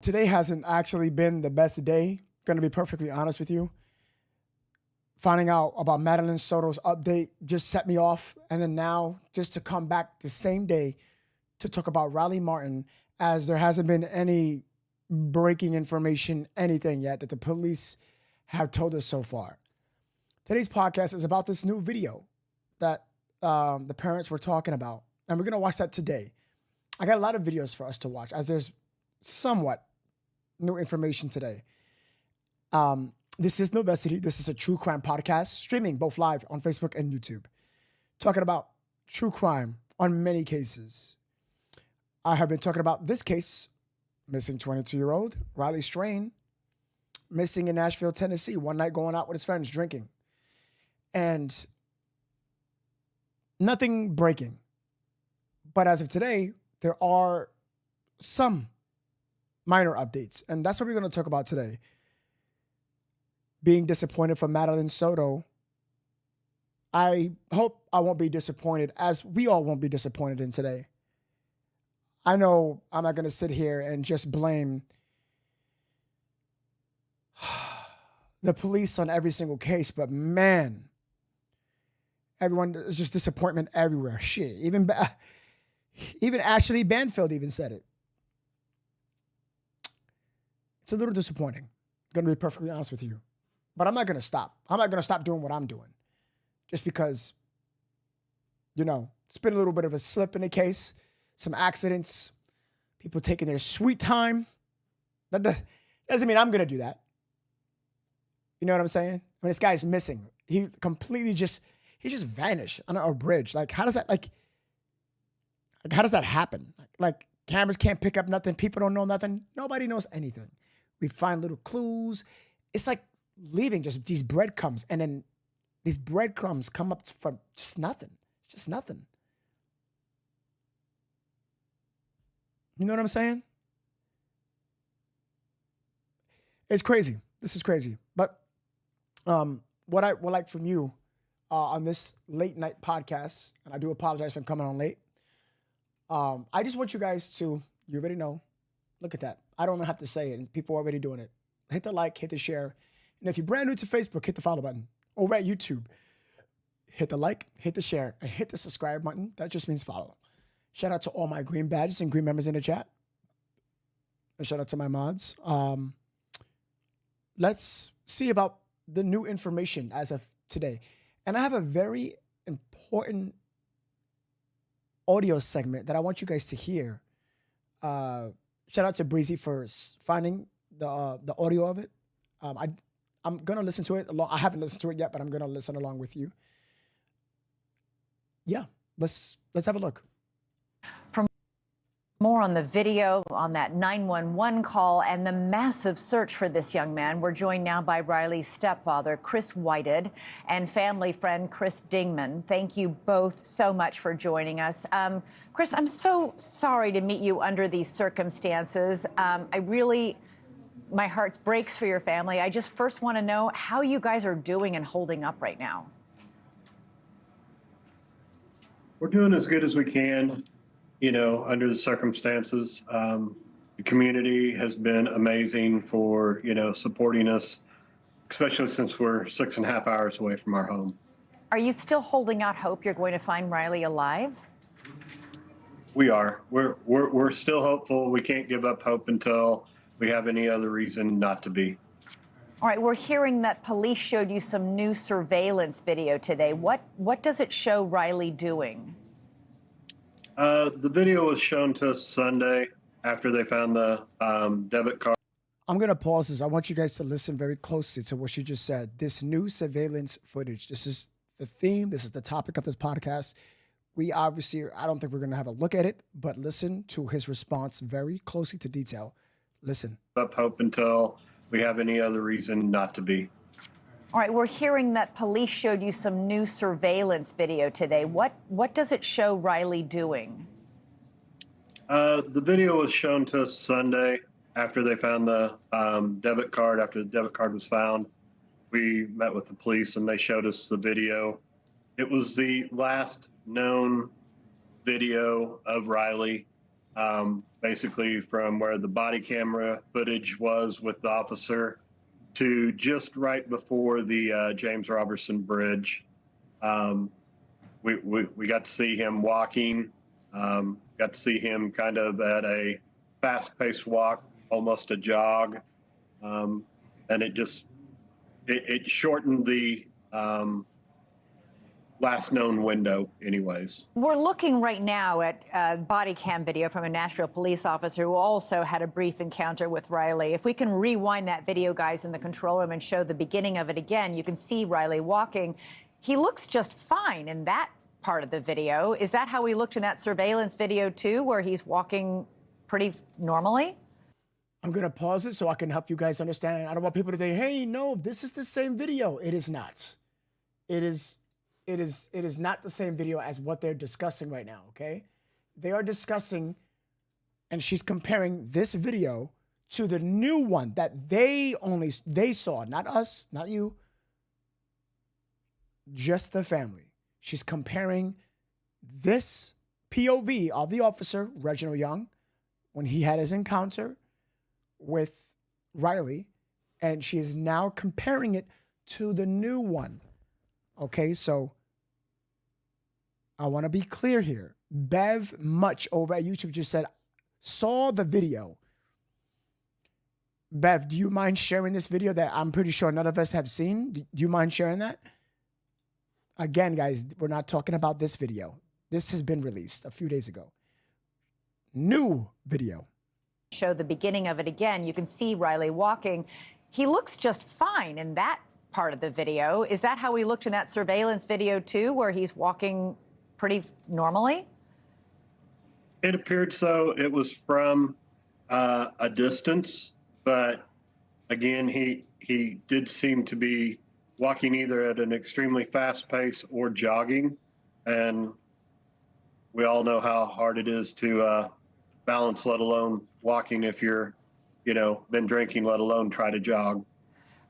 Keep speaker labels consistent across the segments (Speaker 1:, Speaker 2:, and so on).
Speaker 1: Today hasn't actually been the best day, gonna be perfectly honest with you. Finding out about Madeline Soto's update just set me off. And then now, just to come back the same day to talk about Riley Martin, as there hasn't been any breaking information, anything yet that the police have told us so far. Today's podcast is about this new video that the parents were talking about. And we're gonna watch that today. I got a lot of videos for us to watch as there's somewhat new information today. This is Novesity. This is a true crime podcast streaming both live on Facebook and YouTube, talking about true crime on many cases. I have been talking about this case, missing 22-year-old Riley Strain, missing in Nashville, Tennessee, one night going out with his friends drinking. And nothing breaking. But as of today, there are some minor updates. And that's what we're going to talk about today. Being disappointed from Madeline Soto. I hope I won't be disappointed, as we all won't be disappointed in today. I know I'm not going to sit here and just blame the police on every single case, but man, everyone is just disappointment everywhere. Shit, even Ashley Banfield even said it. It's a little disappointing. I'm going to be perfectly honest with you. But I'm not going to stop. I'm not going to stop doing what I'm doing. Just because, it's been a little bit of a slip in the case. Some accidents. People taking their sweet time. That doesn't mean I'm going to do that. You know what I'm saying? When this guy's missing. He completely just vanished on a bridge. Like, how does that happen? Like, cameras can't pick up nothing. People don't know nothing. Nobody knows anything. We find little clues. It's like leaving just these breadcrumbs, and then these breadcrumbs come up from just nothing. It's just nothing. You know what I'm saying? It's crazy. This is crazy. But what I would like from you on this late night podcast, and I do apologize for coming on late. I just want you guys to, you already know, look at that. I don't even have to say it. People are already doing it. Hit the like, hit the share. And if you're brand new to Facebook, hit the follow button. Over at YouTube, hit the like, hit the share, and hit the subscribe button. That just means follow. Shout out to all my green badges and green members in the chat. And shout out to my mods. Let's see about the new information as of today. And I have a very important audio segment that I want you guys to hear. Shout out to Breezy for finding the audio of it. I'm gonna listen to it along. I haven't listened to it yet, but I'm gonna listen along with you. Yeah, let's have a look.
Speaker 2: For more on the video, on that 911 call, and the massive search for this young man, we're joined now by Riley's stepfather, Chris Whited, and family friend, Chris Dingman. Thank you both so much for joining us. Chris, I'm so sorry to meet you under these circumstances. My heart breaks for your family. I just first want to know how you guys are doing and holding up right now.
Speaker 3: We're doing as good as we can, under the circumstances. The community has been amazing for, supporting us, especially since we're 6.5 hours away from our home.
Speaker 2: Are you still holding out hope you're going to find Riley alive?
Speaker 3: We are. We're still hopeful. We can't give up hope until we have any other reason not to be.
Speaker 2: All right, we're hearing that police showed you some new surveillance video today. What does it show Riley doing?
Speaker 3: The video was shown to us Sunday after they found the debit card.
Speaker 1: I'm going to pause this. I want you guys to listen very closely to what she just said. This new surveillance footage. This is the theme. This is the topic of this podcast. We obviously, I don't think we're going to have a look at it, but listen to his response very closely to detail. Listen.
Speaker 3: Up hope until we have any other reason not to be.
Speaker 2: All right, we're hearing that police showed you some new surveillance video today. What does it show Riley doing?
Speaker 3: The video was shown to us Sunday after they found the debit card. After the debit card was found, we met with the police and they showed us the video. It was the last known video of Riley. basically from where the body camera footage was with the officer to just right before the James Robertson Bridge. We got to see him walking, got to see him kind of at a fast-paced walk, almost a jog, and it shortened the last known window anyways.
Speaker 2: We're looking right now at body cam video from a Nashville police officer who also had a brief encounter with Riley. If we can rewind that video, guys, in the control room and show the beginning of it again, you can see Riley walking. He looks just fine in that part of the video. Is that how he looked in that surveillance video too, where he's walking pretty normally?
Speaker 1: I'm going to pause it so I can help you guys understand. I don't want people to think, hey, no, this is the same video. It is not. It is not the same video as what they're discussing right now, okay? They are discussing, and she's comparing this video to the new one that they saw, not us, not you, just the family. She's comparing this POV of the officer, Reginald Young, when he had his encounter with Riley, and she is now comparing it to the new one. Okay, so I want to be clear here. Bev Much over at YouTube just said, saw the video. Bev, do you mind sharing this video that I'm pretty sure none of us have seen? Do you mind sharing that? Again, guys, we're not talking about this video. This has been released a few days ago. New video.
Speaker 2: Show the beginning of it again. You can see Riley walking. He looks just fine in that part of the video. Is that how he looked in that surveillance video too, where he's walking pretty normally?
Speaker 3: It appeared so. It was from a distance, but again, he did seem to be walking either at an extremely fast pace or jogging, and we all know how hard it is to balance, let alone walking if you're, been drinking, let alone try to jog.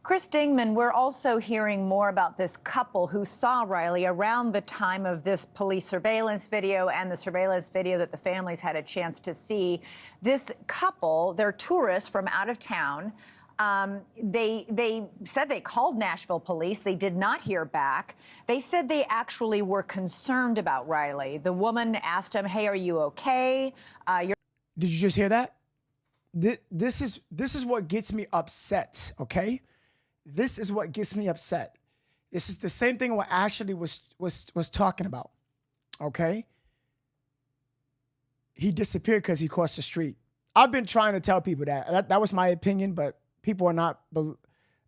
Speaker 2: Chris Dingman, we're also hearing more about this couple who saw Riley around the time of this police surveillance video and the surveillance video that the families had a chance to see. This couple, they're tourists from out of town. They said they called Nashville police. They did not hear back. They said they actually were concerned about Riley. The woman asked him, hey, are you okay?
Speaker 1: Did you just hear that? This is what gets me upset, okay? This is what gets me upset. This is the same thing what Ashley was talking about, okay? He disappeared because he crossed the street. I've been trying to tell people that was my opinion, but people are not,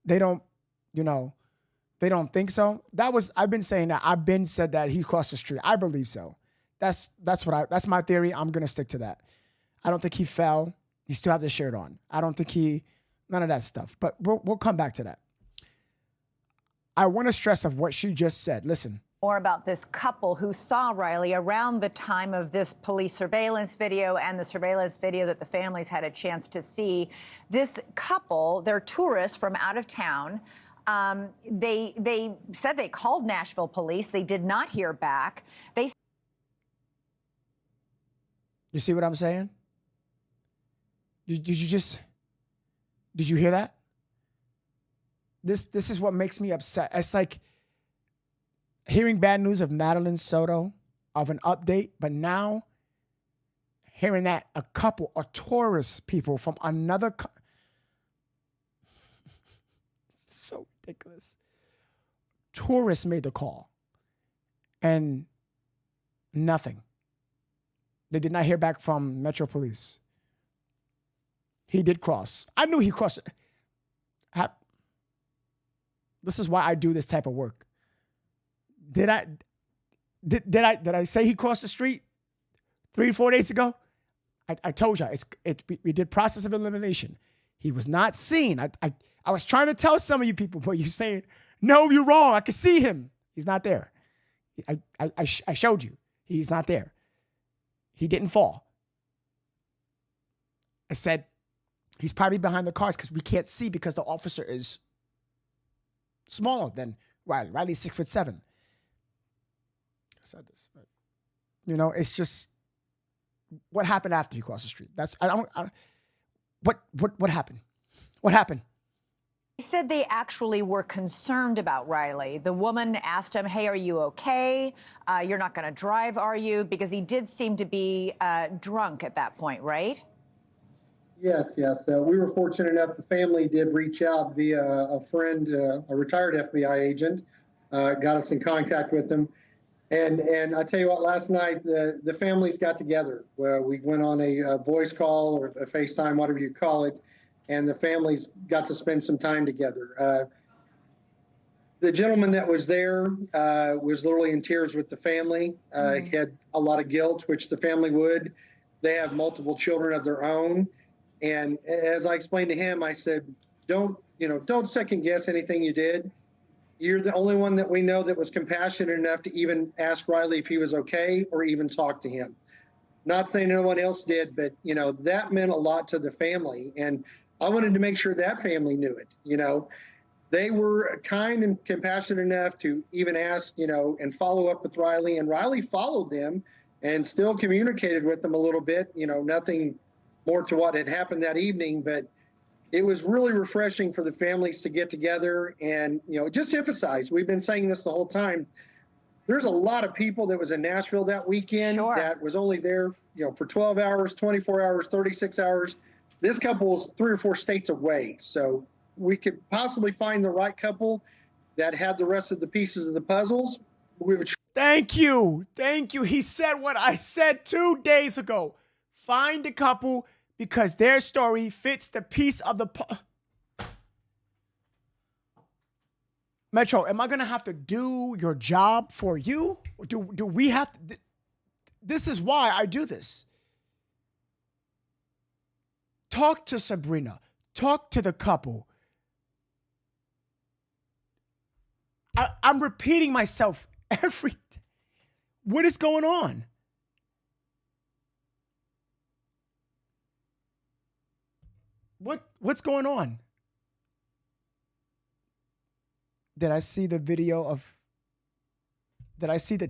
Speaker 1: they don't think so. I've been saying that. I've been said that he crossed the street. I believe so. That's my theory. I'm going to stick to that. I don't think he fell. He still has his shirt on. I don't think none of that stuff, but we'll come back to that. I want to stress of what she just said. Listen.
Speaker 2: More about this couple who saw Riley around the time of this police surveillance video and the surveillance video that the families had a chance to see. This couple, they're tourists from out of town. They said they called Nashville police. They did not hear back.
Speaker 1: You see what I'm saying? Did you hear that? This is what makes me upset. It's like hearing bad news of Madeline Soto of an update, but now hearing that a tourist people from another it's so ridiculous. Tourists made the call and nothing. They did not hear back from Metro Police. He did cross. I knew he crossed. This is why I do this type of work. Did I say he crossed the street 3-4 days ago? I told you we did process of elimination. He was not seen. I was trying to tell some of you people, but you're saying, no, you're wrong. I can see him. He's not there. I showed you. He's not there. He didn't fall. I said, he's probably behind the cars because we can't see because the officer is smaller than Riley. Riley's 6'7". I said this, but it's just what happened after he crossed the street? What happened? What happened?
Speaker 2: He said they actually were concerned about Riley. The woman asked him, hey, are you okay? You're not going to drive, are you? Because he did seem to be drunk at that point, right?
Speaker 4: Yes. We were fortunate enough, the family did reach out via a friend, a retired FBI agent, got us in contact with them. And I tell you what, last night, the families got together. We went on a voice call or a FaceTime, whatever you call it, and the families got to spend some time together. The gentleman that was there was literally in tears with the family. He had a lot of guilt, which the family would. They have multiple children of their own. And as I explained to him, I said, don't second guess anything you did. You're the only one that we know that was compassionate enough to even ask Riley if he was okay or even talk to him. Not saying no one else did, but, that meant a lot to the family. And I wanted to make sure that family knew it. They were kind and compassionate enough to even ask, and follow up with Riley. And Riley followed them and still communicated with them a little bit, nothing more to what had happened that evening. But it was really refreshing for the families to get together and, just emphasize, we've been saying this the whole time. There's a lot of people that was in Nashville that weekend that was only there, for 12 hours, 24 hours, 36 hours. This couple was 3 or 4 states away. So we could possibly find the right couple that had the rest of the pieces of the puzzles. We would.
Speaker 1: Thank you. He said what I said 2 days ago. Find a couple because their story fits the piece of the Metro, am I going to have to do your job for you? Or do we have to? This is why I do this. Talk to Sabrina. Talk to the couple. I'm repeating myself every day. What is going on? What's going on? Did I see the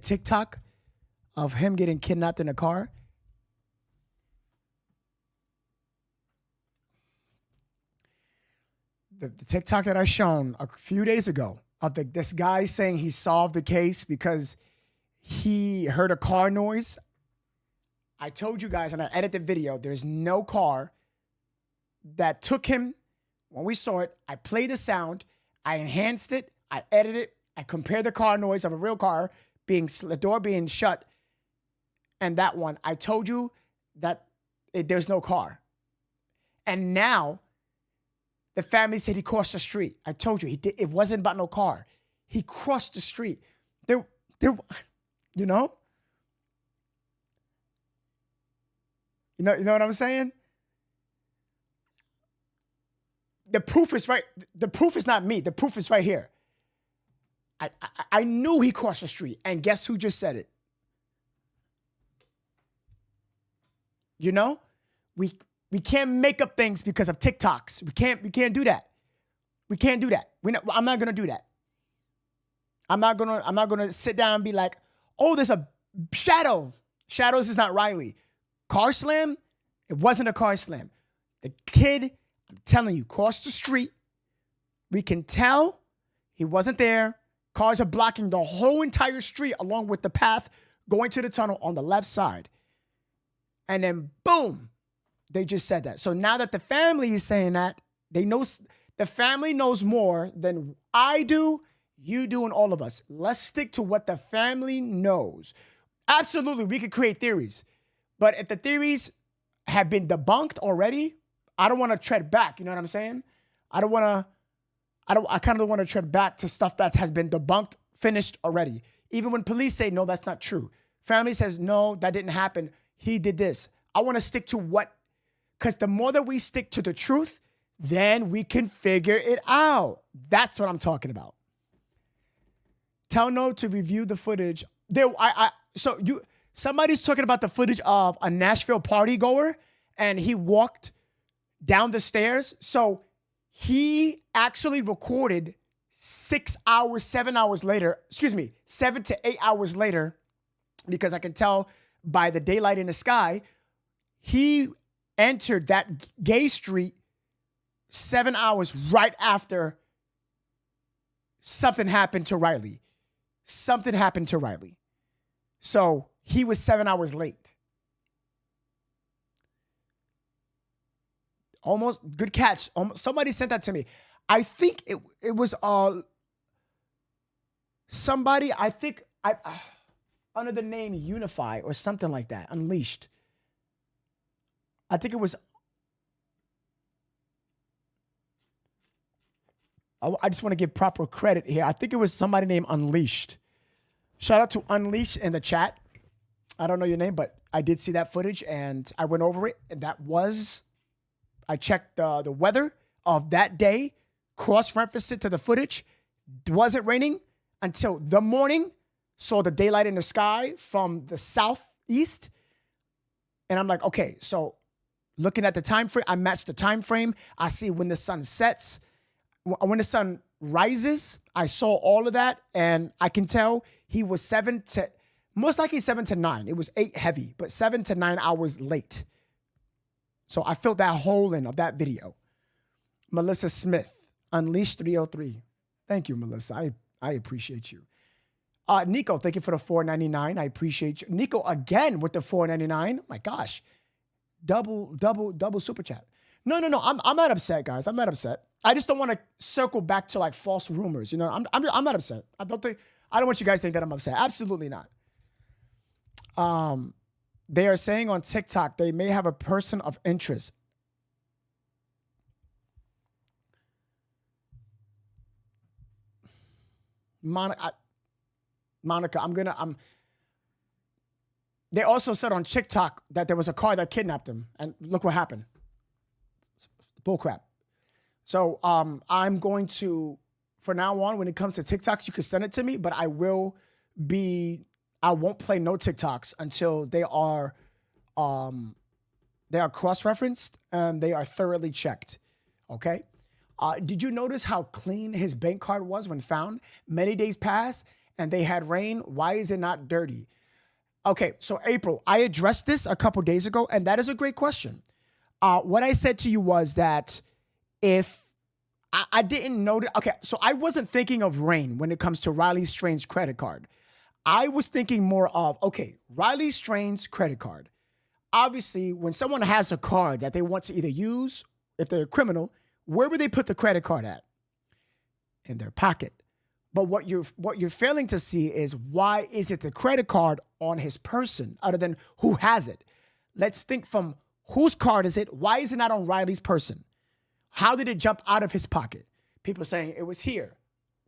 Speaker 1: TikTok of him getting kidnapped in a car? The TikTok that I shown a few days ago of this guy saying he solved the case because he heard a car noise. I told you guys, and I edited the video, there's no car that took him. When we saw it, I played the sound, I enhanced it, I edited it, I compared the car noise of a real car, the door being shut, and that one. I told you that there's no car. And now, the family said he crossed the street. I told you, it wasn't about no car. He crossed the street. There, you know? You know what I'm saying? The proof is right. The proof is not me. The proof is right here. I knew he crossed the street, and guess who just said it? You know, we can't make up things because of TikToks. We can't do that. We can't do that. I'm not gonna do that. I'm not gonna sit down and be like, oh, there's a shadow. Shadows is not Riley. Car slam? It wasn't a car slam. The kid, I'm telling you, crossed the street. We can tell he wasn't there. Cars are blocking the whole entire street along with the path going to the tunnel on the left side. And then boom, they just said that. So now that the family is saying that, they know the family knows more than I do, you do, and all of us. Let's stick to what the family knows. Absolutely, we could create theories. But if the theories have been debunked already, I don't want to tread back. You know what I'm saying? I kind of want to tread back to stuff that has been debunked, finished already. Even when police say, no, that's not true. Family says, no, that didn't happen. He did this. I want to stick to what, because the more that we stick to the truth, then we can figure it out. That's what I'm talking about. Tell No to review the footage. Somebody's talking about the footage of a Nashville party goer, and he walked down the stairs. So he actually recorded 7 to 8 hours later, because I can tell by the daylight in the sky He entered that gay street 7 hours right after something happened to Riley. Something happened to Riley. So he was 7 hours late. Almost, good catch. Somebody sent that to me. I think it was somebody, I think, under the name Unify or something like that, Unleashed. I think it was, I just want to give proper credit here. I think it was somebody named Unleashed. Shout out to Unleashed in the chat. I don't know your name, but I did see that footage and I went over it. And I checked the weather of that day, cross-referenced it to the footage. It wasn't raining until the morning. Saw the daylight in the sky from the southeast. And I'm like, okay, so looking at the time frame, I matched the time frame. I see when the sun sets. When the sun rises, I saw all of that. And I can tell he was most likely 7 to 9. It was 8 heavy, but 7 to 9 hours late. So I filled that hole in of that video. Melissa Smith, Unleashed 303. Thank you, Melissa. I appreciate you. Nico, thank you for the $4.99. I appreciate you. Nico again with the $4.99. My gosh. Double super chat. No. I'm not upset, guys. I'm not upset. I just don't want to circle back to like false rumors. You know, I'm not upset. I don't want you guys to think that I'm upset. Absolutely not. They are saying on TikTok they may have a person of interest. Monica, they also said on TikTok that there was a car that kidnapped him, and look what happened. Bullcrap. So I'm going to, for now on, when it comes to TikToks, you can send it to me, but I won't play no TikToks until they are cross-referenced and they are thoroughly checked. Okay. Did you notice how clean his bank card was when found? Many days passed and they had rain. Why is it not dirty? Okay, so April, I addressed this a couple days ago, and that is a great question. What I said to you was that if I didn't notice, okay, so I wasn't thinking of rain when it comes to Riley Strain's credit card. I was thinking more of, okay, Riley Strain's credit card. Obviously, when someone has a card that they want to either use, if they're a criminal, where would they put the credit card at? In their pocket. But what you're failing to see is, why is it the credit card on his person other than who has it? Let's think from whose card is it? Why is it not on Riley's person? How did it jump out of his pocket? People saying it was here.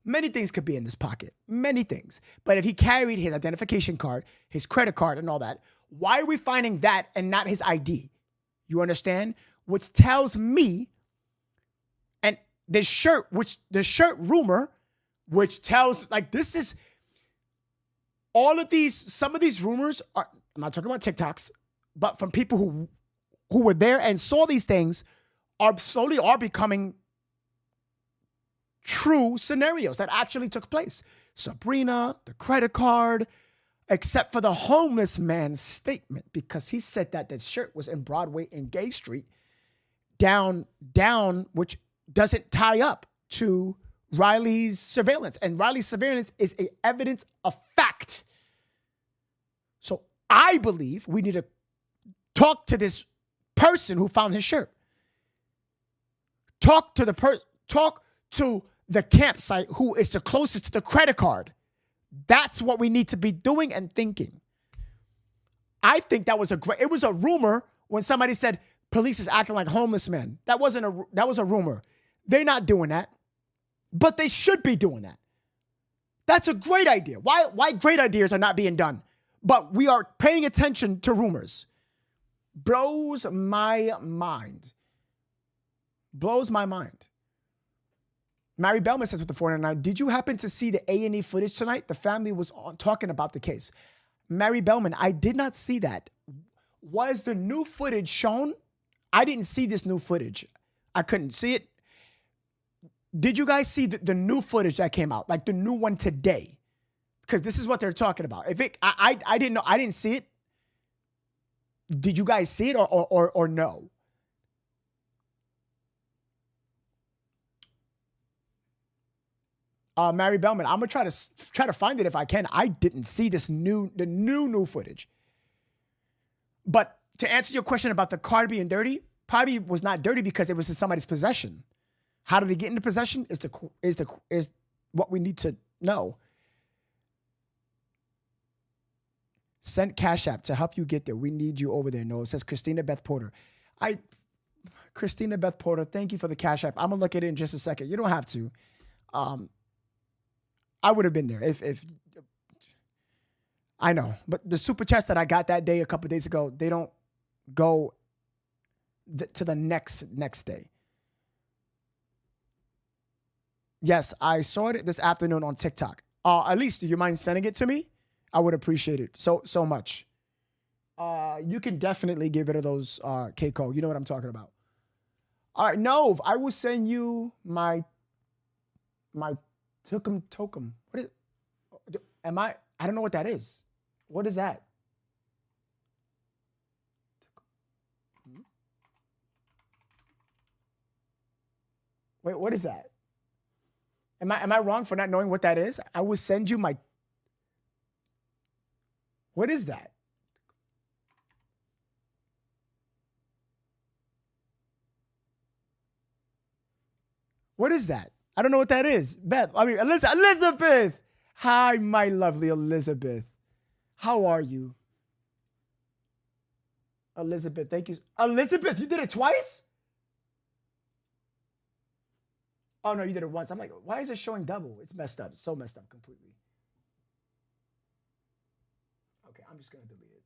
Speaker 1: Many things could be in this pocket. Many things. But if he carried his identification card, his credit card and all that, why are we finding that and not his ID? You understand? Which tells me, and the shirt rumor, which tells, like, this is all of these, some of these rumors are, I'm not talking about TikToks, but from people who were there and saw these things, are becoming true scenarios that actually took place. Sabrina, the credit card, except for the homeless man's statement, because he said that the shirt was in Broadway and Gay Street down, which doesn't tie up to Riley's surveillance. And Riley's surveillance is a evidence of fact. So I believe we need to talk to this person who found his shirt. Talk to the campsite who is the closest to the credit card. That's what we need to be doing and thinking. I think it was a rumor when somebody said police is acting like homeless men. That was a rumor. They're not doing that, but they should be doing that. That's a great idea. Why great ideas are not being done, but we are paying attention to rumors. Blows my mind. Blows my mind. Mary Bellman says with the 499, did you happen to see the A&E footage tonight? The family was talking about the case. Mary Bellman, I did not see that. Was the new footage shown? I didn't see this new footage. I couldn't see it. Did you guys see the new footage that came out? Like the new one today? Because this is what they're talking about. I didn't know. I didn't see it. Did you guys see it or no? Mary Bellman, I'm gonna try to find it if I can. I didn't see the new footage. But to answer your question about the car being dirty, probably was not dirty because it was in somebody's possession. How did it get into possession is what we need to know. Send Cashapp to help you get there. We need you over there. No, it says Christina Beth Porter. Christina Beth Porter, thank you for the Cashapp. I'm gonna look at it in just a second. You don't have to. I would have been there if I know, but the super chats that I got that day a couple of days ago, they don't go to the next day. Yes, I saw it this afternoon on TikTok. At least, do you mind sending it to me? I would appreciate it so much. You can definitely give it to those Keiko. You know what I'm talking about. All right, Nove, I will send you my tokum. What is? I don't know what that is. What is that? Wait, what is that? Am I wrong for not knowing what that is? I will send you my. What is that? What is that? I don't know what that is. Elizabeth. Hi, my lovely Elizabeth. How are you? Elizabeth, thank you. Elizabeth, you did it twice? Oh, no, you did it once. I'm like, why is it showing double? It's messed up. It's so messed up completely. Okay, I'm just going to delete it.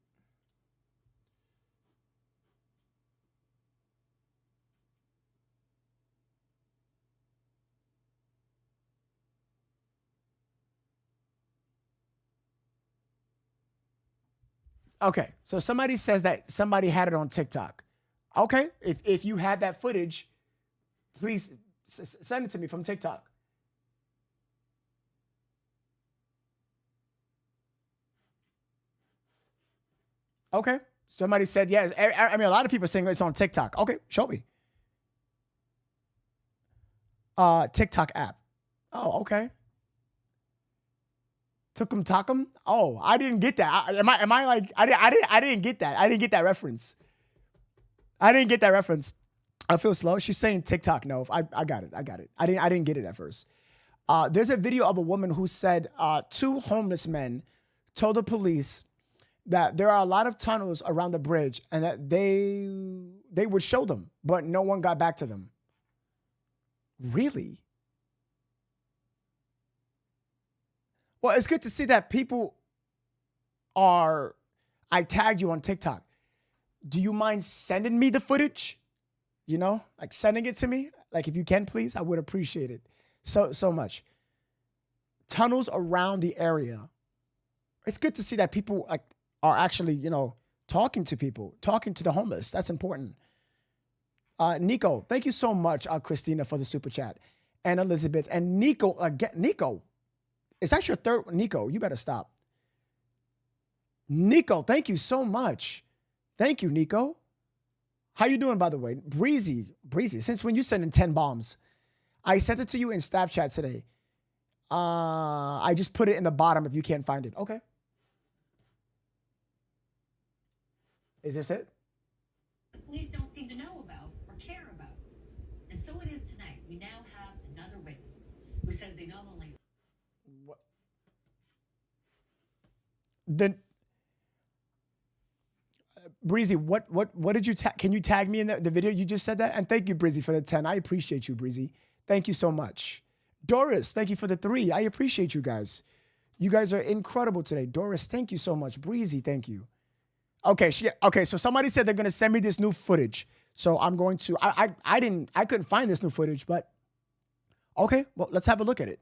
Speaker 1: Okay, so somebody says that somebody had it on TikTok. Okay, if you have that footage, please send it to me from TikTok. Okay, somebody said yes. I mean, a lot of people are saying it's on TikTok. Okay, show me. TikTok app. Oh, okay. Takum. Oh, I didn't get that. Am I like I didn't get that. I didn't get that reference. I feel slow. She's saying TikTok. No, I got it. I didn't get it at first. There's a video of a woman who said 2 homeless men told the police that there are a lot of tunnels around the bridge and that they would show them, but no one got back to them. Really? Well, it's good to see that people I tagged you on TikTok. Do you mind sending me the footage? You know, like sending it to me? Like if you can, please, I would appreciate it so much. Tunnels around the area. It's good to see that people are actually, you know, talking to people, talking to the homeless. That's important. Nico, thank you so much, Christina, for the super chat. And Elizabeth. And Nico, again, Nico. Is that your third? Nico, you better stop. Nico, thank you so much. Thank you, Nico. How you doing, by the way? Breezy. Since when you sending 10 bombs? I sent it to you in Snapchat today. I just put it in the bottom if you can't find it. Okay. Is this it?
Speaker 5: The police don't seem to know about or care about. And so it is tonight. We now have another witness who says they not only...
Speaker 1: What? Then, Breezy, what did you can you tag me in the video you just said that? And thank you, Breezy, for the 10. I appreciate you, Breezy. Thank you so much. Doris, thank you for the 3. I appreciate you guys. You guys are incredible today. Doris, thank you so much. Breezy, thank you. Okay, so somebody said they're gonna send me this new footage. So I'm going to, I couldn't find this new footage, but okay, well, let's have a look at it.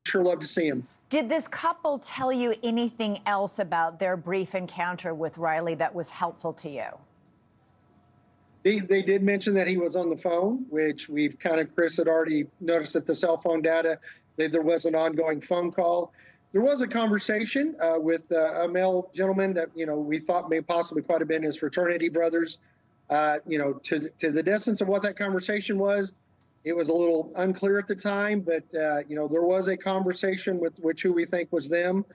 Speaker 4: Sure love to see him.
Speaker 2: Did this couple tell you anything else about their brief encounter with Riley that was helpful to you?
Speaker 4: They did mention that he was on the phone, which we've Chris had already noticed that the cell phone data, that there was an ongoing phone call. there was a conversation with a male gentleman that, we thought may possibly quite have been his fraternity brothers. To the distance of what that conversation was, it was a little unclear at the time, but, there was a conversation with who we think was them,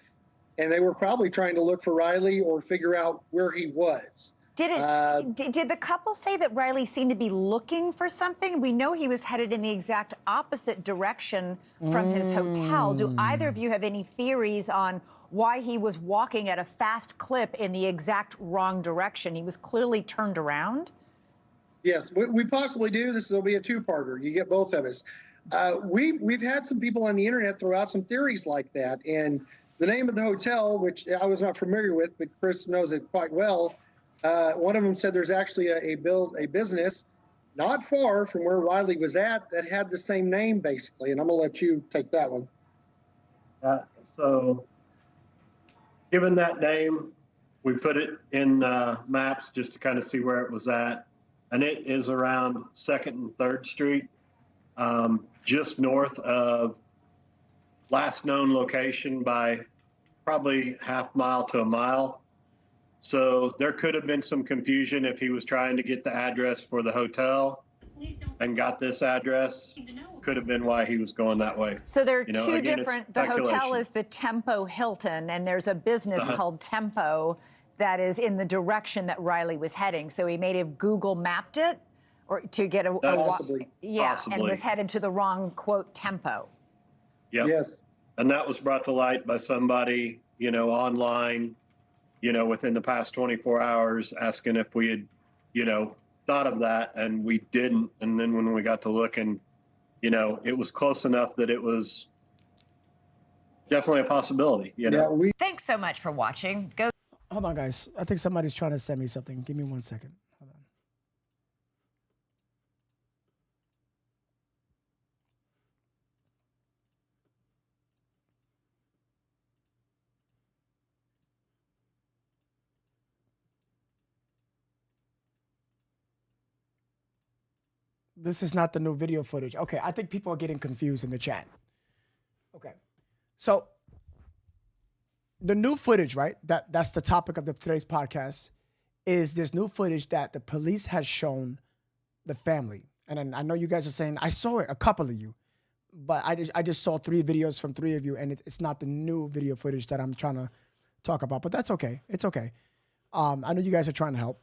Speaker 4: and they were probably trying to look for Riley or figure out where he was.
Speaker 2: Did the couple say that Riley seemed to be looking for something? We know he was headed in the exact opposite direction from his hotel. Do either of you have any theories on why he was walking at a fast clip in the exact wrong direction? He was clearly turned around.
Speaker 4: Yes, we possibly do. This will be a two-parter. You get both of us. We've had some people on the internet throw out some theories like that, and the name of the hotel, which I was not familiar with, but Chris knows it quite well. One of them said there's actually a business not far from where Riley was at that had the same name, basically. And I'm going to let you take that one.
Speaker 3: So given that name, we put it in maps just to kind of see where it was at. And it is around 2nd and 3rd Street, just north of last known location by probably half mile to a mile. So there could have been some confusion if he was trying to get the address for the hotel and got this address. Could have been why he was going that way.
Speaker 2: So there are two
Speaker 3: again,
Speaker 2: different, the hotel is the Tempo Hilton, and there's a business called Tempo that is in the direction that Riley was heading. So he may have Google mapped it or to get
Speaker 3: Possibly.
Speaker 2: and was headed to the wrong, quote, Tempo.
Speaker 3: Yep.
Speaker 4: Yes.
Speaker 3: And that was brought to light by somebody, online, within the past 24 hours, asking if we had, thought of that, and we didn't. And then when we got to looking, it was close enough that it was definitely a possibility,
Speaker 4: Yeah,
Speaker 2: Thanks so much for watching.
Speaker 1: Hold on, guys. I think somebody's trying to send me something. Give me 1 second. Hold on. This is not the new video footage. Okay, I think people are getting confused in the chat. Okay, so the new footage, right? That's the topic of today's podcast. Is this new footage that the police has shown the family? And then I know you guys are saying I saw it, a couple of you, but I just saw 3 videos from 3 of you, and it's not the new video footage that I'm trying to talk about. But that's okay. It's okay. I know you guys are trying to help.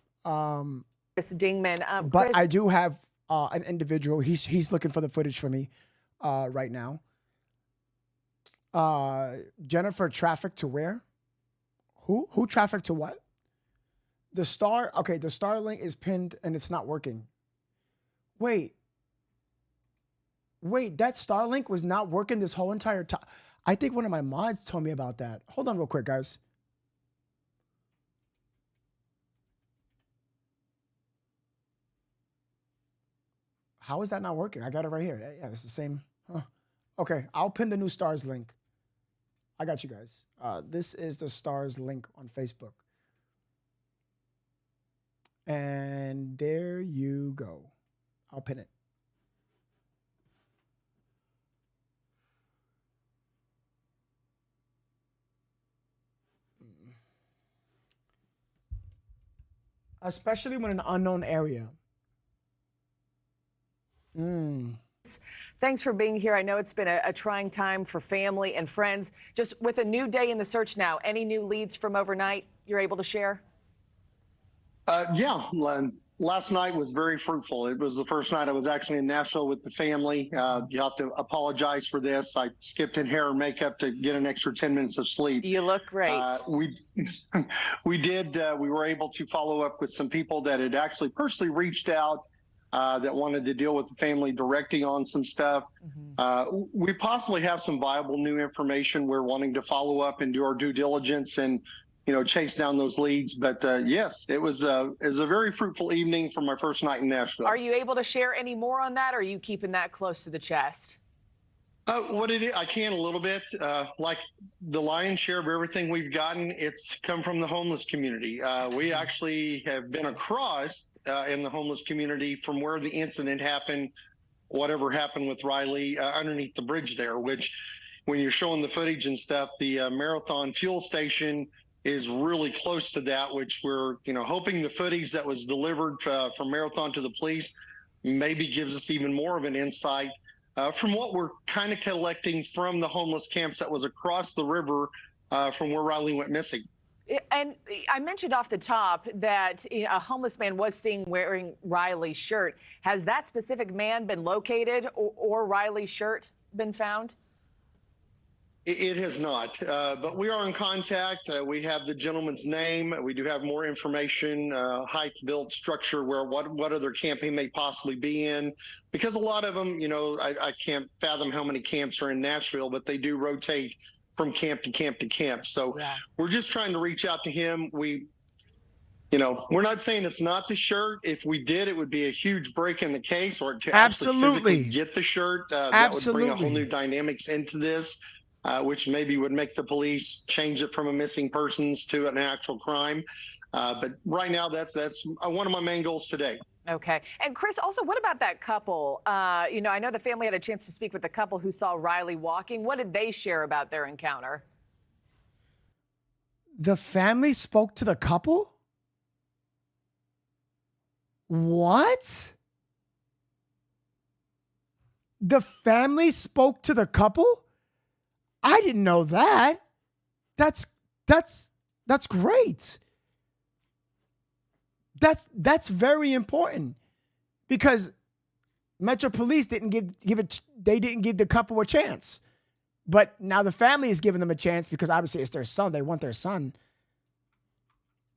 Speaker 6: Chris Dingman.
Speaker 1: But I do have an individual. He's looking for the footage for me right now. Jennifer trafficked to where? Who trafficked to what? The star. Okay, the star link is pinned and it's not working. Wait, that star link was not working this whole entire time. I think one of my mods told me about that. Hold on real quick, guys. How is that not working? I got it right here. Yeah, it's the same. Huh. Okay, I'll pin the new stars link. I got you guys. This is the stars link on Facebook. And there you go. I'll pin it. Especially when in an unknown area.
Speaker 6: Thanks for being here. I know it's been a trying time for family and friends. Just with a new day in the search now, any new leads from overnight you're able to share?
Speaker 7: Yeah, last night was very fruitful. It was the first night I was actually in Nashville with the family. You have to apologize for this. I skipped in hair and makeup to get an extra 10 minutes of sleep.
Speaker 6: You look great.
Speaker 7: We were able to follow up with some people that had actually personally reached out that wanted to deal with the family directly on some stuff. We possibly have some viable new information. We're wanting to follow up and do our due diligence and chase down those leads. But yes, it was a very fruitful evening for my first night in Nashville.
Speaker 6: Are you able to share any more on that, or are you keeping that close to the chest?
Speaker 7: I can a little bit. Like the lion's share of everything we've gotten, it's come from the homeless community. We actually have been across in the homeless community from where the incident happened, whatever happened with Riley, underneath the bridge there, which, when you're showing the footage and stuff, the Marathon fuel station is really close to that, which we're, hoping the footage that was delivered from Marathon to the police maybe gives us even more of an insight from what we're kind of collecting from the homeless camps that was across the river from where Riley went missing.
Speaker 6: And I mentioned off the top that a homeless man was seen wearing Riley's shirt. Has that specific man been located or Riley's shirt been found?
Speaker 7: It has not, but we are in contact. We have the gentleman's name. We do have more information, height, build, structure, what other camp he may possibly be in. Because a lot of them, I can't fathom how many camps are in Nashville, but they do rotate from camp to camp to camp. So we're just trying to reach out to him. We're not saying it's not the shirt. If we did, it would be a huge break in the case, or to actually physically get the shirt. That would bring a whole new dynamics into this. Which maybe would make the police change it from a missing persons to an actual crime. But right now, that's one of my main goals today.
Speaker 6: Okay. And Chris, also, what about that couple? I know the family had a chance to speak with the couple who saw Riley walking. What did they share about their encounter?
Speaker 1: The family spoke to the couple? What? The family spoke to the couple? I didn't know that. That's great. That's very important, because Metro Police didn't give the couple a chance, but now the family is giving them a chance because obviously it's their son. They want their son.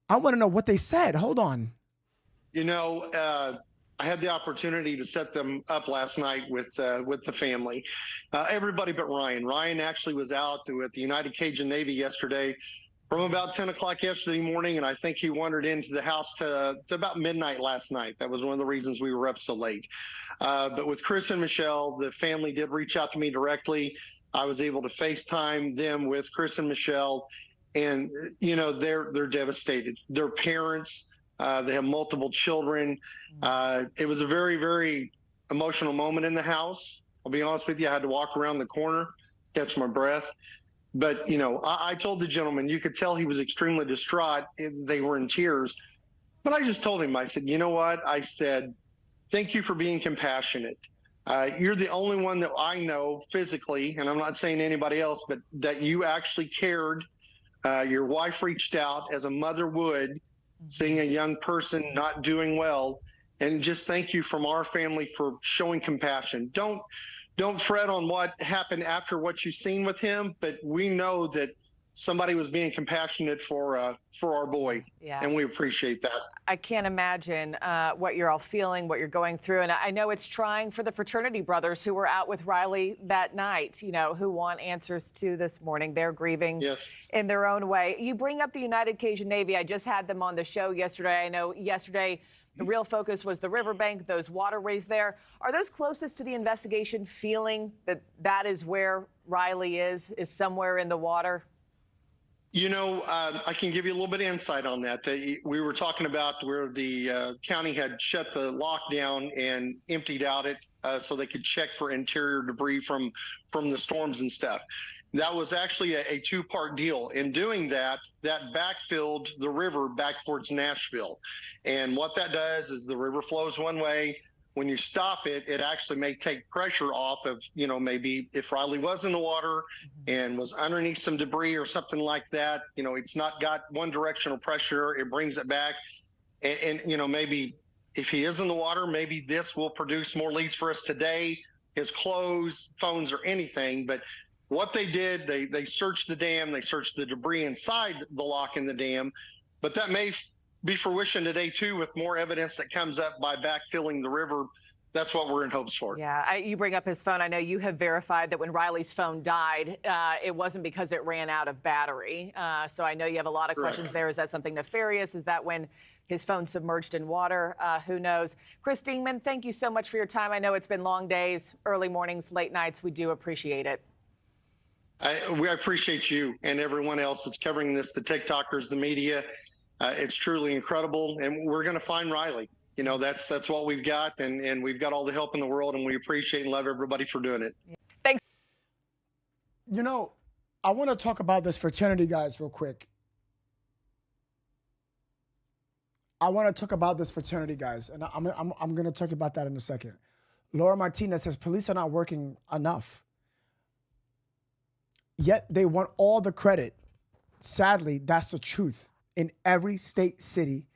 Speaker 1: I want to know what they said. Hold on.
Speaker 7: I had the opportunity to set them up last night with the family. Everybody but Ryan. Ryan actually was out at the United Cajun Navy yesterday from about 10 o'clock yesterday morning, and I think he wandered into the house to about midnight last night. That was one of the reasons we were up so late. But with Chris and Michelle, the family did reach out to me directly. I was able to FaceTime them with Chris and Michelle, and they're devastated. Their parents. They have multiple children. It was a very, very emotional moment in the house. I'll be honest with you. I had to walk around the corner, catch my breath. But, I told the gentleman, you could tell he was extremely distraught. They were in tears. But I just told him, I said, you know what? I said, thank you for being compassionate. You're the only one that I know physically, and I'm not saying anybody else, but that you actually cared. Your wife reached out as a mother would, seeing a young person not doing well, and just thank you from our family for showing compassion. Don't fret on what happened after what you've seen with him, but we know that somebody was being compassionate for our boy, and we appreciate that.
Speaker 6: I can't imagine what you're all feeling, what you're going through, and I know it's trying for the fraternity brothers who were out with Riley that night, who want answers to this morning. They're grieving in their own way. You bring up the United Cajun Navy. I just had them on the show yesterday. I know yesterday the real focus was the riverbank, those waterways there. Are those closest to the investigation feeling that is where Riley is somewhere in the water?
Speaker 7: I can give you a little bit of insight on that. We were talking about where the county had shut the lock down and emptied out it so they could check for interior debris from the storms and stuff. That was actually a two-part deal. In doing that, that backfilled the river back towards Nashville. And what that does is the river flows one way. When you stop it, it actually may take pressure off of, maybe if Riley was in the water and was underneath some debris or something like that, it's not got one directional pressure, it brings it back. And maybe if he is in the water, maybe this will produce more leads for us today, his clothes, phones, or anything. But what they did, they searched the dam, they searched the debris inside the lock in the dam, but that may be fruition today too, with more evidence that comes up by backfilling the river. That's what we're in hopes for.
Speaker 6: Yeah, you bring up his phone. I know you have verified that when Riley's phone died, it wasn't because it ran out of battery. So I know you have a lot of questions there. Is that something nefarious? Is that when his phone submerged in water? Who knows? Chris Dingman, thank you so much for your time. I know it's been long days, early mornings, late nights. We do appreciate it.
Speaker 7: We appreciate you and everyone else that's covering this, the TikTokers, the media. It's truly incredible, and we're going to find Riley. That's what we've got, and we've got all the help in the world, and we appreciate and love everybody for doing it.
Speaker 6: Thanks.
Speaker 1: You know, I want to talk about this fraternity, guys, real quick. And I'm going to talk about that in a second. Laura Martinez says police are not working enough. Yet they want all the credit. Sadly, that's the truth in every state, city.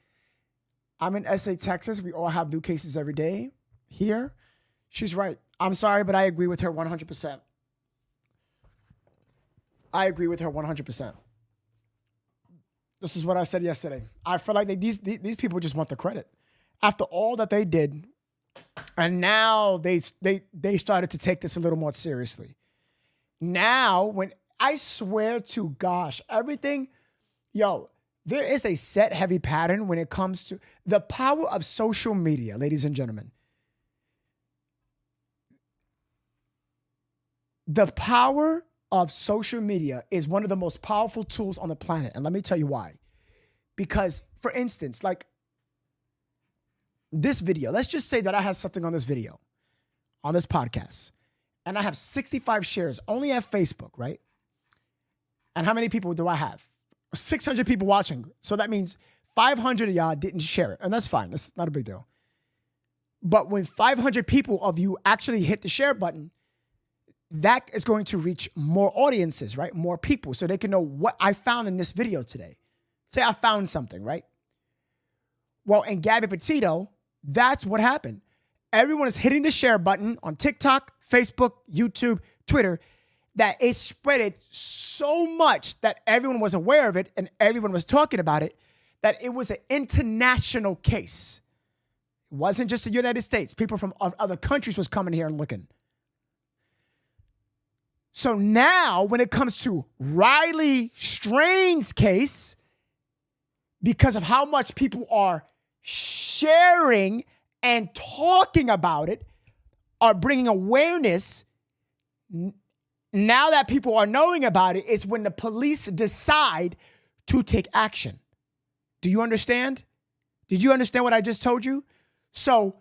Speaker 1: I'm in SA, Texas. We all have new cases every day. Here, she's right. I'm sorry, but I agree with her 100%. I agree with her 100%. This is what I said yesterday. I feel like these people just want the credit. After all that they did, and now they started to take this a little more seriously. Now, when I swear to gosh, everything, there is a set heavy pattern when it comes to the power of social media, ladies and gentlemen. The power of social media is one of the most powerful tools on the planet. And let me tell you why. Because, for instance, like this video, let's just say that I have something on this video, on this podcast, and I have 65 shares only at Facebook, right? And how many people do I have? 600 people watching. So that means 500 of y'all didn't share it. And that's fine. That's not a big deal. But when 500 people of you actually hit the share button, that is going to reach more audiences, right? More people, so they can know what I found in this video today. Say I found something, right? Well, in Gabby Petito, that's what happened. Everyone is hitting the share button on TikTok, Facebook, YouTube, Twitter, that it spread it so much that everyone was aware of it and everyone was talking about it, that it was an international case. It wasn't just the United States. People from other countries was coming here and looking. So now, when it comes to Riley Strain's case, because of how much people are sharing and talking about it, are bringing awareness, now that people are knowing about it, is when the police decide to take action. Do you understand? Did you understand what I just told you? So,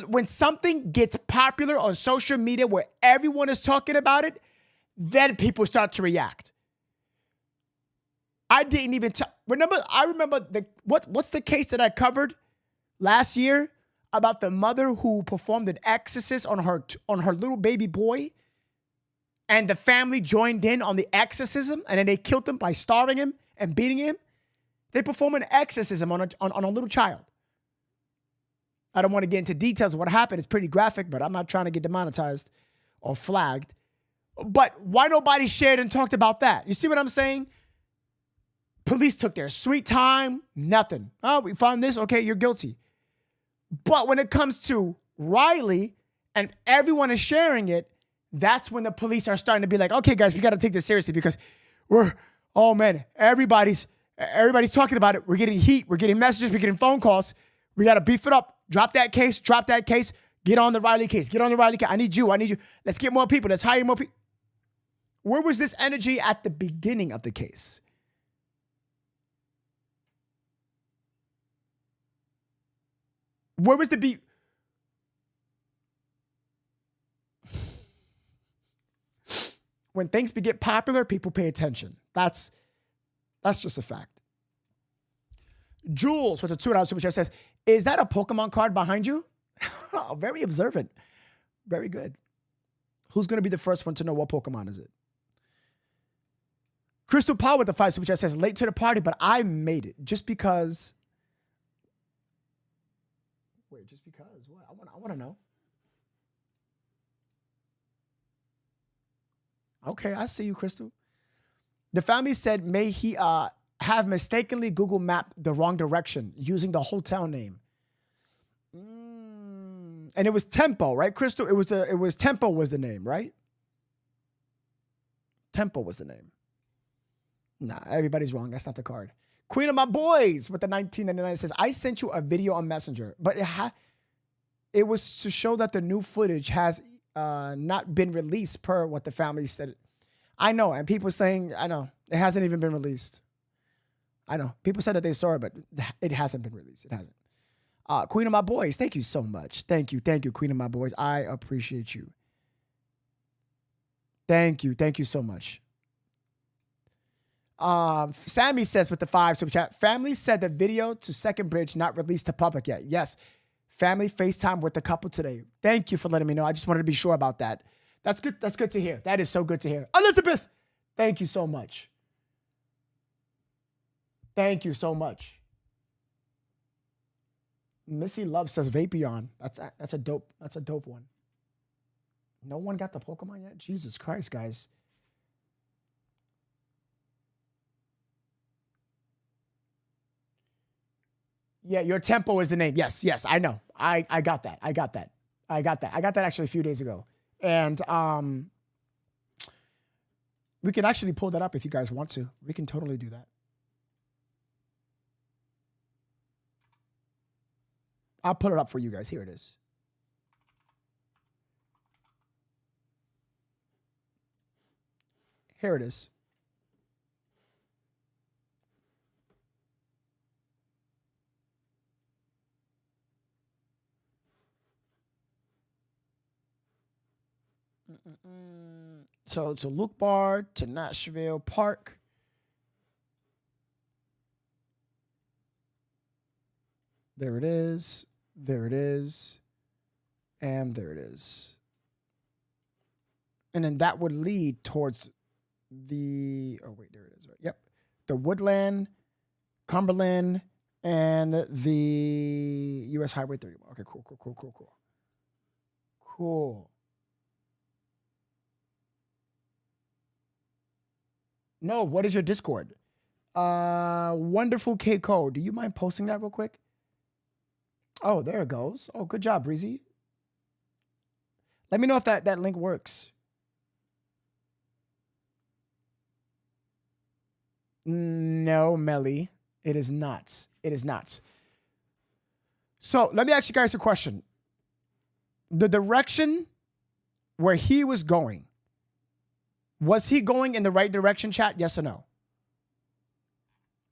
Speaker 1: when something gets popular on social media where everyone is talking about it, then people start to react. I didn't even remember what's the case that I covered last year about the mother who performed an exorcism on her little baby boy, and the family joined in on the exorcism, and then they killed him by starving him and beating him. They performed an exorcism on a little child. I don't want to get into details of what happened. It's pretty graphic, but I'm not trying to get demonetized or flagged. But why nobody shared and talked about that? You see what I'm saying? Police took their sweet time, nothing. Oh, we found this. Okay, you're guilty. But when it comes to Riley and everyone is sharing it, that's when the police are starting to be like, okay, guys, we got to take this seriously because everybody's talking about it. We're getting heat. We're getting messages. We're getting phone calls. We got to beef it up. Drop that case. Get on the Riley case. I need you. Let's get more people. Let's hire more people. Where was this energy at the beginning of the case? Where was the beat? When things get popular, people pay attention. That's just a fact. Jules with a $2 super chat says, is that a Pokemon card behind you? Oh, very observant. Very good. Who's going to be the first one to know what Pokemon is it? Crystal Paul with the 5 super chat says, late to the party, but I made it just because. Wait, just because? What? I want to know. Okay, I see you, Crystal. The family said, may he have mistakenly Google mapped the wrong direction using the hotel name. And it was Tempo, right, Crystal? It was Tempo was the name, right? Tempo was the name. Nah, everybody's wrong. That's not the card. Queen of my boys with the $19.99 says, I sent you a video on Messenger, but it was to show that the new footage has not been released per what the family said. I know, and people saying, I know, it hasn't even been released. I know. People said that they saw it, but it hasn't been released. It hasn't. Queen of my boys, thank you so much. Thank you, Queen of my boys. I appreciate you. Thank you. Thank you so much. Sammy says with the 5 super chat, family said the video to Second Bridge not released to public yet. Yes. Family FaceTime with the couple today. Thank you for letting me know. I just wanted to be sure about that. That's good. That's good to hear. That is so good to hear. Elizabeth, thank you so much. Thank you so much. Missy Love says Vapion. That's a dope one. No one got the Pokemon yet? Jesus Christ, guys. Yeah, your tempo is the name. Yes, I know. I got that. I got that actually a few days ago. And we can actually pull that up if you guys want to. We can totally do that. I'll put it up for you guys. Here it is. Here it is. So to Luke Bar, to Nashville Park. There it is. There it is. And there it is. And then that would lead towards the, oh wait, there it is. Right. Yep. The Woodland, Cumberland, and the US Highway 31. Okay, cool. No, what is your Discord? Wonderful K Code. Do you mind posting that real quick? Oh, there it goes. Oh, good job, Breezy. Let me know if that link works. No, Melly. It is not. It is not. So let me ask you guys a question. The direction where he was going, was he going in the right direction, chat? Yes or no?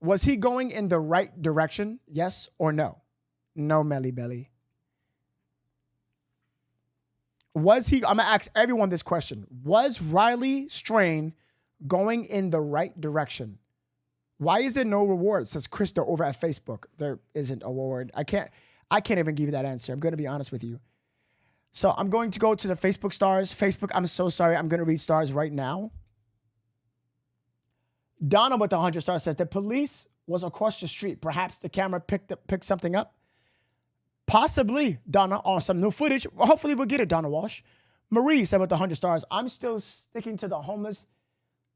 Speaker 1: Was he going in the right direction? Yes or no? No, Melly Belly. Was he, I'm going to ask everyone this question. Was Riley Strain going in the right direction? Why is there no reward? Says Krista over at Facebook. There isn't a reward. I can't even give you that answer. I'm going to be honest with you. So I'm going to go to the Facebook stars. Facebook, I'm so sorry. I'm going to read stars right now. Donna with the 100 stars says the police was across the street. Perhaps the camera picked something up. Possibly, Donna, on some new footage. Hopefully we'll get it, Donna Walsh. Marie said with the 100 stars, I'm still sticking to the homeless.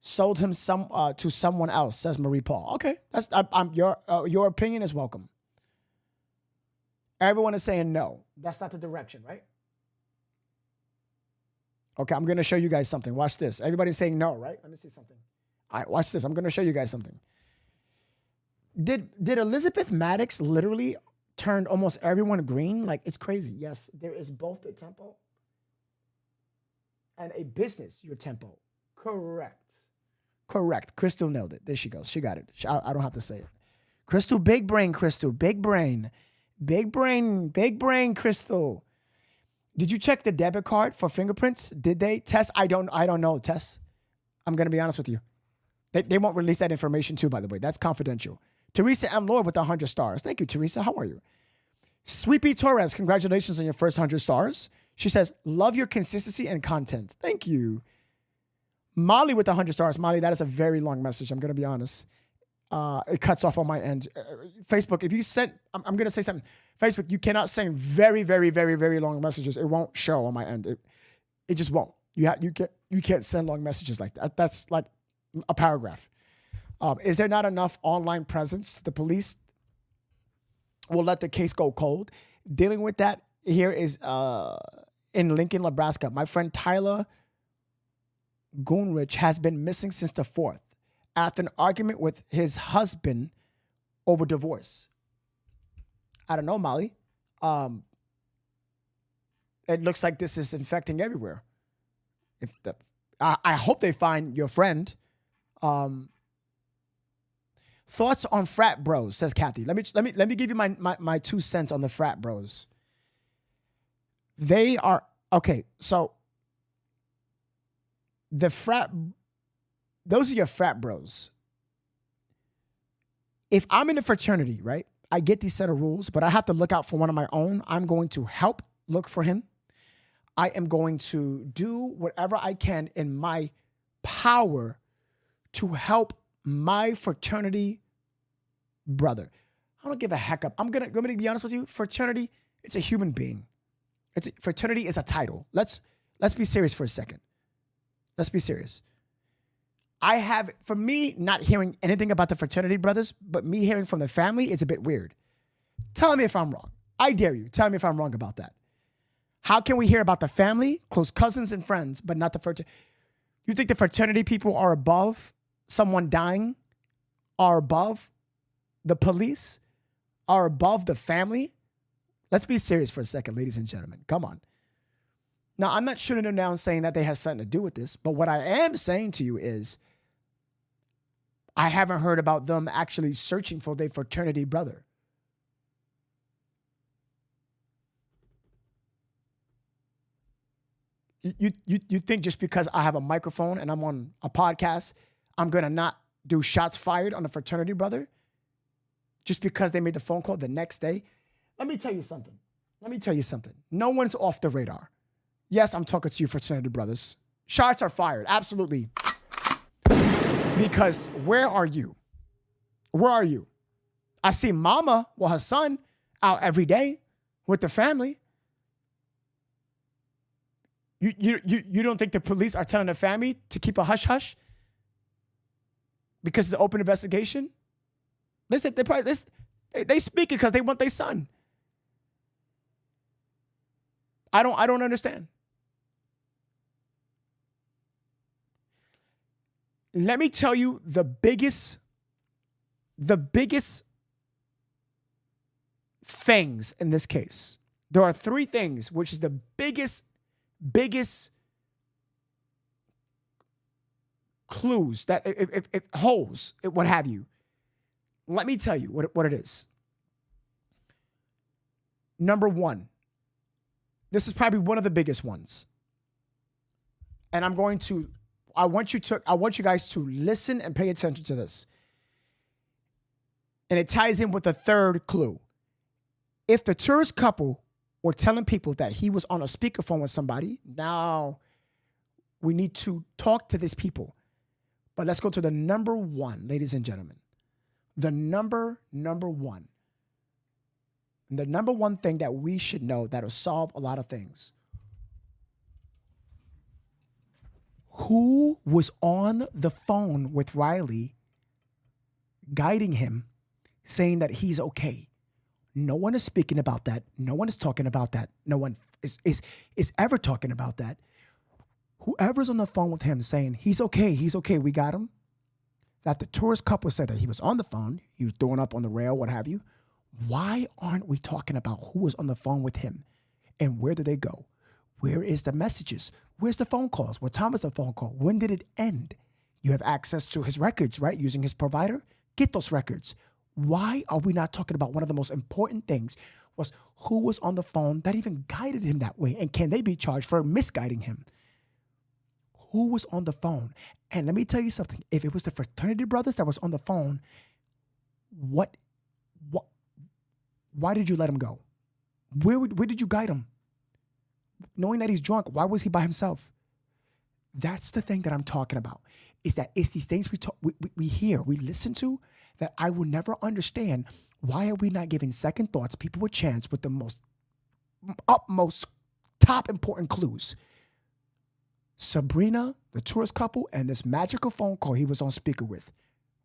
Speaker 1: Sold him to someone else, says Marie Paul. Okay, that's your opinion is welcome. Everyone is saying no. That's not the direction, right? Okay, I'm going to show you guys something. Watch this. Everybody's saying no, right? Let me see something. All right, watch this. I'm going to show you guys something. Did Elizabeth Maddox literally turn almost everyone green? Like, it's crazy. Yes, there is both a tempo and a business, your tempo. Correct. Crystal nailed it. There she goes. She got it. I don't have to say it. Crystal, big brain, Crystal. Big brain, Crystal. Did you check the debit card for fingerprints? Did they? Tess, I don't know, Tess. I'm going to be honest with you. They won't release that information too, by the way. That's confidential. Teresa M. Lord with 100 stars. Thank you, Teresa. How are you? Sweepy Torres, congratulations on your first 100 stars. She says, love your consistency and content. Thank you. Molly with 100 stars. Molly, that is a very long message. I'm going to be honest. It cuts off on my end. Facebook, if you sent, I'm going to say something. Facebook, you cannot send very, very, very, very long messages. It won't show on my end. It just won't. You can't send long messages like that. That's like a paragraph. Is there not enough online presence? The police will let the case go cold. Dealing with that here is in Lincoln, Nebraska. My friend Tyler Goonrich has been missing since the 4th after an argument with his husband over divorce. I don't know, Molly. It looks like this is infecting everywhere. I hope they find your friend. Thoughts on frat bros, says Kathy. Let me give you my 2 cents on the frat bros. They are okay. So those are your frat bros. If I'm in a fraternity, right, I get these set of rules, but I have to look out for one of my own. I'm going to help look for him. I am going to do whatever I can in my power to help my fraternity brother. I don't give a heck up. I'm gonna be honest with you. Fraternity, it's a human being. Fraternity is a title. Let's be serious for a second. Let's be serious. For me, not hearing anything about the fraternity brothers, but me hearing from the family, it's a bit weird. Tell me if I'm wrong. I dare you. Tell me if I'm wrong about that. How can we hear about the family, close cousins and friends, but not the fraternity? You think the fraternity people are above someone dying, are above the police, are above the family? Let's be serious for a second, ladies and gentlemen. Come on. Now, I'm not shooting them down saying that they have something to do with this, but what I am saying to you is I haven't heard about them actually searching for their fraternity brother. You think just because I have a microphone and I'm on a podcast, I'm going to not do shots fired on a fraternity brother? Just because they made the phone call the next day? Let me tell you something. No one's off the radar. Yes, I'm talking to you fraternity brothers. Shots are fired. Absolutely. Because where are you? Where are you? I see mama, her son, out every day with the family. You don't think the police are telling the family to keep a hush-hush? Because it's an open investigation? Listen, they speak it because they want their son. I don't understand. Let me tell you the biggest things in this case. There are three things, which is the biggest clues that if holes, what have you. Let me tell you what it is. Number one, this is probably one of the biggest ones. And I want you guys to listen and pay attention to this. And it ties in with the third clue. If the tourist couple were telling people that he was on a speakerphone with somebody, now we need to talk to these people. But let's go to the number one, ladies and gentlemen. The number one. And the number one thing that we should know that'll solve a lot of things. Who was on the phone with Riley, guiding him, saying that he's okay? No one is speaking about that. No one is talking about that. No one is ever talking about that. Whoever's on the phone with him saying, he's okay, we got him. That the tourist couple said that he was on the phone, he was throwing up on the rail, what have you. Why aren't we talking about who was on the phone with him and where did they go? Where is the messages? Where's the phone calls? What time was the phone call? When did it end? You have access to his records, right? Using his provider. Get those records. Why are we not talking about one of the most important things was who was on the phone that even guided him that way? And can they be charged for misguiding him? Who was on the phone? And let me tell you something. If it was the fraternity brothers that was on the phone, why did you let him go? Where did you guide him? Knowing that he's drunk, why was he by himself? That's the thing that I'm talking about. Is that it's these things we hear, we listen to, that I will never understand. Why are we not giving second thoughts, people with chance, with the most utmost top important clues? Sabrina, the tourist couple, and this magical phone call he was on speaker with.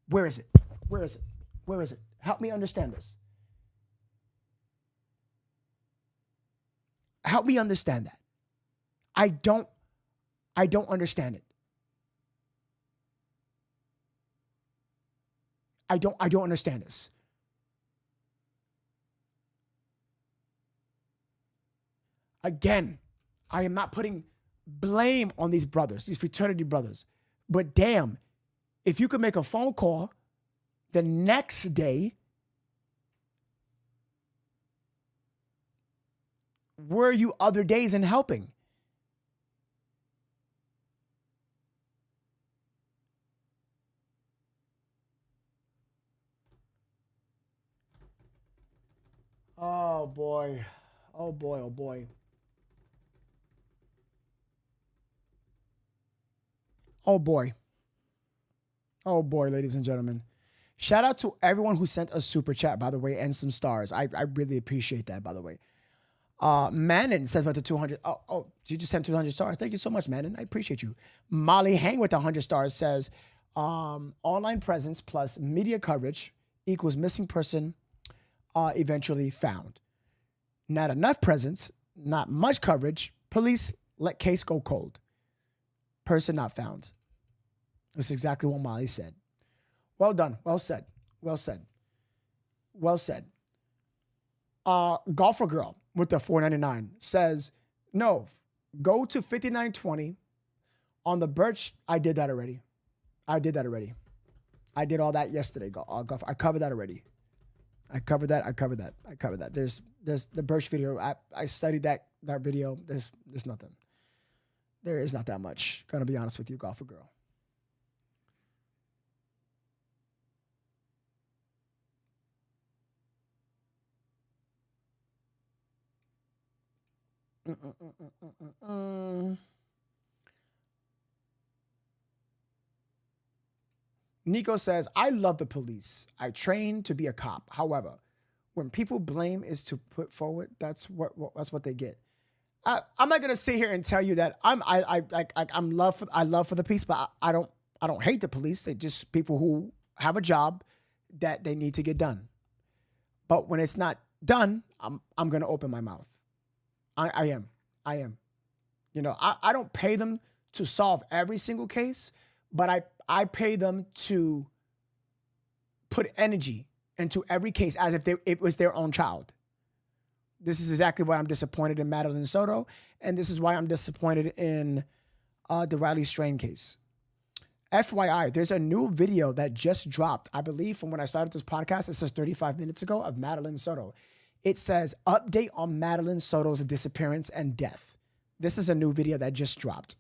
Speaker 1: Where is it? Where is it? Where is it? Help me understand this. Help me understand that. I don't understand it. I don't understand this. Again, I am not putting blame on these brothers, these fraternity brothers. But damn, if you could make a phone call the next day, where are you other days in helping? boy. Oh boy, oh boy. Oh boy. Oh boy, ladies and gentlemen. Shout out to everyone who sent a super chat, by the way, and some stars. I really appreciate that, by the way. Manon sent with the 200. Oh, you just sent 200 stars. Thank you so much, Manon. I appreciate you. Molly Hang with 100 stars says, online presence plus media coverage equals missing person eventually found. Not enough presence, not much coverage. Police let case go cold. Person not found. That's exactly what Molly said. Well done. Well said. Well said. Well said. Golfer Girl with the 499 says, no, go to 5920 on the Birch. I did that already. I did all that yesterday. Golf. I covered that already. I covered that. There's the Birch video. I studied that video. There's nothing. There is not that much. Gonna be honest with you, Golfer Girl. Nico says, I love the police. I trained to be a cop. However, when people blame is to put forward, that's what they get. I'm not gonna sit here and tell you that I love for the police, but I don't hate the police. They're just people who have a job that they need to get done. But when it's not done, I'm gonna open my mouth. I am. You know, I don't pay them to solve every single case, but I pay them to put energy into every case as if it was their own child. This is exactly why I'm disappointed in Madeline Soto, and this is why I'm disappointed in the Riley Strain case. FYI, there's a new video that just dropped, I believe from when I started this podcast, it says 35 minutes ago, of Madeline Soto. It says, update on Madeline Soto's disappearance and death. This is a new video that just dropped.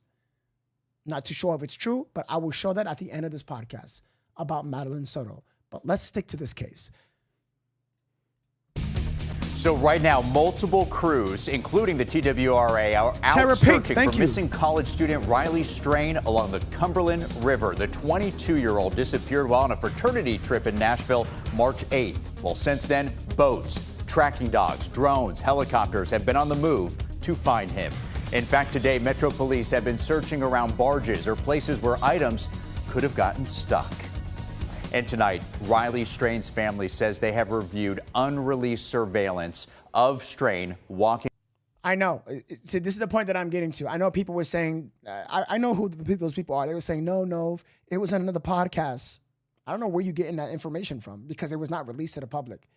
Speaker 1: Not too sure if it's true, but I will show that at the end of this podcast about Madeline Soto. But let's stick to this case.
Speaker 8: So right now, multiple crews, including the TWRA, are out searching for missing college student Riley Strain along the Cumberland River. The 22-year-old disappeared while on a fraternity trip in Nashville March 8th. Well, since then, boats, tracking dogs, drones, helicopters have been on the move to find him. In fact, today, Metro Police have been searching around barges or places where items could have gotten stuck. And tonight, Riley Strain's family says they have reviewed unreleased surveillance of Strain walking.
Speaker 1: I know. See, this is the point that I'm getting to. I know people were saying, I know who those people are. They were saying, no, it was on another podcast. I don't know where you're getting that information from because it was not released to the public.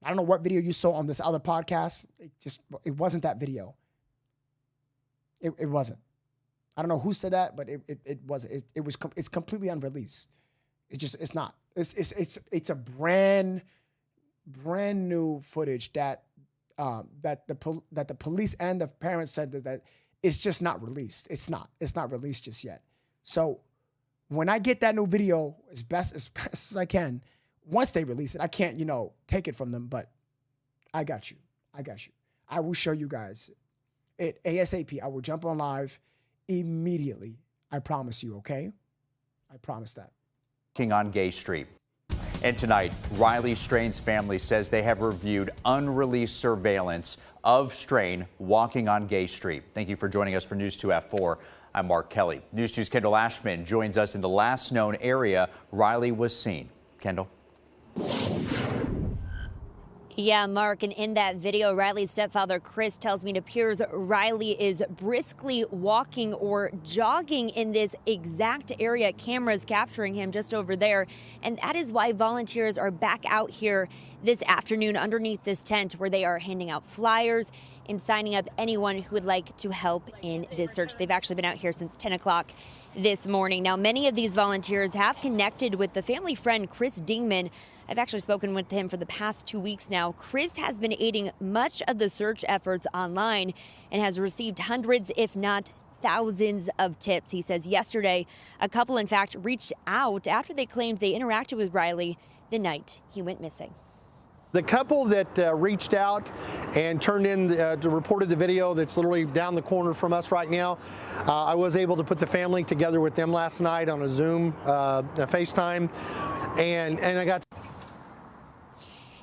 Speaker 1: I don't know what video you saw on this other podcast. It wasn't that video. It wasn't. I don't know who said that, but it's completely unreleased. It's not. It's a brand new footage that the police and the parents said that it's just not released. It's not released just yet. So when I get that new video as best as I can, once they release it, I can't, take it from them, but I got you. I will show you guys it ASAP. I will jump on live immediately. I promise you, okay? I promise that.
Speaker 8: On Gay Street. And tonight, Riley Strain's family says they have reviewed unreleased surveillance of Strain walking on Gay Street. Thank you for joining us for News 2 at 4. I'm Mark Kelly. News 2's Kendall Ashman joins us in the last known area Riley was seen. Kendall.
Speaker 9: Yeah, Mark, and in that video, Riley's stepfather, Chris, tells me it appears Riley is briskly walking or jogging in this exact area. Cameras capturing him just over there. And that is why volunteers are back out here this afternoon underneath this tent where they are handing out flyers and signing up anyone who would like to help in this search. They've actually been out here since 10 o'clock this morning. Now, many of these volunteers have connected with the family friend, Chris Dingman. I've actually spoken with him for the past 2 weeks now. Chris has been aiding much of the search efforts online and has received hundreds, if not thousands of tips. He says yesterday, a couple, in fact, reached out after they claimed they interacted with Riley the night he went missing.
Speaker 10: The couple that reached out and turned in, reported the video that's literally down the corner from us right now, I was able to put the family together with them last night on a Zoom, a FaceTime, and I got.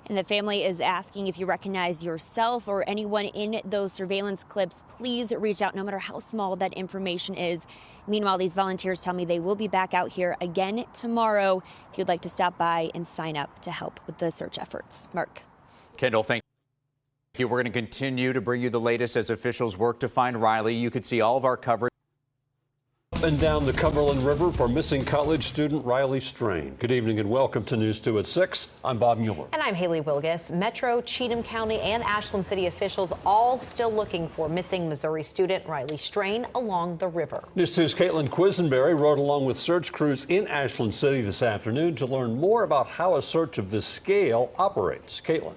Speaker 9: And the family is asking if you recognize yourself or anyone in those surveillance clips, please reach out no matter how small that information is. Meanwhile, these volunteers tell me they will be back out here again tomorrow if you'd like to stop by and sign up to help with the search efforts. Mark.
Speaker 8: Kendall, thank you. We're going to continue to bring you the latest as officials work to find Riley. You could see all of our coverage.
Speaker 11: Up and down the Cumberland River for missing college student Riley Strain. Good evening and welcome to News 2 at 6. I'm Bob Mueller.
Speaker 12: And I'm Haley Wilgus. Metro, Cheatham County, and Ashland City officials all still looking for missing Missouri student Riley Strain along the river.
Speaker 11: News 2's Caitlin Quisenberry rode along with search crews in Ashland City this afternoon to learn more about how a search of this scale operates. Caitlin.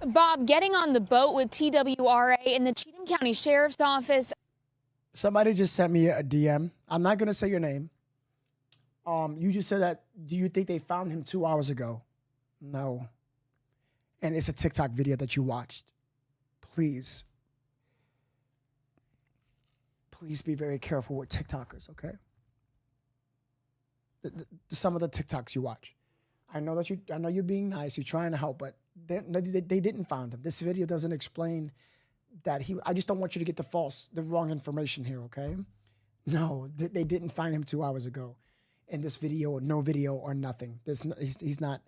Speaker 13: Bob, getting on the boat with TWRA and the Cheatham County Sheriff's Office.
Speaker 1: Somebody just sent me a DM. I'm not going to say your name. You just said that, do you think they found him 2 hours ago? No. And it's a TikTok video that you watched. Please be very careful with TikTokers, okay? Some of the TikToks you watch. I know you're being nice, you're trying to help, but they didn't find him. This video doesn't explain that I just don't want you to get the wrong information here, okay? No, they didn't find him 2 hours ago. In this video, no video or nothing. He's not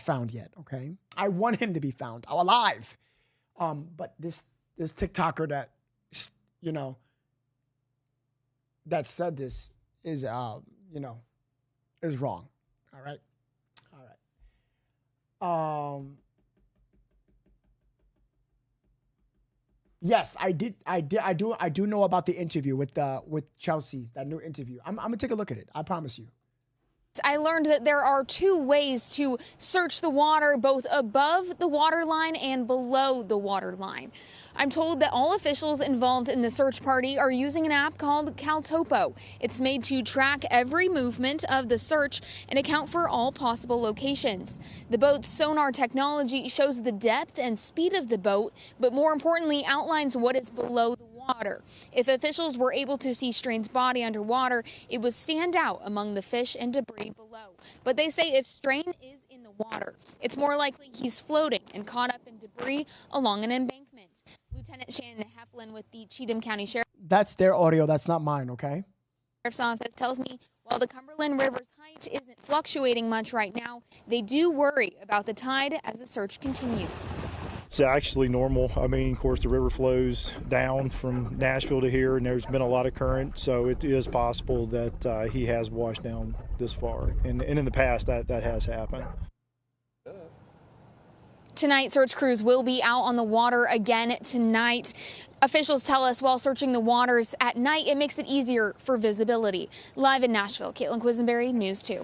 Speaker 1: found yet, okay? I want him to be found alive. But this TikToker that, that said this is, is wrong, all right? All right. Yes, I do know about the interview with Chelsea, that new interview. I'm gonna take a look at it. I promise you.
Speaker 13: I learned that there are two ways to search the water, both above the water line and below the water line. I'm told that all officials involved in the search party are using an app called CalTopo. It's made to track every movement of the search and account for all possible locations. The boat's sonar technology shows the depth and speed of the boat, but more importantly, outlines what is below the water. If officials were able to see Strain's body underwater, it would stand out among the fish and debris below. But they say if Strain is in the water, it's more likely he's floating and caught up in debris along an embankment. Lieutenant Shannon Heflin with the Cheatham County Sheriff.
Speaker 1: That's their audio. That's not mine, okay?
Speaker 13: Sheriff's Office tells me while the Cumberland River's height isn't fluctuating much right now, they do worry about the tide as the search continues.
Speaker 14: It's actually normal. I mean, of course, the river flows down from Nashville to here, and there's been a lot of current, so it is possible that he has washed down this far. And in the past, that has happened.
Speaker 13: Tonight, search crews will be out on the water again tonight. Officials tell us while searching the waters at night, it makes it easier for visibility. Live in Nashville, Caitlin Quisenberry, News 2.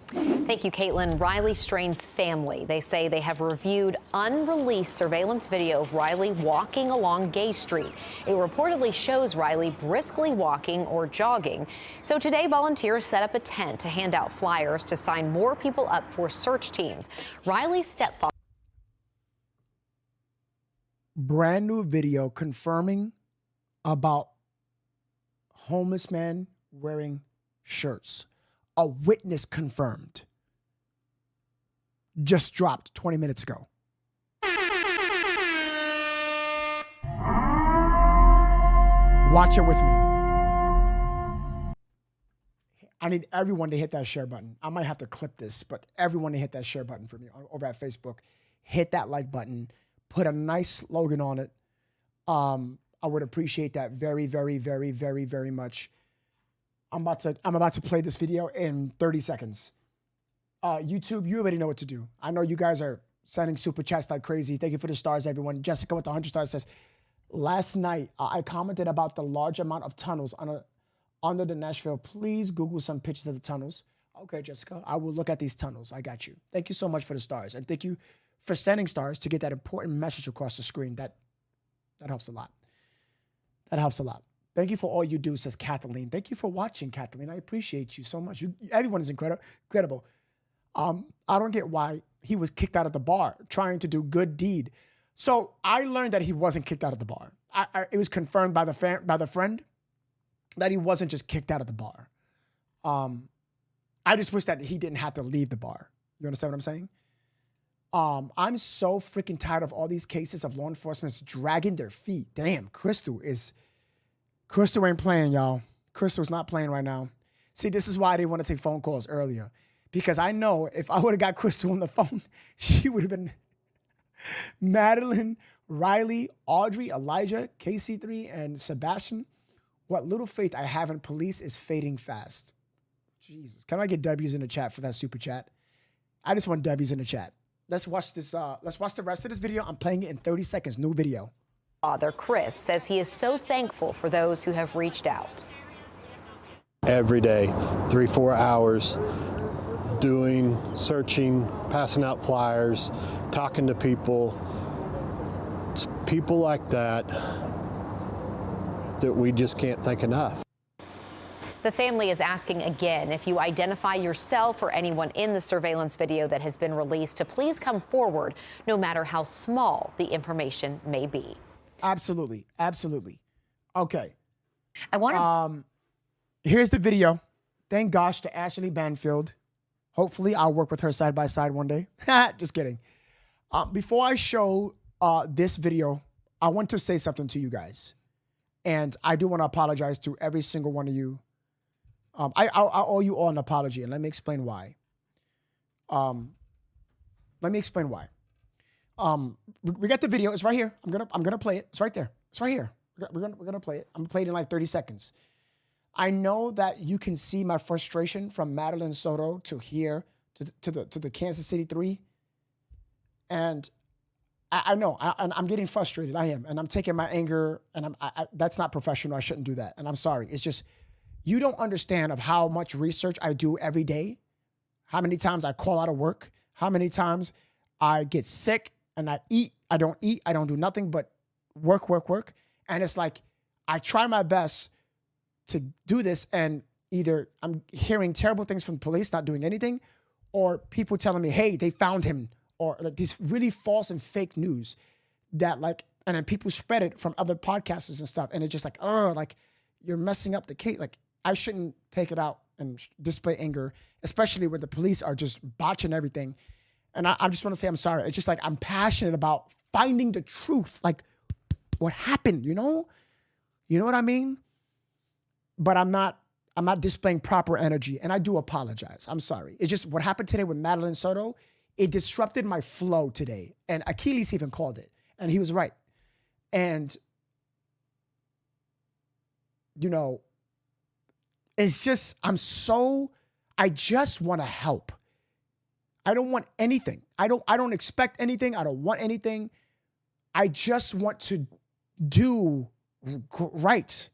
Speaker 12: Thank you, Caitlin. Riley Strain's family, they say they have reviewed unreleased surveillance video of Riley walking along Gay Street. It reportedly shows Riley briskly walking or jogging. So today, volunteers set up a tent to hand out flyers to sign more people up for search teams. Riley's stepfather.
Speaker 1: Brand new video confirming about homeless men wearing shirts. A witness confirmed. Just dropped 20 minutes ago. Watch it with me. I need everyone to hit that share button. I might have to clip this, but everyone to hit that share button for me over at Facebook. Hit that like button. Put a nice slogan on it. I would appreciate that very, very, very, very, very much. I'm about to play this video in 30 seconds. YouTube, you already know what to do. I know you guys are sending super chats like crazy. Thank you for the stars, everyone. Jessica with the 100 stars says, last night I commented about the large amount of tunnels under the Nashville. Please Google some pictures of the tunnels. Okay, Jessica, I will look at these tunnels. I got you. Thank you so much for the stars. And thank you for sending stars to get that important message across the screen. That helps a lot. That helps a lot. Thank you for all you do, says Kathleen. Thank you for watching, Kathleen. I appreciate you so much. Everyone is incredible. I don't get why he was kicked out of the bar trying to do good deed. So I learned that he wasn't kicked out of the bar. It was confirmed by the friend that he wasn't just kicked out of the bar. I just wish that he didn't have to leave the bar. You understand what I'm saying? I'm so freaking tired of all these cases of law enforcement dragging their feet. Damn, Crystal ain't playing, y'all. Crystal's not playing right now. See, this is why I didn't want to take phone calls earlier. Because I know if I would have got Crystal on the phone, she would have been Madeline, Riley, Audrey, Elijah, KC3, and Sebastian. What little faith I have in police is fading fast. Jesus. Can I get W's in the chat for that super chat? I just want W's in the chat. Let's watch this. Let's watch the rest of this video. I'm playing it in 30 seconds. New video.
Speaker 12: Father Chris says he is so thankful for those who have reached out.
Speaker 10: Every day, 3-4 hours, doing, searching, passing out flyers, talking to people. It's people like that that we just can't thank enough.
Speaker 12: The family is asking again if you identify yourself or anyone in the surveillance video that has been released to please come forward, no matter how small the information may be.
Speaker 1: Absolutely. Absolutely. Okay.
Speaker 2: I want
Speaker 1: here's the video. Thank gosh to Ashley Banfield. Hopefully I'll work with her side by side one day. Just kidding. Before I show this video, I want to say something to you guys. And I do want to apologize to every single one of you. I owe you all an apology, and let me explain why. We got the video. It's right here. I'm gonna play it. It's right there. It's right here. We're gonna play it. I'm gonna play it in like 30 seconds. I know that you can see my frustration from Madeline Soto to here to the Kansas City 3, and I know I'm getting frustrated. I am, and I'm taking my anger, and that's not professional. I shouldn't do that, and I'm sorry. It's just you don't understand of how much research I do every day, how many times I call out of work, how many times I get sick and I don't do nothing but work. And it's like, I try my best to do this, and either I'm hearing terrible things from the police not doing anything, or people telling me, hey, they found him, or like these really false and fake news that like, and then people spread it from other podcasters and stuff. And it's just like, oh, like you're messing up the case. Like, I shouldn't take it out and display anger, especially when the police are just botching everything. And I just want to say I'm sorry. It's just like I'm passionate about finding the truth, like what happened, you know? You know what I mean? But I'm not displaying proper energy, and I do apologize. I'm sorry. It's just what happened today with Madeline Soto. It disrupted my flow today. And Achilles even called it, and he was right. And, you know, it's just, I just want to help. I don't want anything. I don't expect anything. I don't want anything. I just want to do right.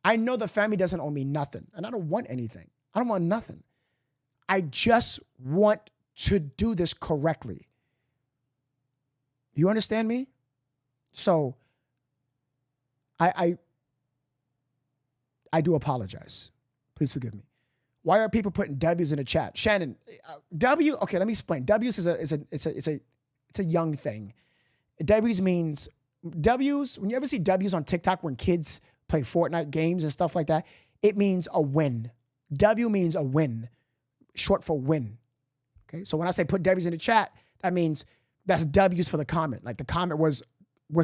Speaker 1: I know the family doesn't owe me nothing, and I don't want anything. I don't want nothing. I just want to do this correctly. You understand me? So I do apologize. Please forgive me. Why are people putting W's in the chat? Shannon, W. Okay, let me explain. W's is a young thing. W's means W's. When you ever see W's on TikTok when kids play Fortnite games and stuff like that, it means a win. W means a win, short for win. Okay, so when I say put W's in the chat, that means that's W's for the comment. Like the comment was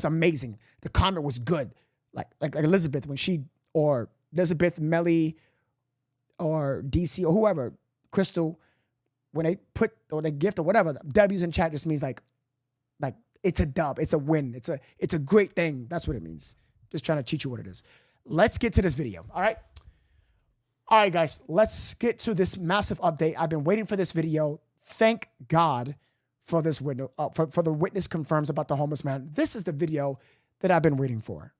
Speaker 1: amazing. The comment was good. Like Elizabeth when she, or Elizabeth, Melly, or DC, or whoever, Crystal, when they put, or they gift or whatever, W's in chat just means like it's a dub, it's a win, it's a great thing. That's what it means. Just trying to teach you what it is. Let's get to this video, all right? All right, guys, let's get to this massive update. I've been waiting for this video. Thank God for this window, for the witness confirms about the homeless man. This is the video that I've been waiting for.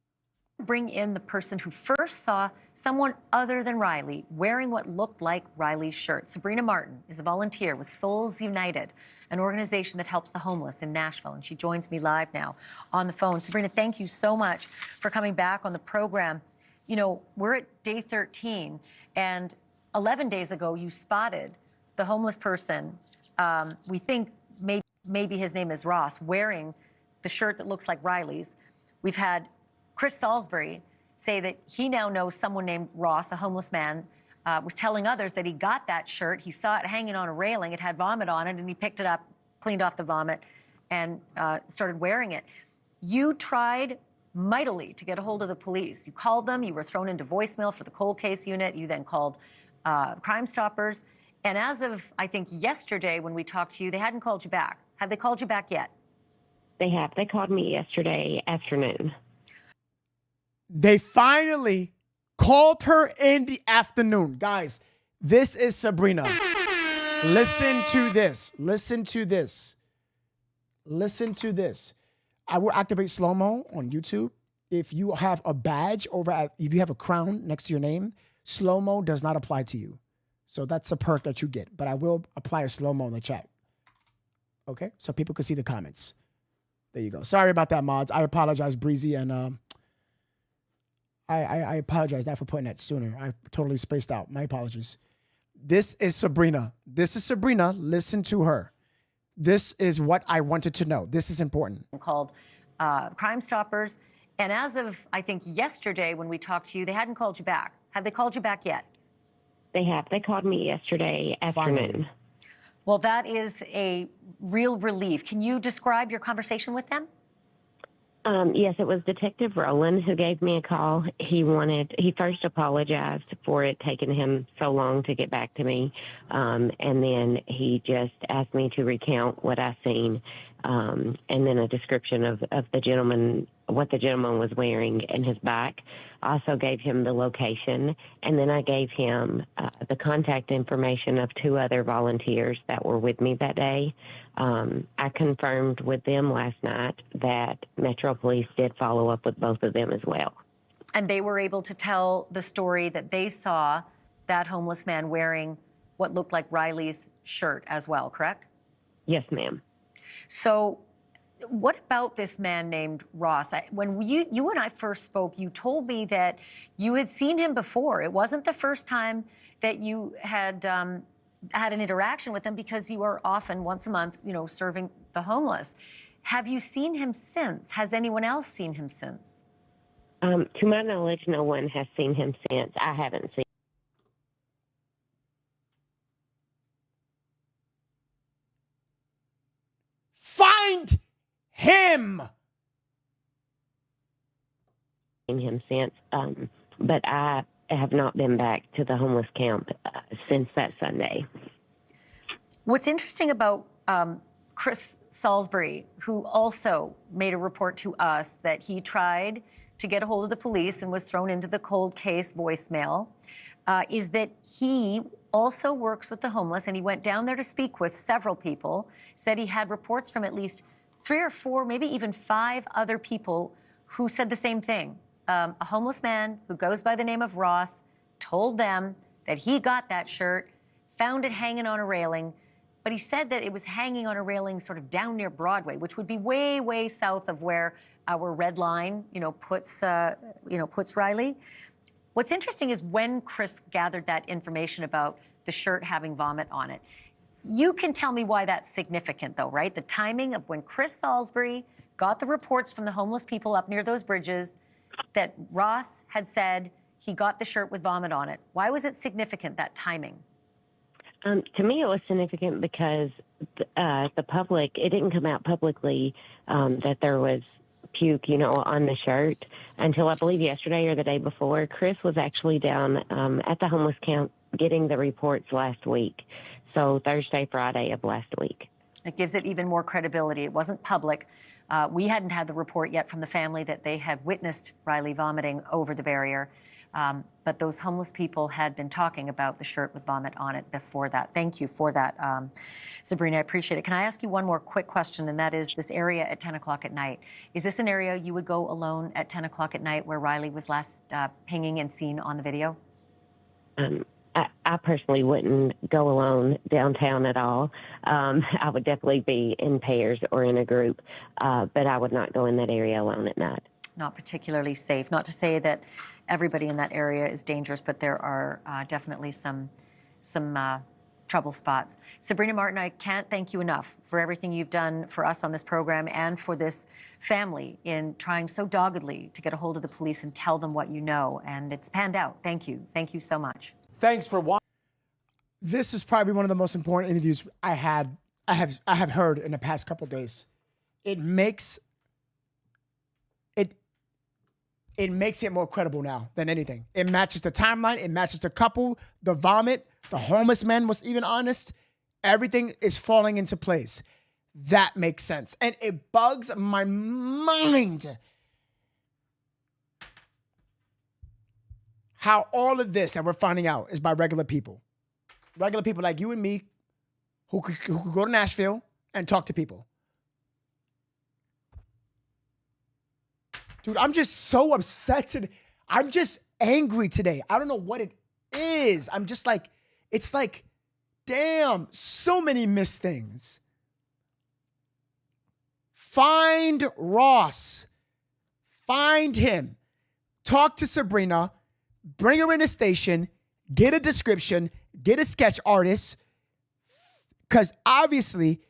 Speaker 2: Bring in the person who first saw someone other than Riley wearing what looked like Riley's shirt. Sabrina Martin is a volunteer with Souls United, an organization that helps the homeless in Nashville, and she joins me live now on the phone. Sabrina, thank you so much for coming back on the program. You know, we're at day 13, and 11 days ago, you spotted the homeless person
Speaker 15: we think maybe his name is Ross, wearing the shirt that looks like Riley's. We've had Chris Salisbury say that he now knows someone named Ross, a homeless man, was telling others that he got that shirt. He saw it hanging on a railing. It had vomit on it, and he picked it up, cleaned off the vomit, and started wearing it. You tried mightily to get a hold of the police. You called them. You were thrown into voicemail for the cold case unit. You then called Crime Stoppers. And as of, I think, yesterday when we talked to you, they hadn't called you back. Have they called you back yet?
Speaker 16: They have. They called me yesterday afternoon.
Speaker 1: They finally called her in the afternoon. Guys, this is Sabrina. Listen to this. Listen to this. Listen to this. I will activate slow-mo on YouTube. If you have a badge if you have a crown next to your name, slow-mo does not apply to you. So that's a perk that you get. But I will apply a slow-mo in the chat. Okay? So people can see the comments. There you go. Sorry about that, mods. I apologize, Breezy, and I apologize for putting that sooner. I totally spaced out. My apologies. This is Sabrina. This is Sabrina. Listen to her. This is what I wanted to know. This is important.
Speaker 15: Called Crime Stoppers. And as of, I think, yesterday when we talked to you, they hadn't called you back. Have they called you back yet?
Speaker 16: They have. They called me yesterday afternoon.
Speaker 1: Finally.
Speaker 15: Well, that is a real relief. Can you describe your conversation with them?
Speaker 16: Yes, it was Detective Rowland who gave me a call. He first apologized for it taking him so long to get back to me. And then he just asked me to recount what I seen. And then a description of the gentleman, what the gentleman was wearing in his back. I also gave him the location. And then I gave him the contact information of 2 other volunteers that were with me that day. I confirmed with them last night that Metro Police did follow up with both of them as well.
Speaker 15: And they were able to tell the story that they saw that homeless man wearing what looked like Riley's shirt as well, correct?
Speaker 16: Yes, ma'am.
Speaker 15: So what about this man named Ross? When you and I first spoke, you told me that you had seen him before. It wasn't the first time that you had had an interaction with him, because you are often once a month, serving the homeless. Have you seen him since? Has anyone else seen him since?
Speaker 16: To my knowledge, no one has seen him since. I haven't seen.
Speaker 1: Find him.
Speaker 16: Seen him since, but I have not been back to the homeless camp since that Sunday.
Speaker 15: What's interesting about Chris Salisbury, who also made a report to us that he tried to get a hold of the police and was thrown into the cold case voicemail, is that he also works with the homeless, and he went down there to speak with several people, said he had reports from at least 3 or 4, maybe even 5 other people who said the same thing. A homeless man who goes by the name of Ross told them that he got that shirt, found it hanging on a railing, but he said that it was hanging on a railing sort of down near Broadway, which would be way, way south of where our red line, puts Riley. What's interesting is when Chris gathered that information about the shirt having vomit on it, you can tell me why that's significant, though, right? The timing of when Chris Salisbury got the reports from the homeless people up near those bridges that Ross had said he got the shirt with vomit on it. Why was it significant, that timing?
Speaker 16: To me, it was significant because the public, it didn't come out publicly that there was puke, on the shirt until I believe yesterday or the day before. Chris was actually down at the homeless camp getting the reports last week. So Thursday, Friday of last week.
Speaker 15: It gives it even more credibility. It wasn't public. We hadn't had the report yet from the family that they had witnessed Riley vomiting over the barrier. But those homeless people had been talking about the shirt with vomit on it before that. Thank you for that, Sabrina. I appreciate it. Can I ask you one more quick question, and that is this area at 10 o'clock at night. Is this an area you would go alone at 10 o'clock at night where Riley was last pinging and seen on the video?
Speaker 16: I personally wouldn't go alone downtown at all. I would definitely be in pairs or in a group, but I would not go in that area alone at night.
Speaker 15: Not particularly safe. Not to say that everybody in that area is dangerous, but there are definitely some trouble spots. Sabrina Martin, I can't thank you enough for everything you've done for us on this program and for this family in trying so doggedly to get a hold of the police and tell them what you know. And it's panned out. Thank you. Thank you so much.
Speaker 1: Thanks for watching. This is probably one of the most important interviews I have heard in the past couple of days. It makes it more credible now than anything. It matches the timeline. It matches the couple, the vomit. The homeless man was even honest. Everything is falling into place. That makes sense. And it bugs my mind how all of this that we're finding out is by regular people. Regular people like you and me who could go to Nashville and talk to people. Dude, I'm just so upset today. I'm just angry today. I don't know what it is. I'm just like, it's like, damn, so many missed things. Find Ross. Find him. Talk to Sabrina. Bring her in the station. Get a description. Get a sketch artist. Because obviously,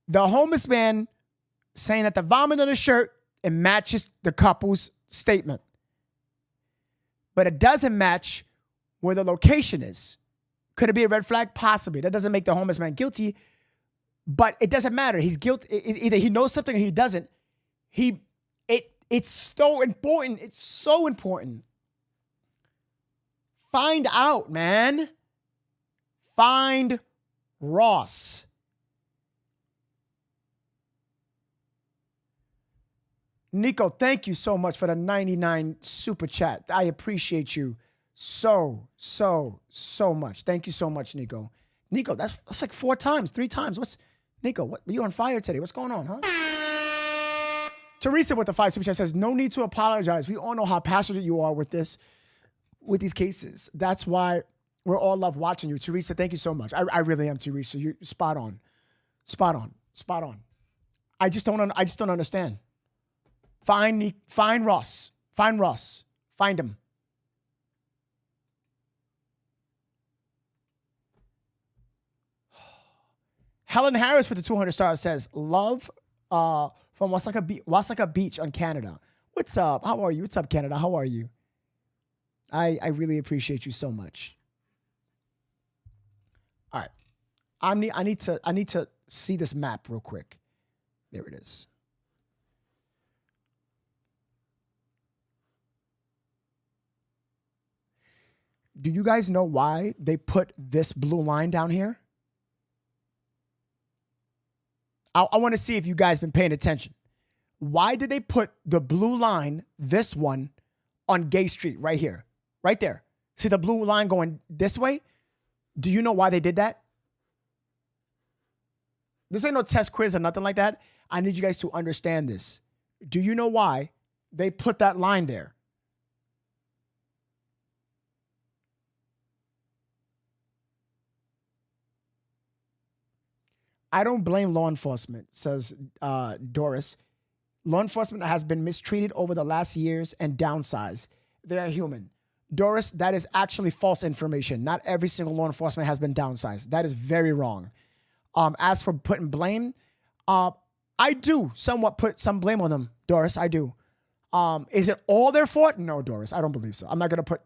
Speaker 1: the homeless man saying that the vomit on the shirt, it matches the couple's statement. But it doesn't match where the location is. Could it be a red flag? Possibly. That doesn't make the homeless man guilty, but it doesn't matter. He's guilty. Either he knows something or he doesn't. It's so important. It's so important. Find out, man. Find Ross. Nico, thank you so much for the 99 super chat. I appreciate you so much. Thank you so much, Nico. Nico, that's like 4 times, 3 times. Nico, what, you're on fire today. What's going on, huh? Teresa with the 5 super chat says, no need to apologize. We all know how passionate you are with these cases. That's why we're all love watching you. Teresa, thank you so much. I really am, Teresa. You're spot on. Spot on. I just don't understand. Find Ross. Find Ross. Find him. Helen Harris with the 200 stars says, love from Wasaka Beach on Canada. What's up? How are you? What's up, Canada? How are you? I really appreciate you so much. All right. I need to see this map real quick. There it is. Do you guys know why they put this blue line down here? I want to see if you guys been paying attention. Why did they put the blue line, this one, on Gay Street right here? Right there. See the blue line going this way? Do you know why they did that? This ain't no test quiz or nothing like that. I need you guys to understand this. Do you know why they put that line there? I don't blame law enforcement, says Doris. Law enforcement has been mistreated over the last years and downsized. They are human. Doris, that is actually false information. Not every single law enforcement has been downsized. That is very wrong. As for putting blame, I do somewhat put some blame on them, Doris. I do. Is it all their fault? No, Doris, I don't believe so. I'm not going to put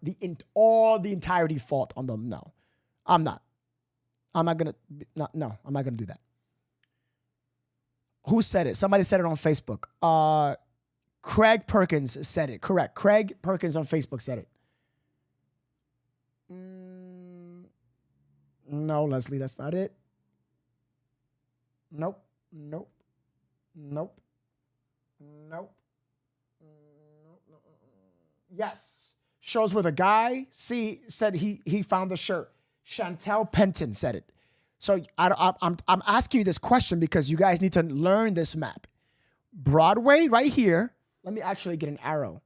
Speaker 1: all the entirety fault on them. No, I'm not. I'm not going to. No, I'm not going to do that. Who said it? Somebody said it on Facebook. Craig Perkins said it. Correct. Craig Perkins on Facebook said it. No, Leslie, that's not it. Nope. Yes. Shows where the guy said he found the shirt. Chantel Penton said it. So I'm asking you this question because you guys need to learn this map. Broadway right here. Let me actually get an arrow.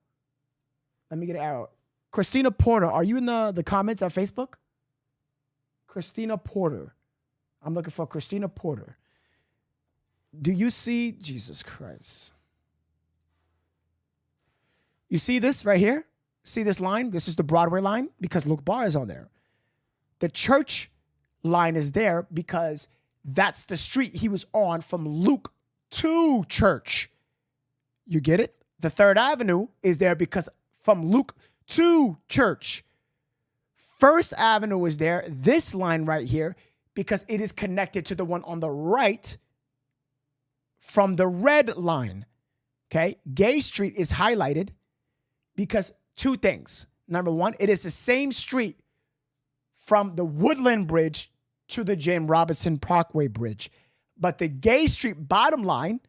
Speaker 1: Christina Porter, are you in the comments on Facebook? Christina Porter. I'm looking for Christina Porter. Do you see, Jesus Christ? You see this right here? See this line? This is the Broadway line because Luke Barr is on there. The church line is there because that's the street he was on from Luke to church. You get it? The 3rd Avenue is there because from Luke to church. 1st Avenue is there, this line right here, because it is connected to the one on the right from the red line. Okay? Gay Street is highlighted because 2 things. Number 1, it is the same street from the Woodland Bridge to the James Robinson Parkway Bridge. But the Gay Street bottom line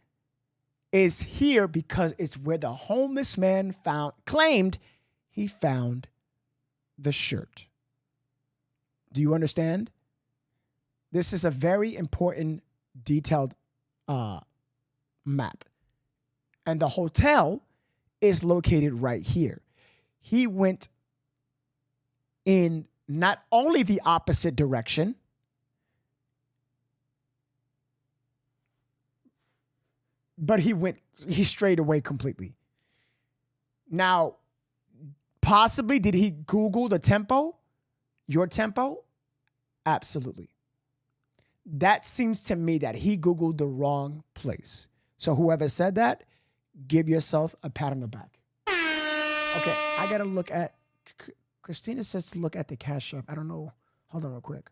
Speaker 1: is here because it's where the homeless man claimed he found the shirt. Do you understand? This is a very important, detailed map. And the hotel is located right here. He went in not only the opposite direction, but he strayed away completely. Now, possibly, did he Google the tempo? Your tempo? Absolutely. That seems to me that he Googled the wrong place. So whoever said that, give yourself a pat on the back. Okay, I got to look at, Christina says to look at the Cashapp. I don't know. Hold on real quick.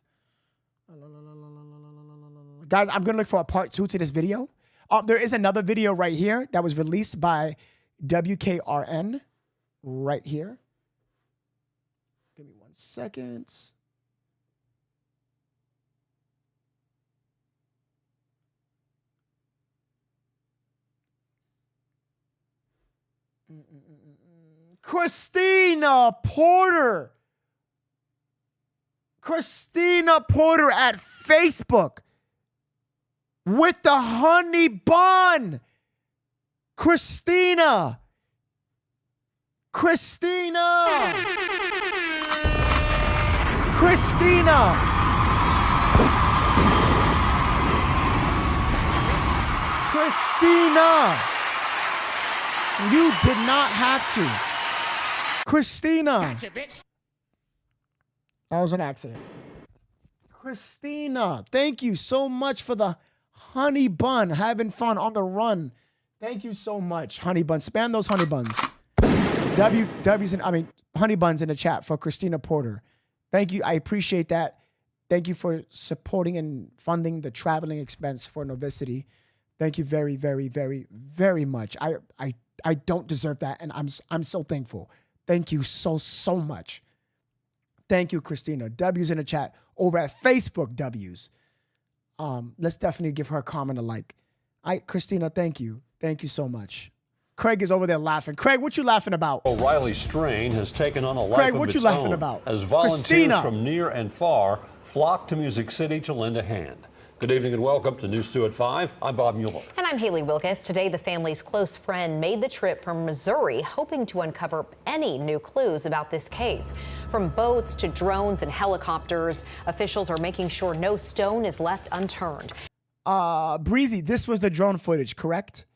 Speaker 1: Guys, I'm going to look for a part 2 to this video. There is another video right here that was released by WKRN right here. Give me 1 second. Christina Porter at Facebook with the honey bun. Christina. You did not have to. Christina. Gotcha, bitch. That was an accident. Christina, thank you so much for the honey bun. Having fun on the run. Thank you so much, honey bun. Spam those honey buns. Honey buns in the chat for Christina Porter. Thank you. I appreciate that. Thank you for supporting and funding the traveling expense for Novesity. Thank you very, very, very, very much. I don't deserve that, and I'm so thankful. Thank you so much. Thank you, Christina. W's in the chat over at Facebook. W's. Let's definitely give her a comment, a like. Christina, thank you. Thank you so much. Craig is over there laughing. Craig, what you laughing about?
Speaker 11: Riley Strain has taken on a life
Speaker 1: Craig,
Speaker 11: of
Speaker 1: what
Speaker 11: its
Speaker 1: you laughing
Speaker 11: own
Speaker 1: about?
Speaker 11: as volunteers
Speaker 1: Christina.
Speaker 11: from near and far flock to Music City to lend a hand. Good evening and welcome to News 2 at 5. I'm Bob Mueller.
Speaker 12: And I'm Haley Wilkes. Today, the family's close friend made the trip from Missouri, hoping to uncover any new clues about this case. From boats to drones and helicopters, officials are making sure no stone is left unturned.
Speaker 1: Breezy, this was the drone footage, correct?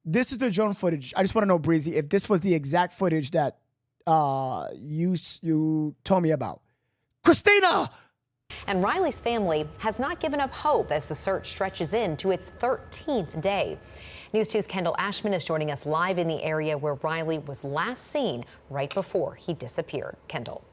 Speaker 1: This is the drone footage. I just want to know, Breezy, if this was the exact footage that you told me about. Christina!
Speaker 12: And Riley's family has not given up hope as the search stretches into its 13th day. News 2's Kendall Ashman is joining us live in the area where Riley was last seen right before he disappeared. Kendall.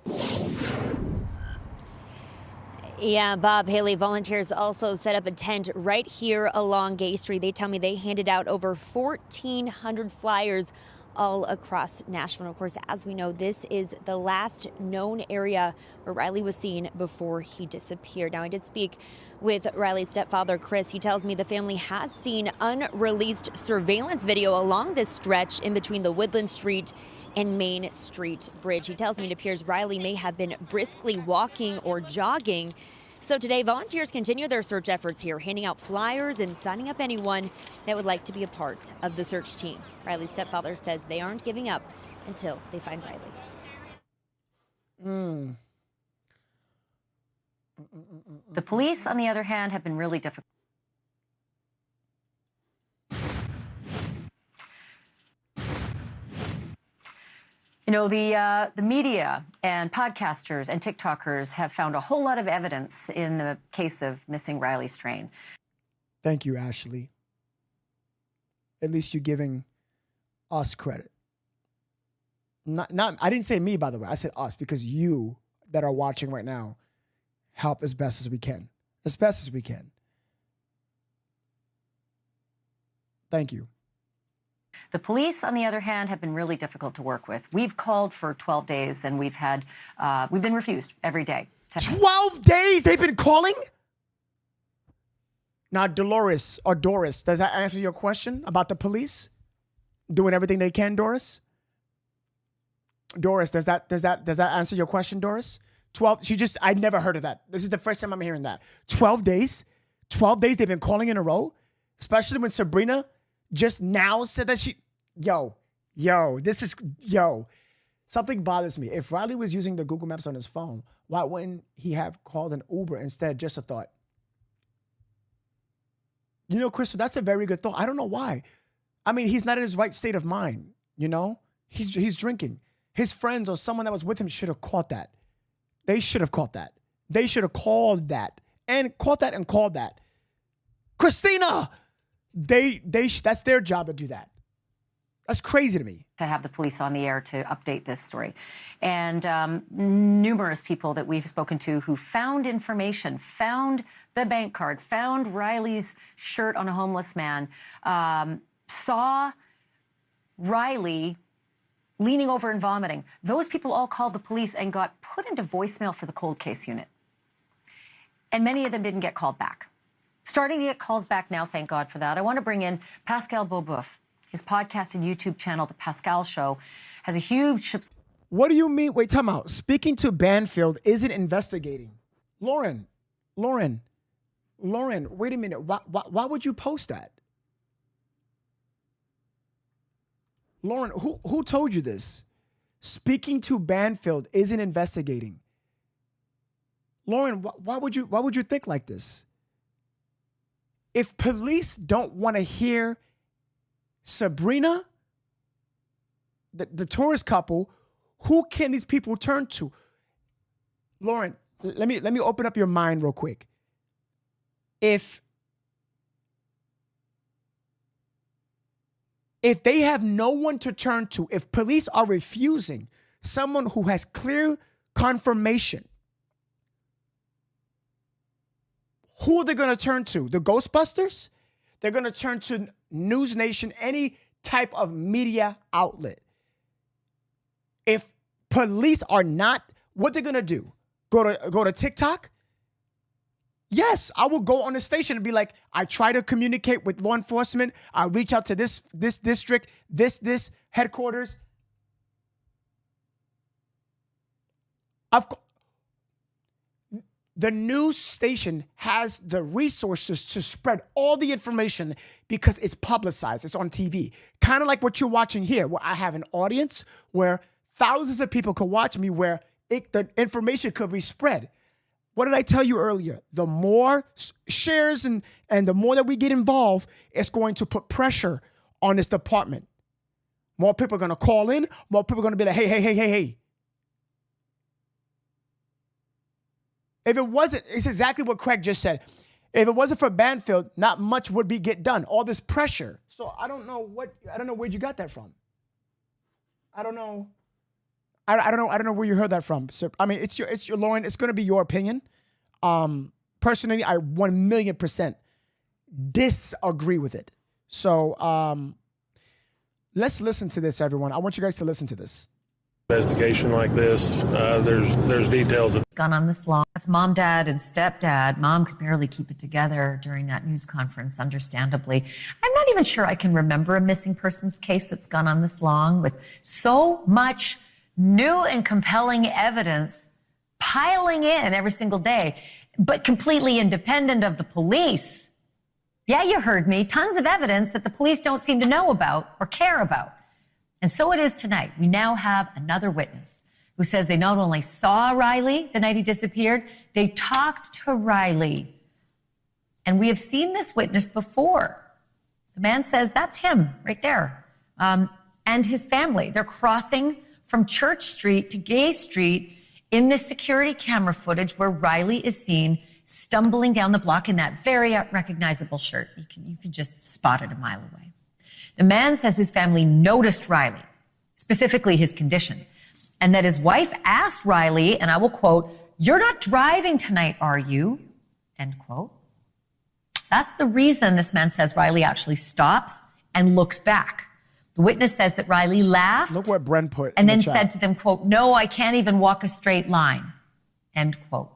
Speaker 9: Yeah, Bob, Haley, volunteers also set up a tent right here along Gay Street. They tell me they handed out over 1,400 flyers all across Nashville. Of course, as we know, this is the last known area where Riley was seen before he disappeared. Now, I did speak with Riley's stepfather, Chris. He tells me the family has seen unreleased surveillance video along this stretch in between the Woodland Street and Main Street Bridge. He tells me it appears Riley may have been briskly walking or jogging. So today, volunteers continue their search efforts here, handing out flyers and signing up anyone that would like to be a part of the search team. Riley's stepfather says they aren't giving up until they find Riley.
Speaker 15: The police, on the other hand, have been really difficult. You know, the media and podcasters and TikTokers have found a whole lot of evidence in the case of missing Riley Strain.
Speaker 1: Thank you, Ashley. At least you're giving us credit. Not I didn't say me, by the way. I said us, because you that are watching right now help as best as we can. As best as we can. Thank you.
Speaker 15: The police, on the other hand, have been really difficult to work with. We've called for 12 days and we've been refused every day.
Speaker 1: 12 days they've been calling? Now, Dolores or Doris, does that answer your question about the police doing everything they can, Doris? Doris, does that answer your question, Doris? 12, I never heard of that. This is the first time I'm hearing that. 12 days? 12 days they've been calling in a row? Especially when Sabrina just now said that something bothers me. If Riley was using the Google Maps on his phone, why wouldn't he have called an Uber instead? Just a thought. You know, Crystal, that's a very good thought. I don't know why. I mean, he's not in his right state of mind, you know? He's drinking. His friends or someone that was with him should have caught that. They should have caught that. They should have called that. And caught that and called that. Christina! That's their job to do that. That's crazy to me.
Speaker 15: To have the police on the air to update this story. And numerous people that we've spoken to who found information, found the bank card, found Riley's shirt on a homeless man, saw Riley leaning over and vomiting. Those people all called the police and got put into voicemail for the cold case unit. And many of them didn't get called back. Starting to get calls back now, thank God for that. I want to bring in Pascal Beauboeuf. His podcast and YouTube channel, The Pascal Show, has a huge...
Speaker 1: What do you mean? Wait, time out. Speaking to Banfield isn't investigating. Lauren, wait a minute. Why would you post that? Lauren, who told you this? Speaking to Banfield isn't investigating. Lauren, why would you think like this? If police don't want to hear Sabrina, the tourist couple, who can these people turn to? Lauren, let me open up your mind real quick. If they have no one to turn to, if police are refusing someone who has clear confirmation, who are they going to turn to? The Ghostbusters? They're going to turn to News Nation, any type of media outlet. If police are not, what they're going to do? Go to TikTok? Yes, I will go on the station and be like, I try to communicate with law enforcement. I reach out to this district, this headquarters. The news station has the resources to spread all the information because it's publicized. It's on TV. Kind of like what you're watching here, where I have an audience where thousands of people could watch me, where the information could be spread. What did I tell you earlier? The more shares and the more that we get involved, it's going to put pressure on this department. More people are going to call in. More people are going to be like, hey. If it wasn't, it's exactly what Craig just said. If it wasn't for Banfield, not much would get done. All this pressure. So I don't know where you got that from. I don't know where you heard that from. So, I mean, it's your Lauren. It's going to be your opinion. Personally, I 1,000,000% disagree with it. So let's listen to this, everyone. I want you guys to listen to this.
Speaker 17: Investigation like this, there's details.
Speaker 15: It's gone on this long. It's mom, dad, and stepdad. Mom could barely keep it together during that news conference, understandably. I'm not even sure I can remember a missing persons case that's gone on this long with so much new and compelling evidence piling in every single day, but completely independent of the police. Yeah, you heard me. Tons of evidence that the police don't seem to know about or care about. And so it is tonight. We now have another witness who says they not only saw Riley the night he disappeared, they talked to Riley. And we have seen this witness before. The man says that's him right there. And his family. They're crossing from Church Street to Gay Street in the security camera footage where Riley is seen stumbling down the block in that very recognizable shirt. You can just spot it a mile away. The man says his family noticed Riley, specifically his condition, and that his wife asked Riley, and I will quote, "You're not driving tonight, are you?" End quote. That's the reason this man says Riley actually stops and looks back. The witness says that Riley laughed.
Speaker 1: Look what Bren put
Speaker 15: and then
Speaker 1: the
Speaker 15: said to them, quote, "No, I can't even walk a straight line." End quote.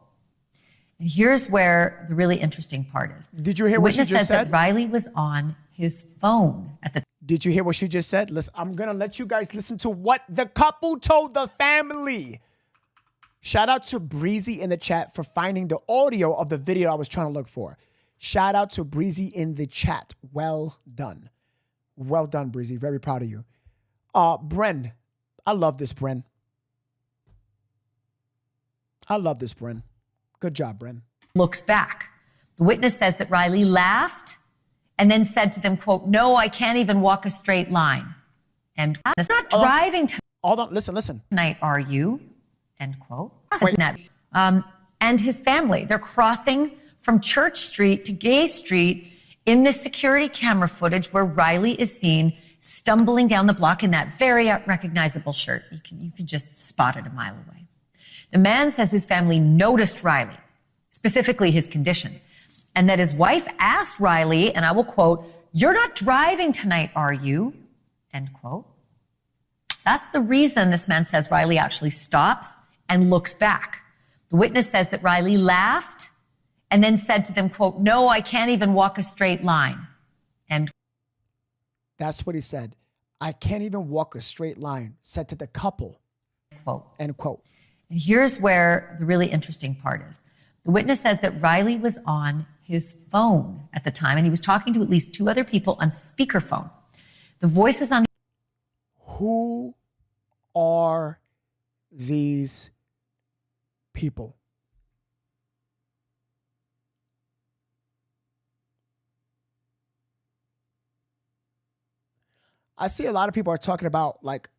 Speaker 15: And here's where the really interesting part is.
Speaker 1: Did you hear what she just
Speaker 15: says
Speaker 1: said?
Speaker 15: That Riley was on his phone at the.
Speaker 1: Did you hear what she just said? Listen, I'm going to let you guys listen to what the couple told the family. Shout out to Breezy in the chat for finding the audio of the video I was trying to look for. Shout out to Breezy in the chat. Well done. Well done, Breezy. Very proud of you. Bren. I love this, Bren. I love this, Bren. Good job, Bren.
Speaker 15: Looks back. The witness says that Riley laughed and then said to them, quote, "No, I can't even walk a straight line." And it's not driving to.
Speaker 1: Hold on. Listen.
Speaker 15: Tonight, are you? End quote. And his family. They're crossing from Church Street to Gay Street in the security camera footage where Riley is seen stumbling down the block in that very recognizable shirt. You can just spot it a mile away. The man says his family noticed Riley, specifically his condition, and that his wife asked Riley, and I will quote, "You're not driving tonight, are you?" End quote. That's the reason this man says Riley actually stops and looks back. The witness says that Riley laughed and then said to them, quote, "No, I can't even walk a straight line." And
Speaker 1: that's what he said. "I can't even walk a straight line," said to the couple.
Speaker 15: Quote.
Speaker 1: End quote.
Speaker 15: And here's where the really interesting part is. The witness says that Riley was on his phone at the time, and he was talking to at least two other people on speakerphone. The voices on.
Speaker 1: Who are these people? I see a lot of people are talking about, like,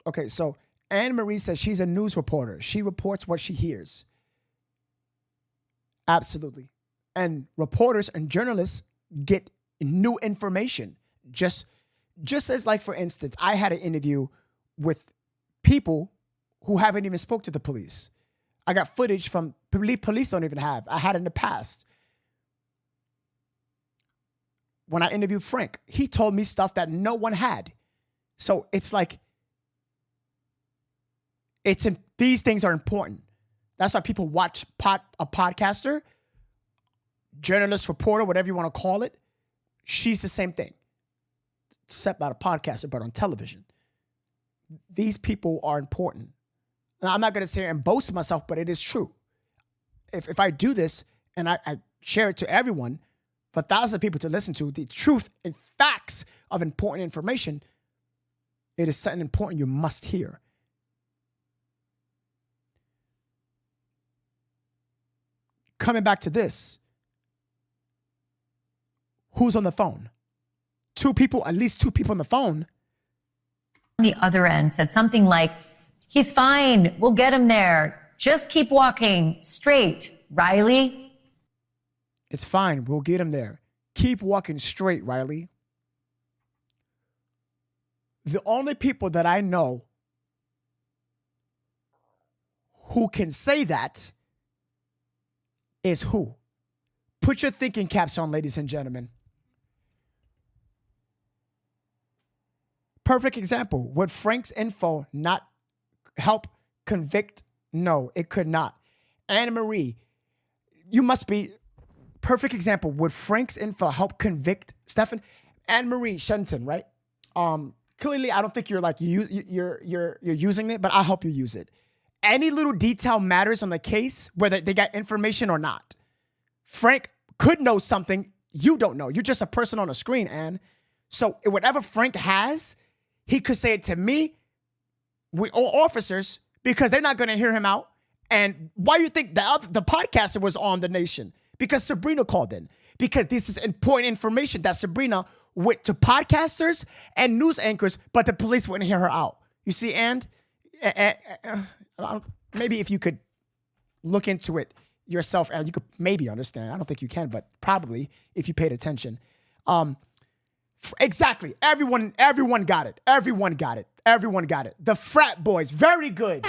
Speaker 1: okay, so Anne Marie says she's a news reporter. She reports what she hears. Absolutely. And reporters and journalists get new information. Just as, like, for instance, I had an interview with people who haven't even spoke to the police. I got footage from police don't even have. I had in the past. When I interviewed Frank, he told me stuff that no one had. So it's like, these things are important. That's why people watch a podcaster, journalist, reporter, whatever you want to call it. She's the same thing, except not a podcaster, but on television. These people are important. Now, I'm not going to sit here and boast myself, but it is true. If I do this and I share it to everyone, for thousands of people to listen to, the truth and facts of important information, it is something important you must hear. Coming back to this, who's on the phone? At least two people on the phone.
Speaker 15: On the other end said something like, "He's fine. We'll get him there. Just keep walking straight, Riley."
Speaker 1: It's fine. We'll get him there. Keep walking straight, Riley. The only people that I know who can say that is who? Put your thinking caps on, ladies and gentlemen. Perfect example. Would Frank's info not help convict? No, it could not. Anna Marie, you must be... Perfect example. Would Frank's info help convict Stefan? Anne Marie Shenton, right? Clearly, I don't think you're like you're using it, but I'll help you use it. Any little detail matters on the case, whether they got information or not. Frank could know something you don't know. You're just a person on a screen, Anne. So whatever Frank has, he could say it to me, or officers, because they're not going to hear him out. And why do you think the podcaster was on The Nation? Because Sabrina called in. Because this is important information that Sabrina went to podcasters and news anchors, but the police wouldn't hear her out. You see, and maybe if you could look into it yourself, and you could maybe understand. I don't think you can, but probably if you paid attention. Exactly. Everyone got it. Everyone got it. Everyone got it. The frat boys, very good.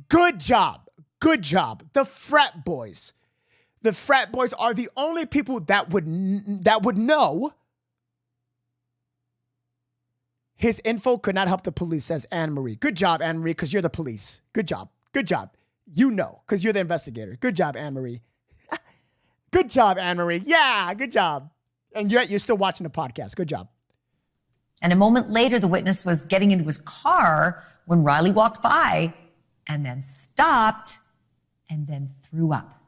Speaker 1: Good job. Good job. The frat boys. The frat boys are the only people that would know. His info could not help the police, says Anne-Marie. Good job, Anne-Marie, because you're the police. Good job. Good job. You know, because you're the investigator. Good job, Anne-Marie. Good job, Anne-Marie. Yeah, good job. And you're still watching the podcast. Good job.
Speaker 15: And a moment later, the witness was getting into his car when Riley walked by and then stopped and then threw up.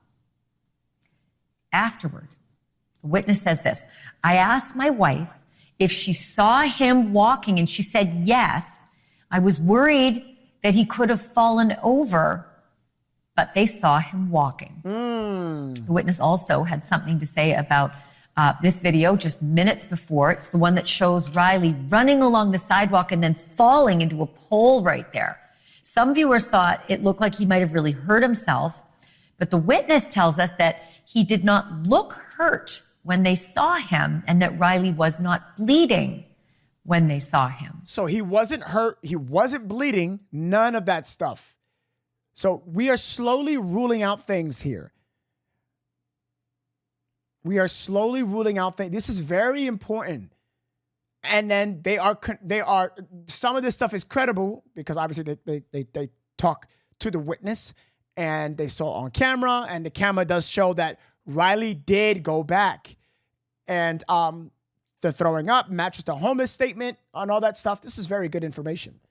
Speaker 15: Afterward, the witness says this: I asked my wife if she saw him walking, and she said yes. I was worried that he could have fallen over, but they saw him walking. The witness also had something to say about this video just minutes before. It's the one that shows Riley running along the sidewalk and then falling into a pole right there. Some viewers thought it looked like he might have really hurt himself, but the witness tells us that he did not look hurt when they saw him, and that Riley was not bleeding when they saw him.
Speaker 1: So he wasn't hurt, he wasn't bleeding, none of that stuff. So we are slowly ruling out things here. We are slowly ruling out things. This is very important. And then they are some of this stuff is credible because obviously they talk to the witness and they saw on camera, and the camera does show that Riley did go back, and the throwing up matches the homeless statement on all that stuff. This is very good information.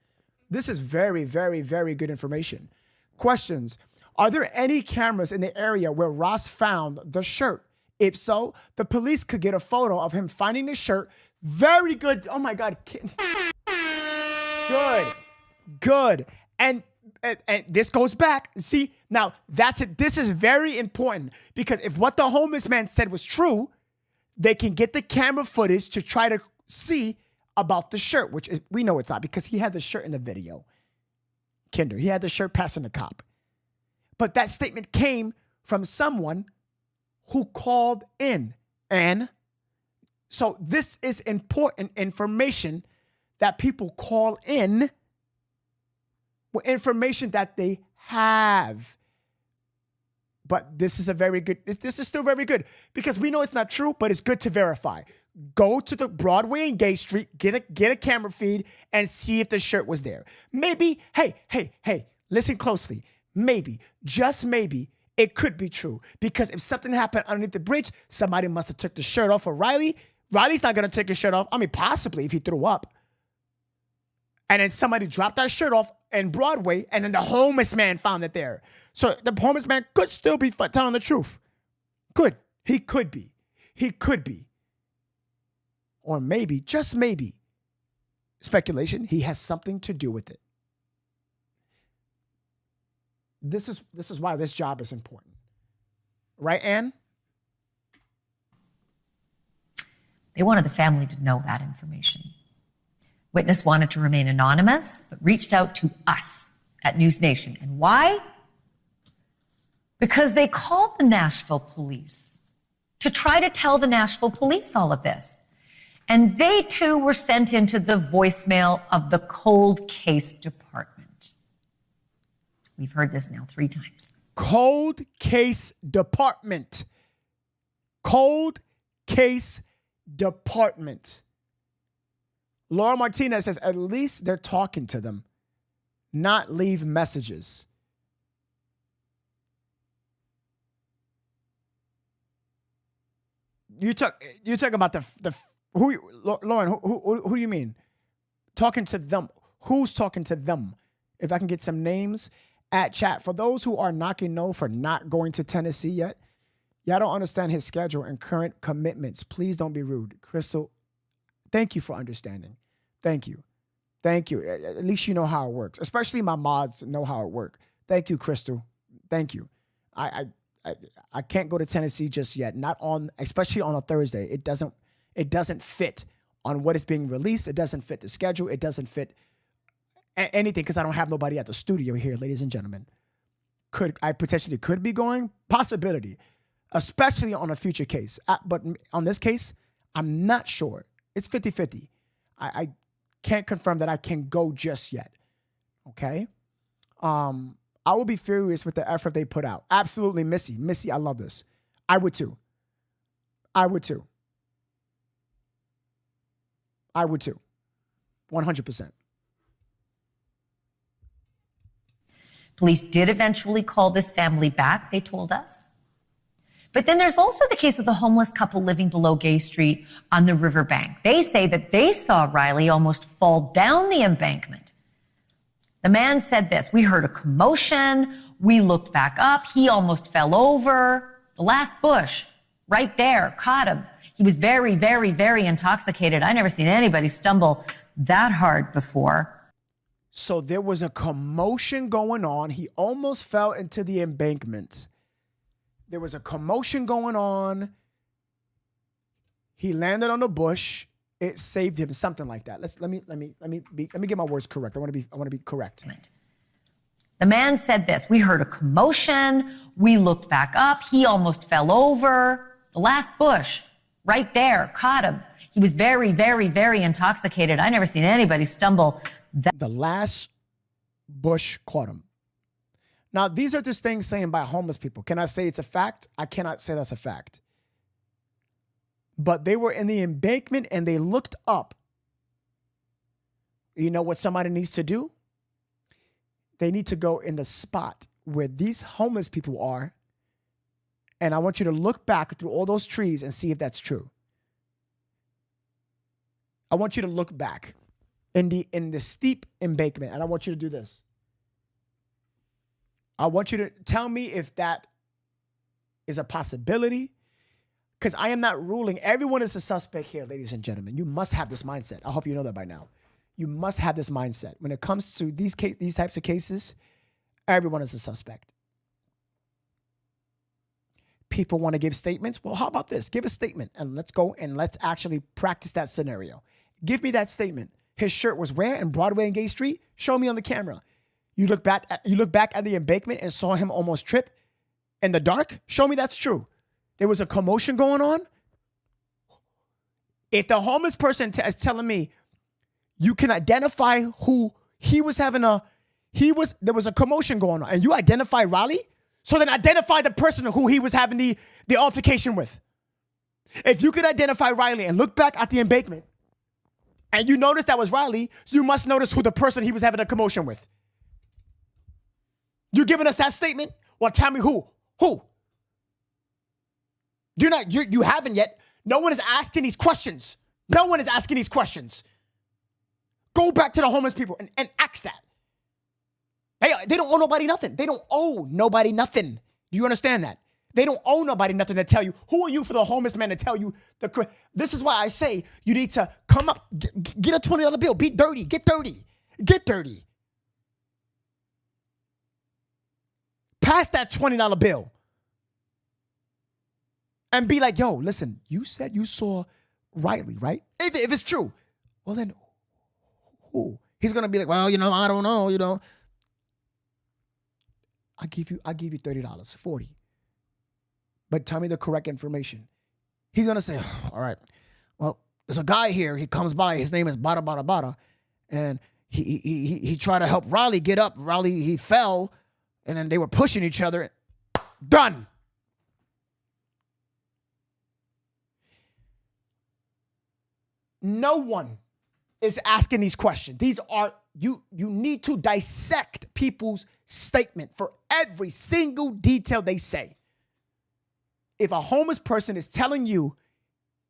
Speaker 1: This is very, very, very good information. Questions. Are there any cameras in the area where Ross found the shirt? If so, the police could get a photo of him finding the shirt. Very good. Oh my God. Good. And this goes back. See, now that's it. This is very important because if what the homeless man said was true, they can get the camera footage to try to see about the shirt, which is, we know it's not because he had the shirt in the video. Kinder, he had the shirt passing the cop. But that statement came from someone who called in. And so this is important information that people call in with information that they have. But this is this is still very good because we know it's not true, but it's good to verify. Go to the Broadway and Gay Street, get a camera feed and see if the shirt was there. Maybe, hey, listen closely. Maybe, just maybe, it could be true because if something happened underneath the bridge, somebody must have took the shirt off of Riley. Riley's not going to take his shirt off. I mean, possibly if he threw up. And then somebody dropped that shirt off in Broadway, and then the homeless man found it there. So the homeless man could still be telling the truth. Could. He could be. He could be. Or maybe, just maybe, speculation, he has something to do with it. This is why this job is important. Right, Ann?
Speaker 15: They wanted the family to know that information. Witness wanted to remain anonymous, but reached out to us at News Nation. And why? Because they called the Nashville police to try to tell the Nashville police all of this. And they too were sent into the voicemail of the cold case department. We've heard this now 3 times.
Speaker 1: Cold case department. Cold case department. Laura Martinez says, at least they're talking to them, not leave messages. You're talking about Lauren, who do you mean? Talking to them. Who's talking to them? If I can get some names at chat. For those who are knocking no for not going to Tennessee yet, y'all don't understand his schedule and current commitments. Please don't be rude. Crystal, thank you for understanding. Thank you. Thank you. At least you know how it works. Especially my mods know how it works. Thank you, Crystal. Thank you. I can't go to Tennessee just yet. Not on, especially on a Thursday. It doesn't fit on what is being released. It doesn't fit the schedule. It doesn't fit anything, because I don't have nobody at the studio here, ladies and gentlemen. I potentially could be going? Possibility, especially on a future case. But on this case, I'm not sure. It's 50-50. I can't confirm that I can go just yet. Okay? I will be furious with the effort they put out. Absolutely, Missy. Missy, I love this. I would too. I would too. 100%.
Speaker 15: Police did eventually call this family back, they told us. But then there's also the case of the homeless couple living below Gay Street on the riverbank. They say that they saw Riley almost fall down the embankment. The man said this: "We heard a commotion. We looked back up. He almost fell over. The last bush right there caught him. He was very, very, very intoxicated. I never seen anybody stumble that hard before."
Speaker 1: So there was a commotion going on. He almost fell into the embankment. There was a commotion going on. He landed on a bush. It saved him, something like that. Let me get my words correct. I want to be correct.
Speaker 15: The man said this: "We heard a commotion. We looked back up. He almost fell over. The last bush right there caught him. He was very, very, very intoxicated. I never seen anybody stumble."
Speaker 1: The last bush caught him. Now, these are just things saying by homeless people. Can I say it's a fact? I cannot say that's a fact. But they were in the embankment and they looked up. You know what somebody needs to do? They need to go in the spot where these homeless people are. And I want you to look back through all those trees and see if that's true. I want you to look back in the steep embankment, and I want you to do this. I want you to tell me if that is a possibility, because I am not ruling. Everyone is a suspect here, ladies and gentlemen. You must have this mindset. I hope you know that by now. You must have this mindset. When it comes to these types of cases, everyone is a suspect. People want to give statements. Well, how about this? Give a statement, and let's go and let's actually practice that scenario. Give me that statement. His shirt was where? In Broadway and Gay Street? Show me on the camera. You look back at the embankment and saw him almost trip in the dark? Show me that's true. There was a commotion going on. If the homeless person is telling me you can identify who he was having there was a commotion going on, and you identify Riley, so then identify the person who he was having the altercation with. If you could identify Riley and look back at the embankment, and you notice that was Riley, you must notice who the person he was having a commotion with. You giving us that statement? Well, tell me who. Who? You haven't yet. No one is asking these questions. No one is asking these questions. Go back to the homeless people and ask that. They don't owe nobody nothing. They don't owe nobody nothing. Do you understand that? They don't owe nobody nothing to tell you. Who are you for the homeless man to tell you? This is why I say you need to come up, get a $20 bill, be dirty, get dirty, get dirty. Pass that $20 bill. And be like, yo, listen, you said you saw Riley, right? If it's true, well then, who? He's going to be like, well, I don't know, I'll give you $30, $40. But tell me the correct information. He's going to say, all right, well, there's a guy here. He comes by. His name is Bada Bada Bada. And he tried to help Riley get up. Riley, he fell. And then they were pushing each other. Done. No one is asking these questions. These are, you need to dissect people's statement for every single detail they say. If a homeless person is telling you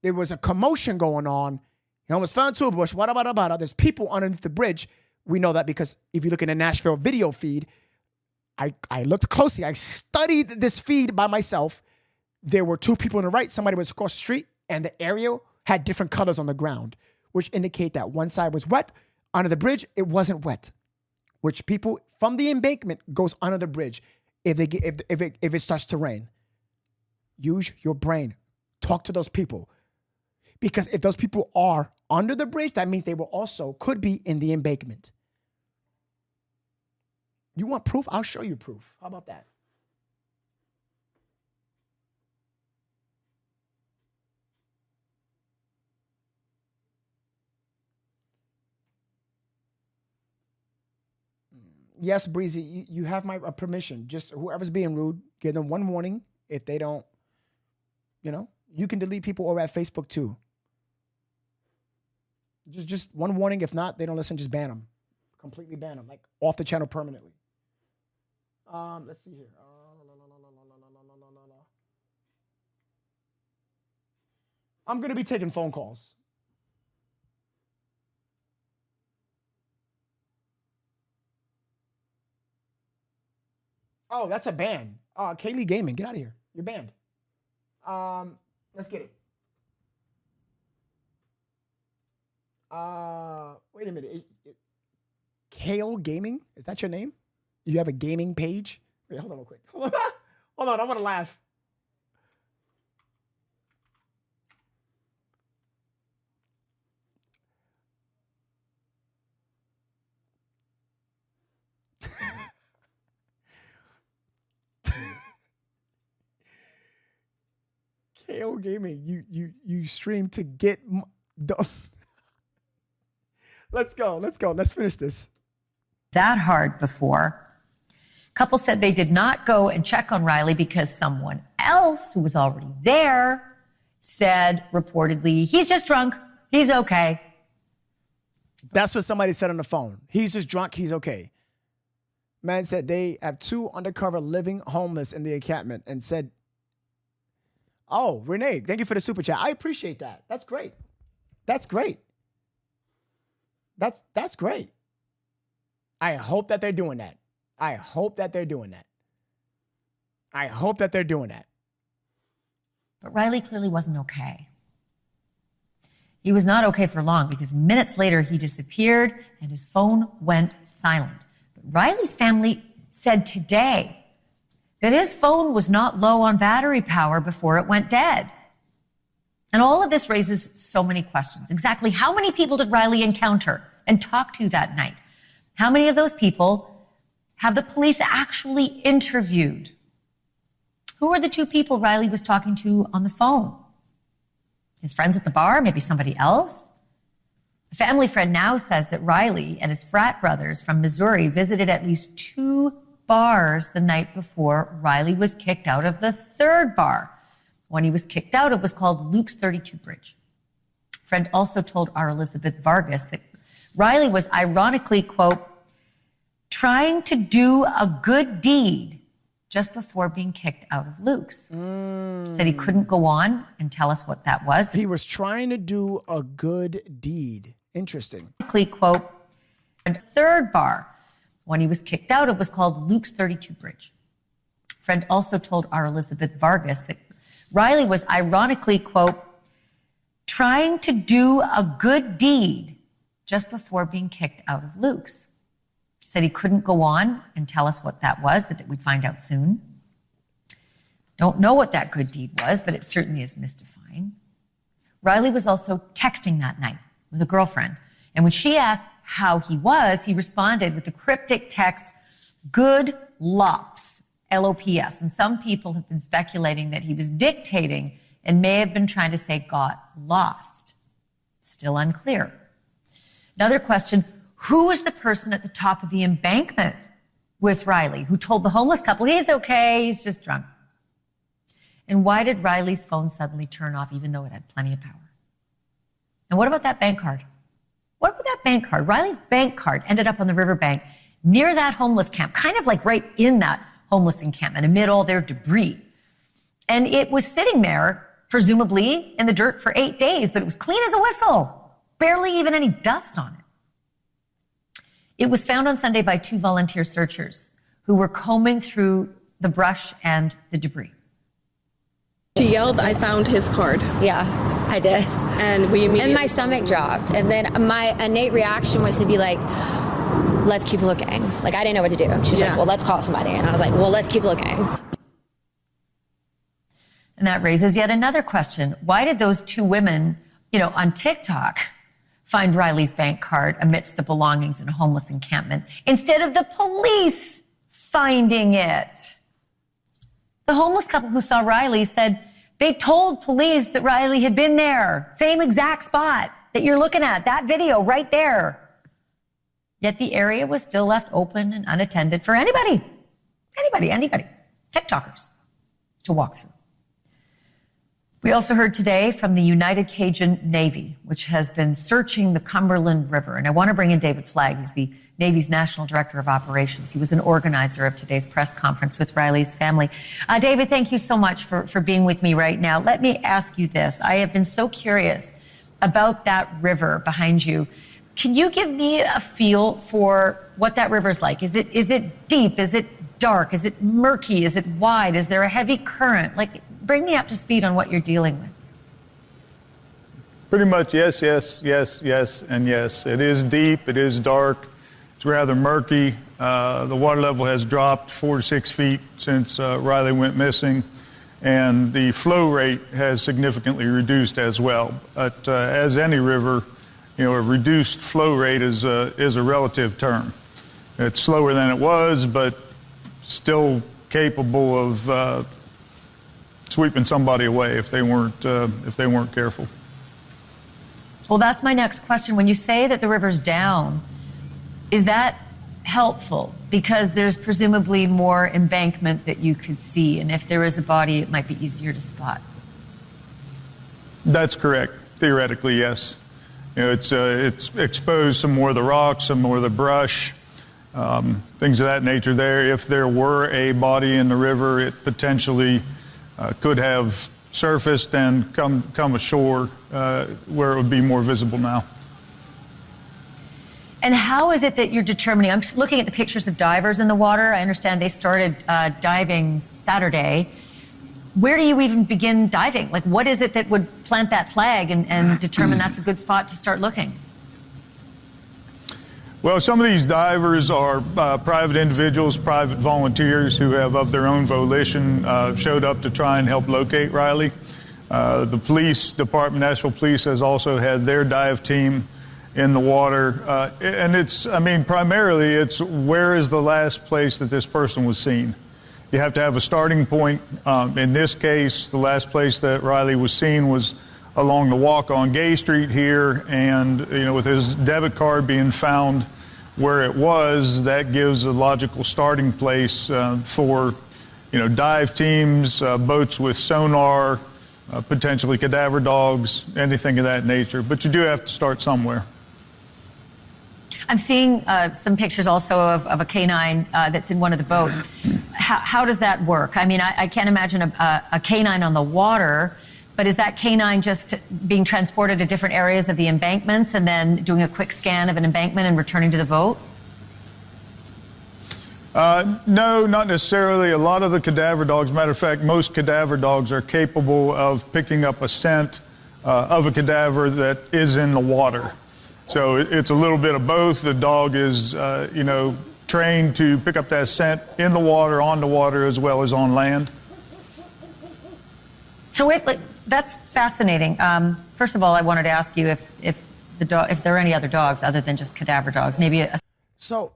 Speaker 1: there was a commotion going on, he almost fell into a bush, there's people underneath the bridge. We know that because if you look in the Nashville video feed, I looked closely. I studied this feed by myself. There were two people on the right. Somebody was across the street, and the area had different colors on the ground, which indicate that one side was wet. Under the bridge, it wasn't wet, which people from the embankment goes under the bridge if it starts to rain. Use your brain. Talk to those people. Because if those people are under the bridge, that means they will also could be in the embankment. You want proof? I'll show you proof. How about that? Yes, Breezy, you have my permission. Just whoever's being rude, give them one warning. If they don't, you can delete people over at Facebook too. Just one warning. If not, they don't listen, just ban them. Completely ban them, like off the channel permanently. Let's see here. I'm going to be taking phone calls. Oh, that's a ban. Kaylee Gaming, get out of here. You're banned. Let's get it. Wait a minute. Kale Gaming? Is that your name? You have a gaming page? Wait, hold on real quick. Hold on, I want to laugh. KO Gaming, you stream to get. Let's go. Let's finish this.
Speaker 15: That hard before. Couple said they did not go and check on Riley because someone else who was already there said reportedly, he's just drunk. He's okay.
Speaker 1: That's what somebody said on the phone. He's just drunk. He's okay. Man said they have 2 undercover living homeless in the encampment and said, oh, Renee, thank you for the super chat. I appreciate that. That's great. That's great. That's great. I hope that they're doing that. I hope that they're doing that. I hope that they're doing that.
Speaker 15: But Riley clearly wasn't okay. He was not okay for long because minutes later he disappeared and his phone went silent. But Riley's family said today that his phone was not low on battery power before it went dead. And all of this raises so many questions. Exactly how many people did Riley encounter and talk to that night? How many of those people have the police actually interviewed? Who were the 2 people Riley was talking to on the phone? His friends at the bar, maybe somebody else? A family friend now says that Riley and his frat brothers from Missouri visited at least 2 bars the night before Riley was kicked out of the 3rd bar. When he was kicked out, it was called Luke's 32 Bridge. A friend also told our Elizabeth Vargas that Riley was ironically, quote, trying to do a good deed just before being kicked out of Luke's. Said he couldn't go on and tell us what that was.
Speaker 1: He was trying to do a good deed. Interesting.
Speaker 15: Quote, and 3rd bar. When he was kicked out, it was called Luke's 32 Bridge. A friend also told our Elizabeth Vargas that Riley was ironically, quote, trying to do a good deed just before being kicked out of Luke's. Said he couldn't go on and tell us what that was, but that we'd find out soon. Don't know what that good deed was, but it certainly is mystifying. Riley was also texting that night with a girlfriend. And when she asked how he was, he responded with the cryptic text, good lops, L-O-P-S. And some people have been speculating that he was dictating and may have been trying to say got lost. Still unclear. Another question, who was the person at the top of the embankment with Riley who told the homeless couple, he's okay, he's just drunk? And why did Riley's phone suddenly turn off even though it had plenty of power? And what about that bank card? What about that bank card? Riley's bank card ended up on the riverbank near that homeless camp, kind of like right in that homeless encampment amid all their debris. And it was sitting there, presumably in the dirt for 8 days, but it was clean as a whistle, barely even any dust on it. It was found on Sunday by 2 volunteer searchers who were combing through the brush and the debris.
Speaker 18: She yelled, I found his card.
Speaker 19: Yeah, I did.
Speaker 18: And we immediately...
Speaker 19: And my stomach dropped. And then my innate reaction was to be like, let's keep looking. Like, I didn't know what to do. She was like, well, let's call somebody. And I was like, well, let's keep looking.
Speaker 15: And that raises yet another question. Why did those 2 women, on TikTok find Riley's bank card amidst the belongings in a homeless encampment instead of the police finding it. The homeless couple who saw Riley said they told police that Riley had been there, same exact spot that you're looking at, that video right there. Yet the area was still left open and unattended for anybody, TikTokers, to walk through. We also heard today from the United Cajun Navy, which has been searching the Cumberland River. And I want to bring in David Flagg. He's the Navy's National Director of Operations. He was an organizer of today's press conference with Riley's family. David, thank you so much for being with me right now. Let me ask you this. I have been so curious about that river behind you. Can you give me a feel for what that river's like? Is it deep? Is it dark? Is it murky? Is it wide? Is there a heavy current? Like, bring me up to speed on what you're dealing with.
Speaker 20: Pretty much yes, and yes. It is deep. It is dark. It's rather murky. The water level has dropped 4 to 6 feet since Riley went missing, and the flow rate has significantly reduced as well. But as any river, a reduced flow rate is a relative term. It's slower than it was, but still capable of sweeping somebody away if they weren't careful.
Speaker 15: Well, that's my next question. When you say that the river's down, is that helpful? Because there's presumably more embankment that you could see, and if there is a body, it might be easier to spot.
Speaker 20: That's correct. Theoretically, yes. It's exposed some more of the rocks, some more of the brush, things of that nature there. If there were a body in the river, it potentially could have surfaced and come ashore where it would be more visible now.
Speaker 15: And how is it that you're determining? I'm just looking at the pictures of divers in the water. I understand they started diving Saturday. Where do you even begin diving? Like, what is it that would plant that flag and determine that's a good spot to start looking?
Speaker 20: Well, some of these divers are private individuals, private volunteers who have, of their own volition, showed up to try and help locate Riley. The police department, Nashville Police, has also had their dive team in the water. And primarily it's where is the last place that this person was seen. You have to have a starting point. In this case, the last place that Riley was seen was along the walk on Gay Street here, and with his debit card being found where it was, that gives a logical starting place for dive teams, boats with sonar, potentially cadaver dogs, anything of that nature. But you do have to start somewhere.
Speaker 15: I'm seeing some pictures also of a canine that's in one of the boats. How does that work? I mean, I can't imagine a canine on the water, but is that canine just being transported to different areas of the embankments and then doing a quick scan of an embankment and returning to the boat?
Speaker 20: No, not necessarily. A lot of the cadaver dogs, matter of fact, most cadaver dogs are capable of picking up a scent of a cadaver that is in the water. So it's a little bit of both. The dog is, trained to pick up that scent in the water, on the water, as well as on land.
Speaker 15: So that's fascinating. First of all, I wanted to ask you if there are any other dogs other than just cadaver dogs.
Speaker 1: So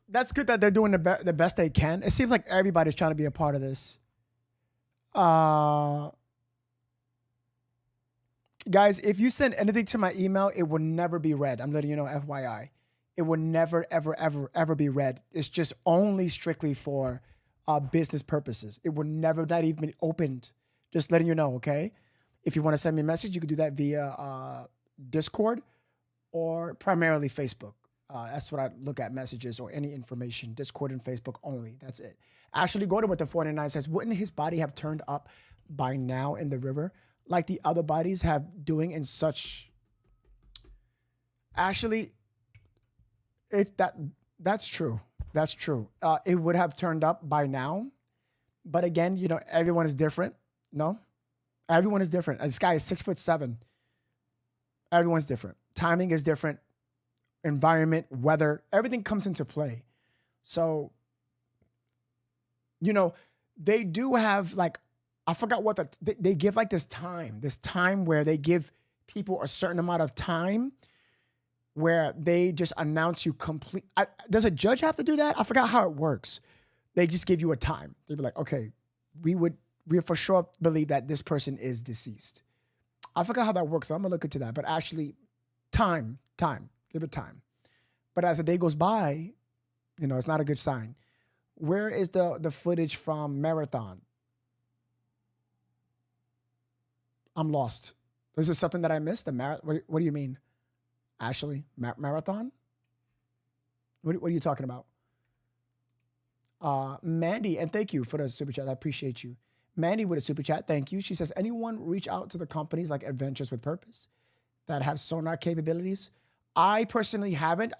Speaker 1: that's good that they're doing the best they can. It seems like everybody's trying to be a part of this. Guys, if you send anything to my email, it will never be read. I'm letting you know, FYI. It will never, ever, ever, ever be read. It's just only strictly for business purposes. It will never, not even be opened. Just letting you know, okay? If you want to send me a message, you can do that via Discord or primarily Facebook. That's what I look at, messages or any information. Discord and Facebook only. That's it. Ashley Gordon with the 49 says, wouldn't his body have turned up by now in the river like the other bodies have doing in such? Ashley, that's true. That's true. It would have turned up by now. But again, everyone is different. No, everyone is different. This guy is 6'7". Everyone's different. Timing is different. Environment, weather, everything comes into play. So, they do have I forgot what they give this time where they give people a certain amount of time where they just announce you complete. Does a judge have to do that? I forgot how it works. They just give you a time. They'd be like, okay, we for sure believe that this person is deceased. I forgot how that works, so I'm gonna look into that. But actually, time, give it time. But as the day goes by, you know, it's not a good sign. Where is the footage from Marathon? I'm lost. Is this something that I missed? What do you mean? Ashley, Marathon? What are you talking about? Mandy, and thank you for the super chat. I appreciate you. Mandy with a super chat, thank you. She says, anyone reach out to the companies like Adventures with Purpose that have sonar capabilities? I personally haven't.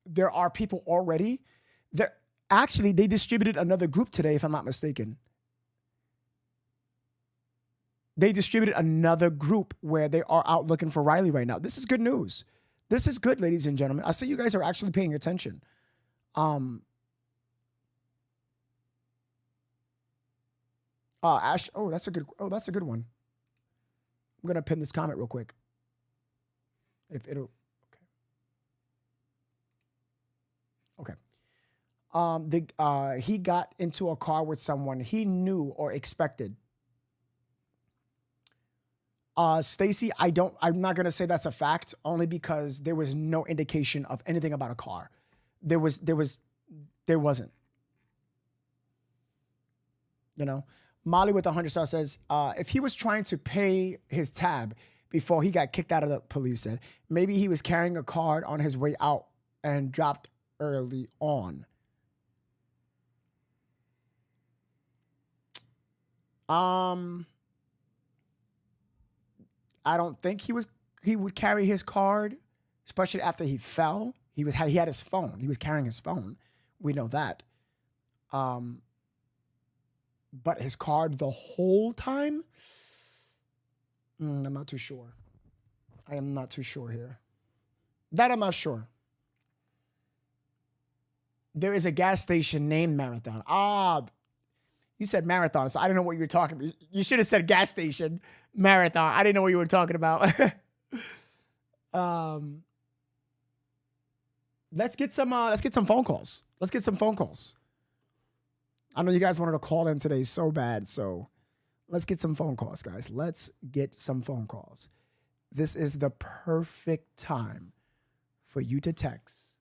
Speaker 1: There are people already. Actually, they distributed another group today, if I'm not mistaken. They distributed another group where they are out looking for Riley right now. This is good news. This is good, ladies and gentlemen. I see you guys are actually paying attention. Ash, that's a good one. I'm gonna pin this comment real quick. If it'll, okay. He got into a car with someone he knew or expected. Stacy, I'm not gonna say that's a fact, only because there was no indication of anything about a car. There wasn't. You know, Molly with 100 stars says, if he was trying to pay his tab before he got kicked out of the police, said maybe he was carrying a card on his way out and dropped early on. I don't think he would carry his card, especially after he fell. He had his phone. He was carrying his phone. We know that. But his card the whole time? I'm not too sure. I am not too sure here. That I'm not sure. There is a gas station named Marathon. You said Marathon, so I don't know what you were talking about. You should have said gas station Marathon. I didn't know what you were talking about. Let's get some phone calls. Let's get some phone calls. I know you guys wanted to call in today so bad, so let's get some phone calls, guys. Let's get some phone calls. This is the perfect time for you to text.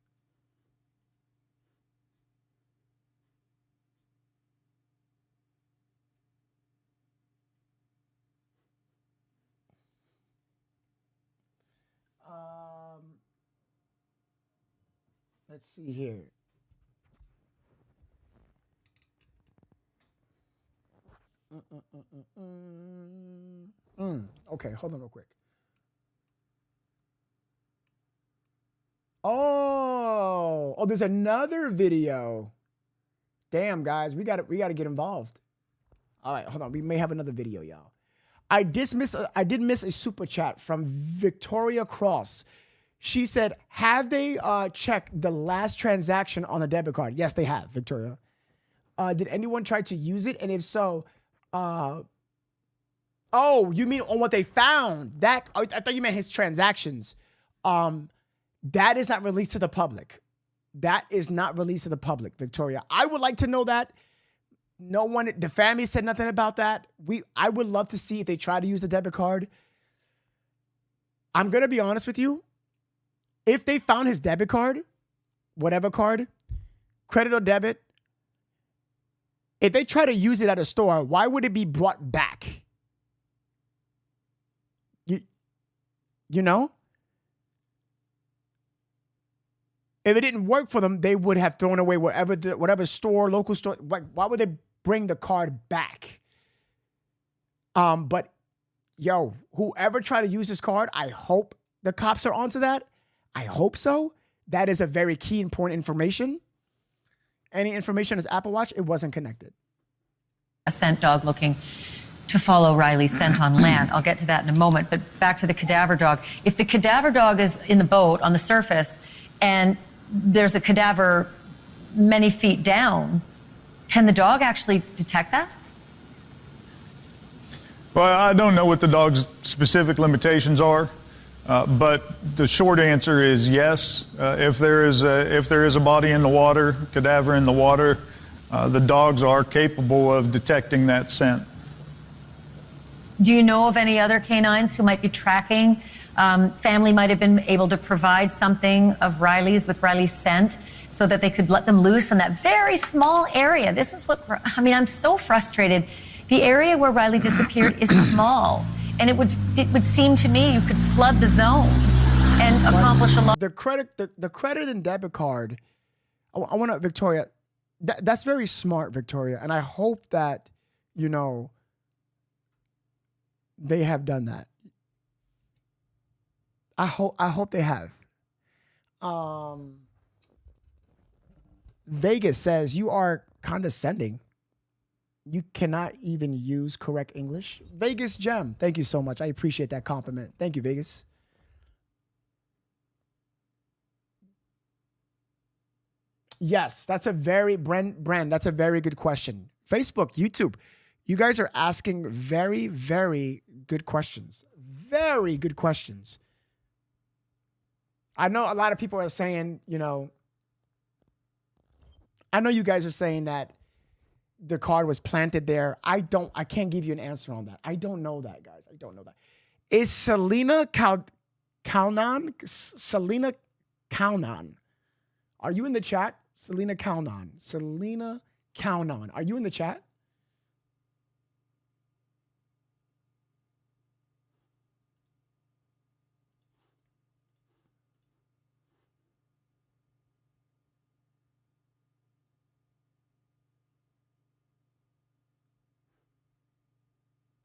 Speaker 1: Let's see here. Okay, hold on real quick. Oh, there's another video. Damn, guys, we got to get involved. All right, hold on. We may have another video, y'all. I did miss a super chat from Victoria Cross. She said, have they checked the last transaction on the debit card? Yes, they have, Victoria. Did anyone try to use it? And if so, you mean on what they found? I thought you meant his transactions. That is not released to the public. That is not released to the public, Victoria. I would like to know that. No one, the family said nothing about that. I would love to see if they try to use the debit card. I'm going to be honest with you. If they found his debit card, whatever card, credit or debit, if they try to use it at a store, why would it be brought back? You know? If it didn't work for them, they would have thrown away whatever store, local store. Why would they bring the card back? But yo, whoever tried to use this card, I hope the cops are onto that. I hope so. That is a very key important information. Any information is Apple Watch, it wasn't connected.
Speaker 15: A scent dog looking to follow Riley's scent on land. I'll get to that in a moment, but back to the cadaver dog. If the cadaver dog is in the boat on the surface and there's a cadaver many feet down, can the dog actually detect that?
Speaker 20: Well, I don't know what the dog's specific limitations are. But the short answer is yes. If there is a body in the water, cadaver in the water, the dogs are capable of detecting that scent.
Speaker 15: Do you know of any other canines who might be tracking? Family might have been able to provide something of Riley's with Riley's scent so that they could let them loose in that very small area. This is what, I mean, I'm so frustrated. The area where Riley disappeared is small, and it would seem to me you could flood the zone and accomplish a lot.
Speaker 1: The credit and debit card, I want to, Victoria, that's very smart, Victoria, and I hope that, you know, they have done that. I hope they have. Vegas says you are condescending. You cannot even use correct English. Vegas Gem, thank you so much. I appreciate that compliment. Thank you, Vegas. Yes, that's a very, Bren, that's a very good question. Facebook, YouTube, you guys are asking very, very good questions. Very good questions. I know a lot of people are saying, you know, I know you guys are saying that the card was planted there. I can't give you an answer on that. I don't know that, guys. I don't know that. Is Selena Kaunan? Selena Kaunan. Are you in the chat? Selena Kaunan. Selena Kaunan. Are you in the chat?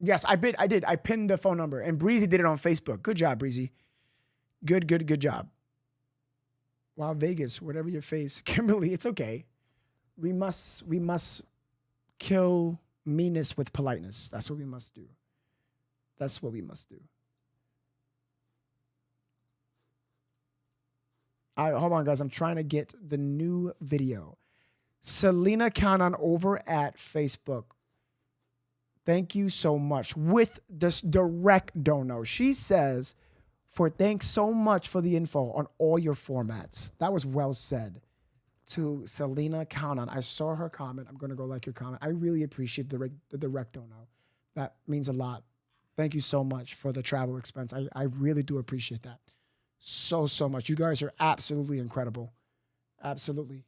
Speaker 1: Yes, I did. I pinned the phone number, and Breezy did it on Facebook. Good job, Breezy. Good job. Wow, Vegas, whatever your face. Kimberly, it's okay. We must kill meanness with politeness. That's what we must do. That's what we must do. All right, hold on, guys. I'm trying to get the new video. Selena Count over at Facebook. Thank you so much. With this direct dono, she says, thanks so much for the info on all your formats. That was well said. To Selena Count I saw her comment. I'm going to go like your comment. I really appreciate the direct dono. That means a lot. Thank you so much for the travel expense. I really do appreciate that. So much. You guys are absolutely incredible. Absolutely.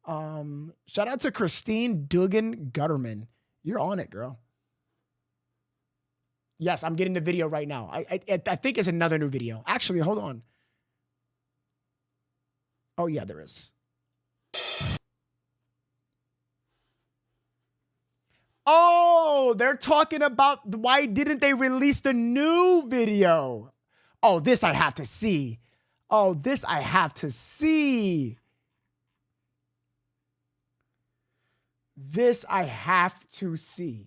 Speaker 1: Shout out to Christine Dugan Gutterman. You're on it, girl. Yes, I'm getting the video right now. I think it's another new video. Actually, hold on. Oh, yeah, there is. Oh, they're talking about why didn't they release the new video? Oh, this I have to see. Oh, this I have to see. This I have to see.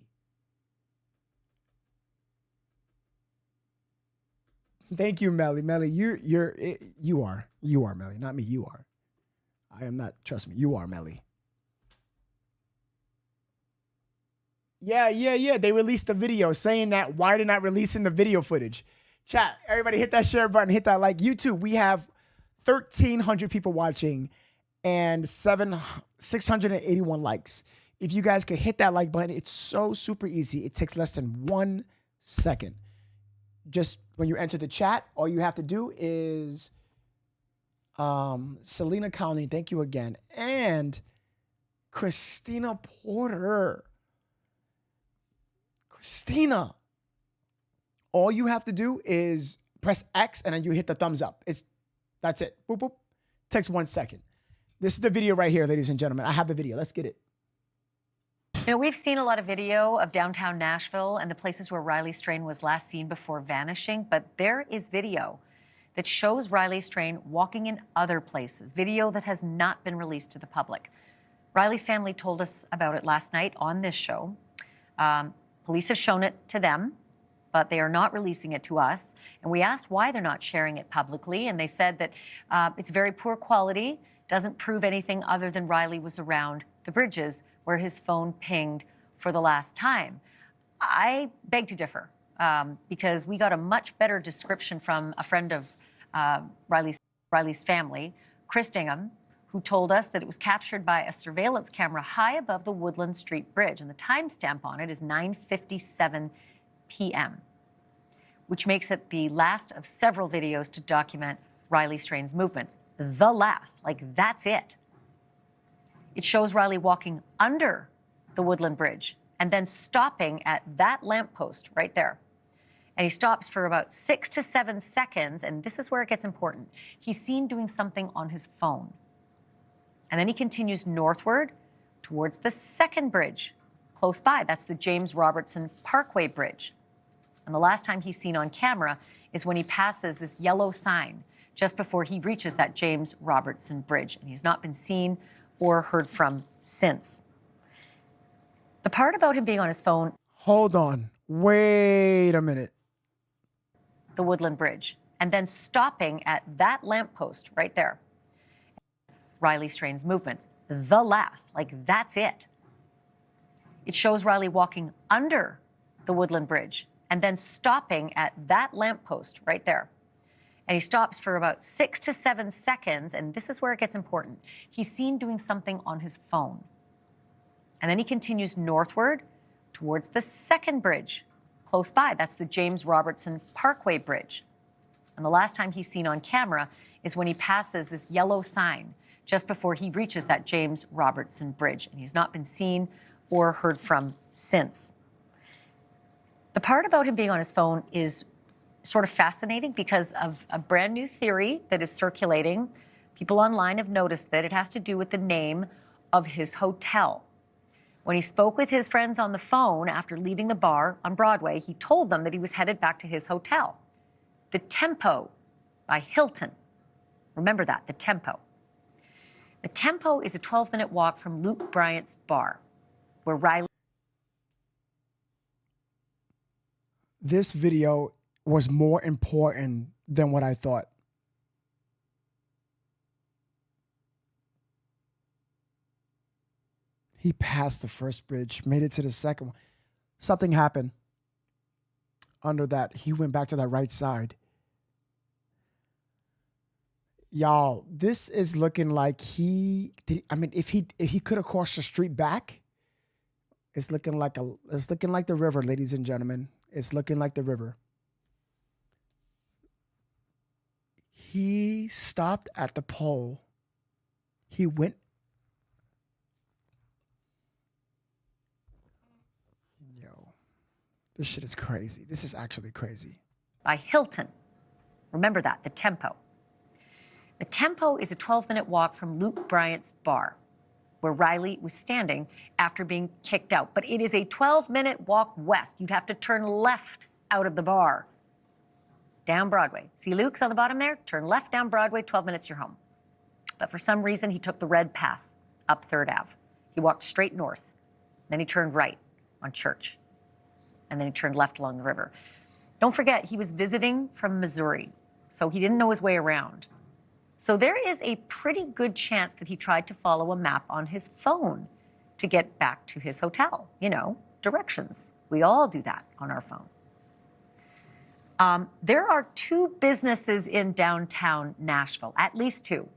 Speaker 1: Thank you, Melly. Melly, you are Melly, not me. You are. I am not. Trust me. You are Melly. Yeah. They released the video saying that why they're not releasing the video footage. Chat, everybody hit that share button, hit that like. YouTube, we have 1,300 people watching and 681 likes. If you guys could hit that like button, it's so super easy. It takes less than 1 second. Just when you enter the chat, all you have to do is Selena County, thank you again. And Christina Porter. Christina. All you have to do is press X and then you hit the thumbs up. That's it. Boop, boop. Takes 1 second. This is the video right here, ladies and gentlemen. I have the video. Let's get it.
Speaker 15: You know, we've seen a lot of video of downtown Nashville and the places where Riley Strain was last seen before vanishing, but there is video that shows Riley Strain walking in other places, video that has not been released to the public. Riley's family told us about it last night on this show. Police have shown it to them, but they are not releasing it to us. And we asked why they're not sharing it publicly, and they said that it's very poor quality, doesn't prove anything other than Riley was around the bridges where his phone pinged for the last time. I beg to differ. because we got a much better description from a friend of Riley's family, Chris Dingham, who told us that it was captured by a surveillance camera high above the Woodland Street Bridge, and the timestamp on it is 9:57 p.m., which makes it the last of several videos to document Riley Strain's movements. The last, like that's it. It shows Riley walking under the Woodland Bridge and then stopping at that lamppost right there. And he stops for about 6 to 7 seconds, and this is where it gets important. He's seen doing something on his phone. And then he continues northward towards the second bridge close by. That's the James Robertson Parkway Bridge. And the last time he's seen on camera is when he passes this yellow sign just before he reaches that James Robertson Bridge. And he's not been seen or heard from since. The part about him being on his phone...
Speaker 1: Hold on. Wait a minute.
Speaker 15: The Woodland Bridge, and then stopping at that lamppost right there. Riley Strain's movements. The last, like that's it. It shows Riley walking under the Woodland Bridge and then stopping at that lamppost right there. And he stops for about 6 to 7 seconds, and this is where it gets important. He's seen doing something on his phone. And then he continues northward towards the second bridge close by. That's the James Robertson Parkway Bridge. And the last time he's seen on camera is when he passes this yellow sign just before he reaches that James Robertson Bridge. And he's not been seen or heard from since. The part about him being on his phone is sort of fascinating because of a brand new theory that is circulating. People online have noticed that it has to do with the name of his hotel. When he spoke with his friends on the phone after leaving the bar on Broadway, he told them that he was headed back to his hotel, the Tempo by Hilton. Remember that, the Tempo. The Tempo is a 12-minute walk from Luke Bryant's bar, where Riley...
Speaker 1: This video was more important than what I thought. He passed the first bridge, made it to the second one. Something happened under that. He went back to that right side. Y'all, this is looking like he did. I mean, if he could have crossed the street back, it's looking like the river, ladies and gentlemen. It's looking like the river. He stopped at the pole. He went. Yo, this shit is crazy. This is actually crazy.
Speaker 15: By Hilton. Remember that, the Tempo. The Tempo is a 12-minute walk from Luke Bryant's bar, where Riley was standing after being kicked out. But it is a 12-minute walk west. You'd have to turn left out of the bar, down Broadway. See Luke's on the bottom there? Turn left down Broadway, 12 minutes, you're home. But for some reason, he took the red path up 3rd Ave. He walked straight north. Then he turned right on Church. And then he turned left along the river. Don't forget, he was visiting from Missouri, so he didn't know his way around. So there is a pretty good chance that he tried to follow a map on his phone to get back to his hotel. You know, directions. We all do that on our phone. There are 2 businesses in downtown Nashville, at least 2,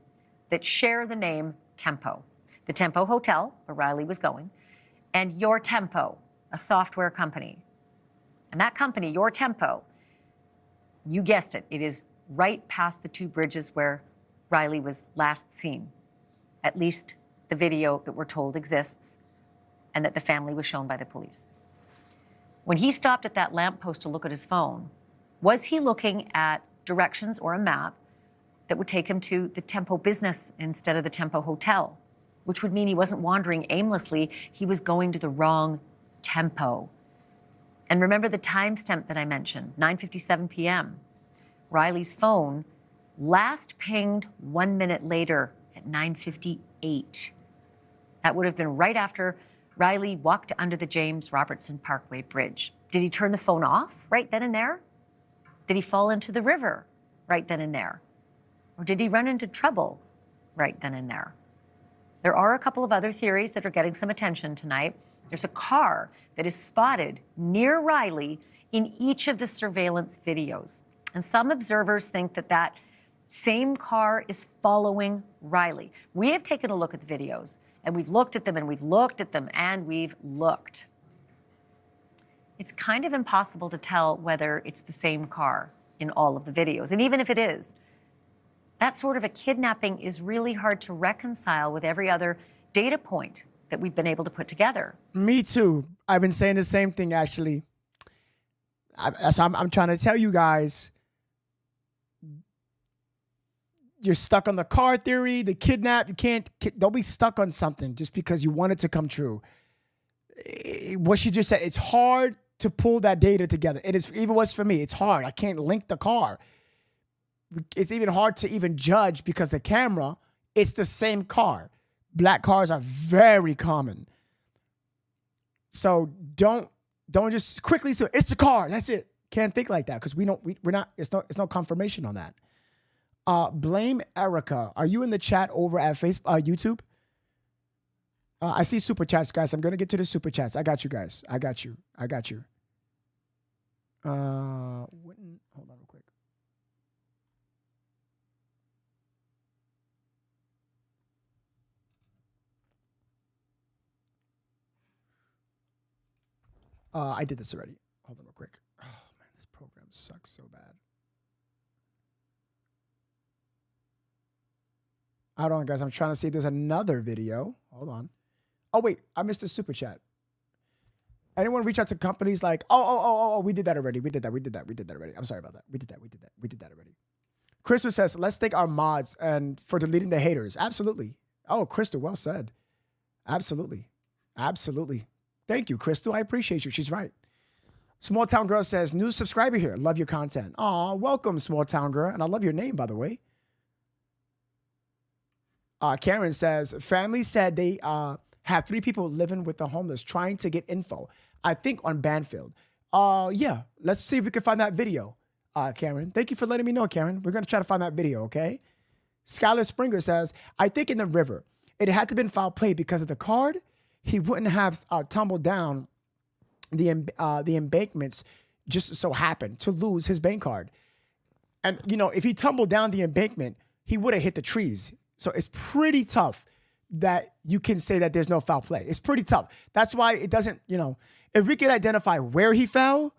Speaker 15: that share the name Tempo. The Tempo Hotel, where Riley was going, and Your Tempo, a software company. And that company, Your Tempo, you guessed it, it is right past the 2 bridges where Riley was last seen. At least the video that we're told exists and that the family was shown by the police. When he stopped at that lamppost to look at his phone, was he looking at directions or a map that would take him to the Tempo business instead of the Tempo Hotel, which would mean he wasn't wandering aimlessly, he was going to the wrong Tempo. And remember the timestamp that I mentioned, 9:57 p.m. Riley's phone last pinged 1 minute later at 9:58. That would have been right after Riley walked under the James Robertson Parkway Bridge. Did he turn the phone off right then and there? Did he fall into the river right then and there? Or did he run into trouble right then and there? There are a couple of other theories that are getting some attention tonight. There's a car that is spotted near Riley in each of the surveillance videos. And some observers think that that same car is following Riley. We have taken a look at the videos, and we've looked at them, and we've looked at them, and we've looked. It's kind of impossible to tell whether it's the same car in all of the videos. And even if it is, that sort of a kidnapping is really hard to reconcile with every other data point that we've been able to put together.
Speaker 1: Me too. I've been saying the same thing, actually. I'm trying to tell you guys, you're stuck on the car theory, the kidnap. Don't be stuck on something just because you want it to come true. What she just said, it's hard to pull that data together. It is, even was for me, it's hard. I can't link the car. It's even hard to even judge because the camera, it's the same car. Black cars are very common. So don't just quickly say it's the car. That's it. Can't think like that because we're not. It's no confirmation on that. Blame Erica. Are you in the chat over at YouTube? I see super chats, guys. I'm gonna get to the super chats. I got you guys. I got you. Hold on real quick. I did this already. Hold on real quick. Oh man, this program sucks so bad. Hold on, guys. I'm trying to see if there's another video. Hold on. Oh wait, I missed a super chat. Anyone reach out to companies like, oh, we did that already. We did that already. I'm sorry about that. We did that already. Crystal says, let's thank our mods and for deleting the haters. Absolutely. Oh, Crystal, well said. Absolutely. Thank you, Crystal. I appreciate you. She's right. Small Town Girl says, new subscriber here. Love your content. Aw, welcome, Small Town Girl. And I love your name, by the way. Karen says, family said they have 3 people living with the homeless trying to get info. I think on Banfield. Yeah, let's see if we can find that video. Karen, thank you for letting me know, Karen. We're going to try to find that video, okay? Skylar Springer says, I think in the river, it had to have been foul play because of the card. He wouldn't have tumbled down the embankments just so happened to lose his bank card. And, you know, if he tumbled down the embankment, he would have hit the trees. So it's pretty tough that you can say that there's no foul play. It's pretty tough. That's why it doesn't, you know, if we could identify where he fell,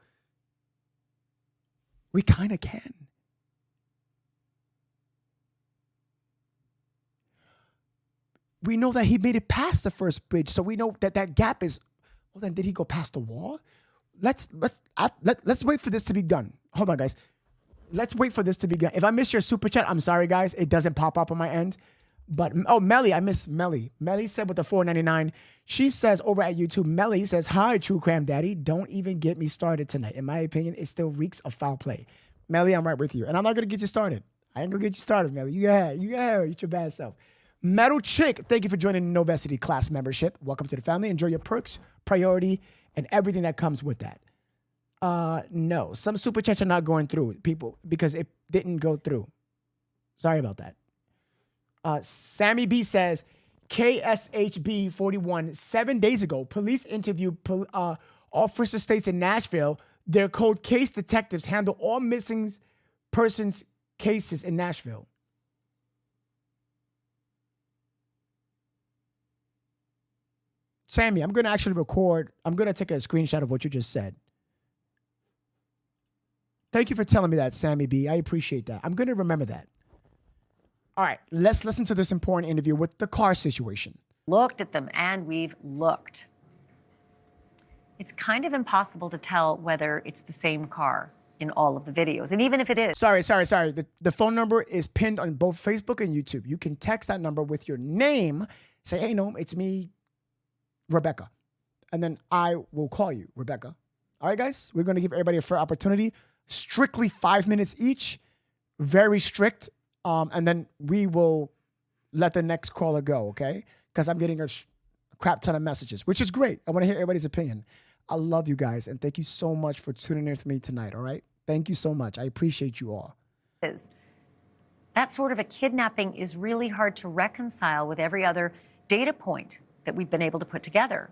Speaker 1: we kind of can. We know that he made it past the first bridge, so we know that that gap is. Well, then did he go past the wall? Let's wait for this to be done. Hold on, guys. Let's wait for this to be done. If I miss your super chat, I'm sorry, guys. It doesn't pop up on my end. But oh, Melly, I miss Melly. Melly said with the $4.99. She says over at YouTube, Melly says, "Hi, True Crime Daddy. Don't even get me started tonight. In my opinion, it still reeks of foul play." Melly, I'm right with you, and I'm not gonna get you started. I ain't gonna get you started, Melly. You got your bad self. Metal Chick, thank you for joining the Novesity class membership. Welcome to the family. Enjoy your perks, priority, and everything that comes with that. No, some super chats are not going through, people, because it didn't go through. Sorry about that. Sammy B says, KSHB 41, 7 days ago, police interviewed all first estates in Nashville. Their cold case detectives handle all missing persons cases in Nashville. Sammy, I'm going to actually record. I'm going to take a screenshot of what you just said. Thank you for telling me that, Sammy B. I appreciate that. I'm going to remember that. All right, let's listen to this important interview with the car situation.
Speaker 15: Looked at them, and we've looked. It's kind of impossible to tell whether it's the same car in all of the videos. And even if it is.
Speaker 1: Sorry. The phone number is pinned on both Facebook and YouTube. You can text that number with your name. Say, hey, no, it's me, Rebecca. And then I will call you, Rebecca. All right, guys, we're going to give everybody a fair opportunity. Strictly 5 minutes each. Very strict. And then we will let the next caller go, okay? Because I'm getting a crap ton of messages, which is great. I want to hear everybody's opinion. I love you guys, and thank you so much for tuning in with me tonight, all right? Thank you so much. I appreciate you all.
Speaker 15: That sort of a kidnapping is really hard to reconcile with every other data point that we've been able to put together.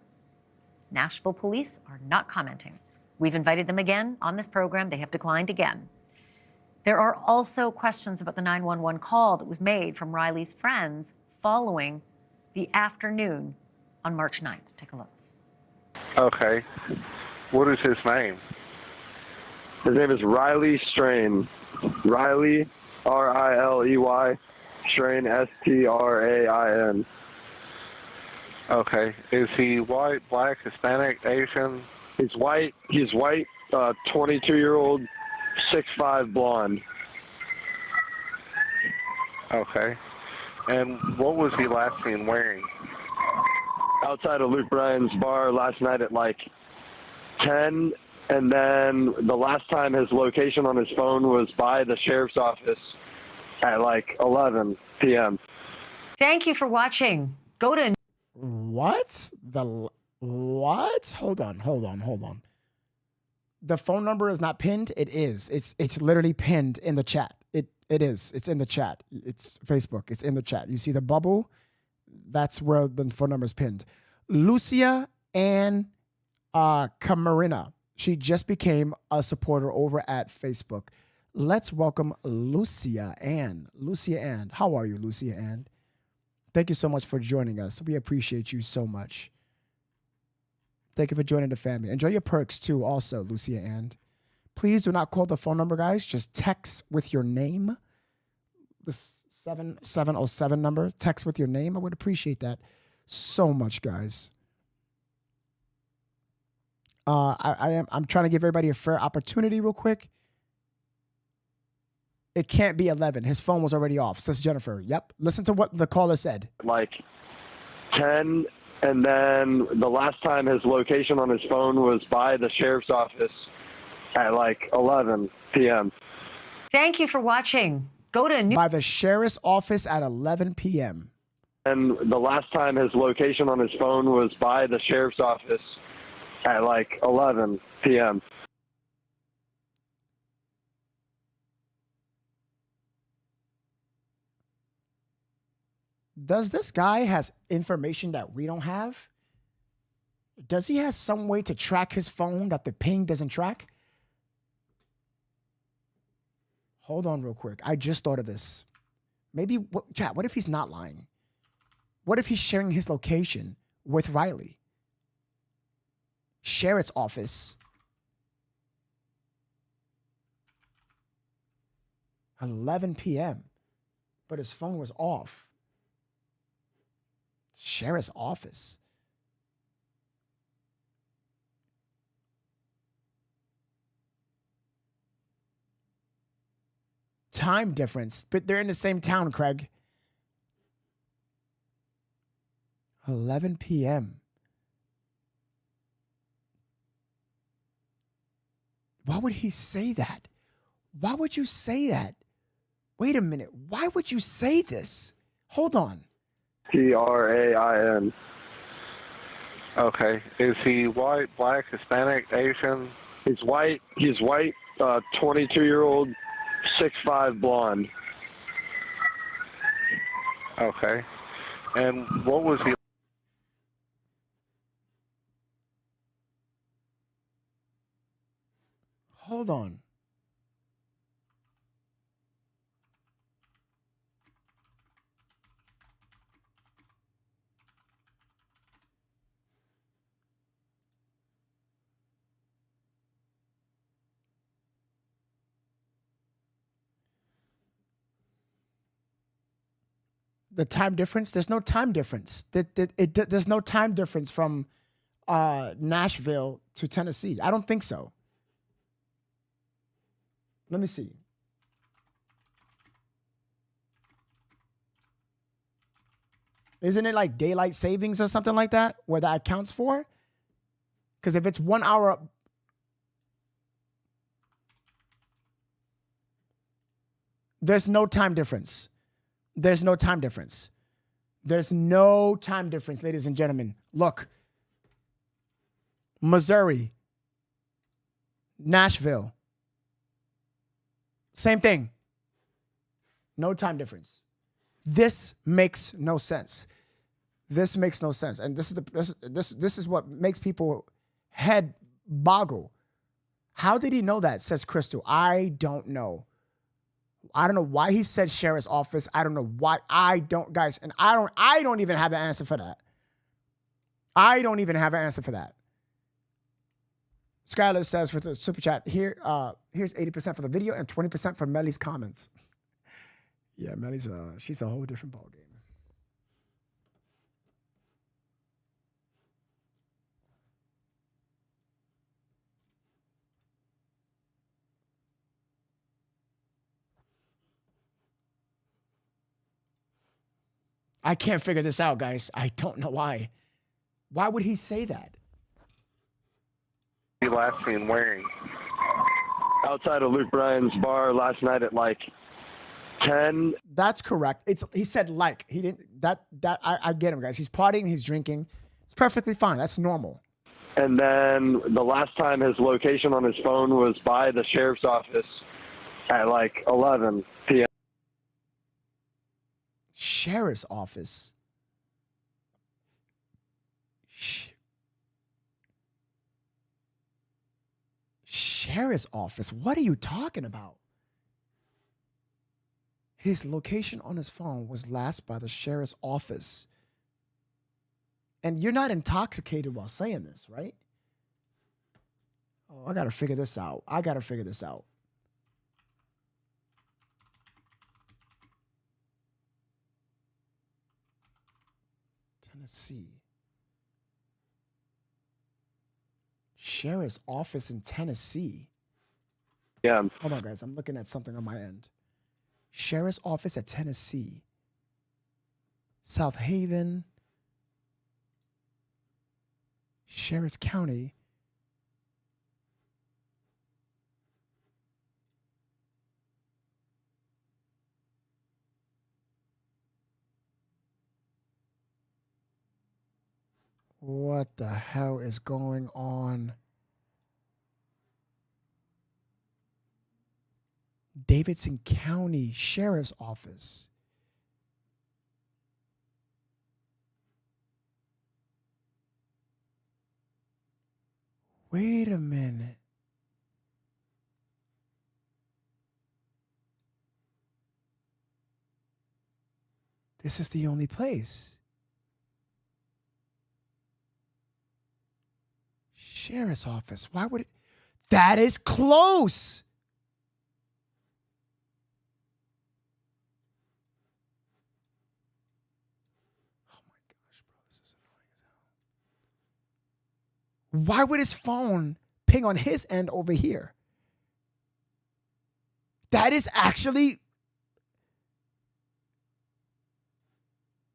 Speaker 15: Nashville police are not commenting. We've invited them again on this program. They have declined again. There are also questions about the 911 call that was made from Riley's friends following the afternoon on March 9th. Take a look.
Speaker 2: Okay. What is his name?
Speaker 21: His name is Riley Strain. Riley, R-I-L-E-Y, Strain, S-T-R-A-I-N.
Speaker 2: Okay. Is he white, black, Hispanic, Asian?
Speaker 21: He's white. 22-year-old, 6'5", blonde.
Speaker 2: Okay. And what was he last seen wearing?
Speaker 21: Outside of Luke Bryan's bar last night at like 10, and then the last time his location on his phone was by the sheriff's office at like 11 p.m.
Speaker 15: Thank you for watching. Go to...
Speaker 1: What? What? Hold on. The phone number is not pinned. It is. It's literally pinned in the chat. It is. It's in the chat. It's Facebook. It's in the chat. You see the bubble? That's where the phone number is pinned. Lucia Ann Camarina. She just became a supporter over at Facebook. Let's welcome Lucia Ann. Lucia Ann. How are you, Lucia Ann? Thank you so much for joining us. We appreciate you so much. Thank you for joining the family. Enjoy your perks too also, Lucia Ann. Please do not call the phone number, guys. Just text with your name. The 7707 number. Text with your name. I would appreciate that so much, guys. I'm trying to give everybody a fair opportunity real quick. It can't be 11. His phone was already off, says Jennifer. Yep. Listen to what the caller said.
Speaker 21: Like 10, and then the last time his location on his phone was by the sheriff's office at like 11 p.m.
Speaker 15: Thank you for watching. Go to...
Speaker 1: By the sheriff's office at 11 p.m.
Speaker 21: And the last time his location on his phone was by the sheriff's office at like 11 p.m.
Speaker 1: Does this guy has information that we don't have? Does he have some way to track his phone that the ping doesn't track? Hold on real quick. I just thought of this. Maybe, chat, what if he's not lying? What if he's sharing his location with Riley? Sheriff's office. 11 p.m. But his phone was off. Sheriff's office. Time difference, but they're in the same town, Craig. 11 p.m. Why would he say that? Why would you say that? Wait a minute. Why would you say this? Hold on.
Speaker 21: T-R-A-I-N.
Speaker 2: Okay. Is he white, black, Hispanic, Asian?
Speaker 21: He's white. 22-year-old, 6'5", blonde.
Speaker 2: Okay. And what was he?
Speaker 1: Hold on. The time difference? There's no time difference. There's no time difference from Nashville to Tennessee. I don't think so. Let me see. Isn't it like daylight savings or something like that where that accounts for? Because if it's 1 hour... There's no time difference. There's no time difference. There's no time difference, ladies and gentlemen. Look. Missouri. Nashville. Same thing. No time difference. This makes no sense. This makes no sense. And this is what makes people head boggle. How did he know that? Says Crystal. I don't know. I don't know why he said sheriff's office. I don't know why. Guys, and I don't even have an answer for that. I don't even have an answer for that. Skylar says with the super chat, here's 80% for the video and 20% for Melly's comments. Yeah, Melly's she's a whole different ballgame. I can't figure this out, guys. I don't know why. Why would he say that?
Speaker 21: He last seen wearing outside of Luke Bryan's bar last night at like 10.
Speaker 1: That's correct. He said like. He didn't I get him, guys. He's partying, he's drinking. It's perfectly fine. That's normal.
Speaker 21: And then the last time his location on his phone was by the sheriff's office at like 11 p.m.
Speaker 1: Sheriff's office. Sheriff's office? What are you talking about? His location on his phone was last by the sheriff's office. And you're not intoxicated while saying this, right? Oh, I got to figure this out. Tennessee. Sheriff's office in Tennessee.
Speaker 21: Yeah.
Speaker 1: Hold on, guys. I'm looking at something on my end. Sheriff's office at Tennessee. South Haven. Sheriff's County. What the hell is going on? Davidson County Sheriff's Office. Wait a minute. This is the only place. Sheriff's Office. Why would it? That is close. Oh my gosh, bro. This is annoying as hell. Why would his phone ping on his end over here? That is actually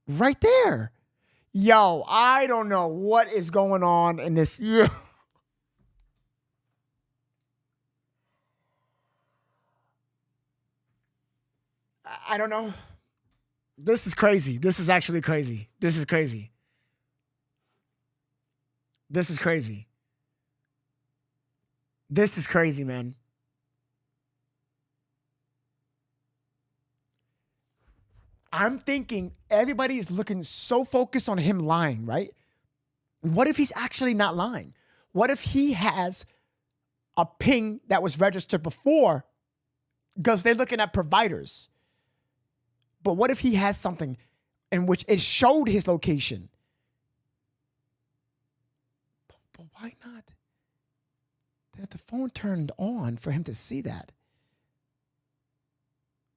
Speaker 1: right there. Yo, I don't know what is going on in this. Yeah. I don't know. This is crazy. This is actually crazy. This is crazy. This is crazy. This is crazy, man. I'm thinking everybody is looking so focused on him lying, right? What if he's actually not lying? What if he has a ping that was registered before? Because they're looking at providers. But what if he has something in which it showed his location? But why not? Then if the phone turned on for him to see that,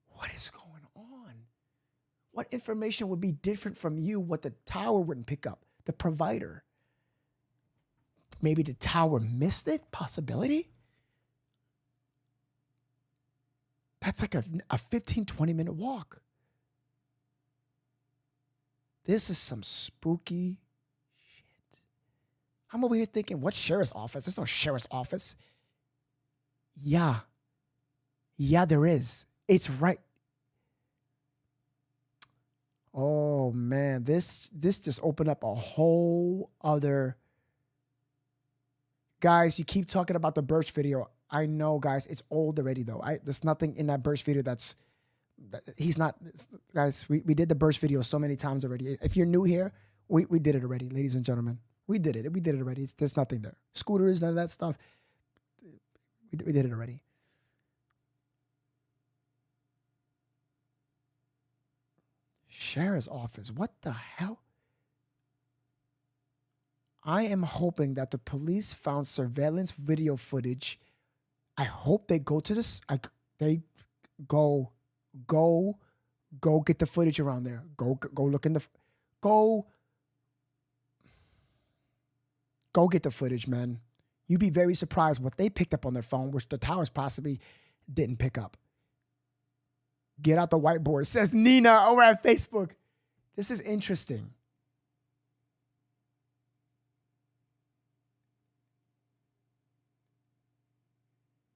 Speaker 1: what is going on? What information would be different from you what the tower wouldn't pick up? The provider. Maybe the tower missed it? Possibility? That's like a 15, 20-minute walk. This is some spooky shit. I'm over here thinking, what sheriff's office? There's no sheriff's office. Yeah. Yeah, there is. It's right. Oh, man. This just opened up a whole other... Guys, you keep talking about the Birch video. I know, guys. It's old already, though. There's nothing in that Birch video that's... He's not, guys, we did the Birch video so many times already. If you're new here, we did it already, ladies and gentlemen. We did it already. There's nothing there. Scooters, none of that stuff. We did it already. Sheriff's office. What the hell? I am hoping that the police found surveillance video footage. I hope they go to this. They go get the footage around there. Go look in the. Go get the footage, man. You'd be very surprised what they picked up on their phone, which the towers possibly didn't pick up. Get out the whiteboard, says Nina over at Facebook. This is interesting.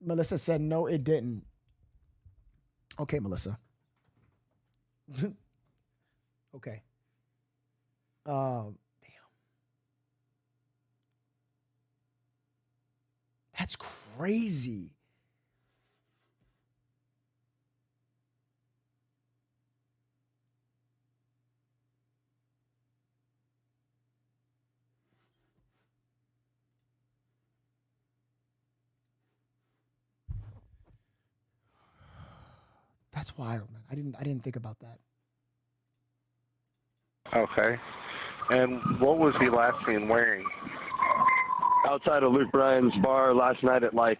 Speaker 1: Melissa said, no, it didn't. Okay, Melissa. Okay. Damn. That's crazy. That's wild, man. I didn't think about that.
Speaker 21: Okay. And what was he last seen wearing? Outside of Luke Bryan's bar last night at like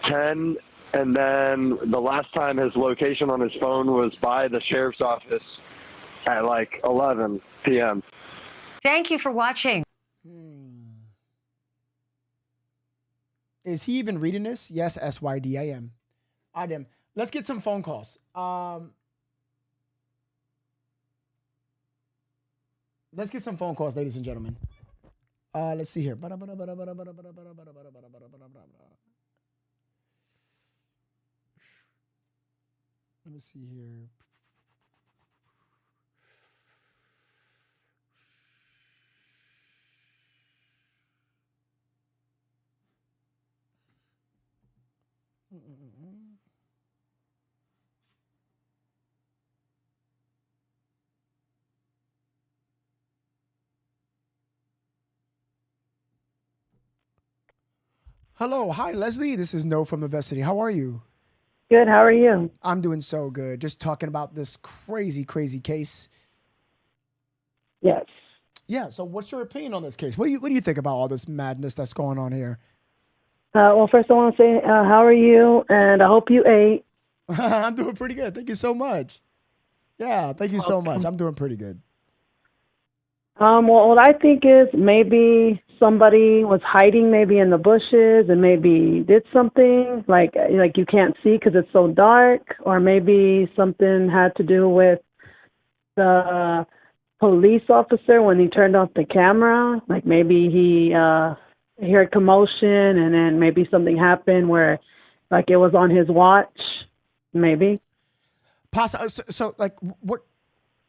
Speaker 21: 10, and then the last time his location on his phone was by the sheriff's office at like 11 p.m.
Speaker 15: Thank you for watching.
Speaker 1: Is he even reading this? Yes, SYD, I am. I am. Let's get some phone calls. Let's get some phone calls, ladies and gentlemen. Let's see here. Let me see here. Hello. Hi, Leslie. This is No from Novesity. How are you?
Speaker 5: Good. How are you?
Speaker 1: I'm doing so good. Just talking about this crazy case.
Speaker 5: Yes.
Speaker 1: Yeah. So what's your opinion on this case? What do you think about all this madness that's going on here?
Speaker 5: Well, first I want to say, how are you? And I hope you ate.
Speaker 1: I'm doing pretty good. Thank you so much. Yeah. Thank you so much. I'm doing pretty good.
Speaker 5: Well, what I think is maybe somebody was hiding maybe in the bushes and maybe did something like you can't see because it's so dark, or maybe something had to do with the police officer when he turned off the camera. Like maybe he heard commotion and then maybe something happened where like it was on his watch, maybe.
Speaker 1: So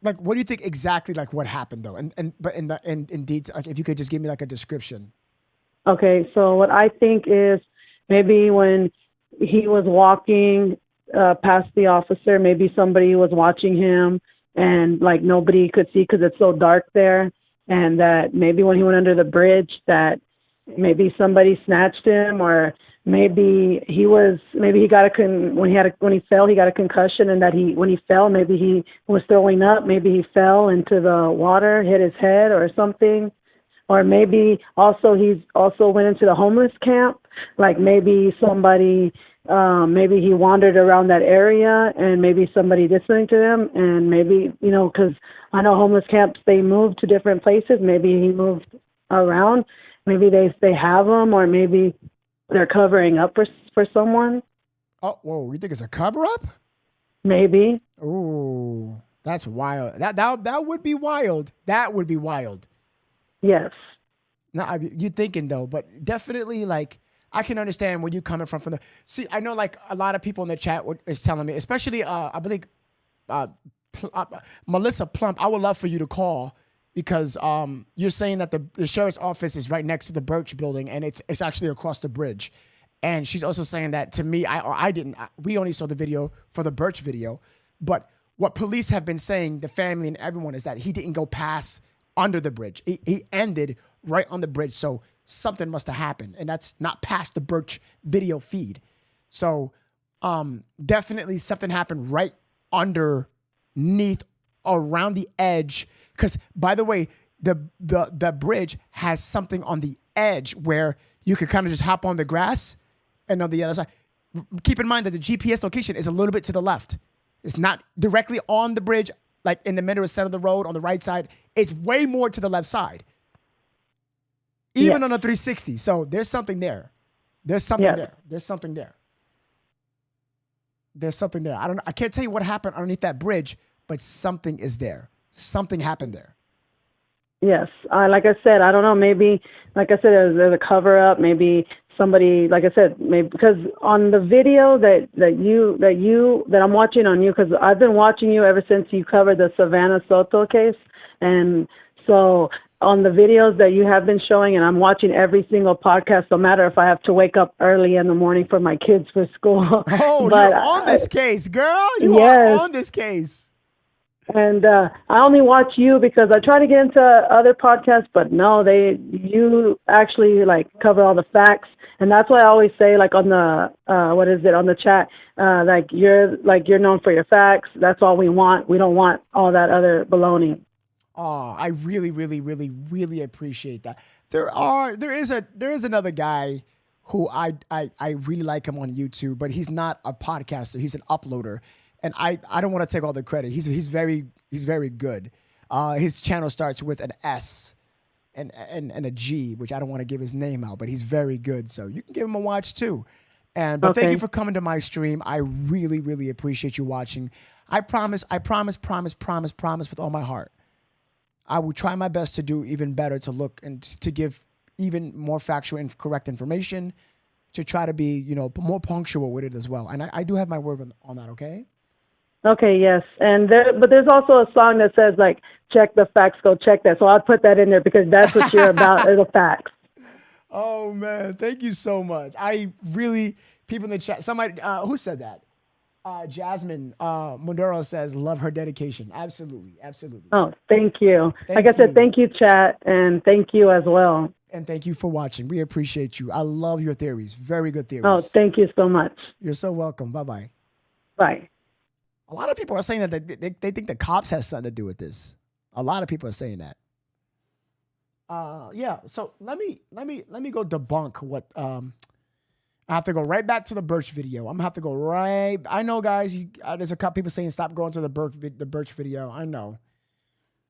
Speaker 1: what do you think exactly like what happened though? But in detail, like if you could just give me like a description.
Speaker 5: Okay, so what I think is maybe when he was walking past the officer, maybe somebody was watching him and like nobody could see because it's so dark there, and that maybe when he went under the bridge that maybe somebody snatched him, or maybe he got when he fell he got a concussion, and that when he fell maybe he was throwing up, maybe he fell into the water, hit his head or something, or maybe he also went into the homeless camp, like maybe somebody maybe he wandered around that area and maybe somebody did something to him, and maybe because I know homeless camps, they move to different places, maybe he moved around, maybe they have him, or maybe they're covering up for someone.
Speaker 1: Oh, whoa! You think it's a cover up?
Speaker 5: Maybe.
Speaker 1: Ooh, that's wild. That would be wild. That would be wild.
Speaker 5: Yes.
Speaker 1: No, you're thinking though, but definitely like I can understand where you're coming from. See, I know like a lot of people in the chat is telling me, especially I believe Melissa Plump. I would love for you to call. Because you're saying that the sheriff's office is right next to the Birch building, and it's actually across the bridge. And she's also saying that to me, we only saw the video for the Birch video. But what police have been saying, the family and everyone, is that he didn't go past under the bridge. He ended right on the bridge. So something must have happened, and that's not past the Birch video feed. So definitely something happened right underneath, around the edge. Because, by the way, the bridge has something on the edge where you could kind of just hop on the grass and on the other side. Keep in mind that the GPS location is a little bit to the left. It's not directly on the bridge, like in the middle of center of the road on the right side. It's way more to the left side, even on a 360. So there's something there. There's something there. There's something there. There's something there. I can't tell you what happened underneath that bridge, but something is there. Something happened there.
Speaker 5: Yes. Like I said, I don't know. Maybe, like I said, there's a cover up. Maybe somebody, like I said, maybe because on the video that I'm watching on you, because I've been watching you ever since you covered the Savannah Soto case, and so on the videos that you have been showing, and I'm watching every single podcast, no matter if I have to wake up early in the morning for my kids for school.
Speaker 1: Oh, but you're on this case, girl. You are on this case.
Speaker 5: And I only watch you because I try to get into other podcasts, but no, you actually like cover all the facts, and that's why I always say, like on the on the chat, you're known for your facts. That's all we want. We don't want all that other baloney.
Speaker 1: Oh, I really, really, really, really appreciate that. There is another guy who I really like him on YouTube, but he's not a podcaster. He's an uploader. And I don't want to take all the credit. He's very good. His channel starts with an S and a G, which I don't want to give his name out, but he's very good. So you can give him a watch too. But thank you for coming to my stream. I really, really appreciate you watching. I promise with all my heart, I will try my best to do even better, to look and to give even more factual and correct information, to try to be, more punctual with it as well. And I do have my word on that, okay?
Speaker 5: Okay, yes. And but there's also a song that says, like, check the facts, go check that. So I'll put that in there because that's what you're about, is the facts.
Speaker 1: Oh, man. Thank you so much. People in the chat, somebody, who said that? Jasmine Mondoro says, love her dedication. Absolutely. Absolutely.
Speaker 5: Oh, thank you. Like I said, thank you, chat, and thank you as well.
Speaker 1: And thank you for watching. We appreciate you. I love your theories. Very good theories.
Speaker 5: Oh, thank you so much.
Speaker 1: You're so welcome. Bye-bye.
Speaker 5: Bye.
Speaker 1: A lot of people are saying that they think the cops has something to do with this. A lot of people are saying that. Yeah. So let me go debunk what. I have to go right back to the Birch video. I'm gonna have to go right. I know, guys. There's a couple people saying stop going to the Birch video. I know.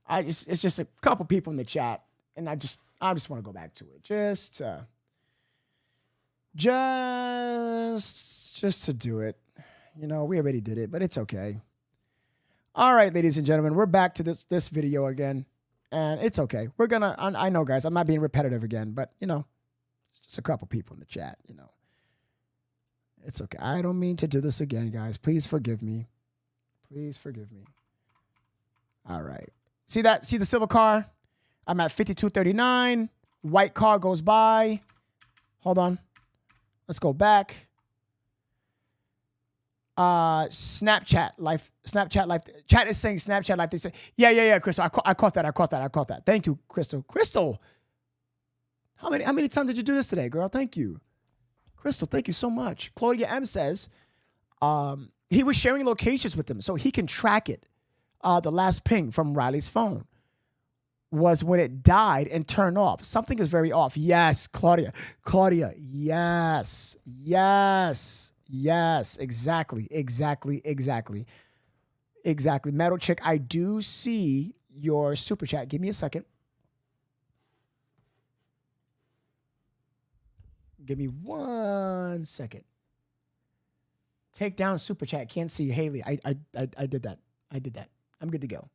Speaker 1: It's just a couple people in the chat, and I just want to go back to it. Just to do it. We already did it, but it's okay. All right, ladies and gentlemen, we're back to this video again, and it's okay. I know, guys, I'm not being repetitive again, but, it's just a couple people in the chat, It's okay. I don't mean to do this again, guys. Please forgive me. Please forgive me. All right. See the silver car? I'm at 5239. White car goes by. Hold on. Let's go back. Snapchat life. Chat is saying Snapchat life. They say, yeah, Crystal. I caught that. Thank you, Crystal. How many times did you do this today, girl? Thank you, Crystal. Thank you so much. Claudia M says, he was sharing locations with them so he can track it. The last ping from Riley's phone was when it died and turned off. Something is very off. Yes, Claudia. Yes, exactly. Metal Chick, I do see your super chat. Give me a second. Give me 1 second. Take down super chat. Can't see Haley. I did that. I'm good to go.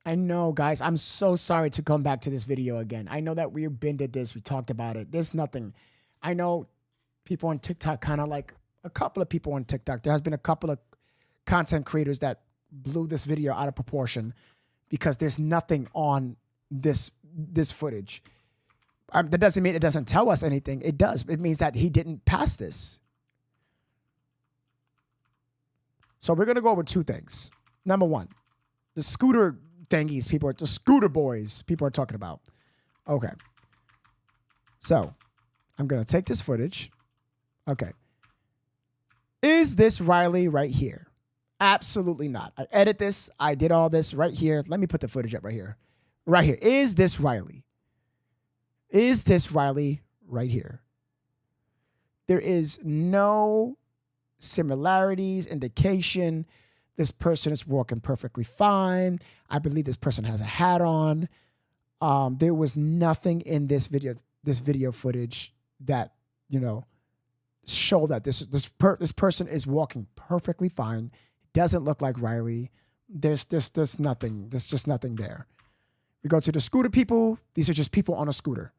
Speaker 1: I know, guys. I'm so sorry to come back to this video again. I know that we've been to this. We talked about it. There's nothing. I know people on TikTok, kind of like a couple of people on TikTok. There has been a couple of content creators that blew this video out of proportion because there's nothing on this footage. That doesn't mean it doesn't tell us anything. It does. It means that he didn't pass this. So we're going to go over two things. Number one, the scooter thingies. The scooter boys people are talking about. Okay. So I'm going to take this footage. Okay. Is this Riley right here? Absolutely not. I edit this. I did all this right here. Let me put the footage up right here. Right here. Is this Riley? Is this Riley right here? There is no similarities, indication. This person is walking perfectly fine. I believe this person has a hat on. There was nothing in this video footage that, show that this person is walking perfectly fine. Doesn't look like Riley. There's nothing. There's just nothing there. We go to the scooter people. These are just people on a scooter.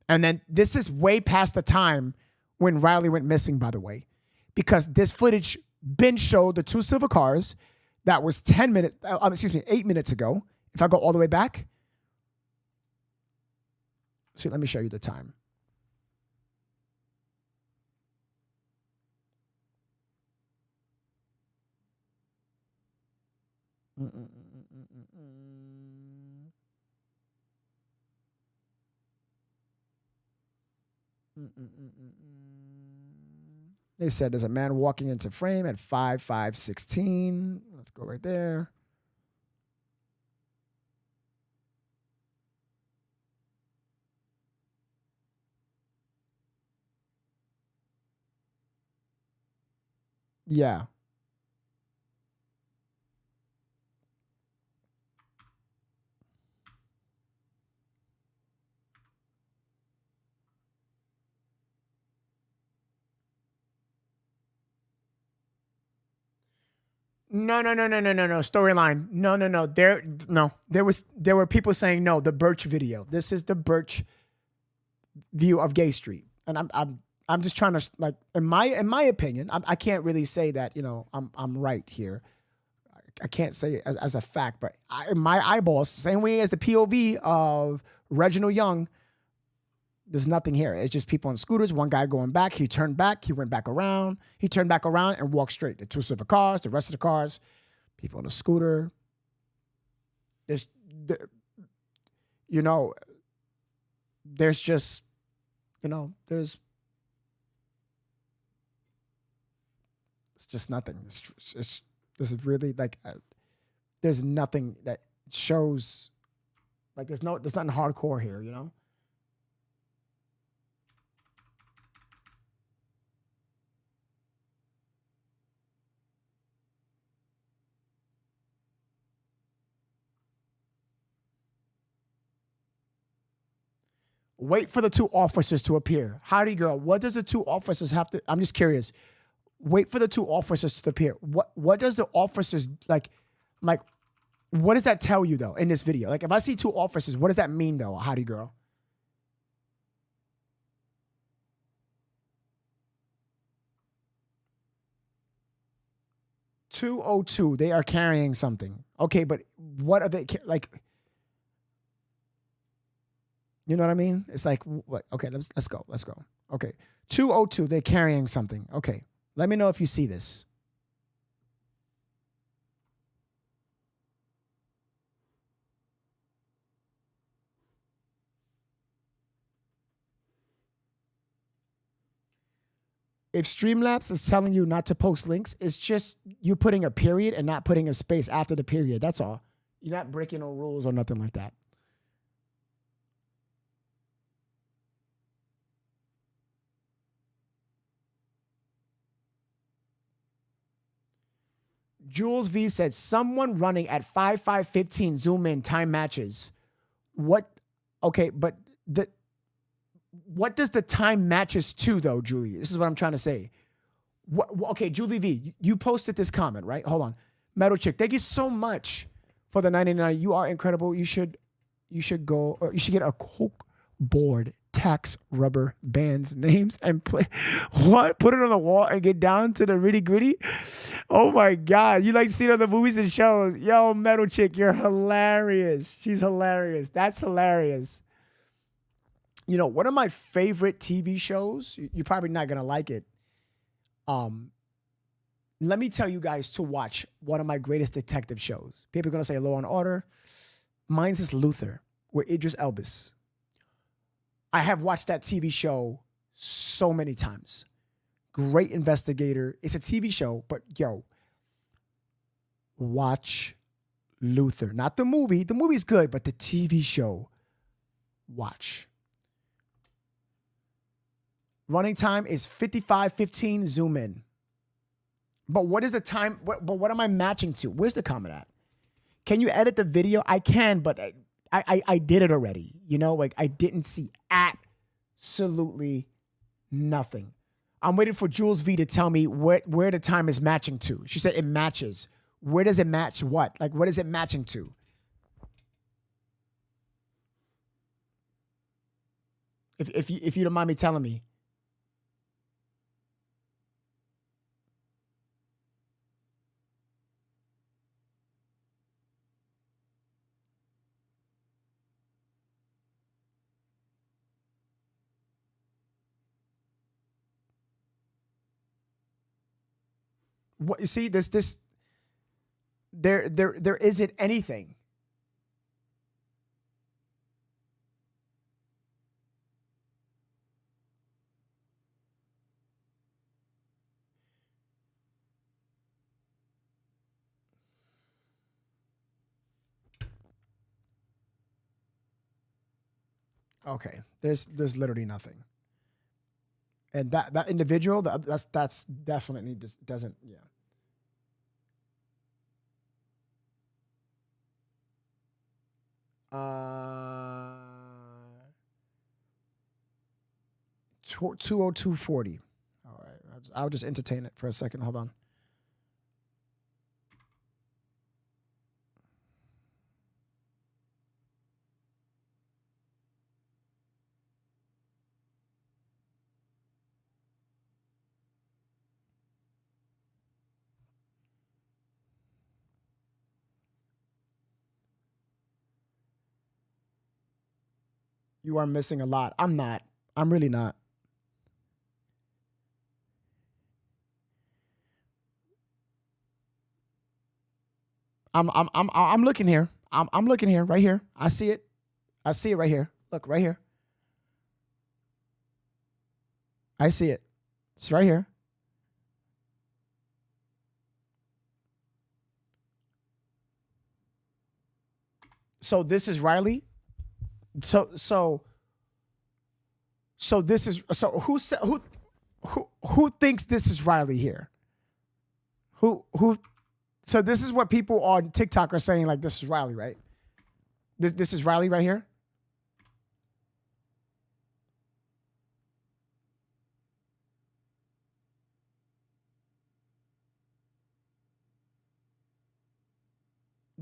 Speaker 1: And then this is way past the time when Riley went missing, by the way, because this footage been showed the 2 silver cars. That was 8 minutes ago. If I go all the way back. So let me show you the time. They said there's a man walking into frame at 5:16. Let's go right there. Yeah. No. Storyline. No. There were people saying no. The Birch video. This is the Birch view of Gay Street, and I'm just trying to, like, in my opinion, I can't really say that I'm right here. I can't say it as a fact, but in my eyeballs, same way as the POV of Reginald Young, there's nothing here. It's just people on scooters. One guy going back. He turned back. He went back around. He turned back around and walked straight. The 2 silver cars, the rest of the cars, people on the scooter. There's just, it's just nothing. This is really like, there's nothing that shows, like, there's nothing hardcore here, Wait for the 2 officers to appear. Howdy, girl. What does the 2 officers have to? I'm just curious. Wait for the 2 officers to appear. What does the officers like? What does that tell you though in this video? Like, if I see 2 officers, what does that mean though? Howdy, girl. $202. They are carrying something. Okay, but what are they like? You know what I mean? It's like, what? Okay, let's go. Okay, 202. They're carrying something. Okay, let me know if you see this. If Streamlabs is telling you not to post links, it's just you putting a period and not putting a space after the period. That's all. You're not breaking no rules or nothing like that. Jules V said, someone running at 5:15 zoom in time matches. What? Okay, but what does the time matches to though, Julie? This is what I'm trying to say. Okay, Julie V, you posted this comment, right? Hold on. Metal Chick, thank you so much for the 99. You are incredible. You should go, or you should get a Coke board, tax rubber bands names and play what? Put it on the wall and get down to the nitty gritty. Oh my God. You like to see it on the movies and shows. Yo, Metal Chick, you're hilarious. She's hilarious. That's hilarious. One of my favorite TV shows, you're probably not going to like it. let me tell you guys to watch one of my greatest detective shows. People are going to say Law and Order. Mine's is Luther with Idris Elba. I have watched that TV show so many times. Great investigator. It's a TV show, but yo, watch Luther. Not the movie. The movie's good, but the TV show, watch. Running time is 55:15, zoom in. But what is the time? But what am I matching to? Where's the comment at? Can you edit the video? I can, but I did it already. You know, like I didn't see absolutely nothing. I'm waiting for Jules V to tell me where the time is matching to. She said it matches. Where does it match what? Like, what is it matching to? If you don't mind me telling me. What you see, there isn't anything. Okay, there's literally nothing. And that individual, that's definitely just doesn't, yeah. Uh, 20240. All right, I'll just entertain it for a second. Hold on. You are missing a lot. I'm not. I'm really not. I'm looking here. I'm looking here, right here. I see it. I see it right here. Look, right here. I see it. It's right here. So this is Riley. So this is who thinks this is Riley here? Who so this is what people on TikTok are saying, like this is Riley, right? This is Riley right here.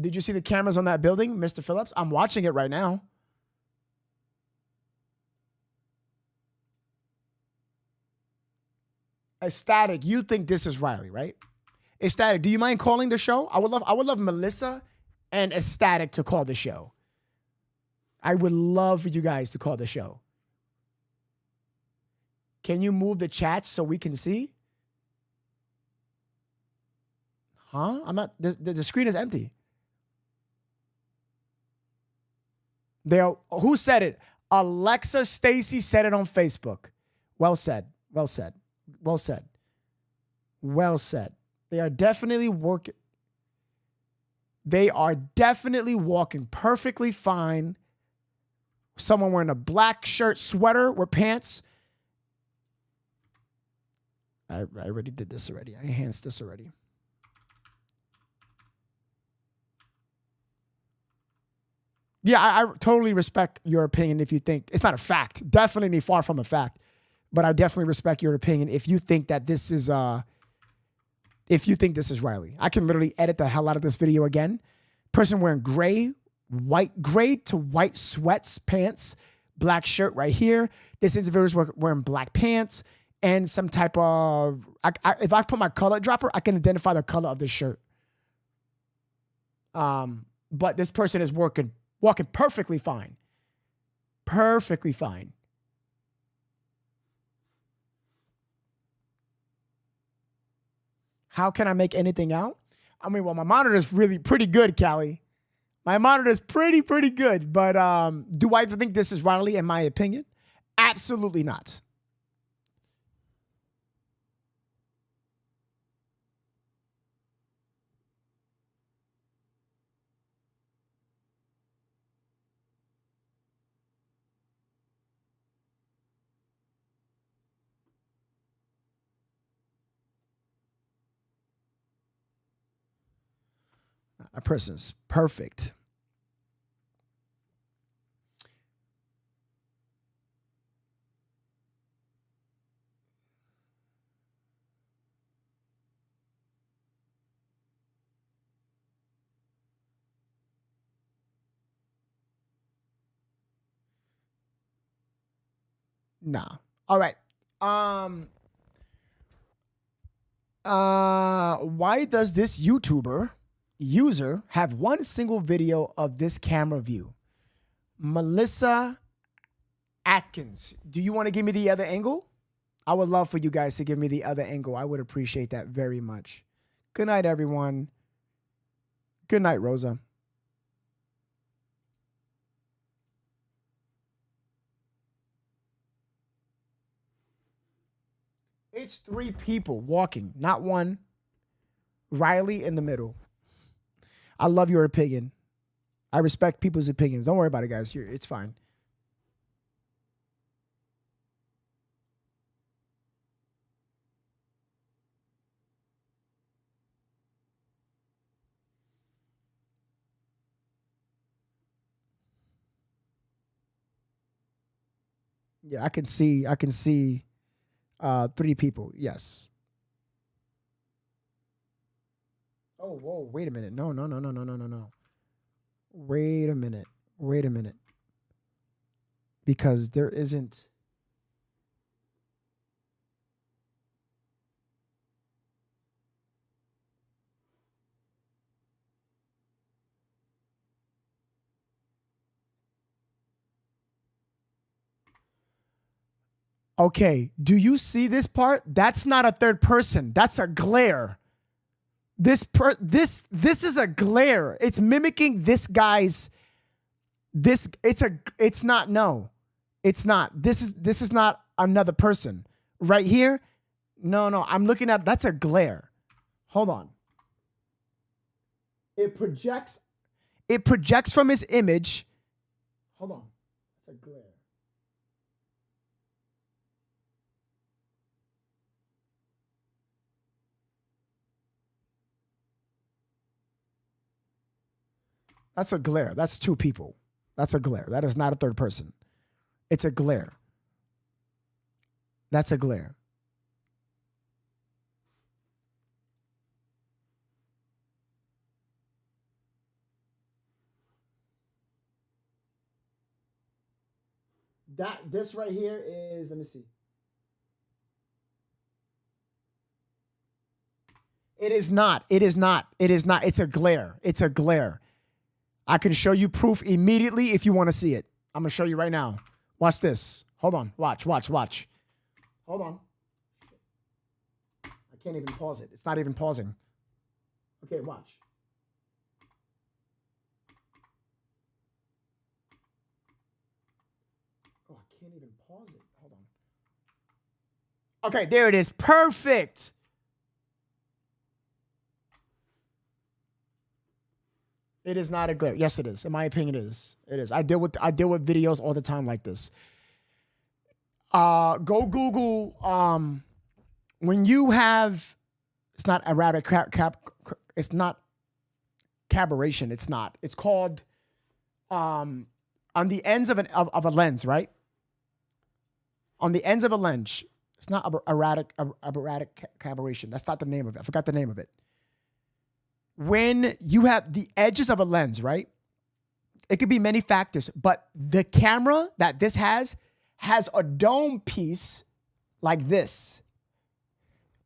Speaker 1: Did you see the cameras on that building, Mr. Phillips? I'm watching it right now. Ecstatic, you think this is Riley, right? Ecstatic, do you mind calling the show? I would love Melissa and Ecstatic to call the show. I would love for you guys to call the show. Can you move the chat so we can see? Huh? I'm not, the screen is empty. Who said it? Alexa Stacy said it on Facebook. Well said. Well said. Well said. Well said. They are definitely working. They are definitely walking perfectly fine. Someone wearing a black shirt, sweater, with pants. I already did this already. I enhanced this already. Yeah, I totally respect your opinion if you think it's not a fact. Definitely far from a fact. But I definitely respect your opinion if you think that this is Riley. I can literally edit the hell out of this video again. Person wearing gray to white sweats, pants, black shirt right here. This individual is wearing black pants and some type of, if I put my color dropper, I can identify the color of the shirt. But this person is walking perfectly fine. Perfectly fine. How can I make anything out? I mean, well, my monitor is really pretty good, Callie. My monitor is pretty good. But do I think this is Riley, in my opinion? Absolutely not. A person's perfect. Nah. All right. Why does this user have one single video of this camera view? Melissa Atkins, do you want to give me the other angle? I would love for you guys to give me the other angle. I would appreciate that very much. Good night, everyone. Good night, Rosa. It's 3 people walking, not one. Riley in the middle. I love your opinion. I respect people's opinions. Don't worry about it, guys. It's fine. Yeah, I can see 3 people. Yes. Oh, whoa, wait a minute. No. Wait a minute. Because there isn't. Okay, do you see this part? That's not a third person. That's a glare. This is a glare. It's mimicking this guy's. It's not. No, it's not. This is not another person right here. No. I'm looking at. That's a glare. Hold on. It projects from his image. Hold on. That's a glare. That's a glare. That's 2 people. That's a glare. That is not a third person. It's a glare. That's a glare. This right here is, let me see. It is not. It's a glare. It's a glare. I can show you proof immediately if you want to see it. I'm going to show you right now. Watch this. Hold on. Watch. Hold on. I can't even pause it. It's not even pausing. Okay, watch. Oh, I can't even pause it. Hold on. Okay, there it is. Perfect. It is not a glare. Yes, it is. In my opinion, it is. It is. I deal with videos all the time like this. Go Google. When you have, it's not erratic it's not caberration. It's not. It's called on the ends of a lens, right? On the ends of a lens. It's not erratic caberration. That's not the name of it. I forgot the name of it. When you have the edges of a lens, right? It could be many factors, but the camera that this has a dome piece like this.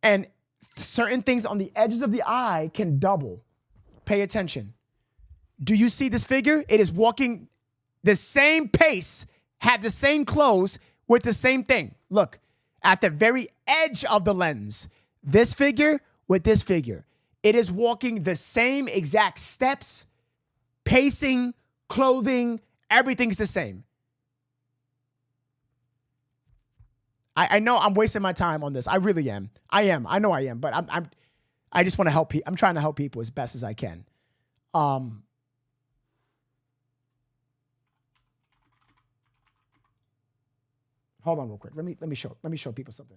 Speaker 1: And certain things on the edges of the eye can double. Pay attention. Do you see this figure? It is walking the same pace, had the same clothes with the same thing. Look, at the very edge of the lens, this figure with this figure. It is walking the same exact steps, pacing, clothing, everything's the same. I know I'm wasting my time on this. I really am. I am. I know I am, but I just want to help people. I'm trying to help people as best as I can. Hold on real quick. Let me show people something.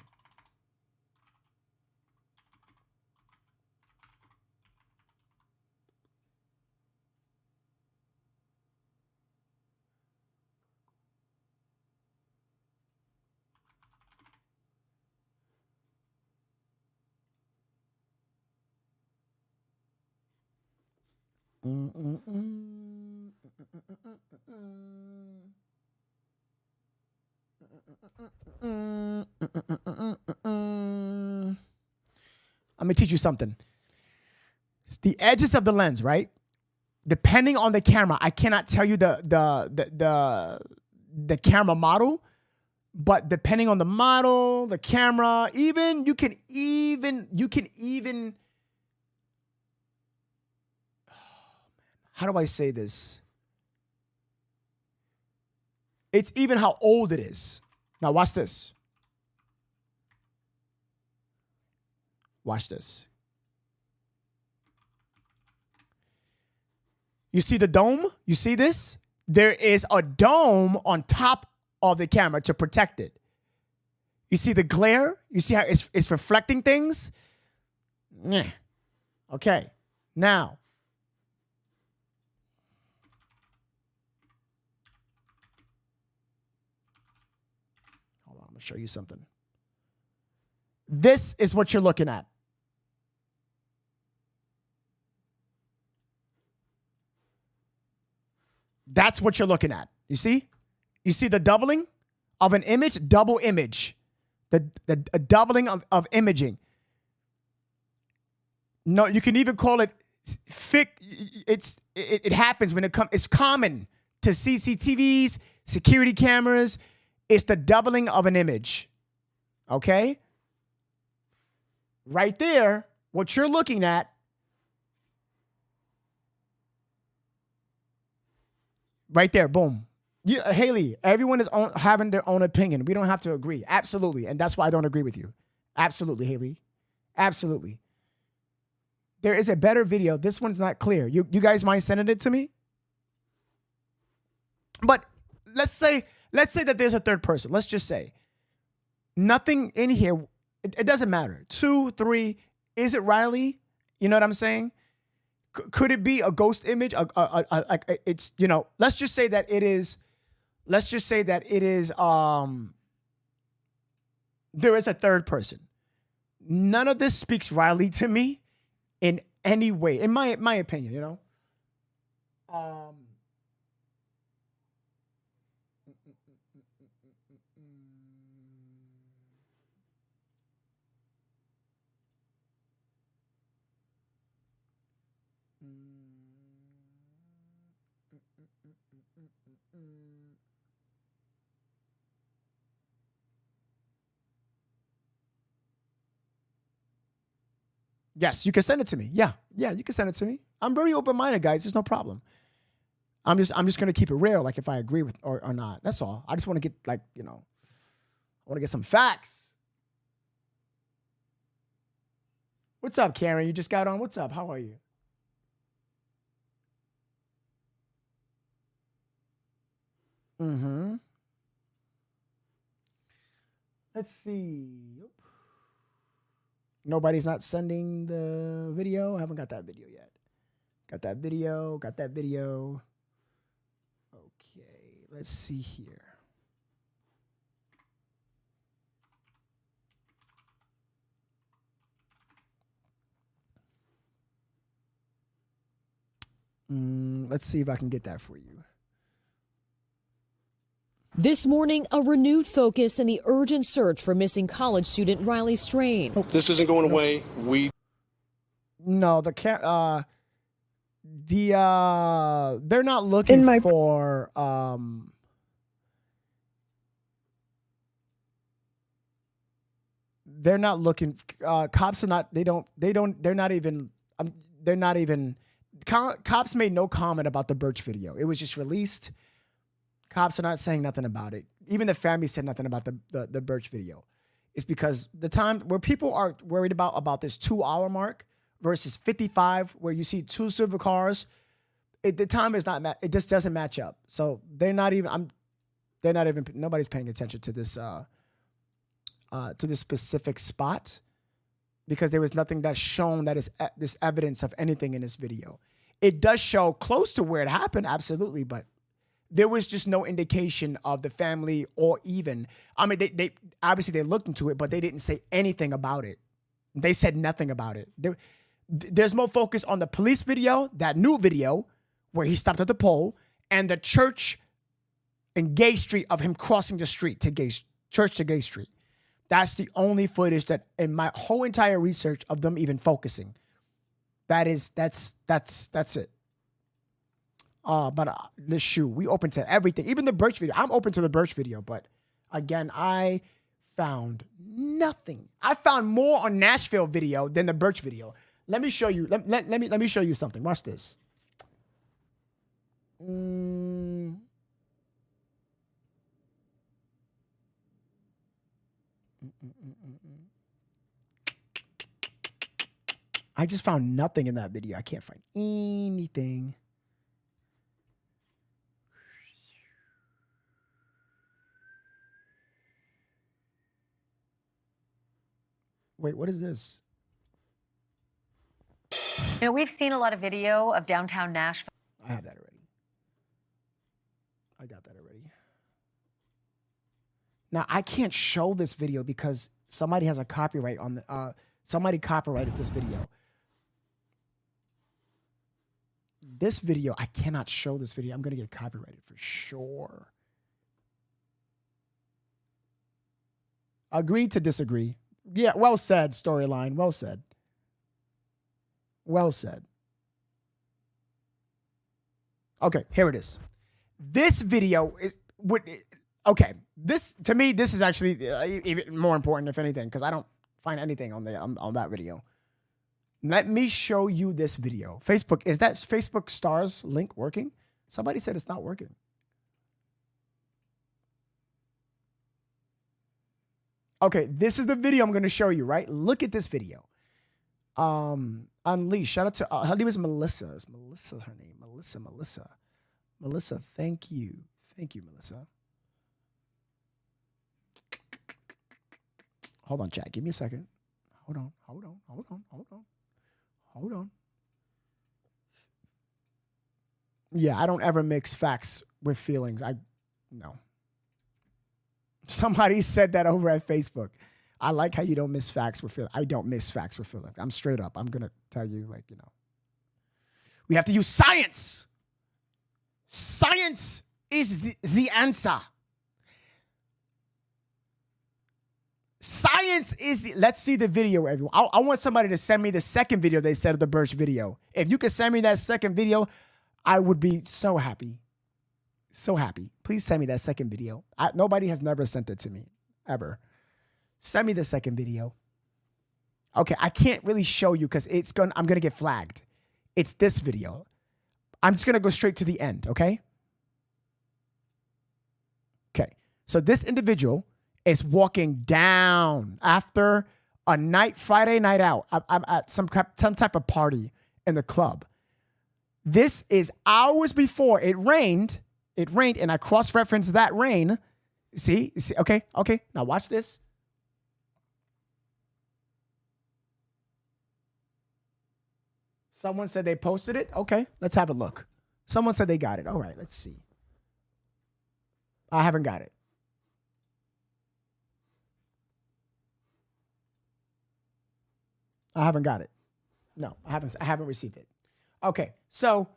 Speaker 1: Let me teach you something. It's the edges of the lens, right? Depending on the camera, I cannot tell you the camera model, but depending on the model, the camera, you can even how do I say this? It's even how old it is. Now watch this. Watch this. You see the dome? You see this? There is a dome on top of the camera to protect it. You see the glare? You see how it's reflecting things? Yeah. Okay. Now, hold on, I'm going to show you something. This is what you're looking at. That's what you're looking at. You see? You see the doubling of an image? Double image. The doubling of imaging. No, you can even call it it happens when it's common to CCTVs, security cameras. It's the doubling of an image. Okay? Right there, what you're looking at, right there, boom. Haley, everyone is having their own opinion. We don't have to agree. Absolutely. And that's why I don't agree with you. Absolutely, Haley. Absolutely. There is a better video. This one's not clear. You guys mind sending it to me? But let's say that there's a third person. Let's just say nothing in here. It doesn't matter. 2, 3. Is it Riley? You know what I'm saying? Could it be a ghost image? It's, let's just say that it is. Let's just say that it is. There is a third person. None of this speaks Riley to me in any way, in my opinion. Yes, you can send it to me. Yeah, you can send it to me. I'm very open-minded, guys. There's no problem. I'm just gonna keep it real, like if I agree with or not. That's all. I just want to get I want to get some facts. What's up, Karen? You just got on. What's up? How are you? Let's see. Nobody's not sending the video. I haven't got that video yet. Got that video. Okay, let's see here. Let's see if I can get that for you.
Speaker 3: This morning, a renewed focus in the urgent search for missing college student Riley Strain.
Speaker 17: This isn't going away.
Speaker 1: They're not looking for they're not looking. Cops are not. They're not even. Cops made no comment about the Birch video. It was just released. Cops are not saying nothing about it. Even the family said nothing about the Birch video. It's because the time where people are worried about this 2-hour mark versus 55, where you see 2 silver cars, the time is not. It just doesn't match up. So they're not even. Nobody's paying attention to this specific spot, because there was nothing that's shown that is this evidence of anything in this video. It does show close to where it happened, absolutely, but there was just no indication of the family, or even, I mean, they obviously they looked into it, but they didn't say anything about it. They said nothing about it. There's more focus on the police video, that new video where he stopped at the pole, and the church and Gay Street of him crossing the street to church to Gay Street. That's the only footage that in my whole entire research of them even focusing. That's it. But the shoe, we open to everything, even the Birch video. I'm open to the Birch video, but again, I found nothing. I found more on Nashville video than the Birch video. Let me show you. Let me show you something. Watch this. I just found nothing in that video. I can't find anything. Wait, what is this?
Speaker 15: You know, we've seen a lot of video of downtown Nashville.
Speaker 1: I have that already. I got that already. Now, I can't show this video because somebody has a copyright on the, somebody copyrighted this video. This video, I cannot show this video. I'm going to get copyrighted for sure. Agree to disagree. Yeah, well said, storyline. Well said. Well said. Okay, here it is. This video is okay. This, to me, this is actually even more important, if anything, because I don't find anything on that video. Let me show you this video. Facebook, is that Facebook stars link working? Somebody said it's not working. Okay, this is the video I'm going to show you, right? Look at this video. Unleashed. Shout out to, her name is Melissa. Is Melissa's her name? Melissa, thank you. Thank you, Melissa. Hold on, chat. Give me a second. Hold on. Yeah, I don't ever mix facts with feelings. No. Somebody said that over at Facebook. I like how you don't miss facts with feelings. I don't miss facts with feelings. I'm straight up. I'm going to tell you, like, you know. We have to use science. Science is the answer. Science is the, let's see the video, everyone. I want somebody to send me the second video they said of the Birch video. If you could send me that second video, I would be so happy. So happy. Please send me that second video. Nobody has never sent it to me, ever. Send me the second video. Okay, I can't really show you because I'm gonna get flagged. It's this video. I'm just gonna go straight to the end, okay? Okay, so this individual is walking down after a Friday night out. I'm at some type of party in the club. This is hours before it rained. It rained, and I cross-referenced that rain. See? Okay. Now watch this. Someone said they posted it. Okay, let's have a look. Someone said they got it. All right, let's see. I haven't got it. I haven't got it. No, I haven't received it. Okay, so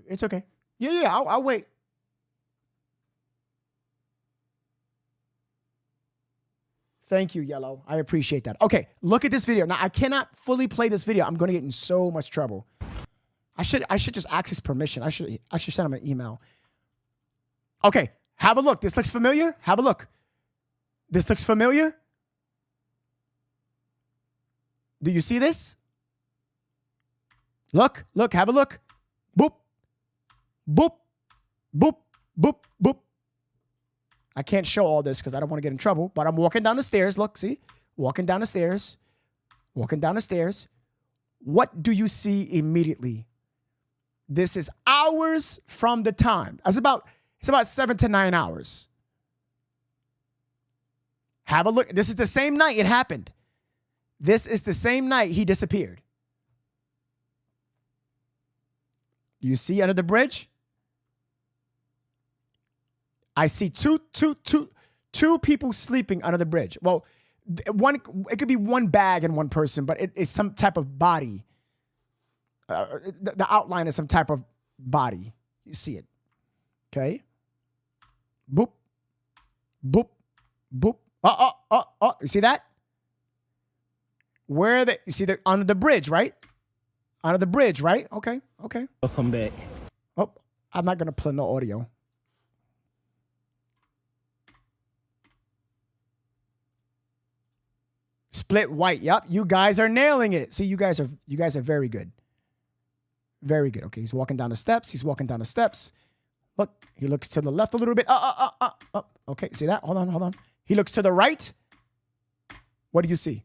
Speaker 1: it's okay. Yeah, I'll wait. Thank you, Yellow. I appreciate that. Okay, look at this video. Now, I cannot fully play this video. I'm going to get in so much trouble. I should just ask his permission. I should send him an email. Okay, have a look. This looks familiar. Have a look. This looks familiar. Do you see this? Look, have a look. Boop, boop, boop, boop, boop. I can't show all this because I don't want to get in trouble, but I'm walking down the stairs. Look, see? Walking down the stairs. Walking down the stairs. What do you see immediately? This is hours from the time. It's about 7 to 9 hours. Have a look. This is the same night it happened. This is the same night he disappeared. You see under the bridge? I see two people sleeping under the bridge. Well, it could be one bag and one person, but it's some type of body. The outline is some type of body. You see it. Okay. Boop. Boop. Boop. You see that? Where are they? You see they're under the bridge, right? Under the bridge, right? Okay.
Speaker 4: Welcome back.
Speaker 1: Oh, I'm not going to play no audio. Split white. Yep. You guys are nailing it. See, you guys are very good. Very good. Okay. He's walking down the steps. Look, he looks to the left a little bit. Okay. See that? Hold on. He looks to the right. What do you see?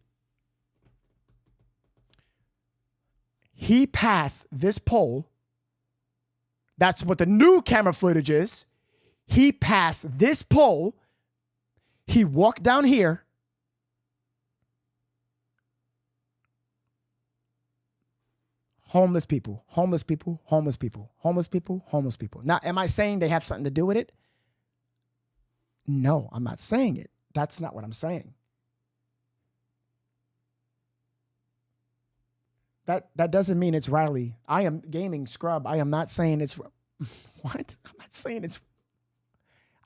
Speaker 1: He passed this pole. That's what the new camera footage is. He passed this pole. He walked down here. Homeless people. Now, am I saying they have something to do with it? No, I'm not saying it. That's not what I'm saying. That doesn't mean it's Riley. I am gaming scrub. I am not saying it's what? I'm not saying it's.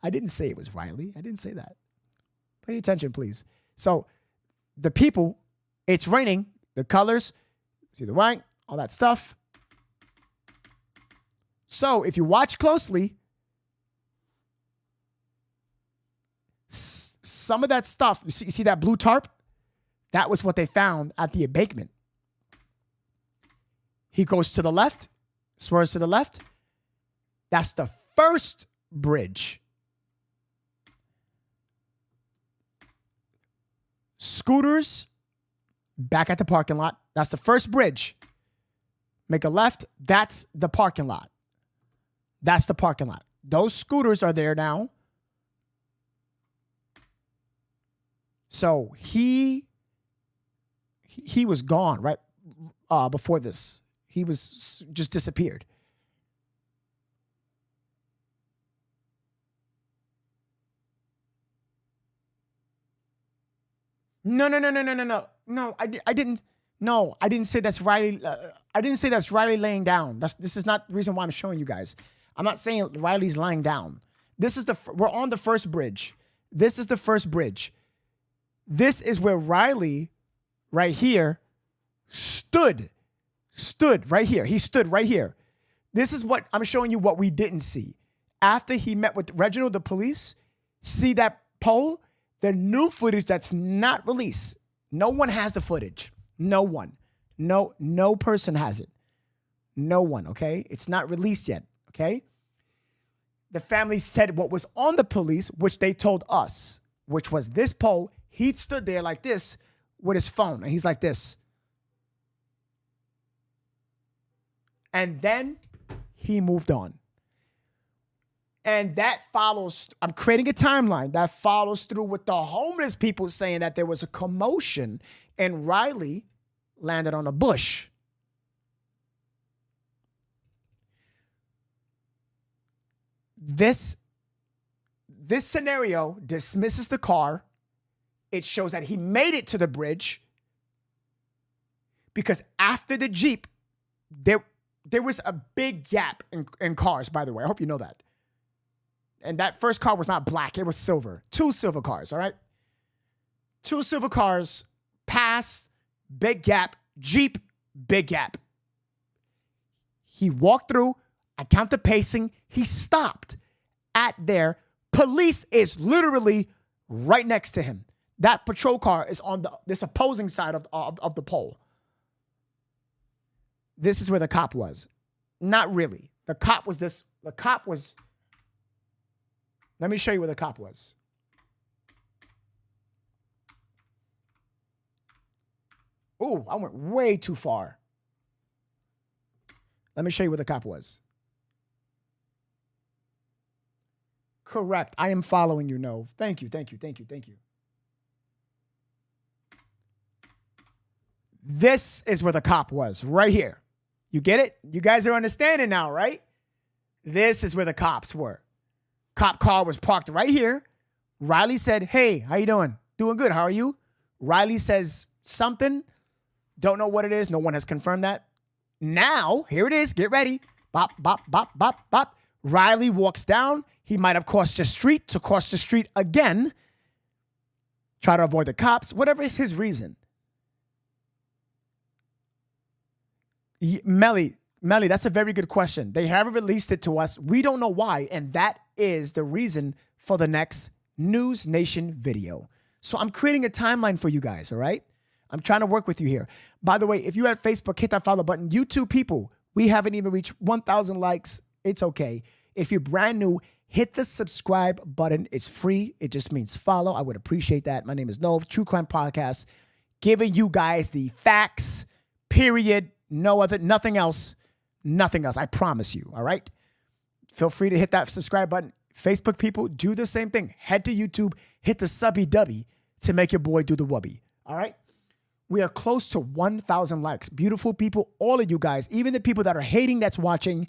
Speaker 1: I didn't say it was Riley. I didn't say that. Pay attention, please. So the people, it's raining. The colors, see the white, all that stuff. So if you watch closely, some of that stuff, you see that blue tarp? That was what they found at the embankment. He goes to the left, swerves to the left. That's the first bridge. Scooters, back at the parking lot. That's the first bridge. Make a left. That's the parking lot. Those scooters are there now. So he was gone right before this. He was just disappeared. No. I didn't say that's Riley. I didn't say that's Riley laying down. This is not the reason why I'm showing you guys. I'm not saying Riley's lying down. We're on the first bridge. This is the first bridge. This is where Riley, right here, stood right here. He stood right here. This is what I'm showing you what we didn't see. After he met with Reginald, the police, see that pole? The new footage that's not released. No one has the footage. No one. No person has it. No one, okay? It's not released yet, okay? The family said what was on the police, which they told us, which was this pole. He stood there like this with his phone, and he's like this. And then he moved on. And that follows, I'm creating a timeline that follows through with the homeless people saying that there was a commotion and Riley landed on a bush. This scenario dismisses the car. It shows that he made it to the bridge because after the Jeep, there was a big gap in cars, by the way. I hope you know that. And that first car was not black. It was silver. 2 silver cars, all right? 2 silver cars, pass, big gap, Jeep, big gap. He walked through. I count the pacing. He stopped at there. Police is literally right next to him. That patrol car is on this opposing side of the pole. This is where the cop was. Not really. The cop was. Let me show you where the cop was. Ooh, I went way too far. Let me show you where the cop was. Correct. I am following you, Nove. Thank you. This is where the cop was, right here. You get it? You guys are understanding now, right? This is where the cops were. Cop car was parked right here. Riley said, hey, how you doing? Doing good. How are you? Riley says something. Don't know what it is. No one has confirmed that. Now, here it is. Get ready. Bop, bop, bop, bop, bop. Riley walks down. He might have crossed the street to cross the street again. Try to avoid the cops. Whatever is his reason. Melly, that's a very good question. They haven't released it to us. We don't know why. And that is the reason for the next News Nation video. So I'm creating a timeline for you guys, all right? I'm trying to work with you here. By the way, if you're at Facebook, hit that follow button. YouTube people, we haven't even reached 1,000 likes. It's okay. If you're brand new, hit the subscribe button. It's free. It just means follow. I would appreciate that. My name is Nove, True Crime Podcast, giving you guys the facts, period. Nothing else. I promise you. All right. Feel free to hit that subscribe button. Facebook people, do the same thing. Head to YouTube, hit the subby dubby to make your boy do the wubby. All right. We are close to 1,000 likes. Beautiful people, all of you guys, even the people that are hating that's watching.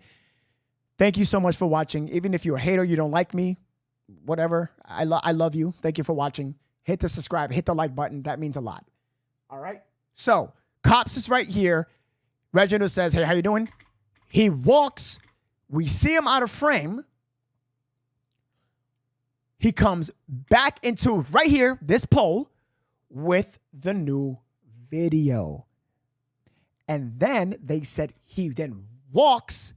Speaker 1: Thank you so much for watching. Even if you're a hater, you don't like me, whatever. I love you. Thank you for watching. Hit the subscribe, hit the like button. That means a lot. All right. So cops is right here. Reginald says, hey, how you doing? He walks. We see him out of frame. He comes back into right here, this pole, with the new video. And then they said he then walks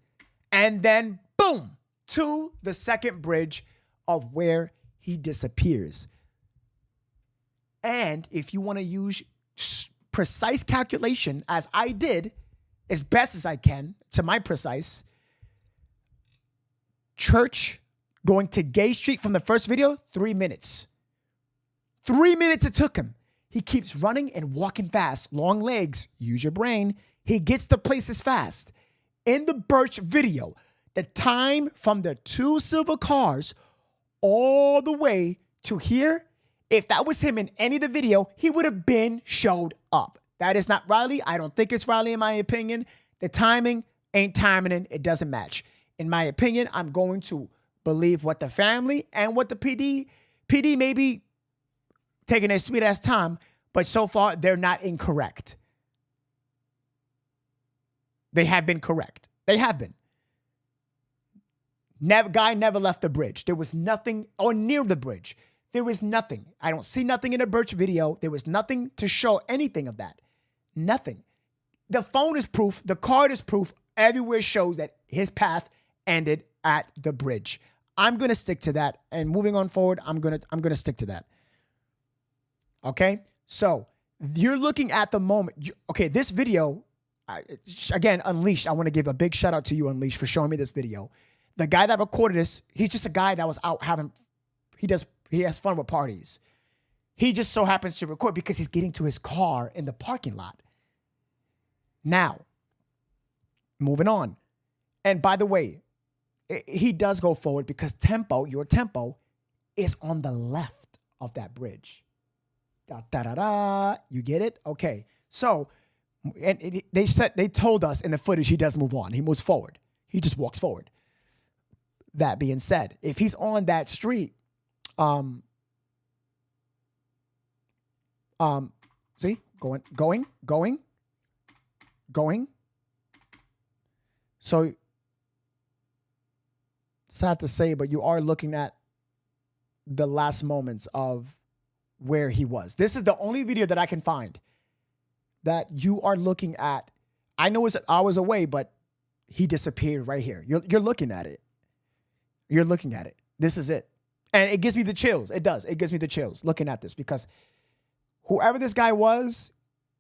Speaker 1: and then boom, to the second bridge of where he disappears. And if you want to use precise calculation, as I did, as best as I can, to my precise, Church going to Gay Street from the first video, 3 minutes. 3 minutes it took him. He keeps running and walking fast. Long legs, use your brain. He gets to places fast. In the Birch video, the time from the 2 silver cars all the way to here, if that was him in any of the video, he would have been showed up. That is not Riley. I don't think it's Riley in my opinion. The timing ain't timing. It doesn't match. In my opinion, I'm going to believe what the family and what the PD may be taking their sweet ass time, but so far they're not incorrect. They have been correct. They have been. Guy never left the bridge. There was nothing, or near the bridge. There was nothing. I don't see nothing in the Birch video. There was nothing to show anything of that. Nothing. The phone is proof. The card is proof. Everywhere shows that his path ended at the bridge. I'm going to stick to that. And moving on forward, I'm going to stick to that. Okay? So you're looking at the moment. Okay, this video, again, Unleashed. I want to give a big shout out to you, Unleashed, for showing me this video. The guy that recorded this, he's just a guy that was out having, he has fun with parties. He just so happens to record because he's getting to his car in the parking lot. Now, moving on. And by the way, he does go forward because your tempo is on the left of that bridge. Da, da, da, da. You get it? Okay. So, and they told us in the footage he does move on. He moves forward. He just walks forward. That being said, if he's on that street, see, going. So, sad to say, but you are looking at the last moments of where he was. This is the only video that I can find that you are looking at. I know it's hours away, but he disappeared right here. You're looking at it. You're looking at it. This is it. And it gives me the chills. It does. It gives me the chills looking at this because whoever this guy was,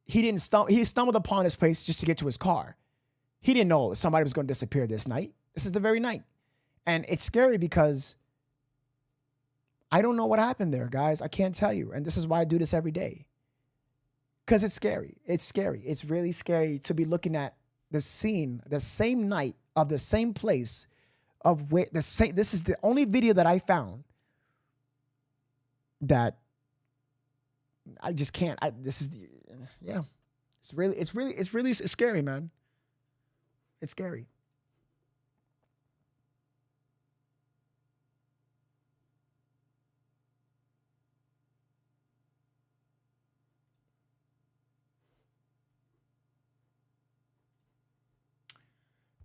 Speaker 1: he stumbled upon this place just to get to his car. He didn't know somebody was going to disappear this night. This is the very night. And it's scary because I don't know what happened there, guys. I can't tell you. And this is why I do this every day. Because it's scary. It's scary. It's really scary to be looking at the scene, the same night of the same place of where the same. This is the only video that I found that I just can't. This is the, yeah. It's really scary, man. It's scary.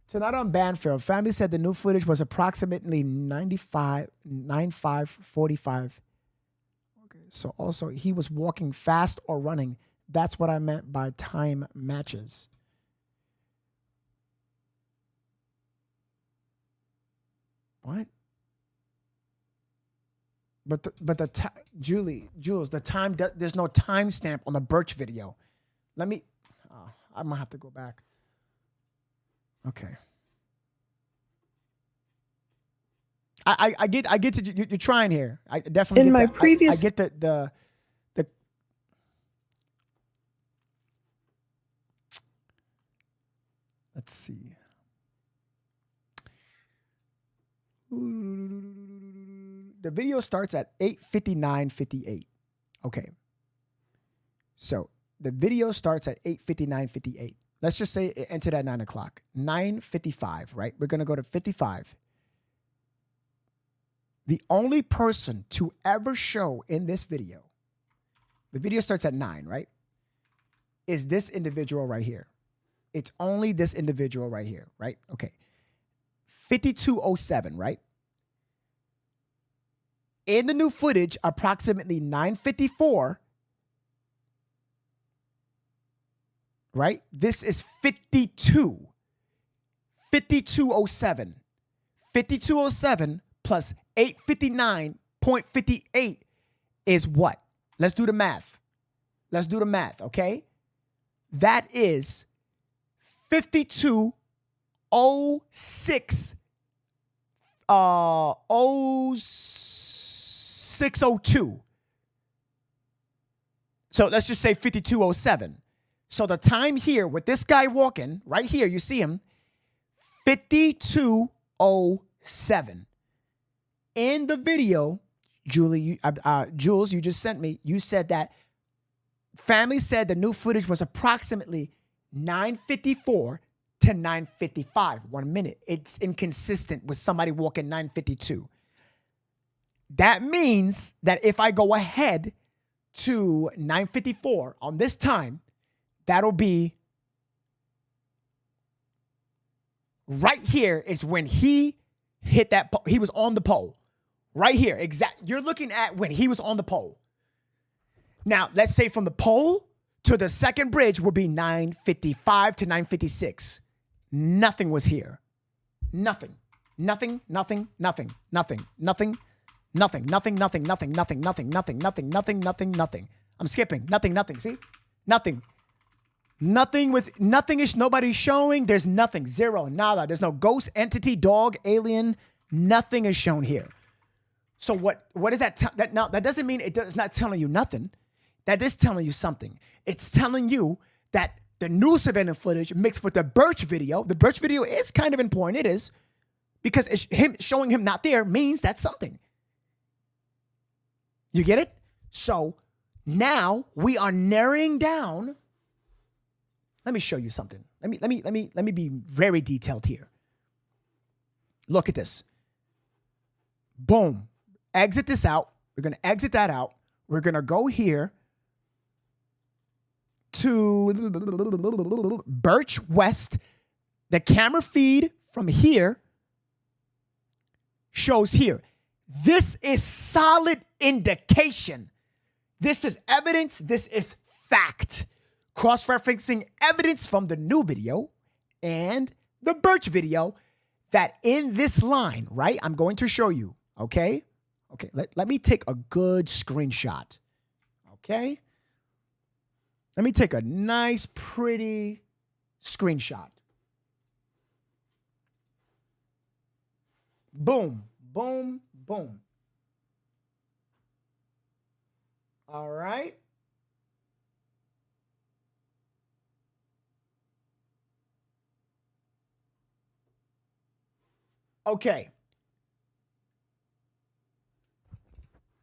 Speaker 1: Tonight on Banfield, family said the new footage was approximately 9:45. Okay, so also he was walking fast or running. That's what I meant by time matches. What? But Jules, the time, there's no timestamp on the Birch video. Let me, I'm gonna have to go back. Okay. I get to you're trying here. I definitely
Speaker 4: in my previous.
Speaker 1: I get the. Let's see. The video starts at 8:59:58. Okay. So the video starts at 8:59:58. Let's just say it entered at 9 o'clock. 9:55, right? We're going to go to 55. The only person to ever show in this video, the video starts at 9, right? Is this individual right here. It's only this individual right here, right? Okay. 52:07, right? In the new footage, approximately 9:54, right? This is 52. 52:07. 52:07 plus 859.58 is what? Let's do the math. Let's do the math, okay? That is 52:06 06:02. So let's just say 52:07. So the time here with this guy walking right here, you see him, 52:07. In the video, Jules, you just sent me, you said that family said the new footage was approximately 9:54 to 9:55, 1 minute. It's inconsistent with somebody walking 9:52. That means that if I go ahead to 9:54 on this time, that'll be right here is when he hit that, he was on the pole. Right here, exact. You're looking at when he was on the pole. Now, let's say from the pole to the second bridge would be 9:55 to 9:56. Nothing was here. Nothing. Nothing, nothing, nothing, nothing, nothing, nothing, nothing, nothing, nothing, nothing, nothing, nothing, nothing, nothing, nothing, nothing. I'm skipping. Nothing, nothing. See? Nothing. Nothing with nothing is nobody's showing. There's nothing. Zero. Nada. There's no ghost, entity, dog, alien. Nothing is shown here. So what is that? That doesn't mean it's not telling you nothing. That is telling you something. It's telling you that the new surveillance footage mixed with the Birch video. The Birch video is kind of important. It is. Because it's him showing him not there means that's something. You get it? So now we are narrowing down. Let me show you something. Let me be very detailed here. Look at this. Boom. Exit this out. We're going to exit that out. We're going to go here to Birch West. The camera feed from here shows here. This is solid indication. This is evidence. This is fact. Cross-referencing evidence from the new video and the Birch video, that in this line, right, I'm going to show you, okay? Okay, let me take a good screenshot, okay? Let me take a nice, pretty screenshot. Boom, boom, boom. All right. Okay.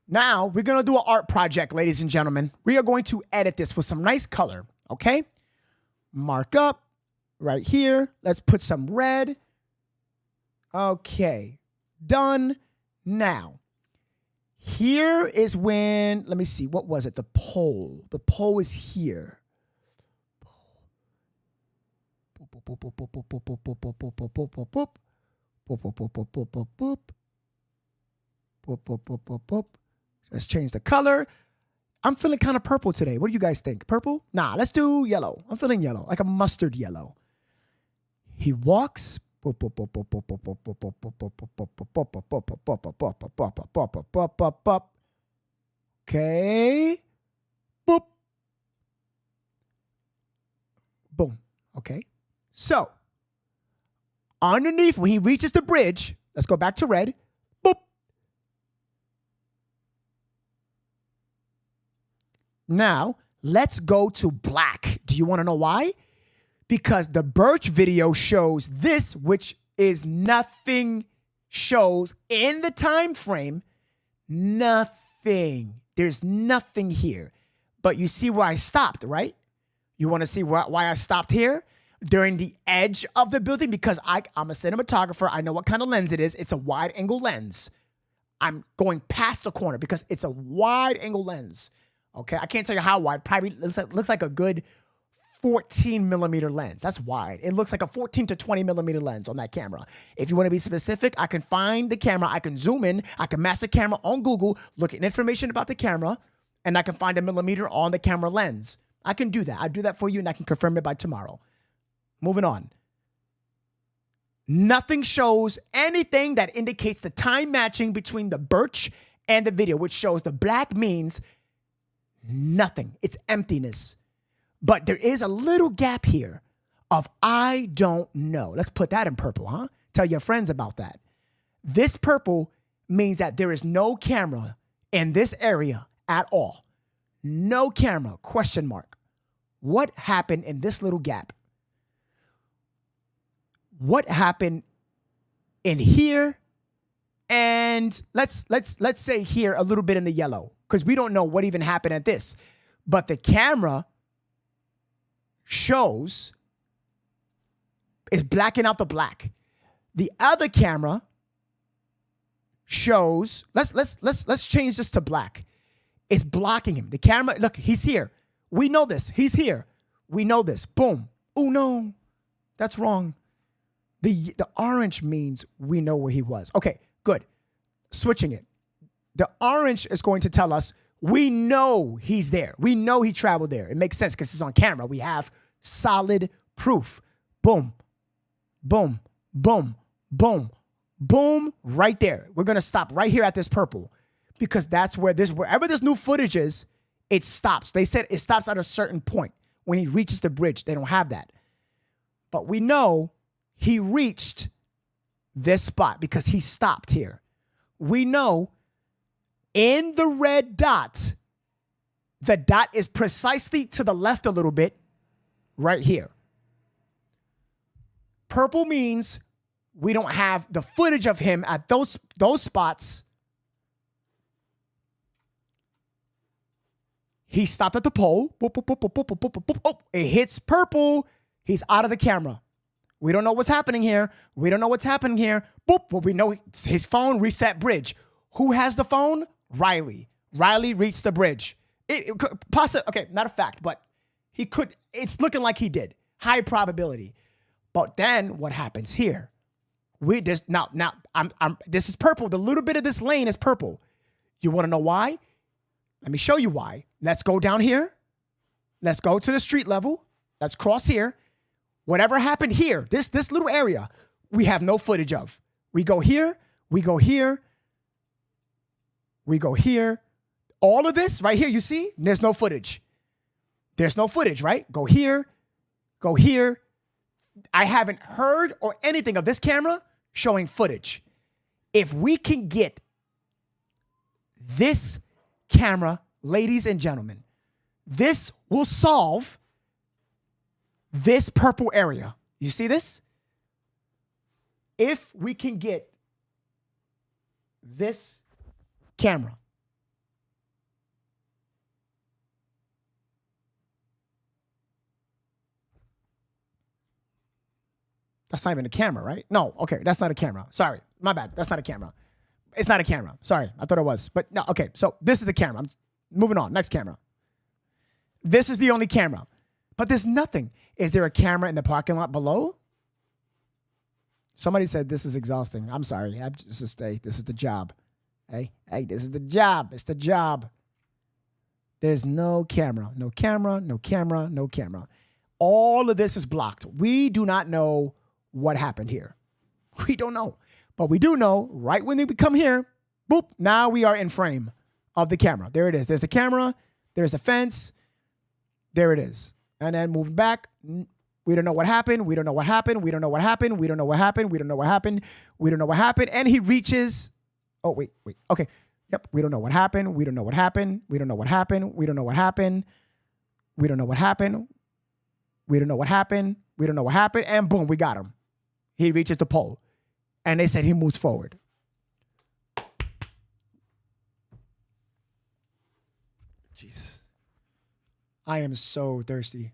Speaker 1: Now we're going to do an art project, ladies and gentlemen. We are going to edit this with some nice color, okay? Mark up right here. Let's put some red. Okay. Done. Now, here is when, let me see, what was it? The pole. The pole is here. Let's change the color. I'm feeling kind of purple today. What do you guys think? Purple? Nah, let's do yellow. I'm feeling yellow, like a mustard yellow. He walks. Okay. Boop. Boom. Okay. So, underneath, when he reaches the bridge, let's go back to red. Boop. Now, let's go to black. Do you want to know why? Because the Birch video shows this, which is nothing, shows in the time frame, nothing. There's nothing here. But you see where I stopped, right? You want to see why I stopped here? During the edge of the building, because I'm a cinematographer. I know what kind of lens it is. It's a wide angle lens. I'm going past the corner because it's a wide angle lens. Okay, I can't tell you how wide. Probably looks like a good 14 millimeter lens. That's wide. It looks like a 14 to 20 millimeter lens on that camera. If you want to be specific, I can find the camera. I can zoom in. I can match the camera on Google, look at information about the camera, and I can find a millimeter on the camera lens. I can do that. I'll do that for you, and I can confirm it by tomorrow. Moving on. Nothing shows anything that indicates the time matching between the Birch and the video, which shows the black means nothing. It's emptiness. But there is a little gap here of I don't know. Let's put that in purple, huh? Tell your friends about that. This purple means that there is no camera in this area at all. No camera, question mark. What happened in this little gap? What happened in here? And let's say here a little bit in the yellow, because we don't know what even happened at this. But the camera shows is blacking out the black. The other camera shows, let's change this to black. It's blocking him. The camera, look, he's here. We know this. He's here. We know this. Boom. Oh no, that's wrong. The orange means we know where he was. Okay, good. Switching it. The orange is going to tell us we know he's there. We know he traveled there. It makes sense because it's on camera. We have solid proof. Boom, boom, boom, boom, boom, right there. We're going to stop right here at this purple because that's where wherever this new footage is, it stops. They said it stops at a certain point. When he reaches the bridge, they don't have that. But we know he reached this spot because he stopped here. We know in the red dot, the dot is precisely to the left a little bit, right here. Purple means we don't have the footage of him at those spots. He stopped at the pole. Boop, boop, boop, boop, boop, boop, boop, boop. Oh, it hits purple. He's out of the camera. We don't know what's happening here. We don't know what's happening here. Boop. Well, we know his phone reached that bridge. Who has the phone? Riley. Riley reached the bridge. It could possibly, okay, not a fact, but he could. It's looking like he did. High probability. But then what happens here? This is purple. The little bit of this lane is purple. You want to know why? Let me show you why. Let's go down here. Let's go to the street level. Let's cross here. Whatever happened here, this little area, we have no footage of. We go here, we go here, we go here. All of this right here, you see, there's no footage. There's no footage, right? Go here, go here. I haven't heard or anything of this camera showing footage. If we can get this camera, ladies and gentlemen, this will solve this purple area. You see this? If we can get this camera, that's not even a camera, right? No, okay, that's not a camera. Sorry, my bad. That's not a camera. It's not a camera. Sorry, I thought it was. But no, okay, so this is the camera. I'm moving on. Next camera. This is the only camera. But there's nothing. Is there a camera in the parking lot below? Somebody said this is exhausting. I'm sorry. This is the job. Hey, this is the job. It's the job. There's no camera. No camera, no camera, no camera. All of this is blocked. We do not know what happened here. We don't know. But we do know right when they come here, boop, now we are in frame of the camera. There it is. There's the camera. There's the fence. There it is. And then moving back, we don't know what happened. We don't know what happened. We don't know what happened. We don't know what happened. We don't know what happened. We don't know what happened. And he reaches. Oh, wait. Okay. Yep. We don't know what happened. We don't know what happened. We don't know what happened. We don't know what happened. We don't know what happened. We don't know what happened. We don't know what happened. And boom, we got him. He reaches the pole. And they said he moves forward. Jeez. I am so thirsty.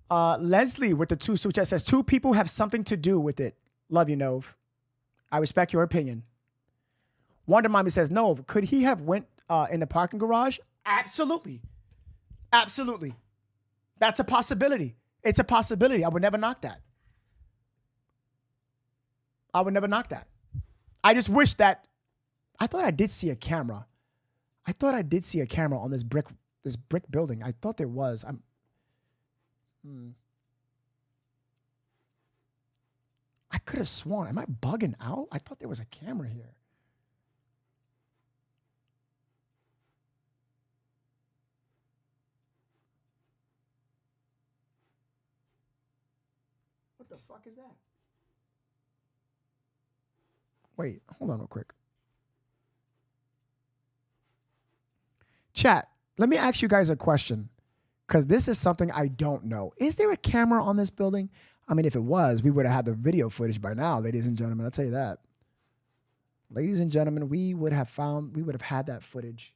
Speaker 1: Leslie with the 2 super chat says, 2 people have something to do with it. Love you, Nove. I respect your opinion. Wonder Mommy says, Nove, could he have went in the parking garage? Absolutely. Absolutely. That's a possibility. It's a possibility. I would never knock that. I would never knock that. I just wish that, I thought I did see a camera. I thought I did see a camera on this brick building. I thought there was. I could have sworn. Am I bugging out? I thought there was a camera here. What the fuck is that? Wait, hold on real quick. Chat, let me ask you guys a question, because this is something I don't know. Is there a camera on this building? I mean, if it was, we would have had the video footage by now, ladies and gentlemen. I'll tell you that. Ladies and gentlemen, we would have had that footage.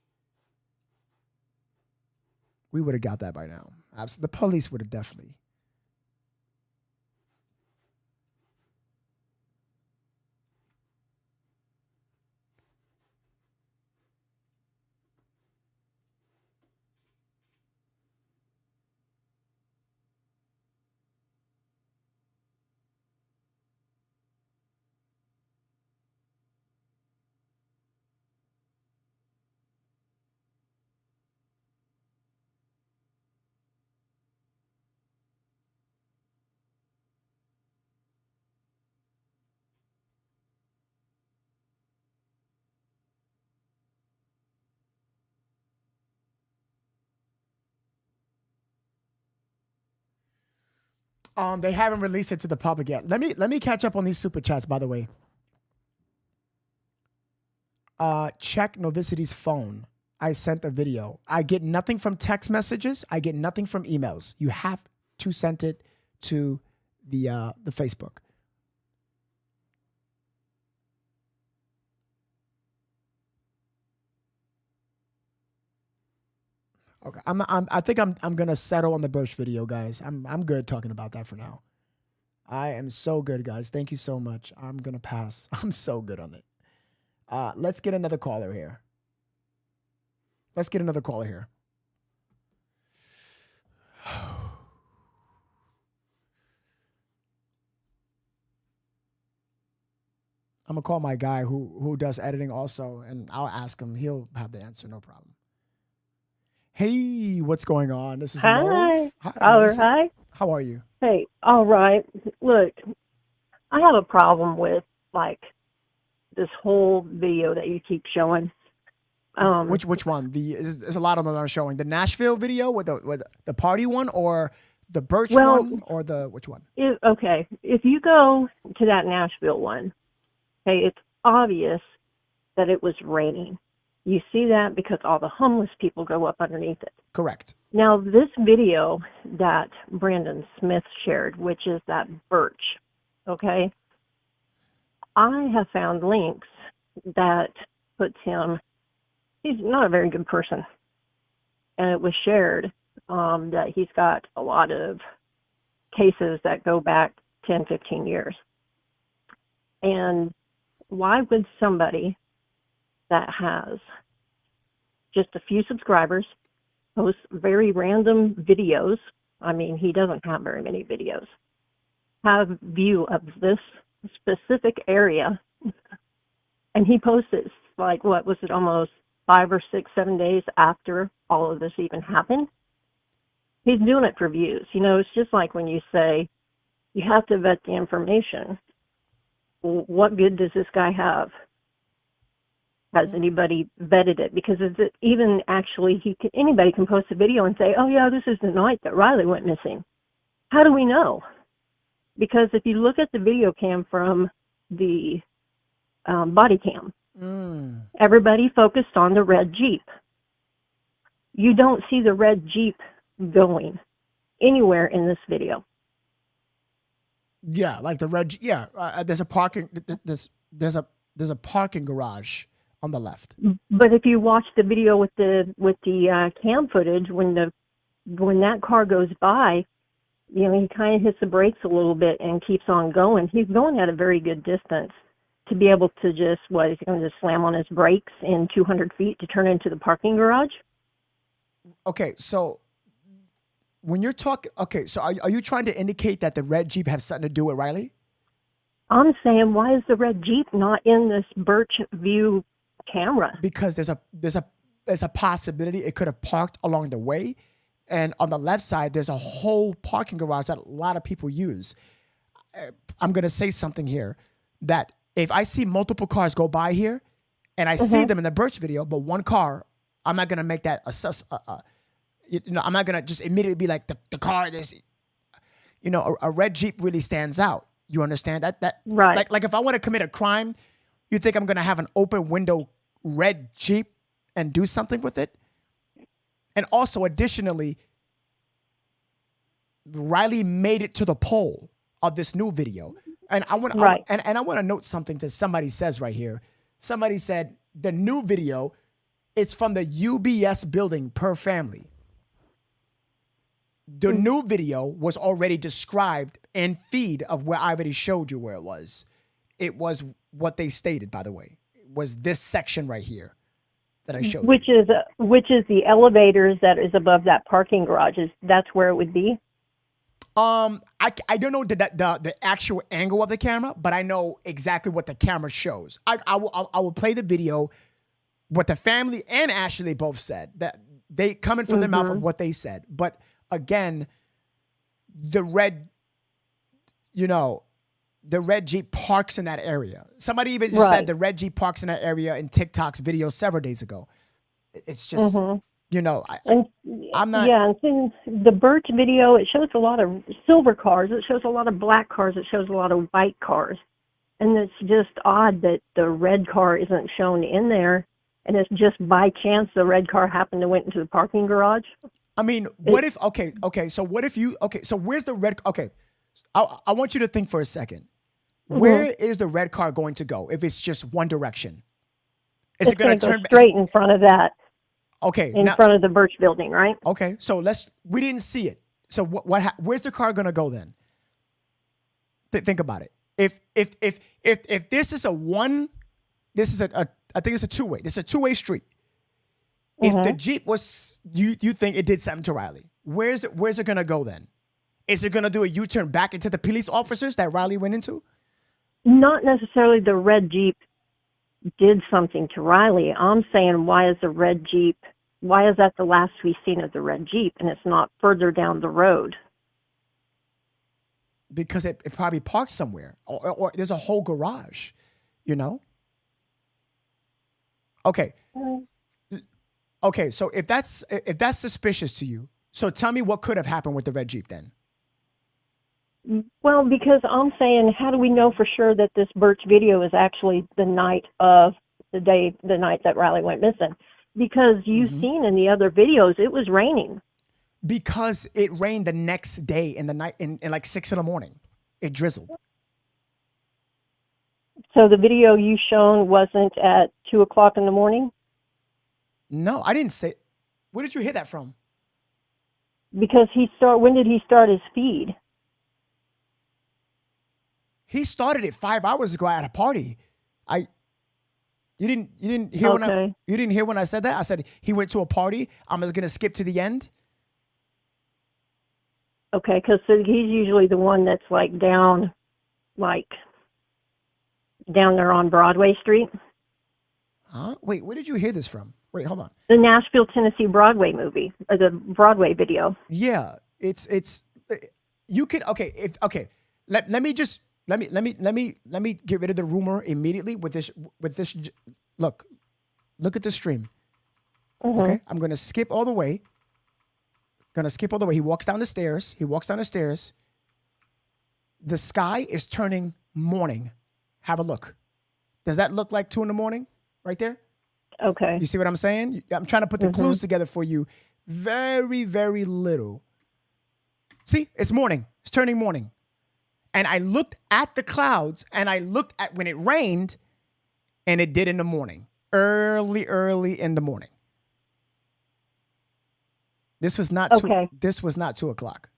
Speaker 1: We would have got that by now. The police would have definitely. They haven't released it to the public yet. Let me catch up on these super chats, by the way. Check Novesity's phone. I sent a video. I get nothing from text messages. I get nothing from emails. You have to send it to the Facebook. Okay, I think I'm gonna settle on the Bush video, guys. I'm good talking about that for now. I am so good, guys. Thank you so much. I'm gonna pass. I'm so good on it. Let's get another caller here. I'm gonna call my guy who does editing also, and I'll ask him. He'll have the answer, no problem. Hey, what's going on? This is
Speaker 4: Hi.
Speaker 1: Nove.
Speaker 4: Hi.
Speaker 1: How are you?
Speaker 4: Hey, all right. Look, I have a problem with like this whole video that you keep showing.
Speaker 1: Which one? There's a lot of them that are showing the Nashville video with the party one, or the Birch one, or the which one?
Speaker 4: Okay, if you go to that Nashville one, okay, it's obvious that it was raining. You see that because all the homeless people go up underneath it.
Speaker 1: Correct.
Speaker 4: Now, this video that Brandon Smith shared, which is that Birch, okay, I have found links that puts him, he's not a very good person. And it was shared that he's got a lot of cases that go back 10, 15 years. And why would somebody that has just a few subscribers post very random videos, I mean, he doesn't have very many videos, have view of this specific area, and he posts it like, what was it, almost 5 or 6, 7 days after all of this even happened? He's doing it for views. You know, it's just like when you say you have to vet the information. What good does this guy have? Has anybody vetted it? Because is it even actually, anybody can post a video and say, oh yeah, this is the night that Riley went missing. How do we know? Because if you look at the video cam from the body cam, everybody focused on the red Jeep. You don't see the red Jeep going anywhere in this video.
Speaker 1: Yeah, like the red. Yeah, there's a parking. There's a parking garage on the left.
Speaker 4: But if you watch the video with the cam footage, when that car goes by, you know, he kind of hits the brakes a little bit and keeps on going. He's going at a very good distance to be able to just, what, is he going to just slam on his brakes in 200 feet to turn into the parking garage?
Speaker 1: Okay, so when you're talking, so are you trying to indicate that the red Jeep has something to do with Riley?
Speaker 4: I'm saying, why is the red Jeep not in this Birch View camera?
Speaker 1: Because there's a possibility it could have parked along the way, and on the left side there's a whole parking garage that a lot of people use. I'm gonna say something here that if I see multiple cars go by here, and I see them in the Birch video, but one car, I'm not gonna make that I'm not gonna just immediately be like the car. This, you know, a red Jeep really stands out. You understand that?
Speaker 4: Right.
Speaker 1: Like if I want to commit a crime, you think I'm gonna have an open window red Jeep and do something with it? And also, additionally, Riley made it to the pole of this new video. And I want I want to note something that somebody says right here. Somebody said the new video, it's from the UBS building per family. The new video was already described in feed of where I already showed you where it was. It was what they stated, by the way. It was this section right here that I showed
Speaker 4: which
Speaker 1: you.
Speaker 4: Which is the elevators that is above that parking garage. That's where it would be?
Speaker 1: I don't know the actual angle of the camera, but I know exactly what the camera shows. I will play the video, what the family and Ashley both said, that they coming from their mouth of what they said. But again, the red Jeep parks in that area. Somebody even just said the red Jeep parks in that area in TikTok's video several days ago. It's just, I'm not.
Speaker 4: Yeah, and then the Birch video, it shows a lot of silver cars. It shows a lot of black cars. It shows a lot of white cars. And it's just odd that the red car isn't shown in there. And it's just by chance the red car happened to went into the parking garage.
Speaker 1: I mean, what if, so what if so where's the red, I want you to think for a second. Where is the red car going to go if it's just one direction? Is it going to turn
Speaker 4: straight in front of that?
Speaker 1: Okay.
Speaker 4: In front of the Birch building, right?
Speaker 1: Okay, so we didn't see it. So where's the car going to go then? Think about it. If this is I think it's a two-way. This is a two-way street. If the Jeep was, you think it did something to Riley, where's it gonna go then? Is it gonna do a U-turn back into the police officers that Riley went into?
Speaker 4: Not necessarily the red Jeep did something to Riley. I'm saying, why is that the last we've seen of the red Jeep and it's not further down the road?
Speaker 1: because it probably parked somewhere, or there's a whole garage, you know? Okay. Okay, so if that's suspicious to you, so tell me what could have happened with the red Jeep then?
Speaker 4: Well, because I'm saying, how do we know for sure that this Birch video is actually the night that Riley went missing? Because you've seen in the other videos, it was raining.
Speaker 1: Because it rained the next day in the night, in like 6 in the morning. It drizzled.
Speaker 4: So the video you shown wasn't at 2 o'clock in the morning?
Speaker 1: No, I didn't say. Where did you hear that from?
Speaker 4: Because when did he start his feed?
Speaker 1: He started it 5 hours ago at a party. You didn't hear you didn't hear when I said that? I said he went to a party. I'm just gonna skip to the end.
Speaker 4: Okay, because he's usually the one that's down there on Broadway Street.
Speaker 1: Huh? Wait, where did you hear this from? Wait, hold on.
Speaker 4: The Nashville, Tennessee Broadway movie, or the Broadway video.
Speaker 1: Yeah, it's you could Let me get rid of the rumor immediately with this. Look at the stream. Okay, I'm gonna skip all the way. He walks down the stairs. The sky is turning morning. Have a look. Does that look like 2 in the morning right there?
Speaker 4: Okay.
Speaker 1: You see what I'm saying? I'm trying to put the clues together for you. Very, very little. See, it's morning. It's turning morning. And I looked at the clouds and I looked at when it rained, and it did in the morning. Early in the morning. This was not this was not 2 o'clock.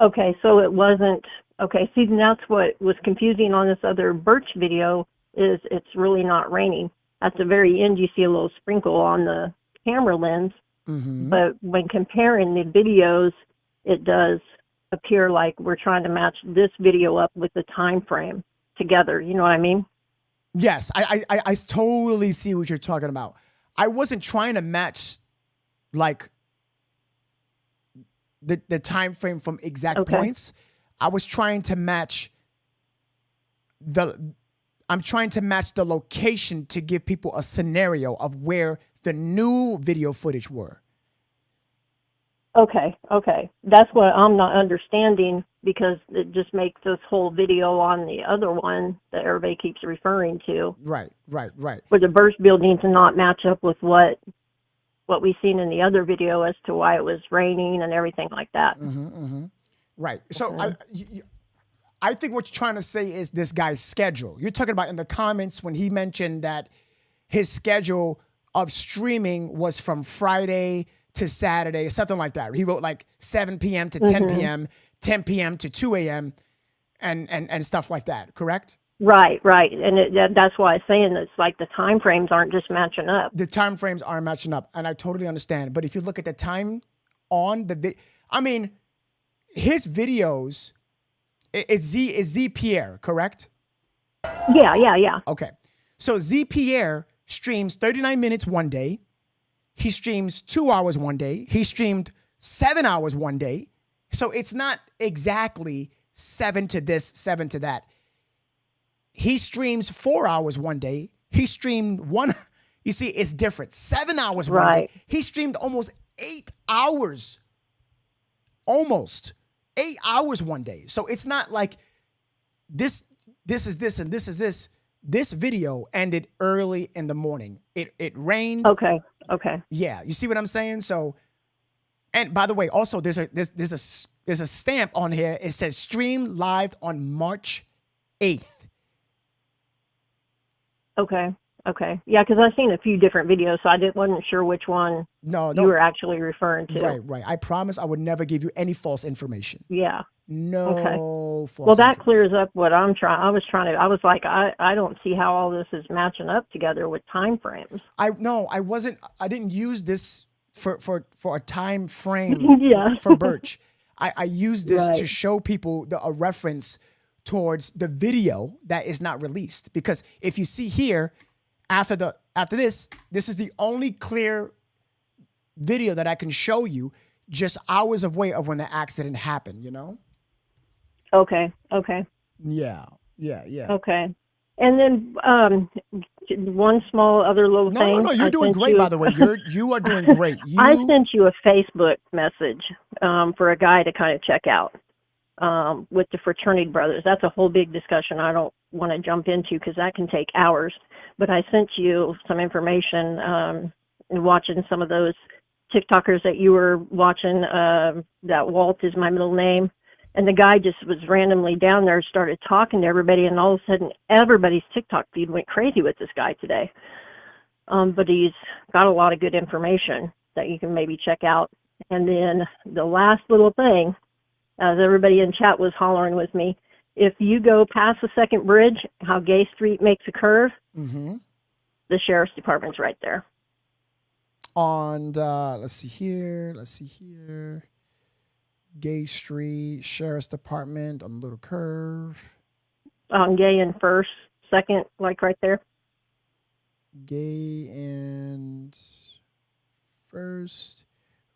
Speaker 4: Okay, so it wasn't. Okay, see, that's what was confusing on this other Birch video is it's really not raining. At the very end, you see a little sprinkle on the camera lens. But when comparing the videos, it does appear like we're trying to match this video up with the time frame together. You know what I mean?
Speaker 1: Yes, I totally see what you're talking about. I wasn't trying to match like the time frame from exact points. I was trying to match the location to give people a scenario of where the new video footage were.
Speaker 4: Okay. That's what I'm not understanding, because it just makes this whole video on the other one that everybody keeps referring to.
Speaker 1: Right.
Speaker 4: Where the Birch building to not match up with what we've seen in the other video as to why it was raining and everything like that.
Speaker 1: Right. So I think what you're trying to say is this guy's schedule. You're talking about in the comments when he mentioned that his schedule of streaming was from Friday to Saturday, something like that. He wrote like 7 p.m. to 10 p.m., 10 p.m. to 2 a.m., and stuff like that, correct?
Speaker 4: Right. And that's why I'm saying it's like the time frames aren't just matching up.
Speaker 1: The time frames aren't matching up, and I totally understand. But if you look at the time on the video, I mean, his videos, is Z Pierre, correct?
Speaker 4: Yeah.
Speaker 1: Okay. So Z Pierre streams 39 minutes one day. He streams 2 hours one day. He streamed 7 hours one day. So it's not exactly 7 to this, 7 to that. He streams 4 hours one day. He streamed one. You see, it's different. 7 hours one day. He streamed almost 8 hours. Almost 8 hours one day. So it's not like this is this and this is this. This video ended early in the morning. It rained.
Speaker 4: Okay.
Speaker 1: Yeah, you see what I'm saying? So, and by the way, also there's a stamp on here. It says stream live on March 8th.
Speaker 4: Okay. Yeah, because I've seen a few different videos, so wasn't sure which one you were actually referring to.
Speaker 1: Right. I promise I would never give you any false information.
Speaker 4: Yeah.
Speaker 1: No false.
Speaker 4: Well, that clears up what I was like, I don't see how all this is matching up together with time frames.
Speaker 1: I didn't use this for a time frame for Birch. I used this to show people a reference towards the video that is not released. Because if you see here, after this is the only clear video that I can show you, just hours away of when the accident happened, you know?
Speaker 4: Okay.
Speaker 1: Yeah.
Speaker 4: Okay. And then one small other little thing.
Speaker 1: No, you're doing great, by the way. You are doing great.
Speaker 4: I sent you a Facebook message for a guy to kind of check out with the Fraternity brothers. That's a whole big discussion I don't want to jump into because that can take hours. But I sent you some information watching some of those TikTokers that you were watching. That Walt is my middle name. And the guy just was randomly down there, started talking to everybody, and all of a sudden everybody's TikTok feed went crazy with this guy today. But he's got a lot of good information that you can maybe check out. And then the last little thing, as everybody in chat was hollering with me, if you go past the second bridge, how Gay Street makes a curve, the sheriff's department's right there.
Speaker 1: On, let's see here. Gay Street, Sheriff's Department on the little curve.
Speaker 4: On Gay and First, second, like right there.
Speaker 1: Gay and First,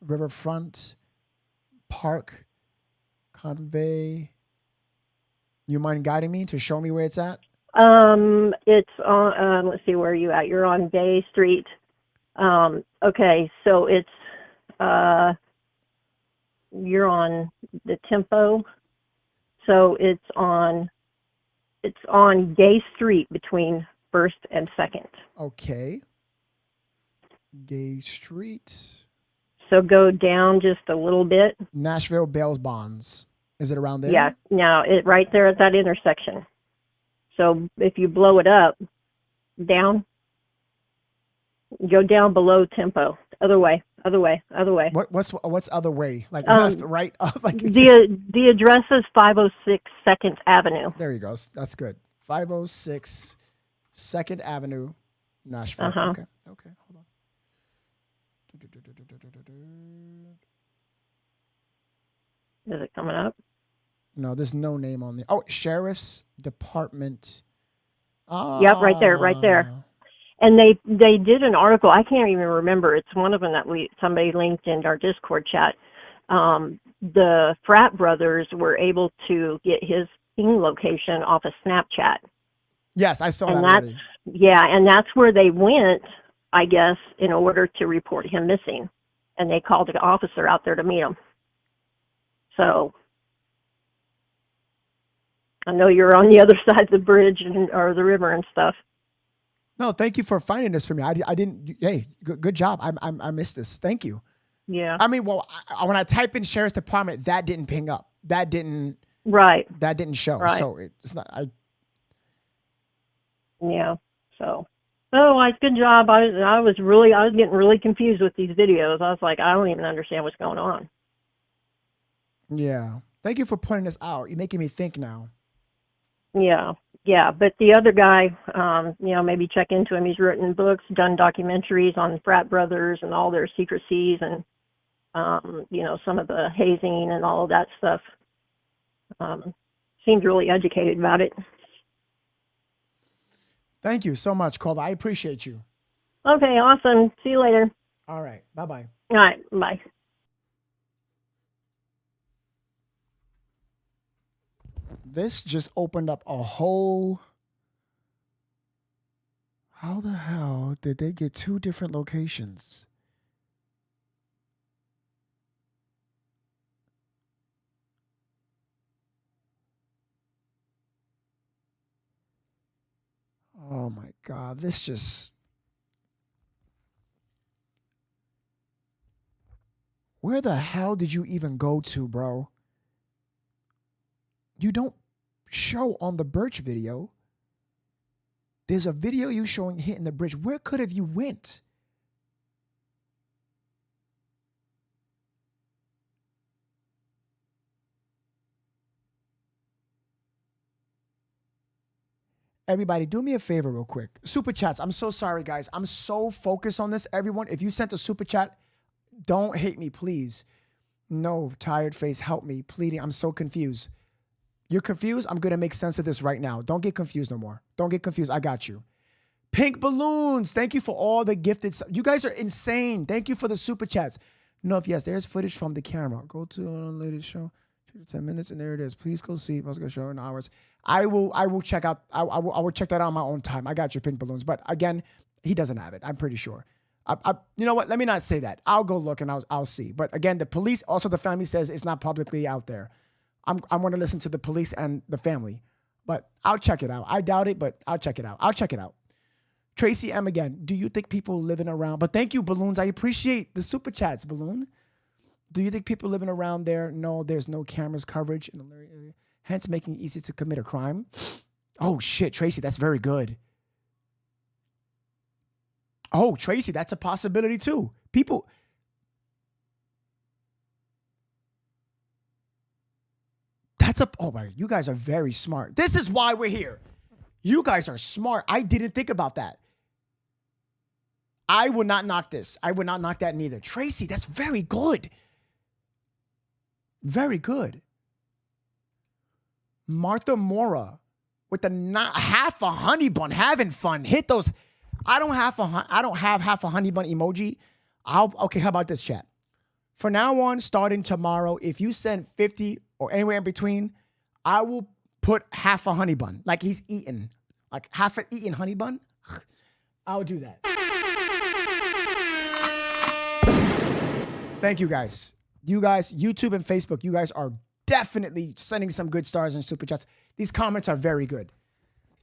Speaker 1: Riverfront, Park, Convey. You mind guiding me to show me where it's at?
Speaker 4: It's on, let's see, where are you at? You're on Gay Street. Okay, so it's, you're on the Tempo, so it's on Gay Street between First and Second.
Speaker 1: Okay. Gay Street.
Speaker 4: So go down just a little bit.
Speaker 1: Nashville Bails Bonds. Is it around there?
Speaker 4: Yeah. Now it right there at that intersection. So if you blow it up, down, go down below Tempo. Other way.
Speaker 1: What's other way? Like left, right, up? Like
Speaker 4: the address is 506 2nd Avenue.
Speaker 1: There you go. That's good. 506 2nd Avenue, Nashville. Okay. Hold on.
Speaker 4: Is it coming up?
Speaker 1: No, there's no name on there. Oh, Sheriff's Department.
Speaker 4: Yep, right there. And they did an article. I can't even remember. It's one of them that somebody linked in our Discord chat. The frat brothers were able to get his ping location off of Snapchat.
Speaker 1: Yes, I saw that already.
Speaker 4: Yeah, and that's where they went, I guess, in order to report him missing. And they called an officer out there to meet him. So I know you're on the other side of the bridge or the river and stuff.
Speaker 1: No, thank you for finding this for me. I didn't. Hey, good job. I missed this. Thank you.
Speaker 4: Yeah.
Speaker 1: I mean, well, when I type in Sheriff's Department, that didn't ping up. That didn't.
Speaker 4: Right.
Speaker 1: That didn't show.
Speaker 4: Right.
Speaker 1: So it's not.
Speaker 4: Yeah. So. Oh, good job. I was getting really confused with these videos. I was like, I don't even understand what's going on.
Speaker 1: Yeah. Thank you for pointing this out. You're making me think now.
Speaker 4: Yeah. Yeah, but the other guy, maybe check into him. He's written books, done documentaries on the frat brothers and all their secrecies and, some of the hazing and all of that stuff. Seems really educated about it.
Speaker 1: Thank you so much, Calder. I appreciate you.
Speaker 4: Okay, awesome. See you later.
Speaker 1: All right. Bye-bye.
Speaker 4: All right, bye.
Speaker 1: This just opened up a whole... How the hell did they get two different locations? Oh my God, this just... Where the hell did you even go to, bro? You don't show on the Birch video. There's a video you showing hitting the bridge. Where could have you went? Everybody, do me a favor real quick. Super chats. I'm so sorry, guys. I'm so focused on this. Everyone, if you sent a super chat, don't hate me, please. No, tired face, help me. Pleading. I'm so confused. You're confused? I'm going to make sense of this right now. Don't get confused no more. Don't get confused. I got you. Pink balloons. Thank you for all the gifted. You guys are insane. Thank you for the super chats. No, yes, there's footage from the camera. Go to a latest show. 2 to 10 minutes, and there it is. Please go see. Let's go show in hours. I will check out. I will check that out on my own time. I got your pink balloons, but again, he doesn't have it. I'm pretty sure. You know what? Let me not say that. I'll go look and I'll see. But again, the police, also the family says it's not publicly out there. I'm going to listen to the police and the family, but I'll check it out. I doubt it, but I'll check it out. I'll check it out. Tracy M again. Do you think people living around? But thank you, Balloons. I appreciate the super chats, Balloon. Do you think people living around there know there's no cameras coverage in the area, hence making it easy to commit a crime? Oh shit, Tracy, that's very good. Oh, Tracy, that's a possibility too. People. Oh my, you guys are very smart. This is why we're here. You guys are smart. I didn't think about that. I would not knock this. I would not knock that neither. Tracy, that's very good. Very good. Martha Mora with the half a honey bun, having fun. Hit those. I don't have half a honey bun emoji. Okay, how about this, chat? For now on, starting tomorrow, if you send 50 or anywhere in between, I will put half a honey bun, like he's eating, like half an eaten honey bun. I'll do that. Thank you guys. You guys, YouTube and Facebook, you guys are definitely sending some good stars and super chats. These comments are very good.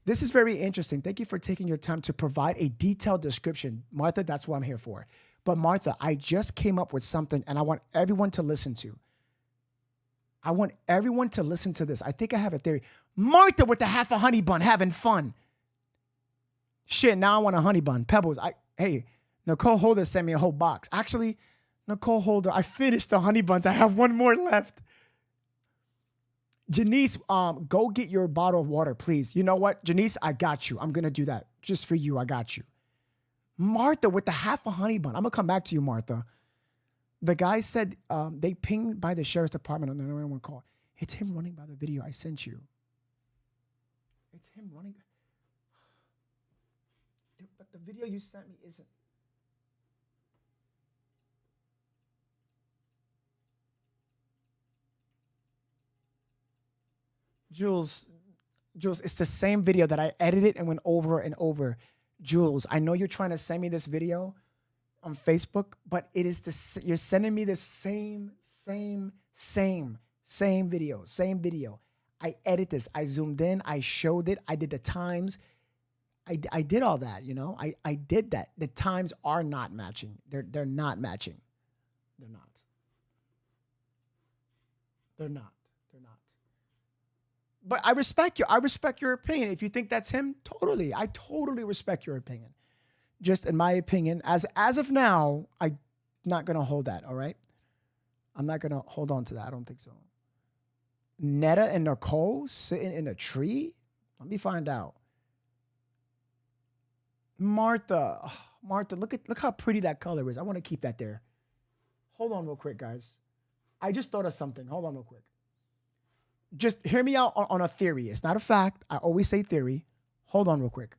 Speaker 1: This is very interesting. Thank you for taking your time to provide a detailed description. Martha, that's what I'm here for. But Martha, I just came up with something and I want everyone to listen to. I want everyone to listen to this. I think I have a theory. Martha with the half a honey bun having fun. Shit, now I want a honey bun. Pebbles, hey, Nicole Holder sent me a whole box. Actually, Nicole Holder, I finished the honey buns. I have one more left. Janice, go get your bottle of water, please. You know what? Janice, I got you. I'm going to do that just for you. I got you. Martha with the half a honey bun. I'm going to come back to you, Martha. The guy said they pinged by the sheriff's department on the 911 call. It's him running by the video I sent you. It's him running. But the video you sent me isn't. Jules, it's the same video that I edited and went over and over. Jules, I know you're trying to send me this video on Facebook, but it is you're sending me the same video. I edit this. I zoomed in. I showed it. I did the times. I did all that, you know. I did that. The times are not matching. They're not matching. They're not. They're not. But I respect you. I respect your opinion. If you think that's him, totally. I totally respect your opinion. Just in my opinion, as of now, I'm not going to hold that, all right? I'm not going to hold on to that. I don't think so. Netta and Nicole sitting in a tree? Let me find out. Martha, look how pretty that color is. I want to keep that there. Hold on real quick, guys. I just thought of something. Hold on real quick. Just hear me out on a theory. It's not a fact. I always say theory. Hold on real quick.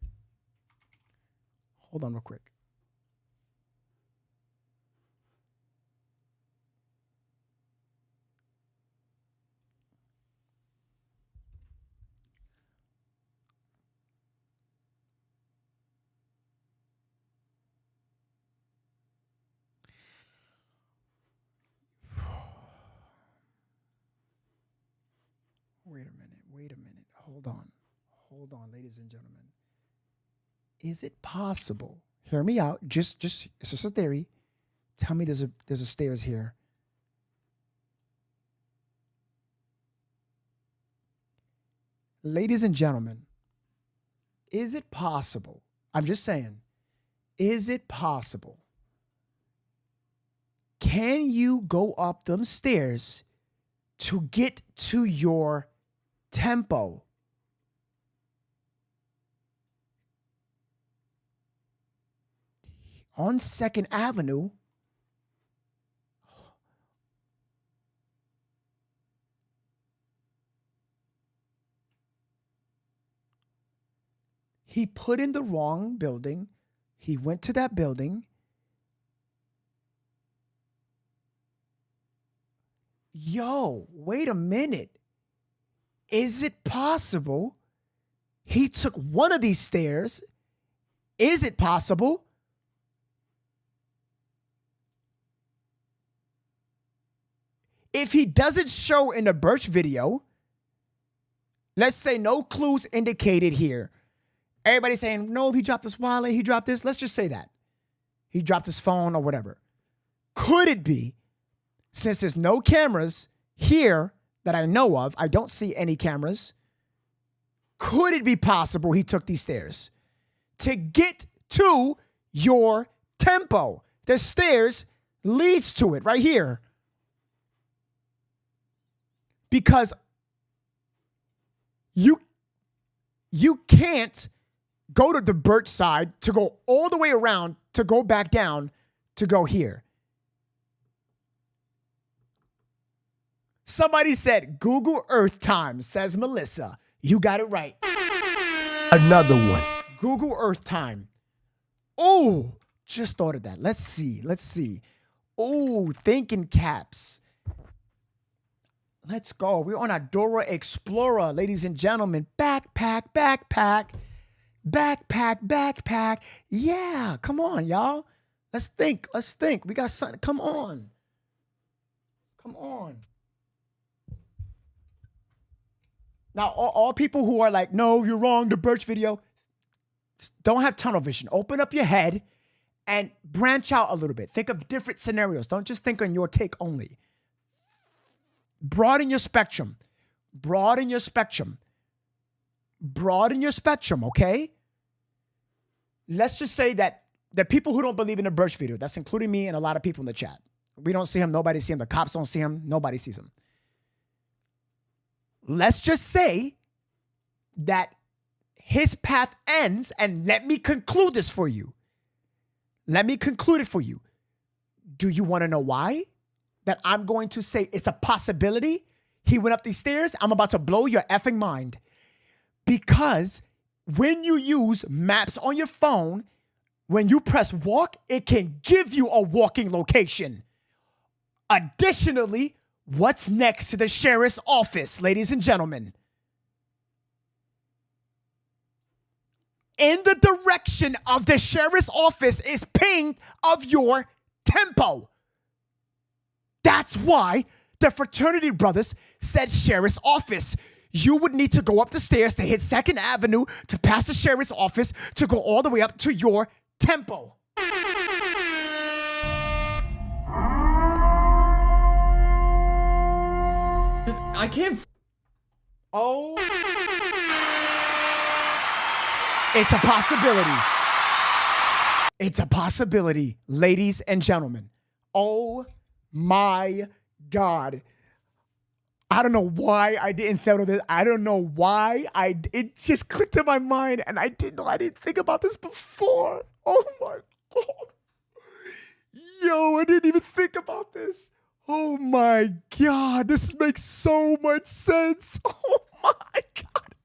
Speaker 1: Wait a minute. Hold on, ladies and gentlemen. Is it possible? Hear me out. Just it's just a theory. Tell me there's a stairs here. Ladies and gentlemen, is it possible? I'm just saying, is it possible? Can you go up them stairs to get to your tempo? On 2nd Avenue, he put in the wrong building. He went to that building. yo, wait a minute. Is it possible he took one of these stairs? Is it possible? If he doesn't show in the Birch video, let's say no clues indicated here. Everybody's saying, no, he dropped this wallet, he dropped this. Let's just say that. He dropped his phone or whatever. Could it be, since there's no cameras here that I know of, I don't see any cameras, could it be possible he took these stairs to get to your tempo? The stairs leads to it right here. Because you can't go to the Birch side to go all the way around to go back down to go here. Somebody said Google Earth time, says Melissa. You got it right.
Speaker 7: Another one.
Speaker 1: Google Earth time. Oh, just thought of that. Let's see. Oh, thinking caps. Let's go. We're on our Dora Explorer, ladies and gentlemen. Backpack. Yeah, come on, y'all. Let's think. We got something. Come on. Now, all people who are like, no, you're wrong, the Birch video, don't have tunnel vision. Open up your head and branch out a little bit. Think of different scenarios. Don't just think on your take only. Broaden your spectrum, okay? Let's just say that the people who don't believe in the Birch video, that's including me and a lot of people in the chat. We don't see him. Nobody see him. The cops don't see him. Nobody sees him. Let's just say that his path ends, and let me conclude this for you. Let me conclude it for you. Do you want to know why? That I'm going to say it's a possibility he went up these stairs? I'm about to blow your effing mind. Because when you use maps on your phone, when you press walk, it can give you a walking location. Additionally, what's next to the sheriff's office, ladies and gentlemen? In the direction of the sheriff's office is ping of your tempo. That's why the fraternity brothers said sheriff's office. You would need to go up the stairs to hit 2nd Avenue to pass the sheriff's office to go all the way up to your tempo.
Speaker 7: I can't.
Speaker 1: Oh. It's a possibility. It's a possibility, ladies and gentlemen. Oh my God. I don't know why I didn't think of this. I don't know why it just clicked in my mind and I didn't think about this before. Oh my God. Yo, I didn't even think about this. Oh my God. This makes so much sense. Oh my God.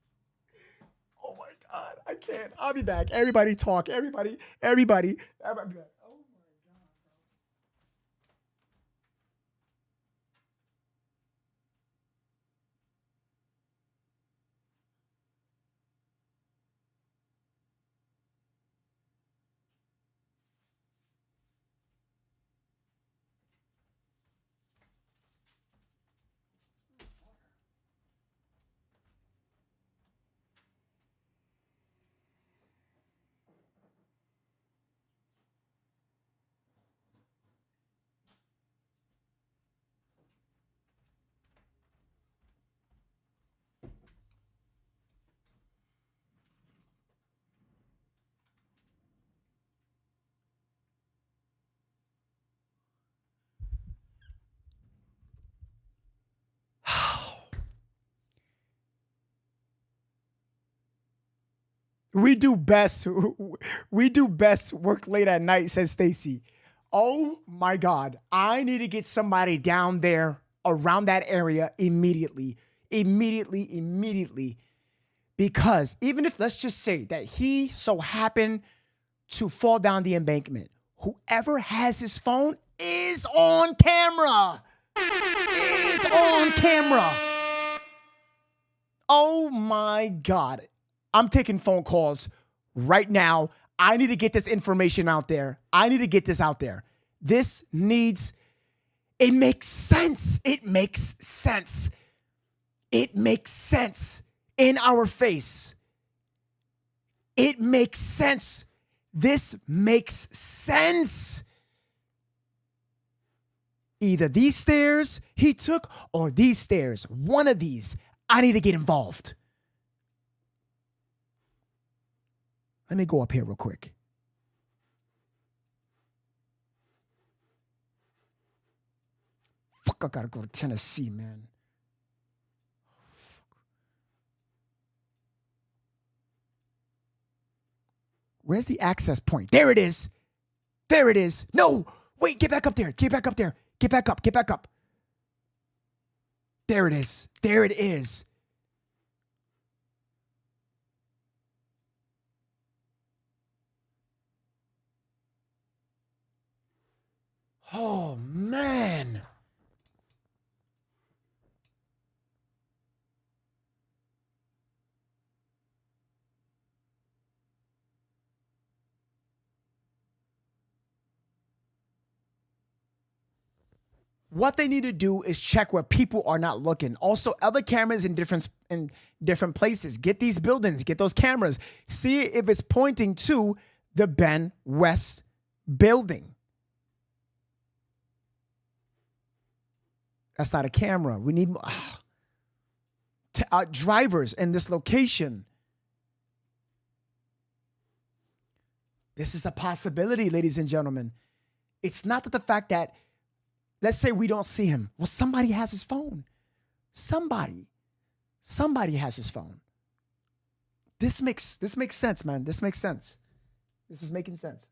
Speaker 1: Oh my God. I can't. I'll be back. Everybody talk. Everybody. I'll be back. We do best work late at night, says Stacy. Oh my God. I need to get somebody down there around that area immediately. Because even if, let's just say that he so happened to fall down the embankment, whoever has his phone is on camera. is on camera. Oh my God. I'm taking phone calls right now. I need to get this information out there. I need to get this out there. It makes sense. It makes sense. It makes sense in our face. It makes sense. This makes sense. Either these stairs he took or these stairs. One of these. I need to get involved. Let me go up here real quick. Fuck, I gotta go to Tennessee, man. Where's the access point? There it is. There it is. No, wait, get back up there. Get back up there. Get back up. Get back up. There it is. There it is. Oh, man. What they need to do is check where people are not looking. Also, other cameras in different places. Get these buildings, get those cameras. See if it's pointing to the Ben West building. That's not a camera. We need drivers in this location. This is a possibility, ladies and gentlemen. It's not that the fact that, let's say we don't see him. Well, somebody has his phone. Somebody has his phone. This makes sense, man. This makes sense. This is making sense.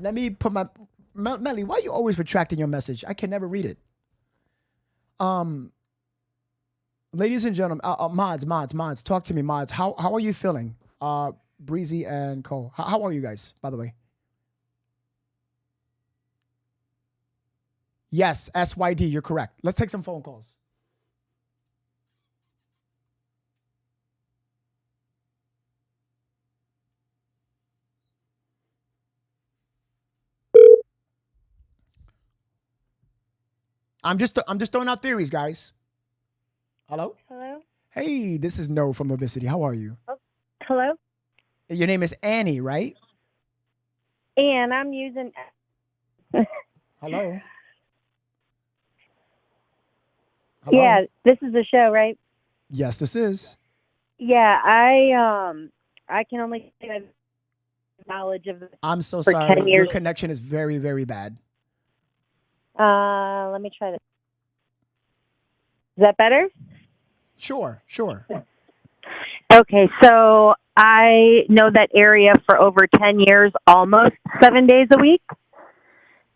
Speaker 1: Let me put my Melly, why are you always retracting your message? I can never read it. Ladies and gentlemen, mods, talk to me, mods. How are you feeling? Breezy and Cole. How are you guys, by the way? Yes, SYD, you're correct. Let's take some phone calls. I'm just throwing out theories, guys. Hello?
Speaker 6: Hello?
Speaker 1: Hey, this is No from Novesity. How are you?
Speaker 6: Oh, hello?
Speaker 1: Your name is Annie, right?
Speaker 6: And I'm using...
Speaker 1: Hello? Hello?
Speaker 6: Yeah, this is the show, right?
Speaker 1: Yes, this is.
Speaker 6: Yeah, I can only say I've knowledge of this.
Speaker 1: I'm so
Speaker 6: for
Speaker 1: sorry.
Speaker 6: 10 years.
Speaker 1: Your connection is very, very bad.
Speaker 6: Let me try this. Is that better?
Speaker 1: Sure.
Speaker 6: Okay, so I know that area for over 10 years, almost 7 days a week.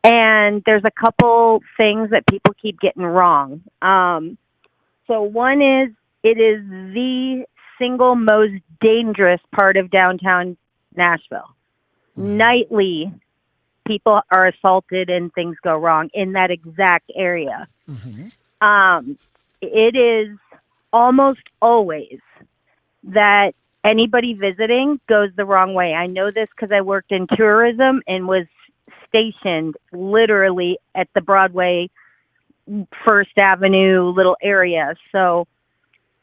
Speaker 6: And there's a couple things that people keep getting wrong. So one is, it is the single most dangerous part of downtown Nashville. Nightly, people are assaulted and things go wrong in that exact area. It is almost always that anybody visiting goes the wrong way. I know this because I worked in tourism and was stationed literally at the Broadway, First Avenue little area. So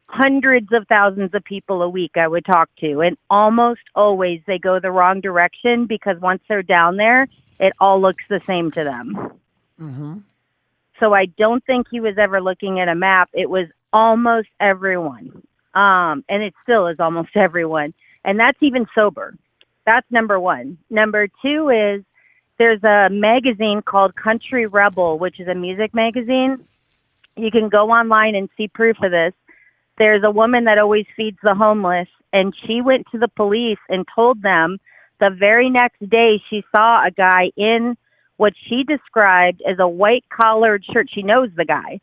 Speaker 6: hundreds of thousands of people a week I would talk to, and almost always they go the wrong direction because once they're down there, it all looks the same to them. So I don't think he was ever looking at a map. It was almost everyone. And it still is almost everyone. And that's even sober. That's number one. Number two is there's a magazine called Country Rebel, which is a music magazine. You can go online and see proof of this. There's a woman that always feeds the homeless, and she went to the police and told them the very next day she saw a guy in what she described as a white collared shirt. She knows the guy.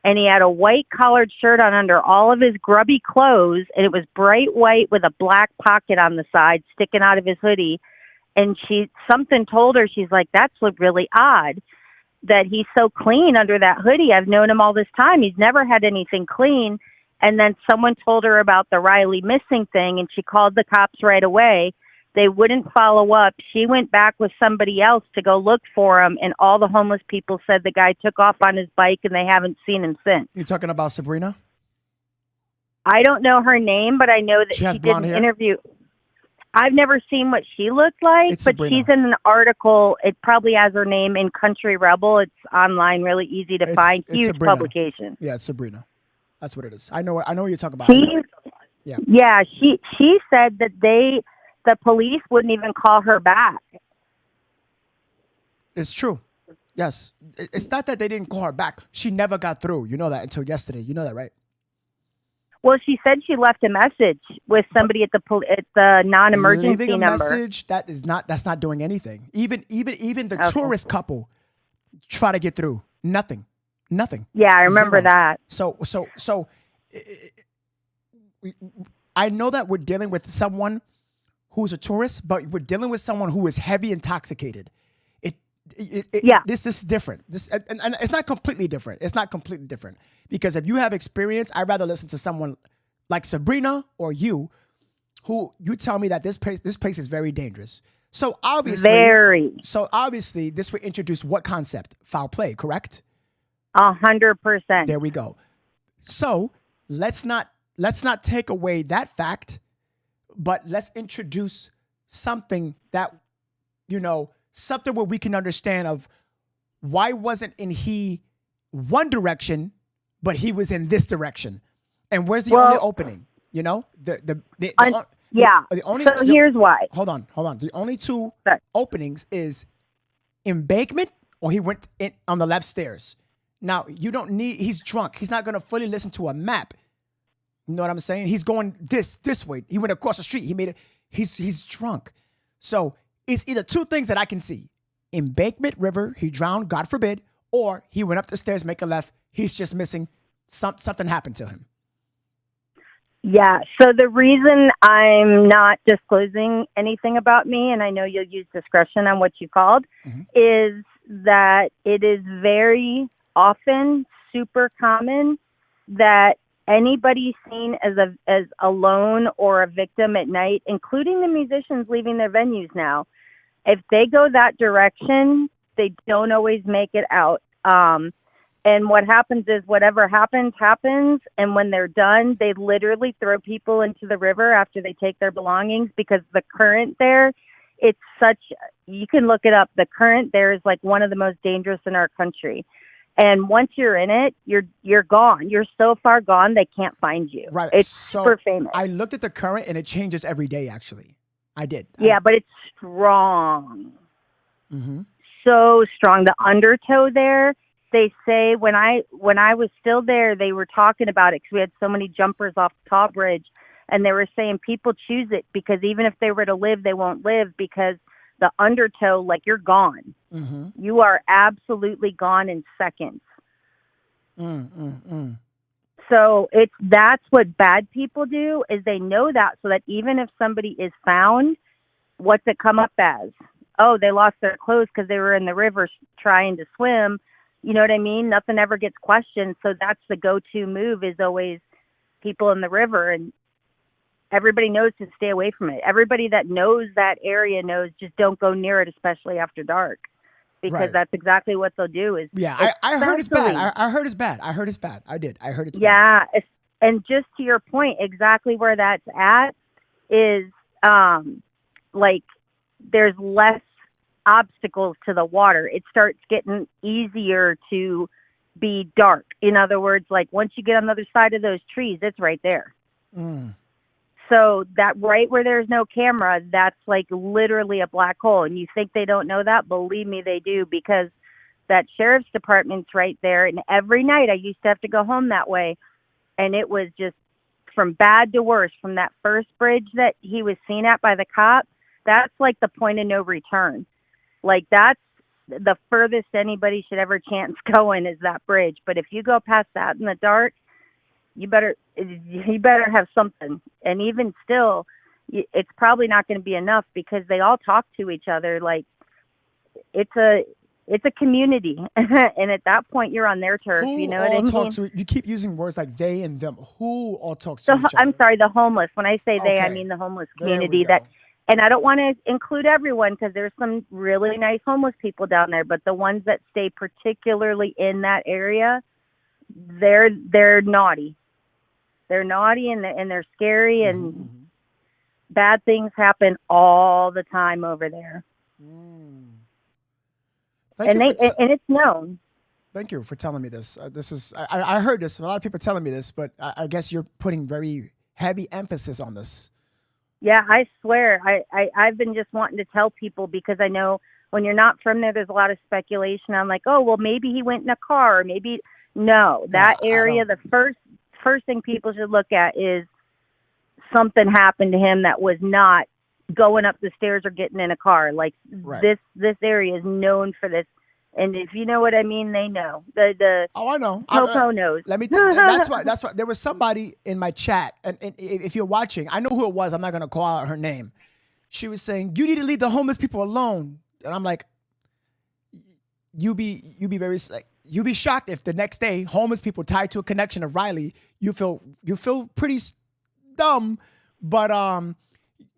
Speaker 6: and he had a white collared shirt on under all of his grubby clothes, and it was bright white with a black pocket on the side sticking out of his hoodie. And something told her, she's like, that's really odd that he's so clean under that hoodie. I've known him all this time. He's never had anything clean. And then someone told her about the Riley missing thing, and she called the cops right away. They wouldn't follow up. She went back with somebody else to go look for him, and all the homeless people said the guy took off on his bike, and they haven't seen him since.
Speaker 1: You're talking about Sabrina?
Speaker 6: I don't know her name, but I know that she did an interview. I've never seen what she looked like, but
Speaker 1: Sabrina.
Speaker 6: She's in an article. It probably has her name in Country Rebel. It's online, really easy to find. Huge
Speaker 1: Sabrina.
Speaker 6: publication.
Speaker 1: Yeah, it's Sabrina. That's what it is. I know what you're talking about.
Speaker 6: Yeah, she said that the police wouldn't even call her back.
Speaker 1: It's true. Yes. It's not that they didn't call her back. She never got through. You know that until yesterday. You know that, right?
Speaker 6: Well, she said she left a message with somebody at the non-emergency
Speaker 1: Leaving a
Speaker 6: number.
Speaker 1: message that's not doing anything. Even the tourist couple try to get through. Nothing.
Speaker 6: Yeah, I remember that.
Speaker 1: So I know that we're dealing with someone who's a tourist, but we're dealing with someone who is heavy intoxicated. This is different. And it's not completely different. It's not completely different because if you have experience, I'd rather listen to someone like Sabrina or you, who you tell me that this place is very dangerous. So obviously, this would introduce what concept? Foul play, correct?
Speaker 6: 100%.
Speaker 1: There we go. So let's not take away that fact, but let's introduce something that, something where we can understand of why wasn't he one direction, but he was in this direction, and where's the only opening?
Speaker 6: Here's why.
Speaker 1: Hold on. The only two openings is embankment, or he went in on the left stairs. Now he's drunk. He's not gonna fully listen to a map. You know what I'm saying? He's going this way. He went across the street. He's drunk. So it's either two things that I can see. Embankment river, he drowned, God forbid, or he went up the stairs, make a left. He's just missing. Something happened to him.
Speaker 6: Yeah. So the reason I'm not disclosing anything about me, and I know you'll use discretion on what you called, is that it is very often super common that anybody seen as alone or a victim at night, including the musicians leaving their venues now, if they go that direction, they don't always make it out. And what happens is whatever happens. And when they're done, they literally throw people into the river after they take their belongings because the current there, you can look it up. The current there is like one of the most dangerous in our country. And once you're in it, you're gone. You're so far gone, they can't find you.
Speaker 1: Right.
Speaker 6: It's super famous.
Speaker 1: I looked at the current and it changes every day, actually. I did.
Speaker 6: Yeah, but it's strong.
Speaker 1: Mm-hmm.
Speaker 6: So strong. The undertow there, they say when I was still there, they were talking about it because we had so many jumpers off the tall bridge, and they were saying people choose it because even if they were to live, they won't live because the undertow, like you're gone.
Speaker 1: Mm-hmm.
Speaker 6: You are absolutely gone in seconds. So that's what bad people do is they know that so that even if somebody is found, what's it come up as? Oh, they lost their clothes because they were in the river trying to swim. You know what I mean? Nothing ever gets questioned. So that's the go-to move is always people in the river. And everybody knows to stay away from it. Everybody that knows that area knows just don't go near it, especially after dark. Because that's exactly what they'll do.
Speaker 1: I heard it's bad. I heard it's bad. I heard it's bad. I did. I heard it's bad.
Speaker 6: Yeah. And just to your point, exactly where that's at is like there's less obstacles to the water. It starts getting easier to be dark. In other words, like once you get on the other side of those trees, it's right there. So that right where there's no camera, that's like literally a black hole. And you think they don't know that? Believe me, they do, because that sheriff's department's right there. And every night I used to have to go home that way. And it was just from bad to worse. From that first bridge that he was seen at by the cop, that's like the point of no return. Like that's the furthest anybody should ever chance going is that bridge. But if you go past that in the dark, you better have something. And even still, it's probably not going to be enough because they all talk to each other. Like it's a community, and at that point, you're on their turf.
Speaker 1: Who
Speaker 6: you know what I
Speaker 1: all
Speaker 6: mean?
Speaker 1: talk to? You keep using words like they and them. Who all talks to each other?
Speaker 6: I'm sorry, the homeless. When I say they, I
Speaker 1: Okay.
Speaker 6: mean the homeless
Speaker 1: There we
Speaker 6: community.
Speaker 1: go.
Speaker 6: And I don't want to include everyone because there's some really nice homeless people down there, but the ones that stay particularly in that area, they're naughty. They're naughty and they're scary, and bad things happen all the time over there. And it's known.
Speaker 1: Thank you for telling me this. This is I heard this. A lot of people are telling me this, but I guess you're putting very heavy emphasis on this.
Speaker 6: Yeah, I swear. I've been just wanting to tell people because I know when you're not from there, there's a lot of speculation. I'm like, oh, well, maybe he went in a car, or maybe no. That area, the first thing people should look at is something happened to him that was not going up the stairs or getting in a car. Like this area is known for this. And if you know what I mean, they know.
Speaker 1: Oh, I know.
Speaker 6: Coco knows.
Speaker 1: Let me. That's why. There was somebody in my chat, and if you're watching, I know who it was. I'm not gonna call out her name. She was saying, "You need to leave the homeless people alone," and I'm like, "You be very like you'd be shocked if the next day homeless people tied to a connection of Riley. You feel pretty dumb, but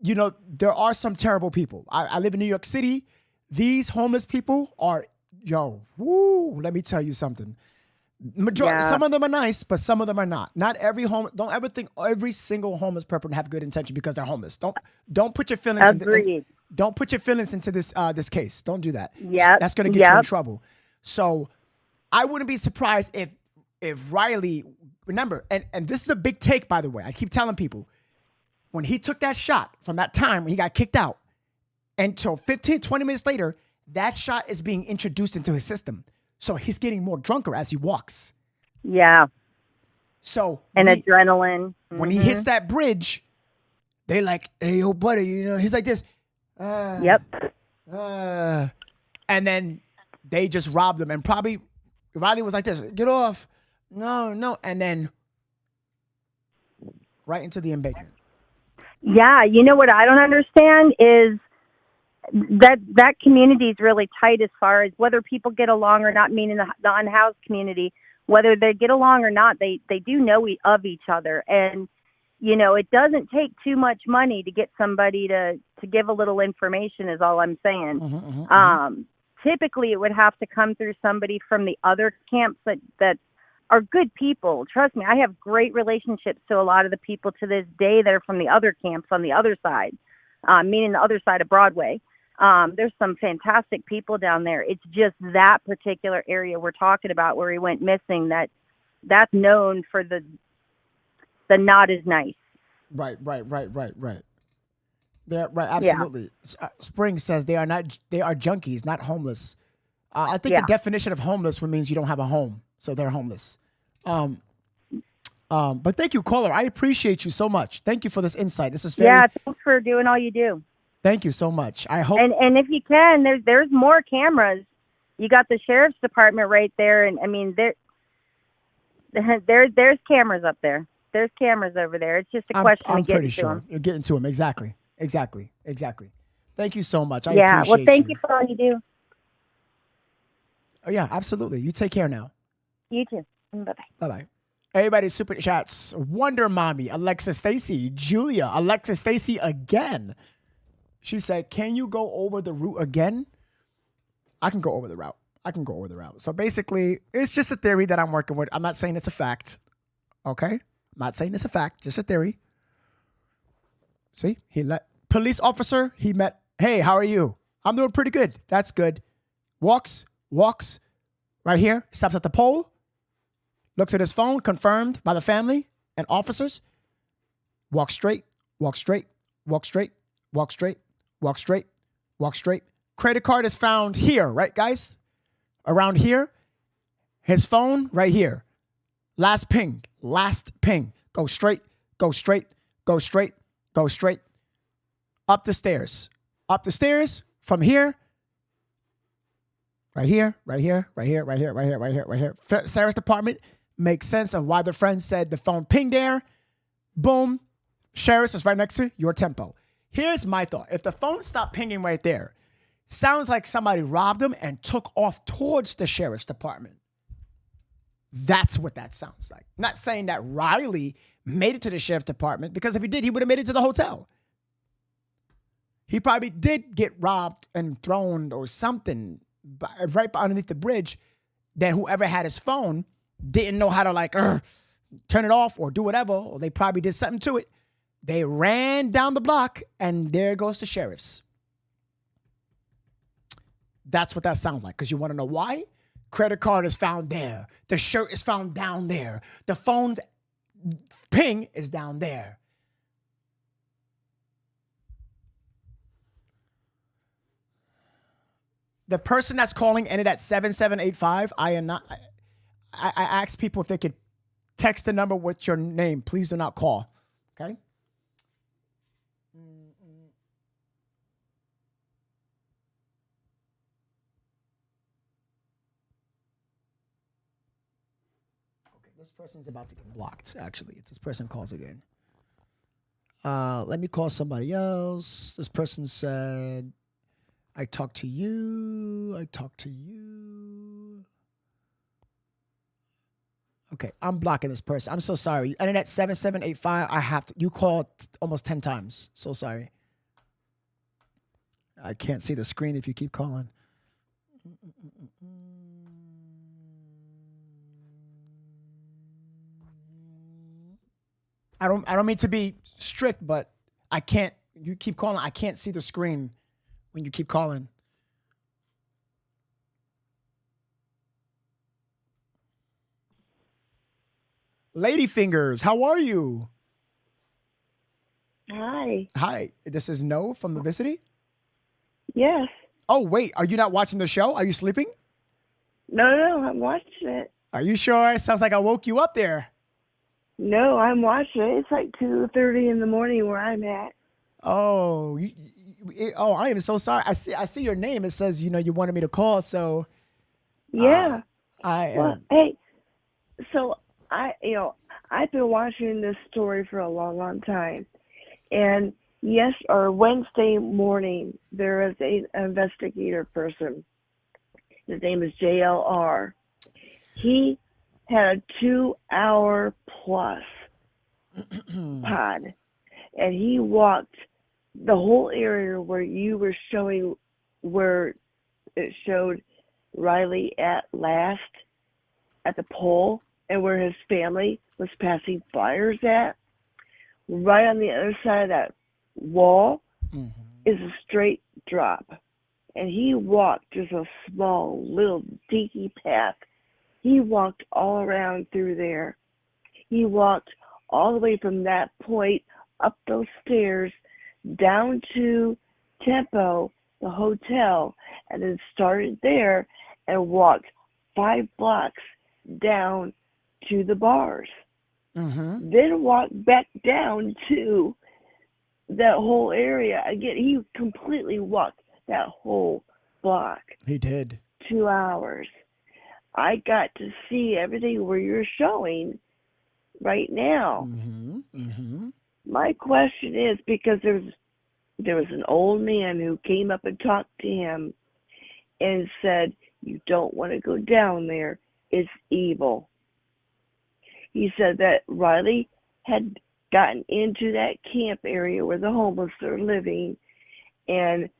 Speaker 1: you know there are some terrible people. I live in New York City. These homeless people are." Yo, woo, let me tell you something. Some of them are nice, but some of them are not. Not every don't ever think every single homeless person have good intention because they're homeless. Don't put your feelings don't put your feelings into this this case. Don't do that.
Speaker 6: Yeah.
Speaker 1: That's gonna get you in trouble. So I wouldn't be surprised if Riley, remember, and this is a big take, by the way. I keep telling people, when he took that shot from that time when he got kicked out until 15, 20 minutes later, that shot is being introduced into his system. So he's getting more drunker as he walks.
Speaker 6: Yeah.
Speaker 1: So
Speaker 6: adrenaline.
Speaker 1: When he hits that bridge, they're like, hey, yo, buddy, you know, he's like this.
Speaker 6: Yep.
Speaker 1: And then they just robbed him. And probably Riley was like this, get off. No. And then right into the embankment. Yeah.
Speaker 6: You know what I don't understand is that community is really tight as far as whether people get along or not, meaning the unhoused community, whether they get along or not, they do know of each other. And, you know, it doesn't take too much money to get somebody to give a little information is all I'm saying. Typically it would have to come through somebody from the other camps that are good people. Trust me, I have great relationships to a lot of the people to this day that are from the other camps on the other side, meaning the other side of Broadway. There's some fantastic people down there. It's just that particular area we're talking about where he went missing that's known for the not as nice.
Speaker 1: Right. They're right, absolutely. Yeah. Spring says they are junkies, not homeless. I think the definition of homeless means you don't have a home, so they're homeless. But thank you, caller. I appreciate you so much. Thank you for this insight. This is
Speaker 6: thanks for doing all you do.
Speaker 1: Thank you so much. I hope.
Speaker 6: And if you can, there's more cameras. You got the sheriff's department right there, and I mean there's cameras up there. There's cameras over there. It's just a question of getting to them.
Speaker 1: You're getting to them. Exactly. Thank you so much. I appreciate
Speaker 6: well, thank you for all you do.
Speaker 1: Oh yeah, absolutely. You take care now.
Speaker 6: You too. Bye
Speaker 1: bye. Everybody, super chats. Wonder Mommy, Alexa Stacy, Julia, Alexa Stacy again. She said, can you go over the route again? I can go over the route. So basically, it's just a theory that I'm working with. I'm not saying it's a fact. Okay? I'm not saying it's a fact. Just a theory. See? Police officer, he met, hey, how are you? I'm doing pretty good. That's good. Walks right here. Stops at the pole. Looks at his phone, confirmed by the family and officers. Walk straight. Credit card is found here, right, guys? Around here. His phone, right here. Last ping. Go straight. Up the stairs. From here. Right here, right here, right here, right here, right here, right here, right here. Sheriff's Department makes sense of why the friend said the phone pinged there. Boom. Sheriff's is right next to your tempo. Here's my thought. If the phone stopped pinging right there, sounds like somebody robbed him and took off towards the Sheriff's Department. That's what that sounds like. Not saying that Riley made it to the Sheriff's Department, because if he did, he would have made it to the hotel. He probably did get robbed and thrown or something right underneath the bridge, that whoever had his phone didn't know how to turn it off or do whatever, or they probably did something to it. They ran down the block, and there goes the sheriff's. That's what that sounds like. Because you want to know why? Credit card is found there. The shirt is found down there. The phone's ping is down there. The person that's calling ended at 7785. I am not. I asked people if they could text the number with your name. Please do not call. Okay. Okay, this person's about to get blocked. Actually, if this person calls again. Let me call somebody else. This person said, I talked to you. Okay, I'm blocking this person. I'm so sorry. And at 7785, I have to. You called almost 10 times. So sorry. I can't see the screen if you keep calling. I don't mean to be strict, but I can't. You keep calling. I can't see the screen when you keep calling. Ladyfingers, how are you?
Speaker 8: Hi.
Speaker 1: Hi, this is No from Novesity?
Speaker 8: Yes.
Speaker 1: Oh, wait, are you not watching the show? Are you sleeping?
Speaker 8: No, I'm watching it.
Speaker 1: Are you sure? Sounds like I woke you up there.
Speaker 8: No, I'm watching it. It's like 2:30 in the morning where I'm at.
Speaker 1: Oh, I am so sorry. I see your name. It says, you wanted me to call, so.
Speaker 8: Yeah.
Speaker 1: Well,
Speaker 8: hey, so I've been watching this story for a long, long time. And Wednesday morning, there is an investigator person. His name is JLR. He had a 2-hour plus pod, and he walked the whole area where you were showing, where it showed Riley at last at the pole, and where his family was passing flyers at. Right on the other side of that wall is a straight drop. And he walked just a small, little dinky path. He walked all around through there. He walked all the way from that point up those stairs down to Tempo, the hotel, and then started there and walked 5 blocks down to the bars. Then walked back down to that whole area. Again, he completely walked that whole block.
Speaker 1: He did.
Speaker 8: 2 hours. I got to see everything where you're showing right now. My question is, because there was an old man who came up and talked to him and said, you don't want to go down there. It's evil. He said that Riley had gotten into that camp area where the homeless are living, and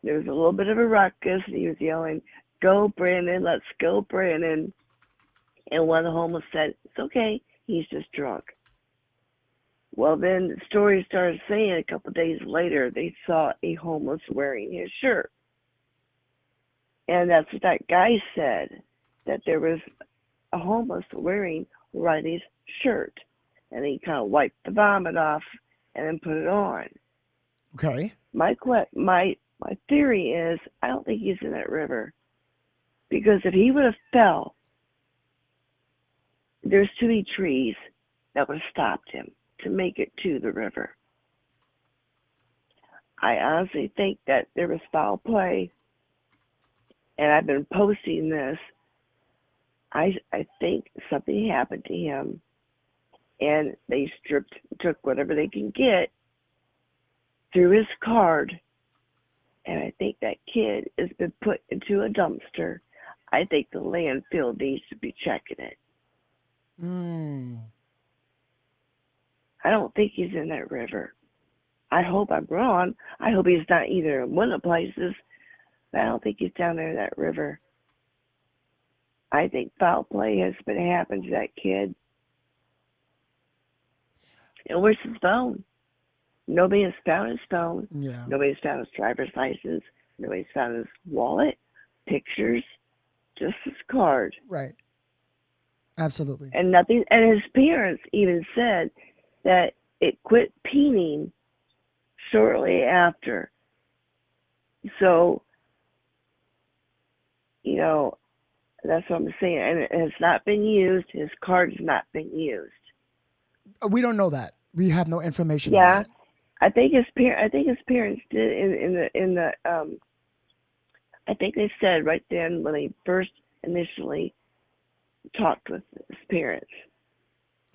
Speaker 8: there was a little bit of a ruckus, and he was yelling, go Brandon, let's go Brandon. And one of the homeless said, it's okay, he's just drunk. Well, then the story started saying a couple of days later they saw a homeless wearing his shirt. And that's what that guy said, that there was a homeless wearing Riley's shirt. And he kind of wiped the vomit off and then put it on.
Speaker 1: Okay.
Speaker 8: My theory is, I don't think he's in that river. Because if he would have fell, there's too many trees that would have stopped him to make it to the river. I honestly think that there was foul play. and I've been posting this. I think something happened to him, and they took whatever they can get through his card, and I think that kid has been put into a dumpster. I think the landfill needs to be checking it. I don't think he's in that river. I hope I'm wrong. I hope he's not either in one of the places, but I don't think he's down there in that river. I think foul play has been happening to that kid. And where's his phone? Nobody has found his phone.
Speaker 1: Yeah.
Speaker 8: Nobody's found his driver's license. Nobody's found his wallet, pictures, just his card.
Speaker 1: Right. Absolutely.
Speaker 8: And nothing. And his parents even said that it quit peening shortly after. So, you know, that's what I'm saying. And it has not been used. His card has not been used.
Speaker 1: We don't know that. We have no information on
Speaker 8: Yeah.
Speaker 1: that.
Speaker 8: I think his parents did I think they said right then when they first initially talked with his parents.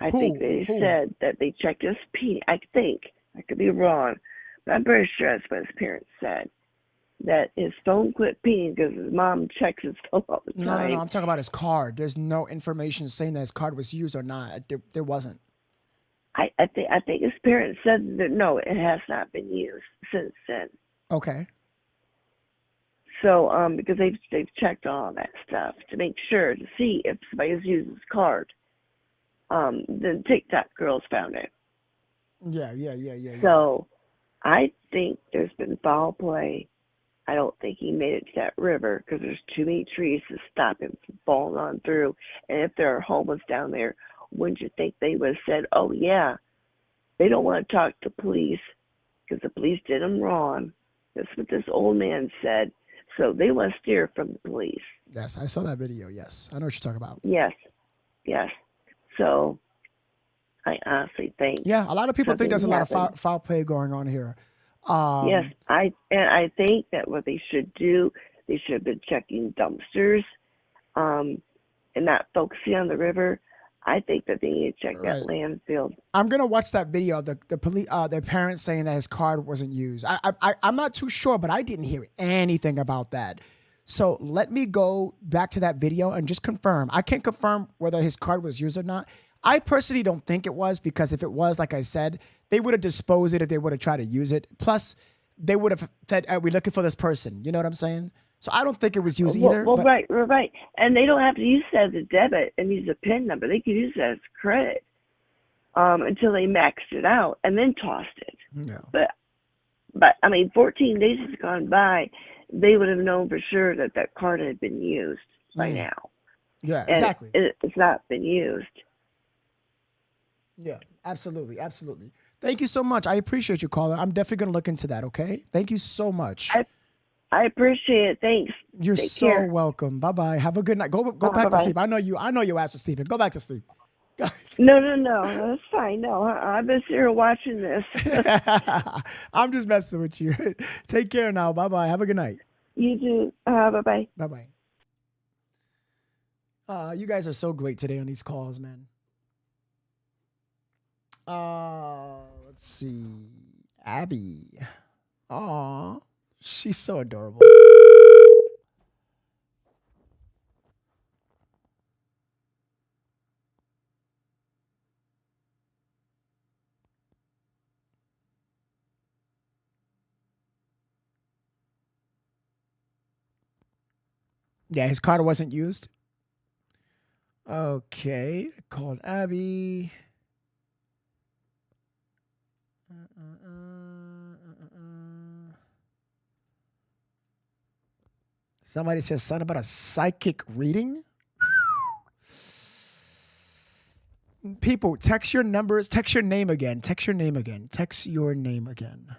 Speaker 8: I think they said that they checked his pee. I think, I could be wrong, but I'm pretty sure that's what his parents said. That his phone quit peeing because his mom checks his phone all the time.
Speaker 1: No. I'm talking about his card. There's no information saying that his card was used or not. There wasn't.
Speaker 8: I think his parents said that no, it has not been used since then.
Speaker 1: Okay.
Speaker 8: So because they've checked all that stuff to make sure to see if somebody has used his card. The TikTok girls found it.
Speaker 1: Yeah.
Speaker 8: So I think there's been foul play. I don't think he made it to that river because there's too many trees to stop him from falling on through. And if there are homeless down there, wouldn't you think they would have said, oh, yeah, they don't want to talk to police because the police did them wrong. That's what this old man said. So they want to steer from the police.
Speaker 1: Yes, I saw that video. Yes, I know what you're talking about.
Speaker 8: Yes. So I honestly think.
Speaker 1: Yeah, a lot of people think there's a lot
Speaker 8: happened.
Speaker 1: of foul play going on here.
Speaker 8: Yes, I think that what they should do, they should have been checking dumpsters, and not focusing on the river. I think that they need to check that landfill.
Speaker 1: I'm gonna watch that video of the police, their parents saying that his card wasn't used. I'm not too sure, but I didn't hear anything about that. So let me go back to that video and just confirm. I can't confirm whether his card was used or not. I personally don't think it was, because if it was, like I said, they would have disposed it if they would have tried to use it. Plus, they would have said, we're looking for this person. You know what I'm saying? So I don't think it was used either.
Speaker 8: Well, right. And they don't have to use that as a debit and use a PIN number. They could use that as credit until they maxed it out and then tossed it.
Speaker 1: No.
Speaker 8: But I mean, 14 days has gone by. They would have known for sure that that card had been used by now.
Speaker 1: Yeah,
Speaker 8: And
Speaker 1: exactly.
Speaker 8: It's not been used.
Speaker 1: Yeah, absolutely. Thank you so much. I appreciate you, caller. I'm definitely going to look into that, okay? Thank you so much.
Speaker 8: I appreciate it. Thanks.
Speaker 1: You're
Speaker 8: Take
Speaker 1: so
Speaker 8: care.
Speaker 1: welcome. Bye-bye. Have a good night. Go back to
Speaker 8: bye-bye.
Speaker 1: sleep. I know your ass was sleeping. Go back to sleep.
Speaker 8: No. That's fine. No, I've been here watching this.
Speaker 1: I'm just messing with you. Take care now. Bye-bye. Have a good night.
Speaker 8: You too. Bye-bye.
Speaker 1: Bye-bye. You guys are so great today on these calls, man. Let's see. Abby. Aw, she's so adorable. Yeah, his card wasn't used. Okay, I called Abby. Somebody says something about a psychic reading. People, text your numbers. Text your name again. Text your name again. Text your name again.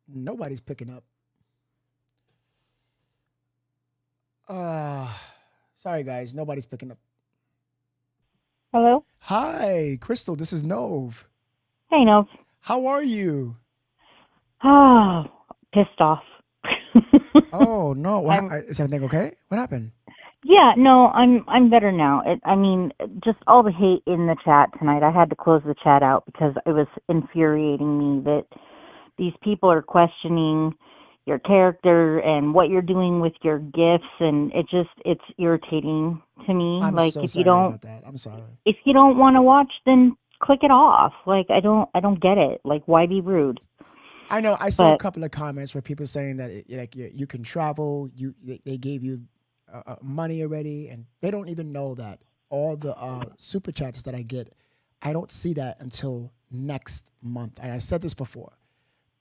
Speaker 1: Nobody's picking up. Sorry, guys. Nobody's picking up.
Speaker 14: Hello?
Speaker 1: Hi, Crystal. This is Nove.
Speaker 14: Hey, Nove.
Speaker 1: How are you?
Speaker 14: Oh, pissed off.
Speaker 1: Oh, no. Is everything okay? What happened?
Speaker 14: Yeah, no, I'm better now. Just all the hate in the chat tonight. I had to close the chat out because it was infuriating me that these people are questioning your character and what you're doing with your gifts, and it's irritating to me.
Speaker 1: I'm
Speaker 14: like
Speaker 1: so
Speaker 14: if
Speaker 1: sorry
Speaker 14: you don't
Speaker 1: about that. I'm sorry.
Speaker 14: if you don't want to watch, then click it off. Like I don't get it. Like why be rude?
Speaker 1: I know. I saw a couple of comments where people saying that you can travel. They gave you money already, and they don't even know that all the super chats that I get, I don't see that until next month. And I said this before,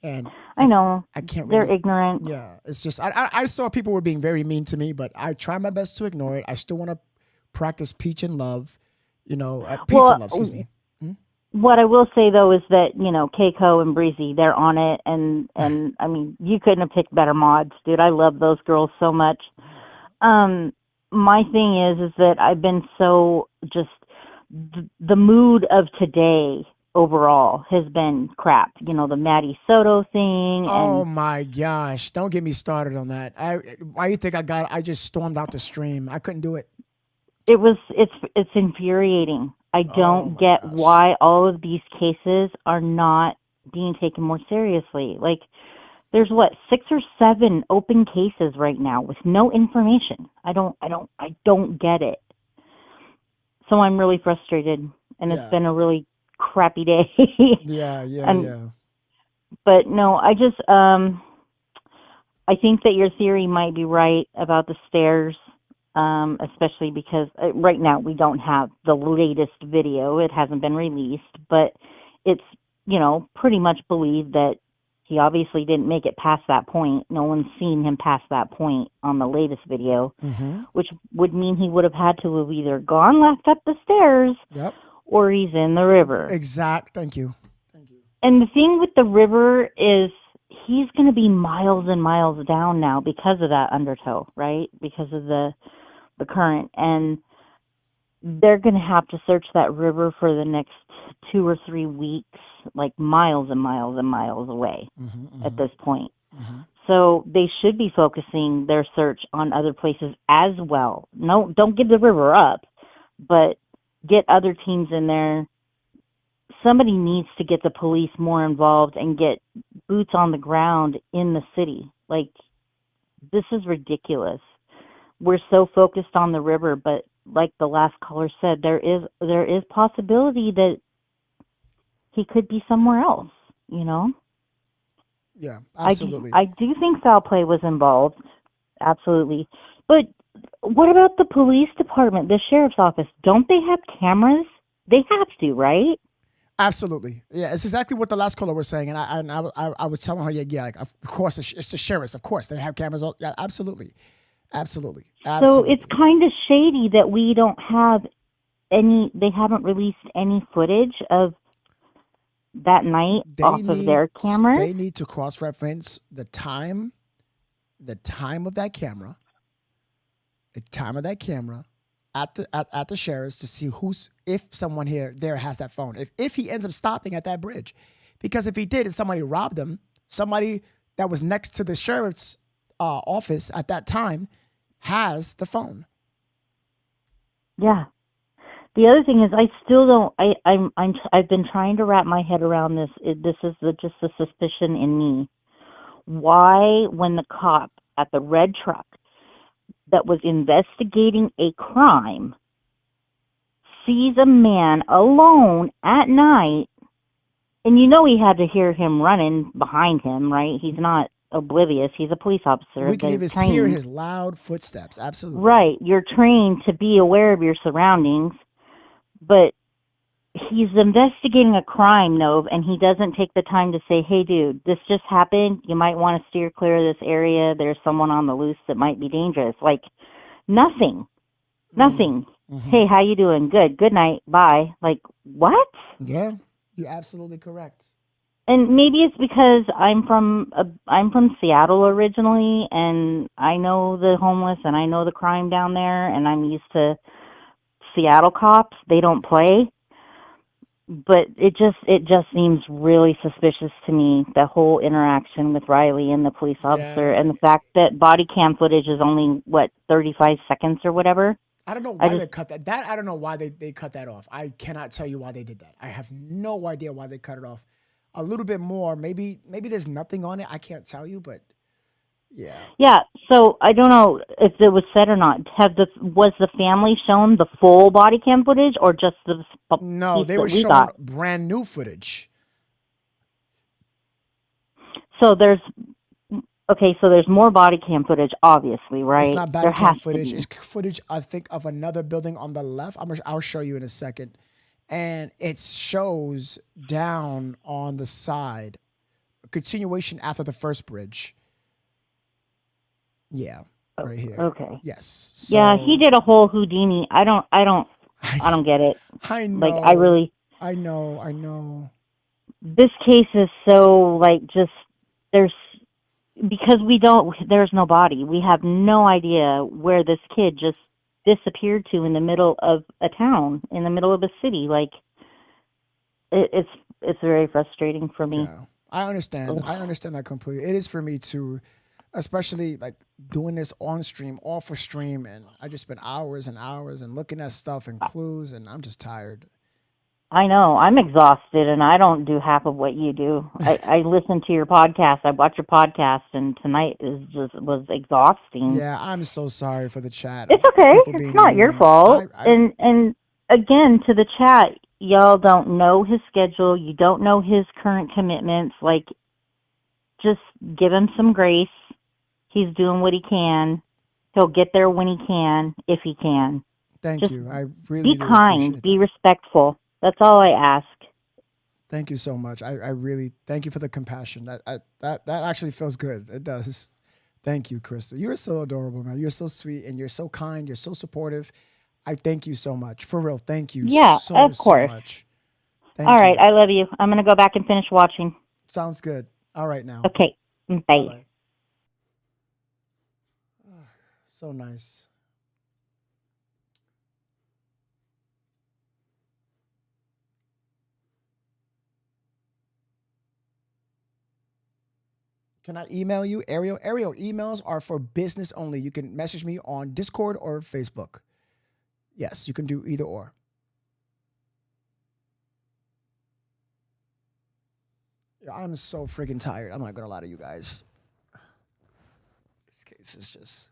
Speaker 1: and
Speaker 14: I know
Speaker 1: I can't.
Speaker 14: They're
Speaker 1: really,
Speaker 14: ignorant.
Speaker 1: Yeah, it's just I saw people were being very mean to me, but I try my best to ignore it. I still want to practice peace and love. Peace and love. Excuse me.
Speaker 14: What I will say though is that, Keiko and Breezy, they're on it, and I mean, you couldn't have picked better mods, dude. I love those girls so much. My thing is that I've been so just the mood of today overall has been crap. The Maddie Soto thing.
Speaker 1: Oh my gosh! Don't get me started on that. Why you think I just stormed out the stream? I couldn't do it.
Speaker 14: It's infuriating. I don't get why all of these cases are not being taken more seriously. Like, there's 6 or 7 open cases right now with no information. I don't get it. So I'm really frustrated, and it's been a really crappy day.
Speaker 1: Yeah.
Speaker 14: But no, I just I think that your theory might be right about the stairs. Especially because right now we don't have the latest video. It hasn't been released, but it's, pretty much believed that he obviously didn't make it past that point. No one's seen him past that point on the latest video, which would mean he would have had to have either gone left up the stairs or he's in the river.
Speaker 1: Thank you.
Speaker 14: And the thing with the river is he's going to be miles and miles down now because of that undertow, right? Because of the current, and they're going to have to search that river for the next 2 or 3 weeks, like miles and miles and miles away at this point. So they should be focusing their search on other places as well. No, don't give the river up, but get other teams in there. Somebody needs to get the police more involved and get boots on the ground in the city. Like, this is ridiculous. We're so focused on the river, but like the last caller said, there is possibility that he could be somewhere else,
Speaker 1: Yeah, absolutely.
Speaker 14: I do think foul play was involved, absolutely. But what about the police department, the sheriff's office? Don't they have cameras? They have to, right?
Speaker 1: Absolutely. Yeah, it's exactly what the last caller was saying, and I was telling her, like, of course it's the sheriffs. Of course they have cameras. Yeah, absolutely.
Speaker 14: So it's kind of shady that we don't have any. They haven't released any footage of that night of their camera.
Speaker 1: They need to cross-reference the time of that camera, at the sheriff's to see if someone there has that phone. If he ends up stopping at that bridge, because if he did and somebody robbed him, somebody that was next to the sheriff's office at that time has the phone.
Speaker 14: Yeah. The other thing is, I still don't. I've been trying to wrap my head around this. This is just the suspicion in me. Why, when the cop at the red truck that was investigating a crime sees a man alone at night, and he had to hear him running behind him, right? He's not oblivious. He's a police officer.
Speaker 1: We can even hear his loud footsteps. Absolutely.
Speaker 14: Right. You're trained to be aware of your surroundings, but he's investigating a crime, Nove, and he doesn't take the time to say, hey, dude, this just happened. You might want to steer clear of this area. There's someone on the loose that might be dangerous. Like, nothing. Hey, how you doing? Good night. Bye. Like, what?
Speaker 1: Yeah, you're absolutely correct.
Speaker 14: And maybe it's because I'm from Seattle originally, and I know the homeless and I know the crime down there, and I'm used to Seattle cops. They don't play, but it just seems really suspicious to me, the whole interaction with Riley and the police officer, and the fact that body cam footage is only 35 seconds or whatever.
Speaker 1: I don't know why they cut that. I don't know why they cut that off. I cannot tell you why they did that. I have no idea why they cut it off. A little bit more, maybe there's nothing on it. I can't tell you, but yeah.
Speaker 14: Yeah, so I don't know if it was said or not. Was the family shown the full body cam footage or just the
Speaker 1: No,
Speaker 14: piece
Speaker 1: they
Speaker 14: that
Speaker 1: were
Speaker 14: we
Speaker 1: showing
Speaker 14: got?
Speaker 1: brand new footage.
Speaker 14: So there's more body cam footage, obviously, right?
Speaker 1: It's not
Speaker 14: There
Speaker 1: body cam
Speaker 14: has to
Speaker 1: footage.
Speaker 14: be.
Speaker 1: It's footage, I think, of another building on the left. I'll show you in a second. And it shows down on the side, a continuation after the first bridge. Yeah, right here.
Speaker 14: Okay.
Speaker 1: Yes.
Speaker 14: Yeah,
Speaker 1: So-
Speaker 14: he did a whole Houdini. I don't get it.
Speaker 1: I know.
Speaker 14: Like,
Speaker 1: I know.
Speaker 14: This case is so, there's no body. We have no idea where this kid just disappeared to in the middle of a town, in the middle of a city. Like, it's very frustrating for me.
Speaker 1: Yeah, I understand. I understand that completely. It is for me too, especially like doing this on stream, off of stream, and I just spent hours and hours and looking at stuff and clues, and I'm just tired.
Speaker 14: I know. I'm exhausted, and I don't do half of what you do. I listen to your podcast. I watch your podcast, and tonight was exhausting.
Speaker 1: Yeah, I'm so sorry for the chat.
Speaker 14: It's okay.
Speaker 1: People being
Speaker 14: It's not your
Speaker 1: mean.
Speaker 14: fault. And again, to the chat, y'all don't know his schedule. You don't know his current commitments. Like, just give him some grace. He's doing what he can. He'll get there when he can, if he can.
Speaker 1: Thank
Speaker 14: Just
Speaker 1: you. I really
Speaker 14: be
Speaker 1: do
Speaker 14: kind.
Speaker 1: appreciate
Speaker 14: Be respectful. That's all I ask.
Speaker 1: Thank you so much. I really thank you for the compassion. That actually feels good. It does. Thank you, Crystal. You're so adorable, man. You're so sweet and you're so kind. You're so supportive. I thank you so much. For real. Thank you
Speaker 14: Yeah,
Speaker 1: so,
Speaker 14: of course.
Speaker 1: so much. Thank
Speaker 14: All
Speaker 1: you.
Speaker 14: right. I love you. I'm going to go back and finish watching.
Speaker 1: Sounds good. All right now.
Speaker 14: Okay. Bye.
Speaker 1: Bye-bye. So nice. Can I email you, Ariel? Ariel, emails are for business only. You can message me on Discord or Facebook. Yes, you can do either or. Yeah, I'm so freaking tired. I'm not going to lie to you guys. This case is just...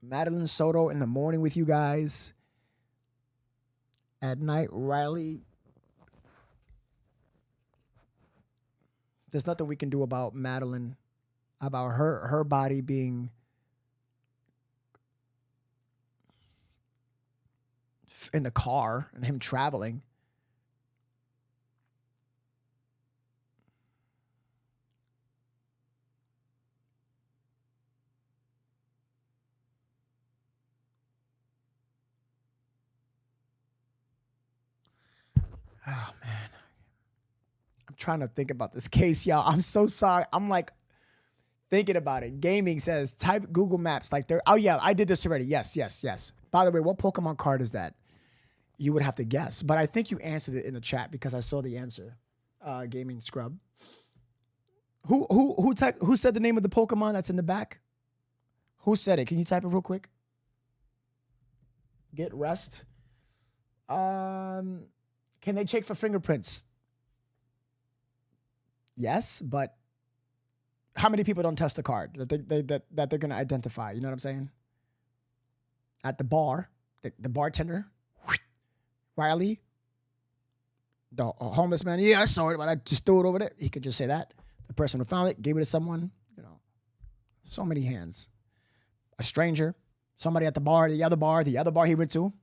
Speaker 1: Madeline Soto in the morning with you guys. At night, Riley... There's nothing we can do about Madeline, about her body being in the car and him traveling. Oh, man. I'm trying to think about this case, y'all. I'm so sorry. I'm like thinking about it. Gaming says type Google Maps like they're. Oh yeah, I did this already. Yes. By the way, what Pokemon card is that? You would have to guess, but I think you answered it in the chat because I saw the answer. Gaming Scrub. Who said the name of the Pokemon that's in the back? Who said it? Can you type it real quick? Get rest. Can they check for fingerprints? Yes, but how many people don't test a card that they're gonna identify? You know what I'm saying? At the bar, the bartender, Riley, the homeless man. Yeah, I saw it, but I just threw it over there. He could just say that. The person who found it gave it to someone. You know, so many hands. A stranger, somebody at the bar, the other bar he went to.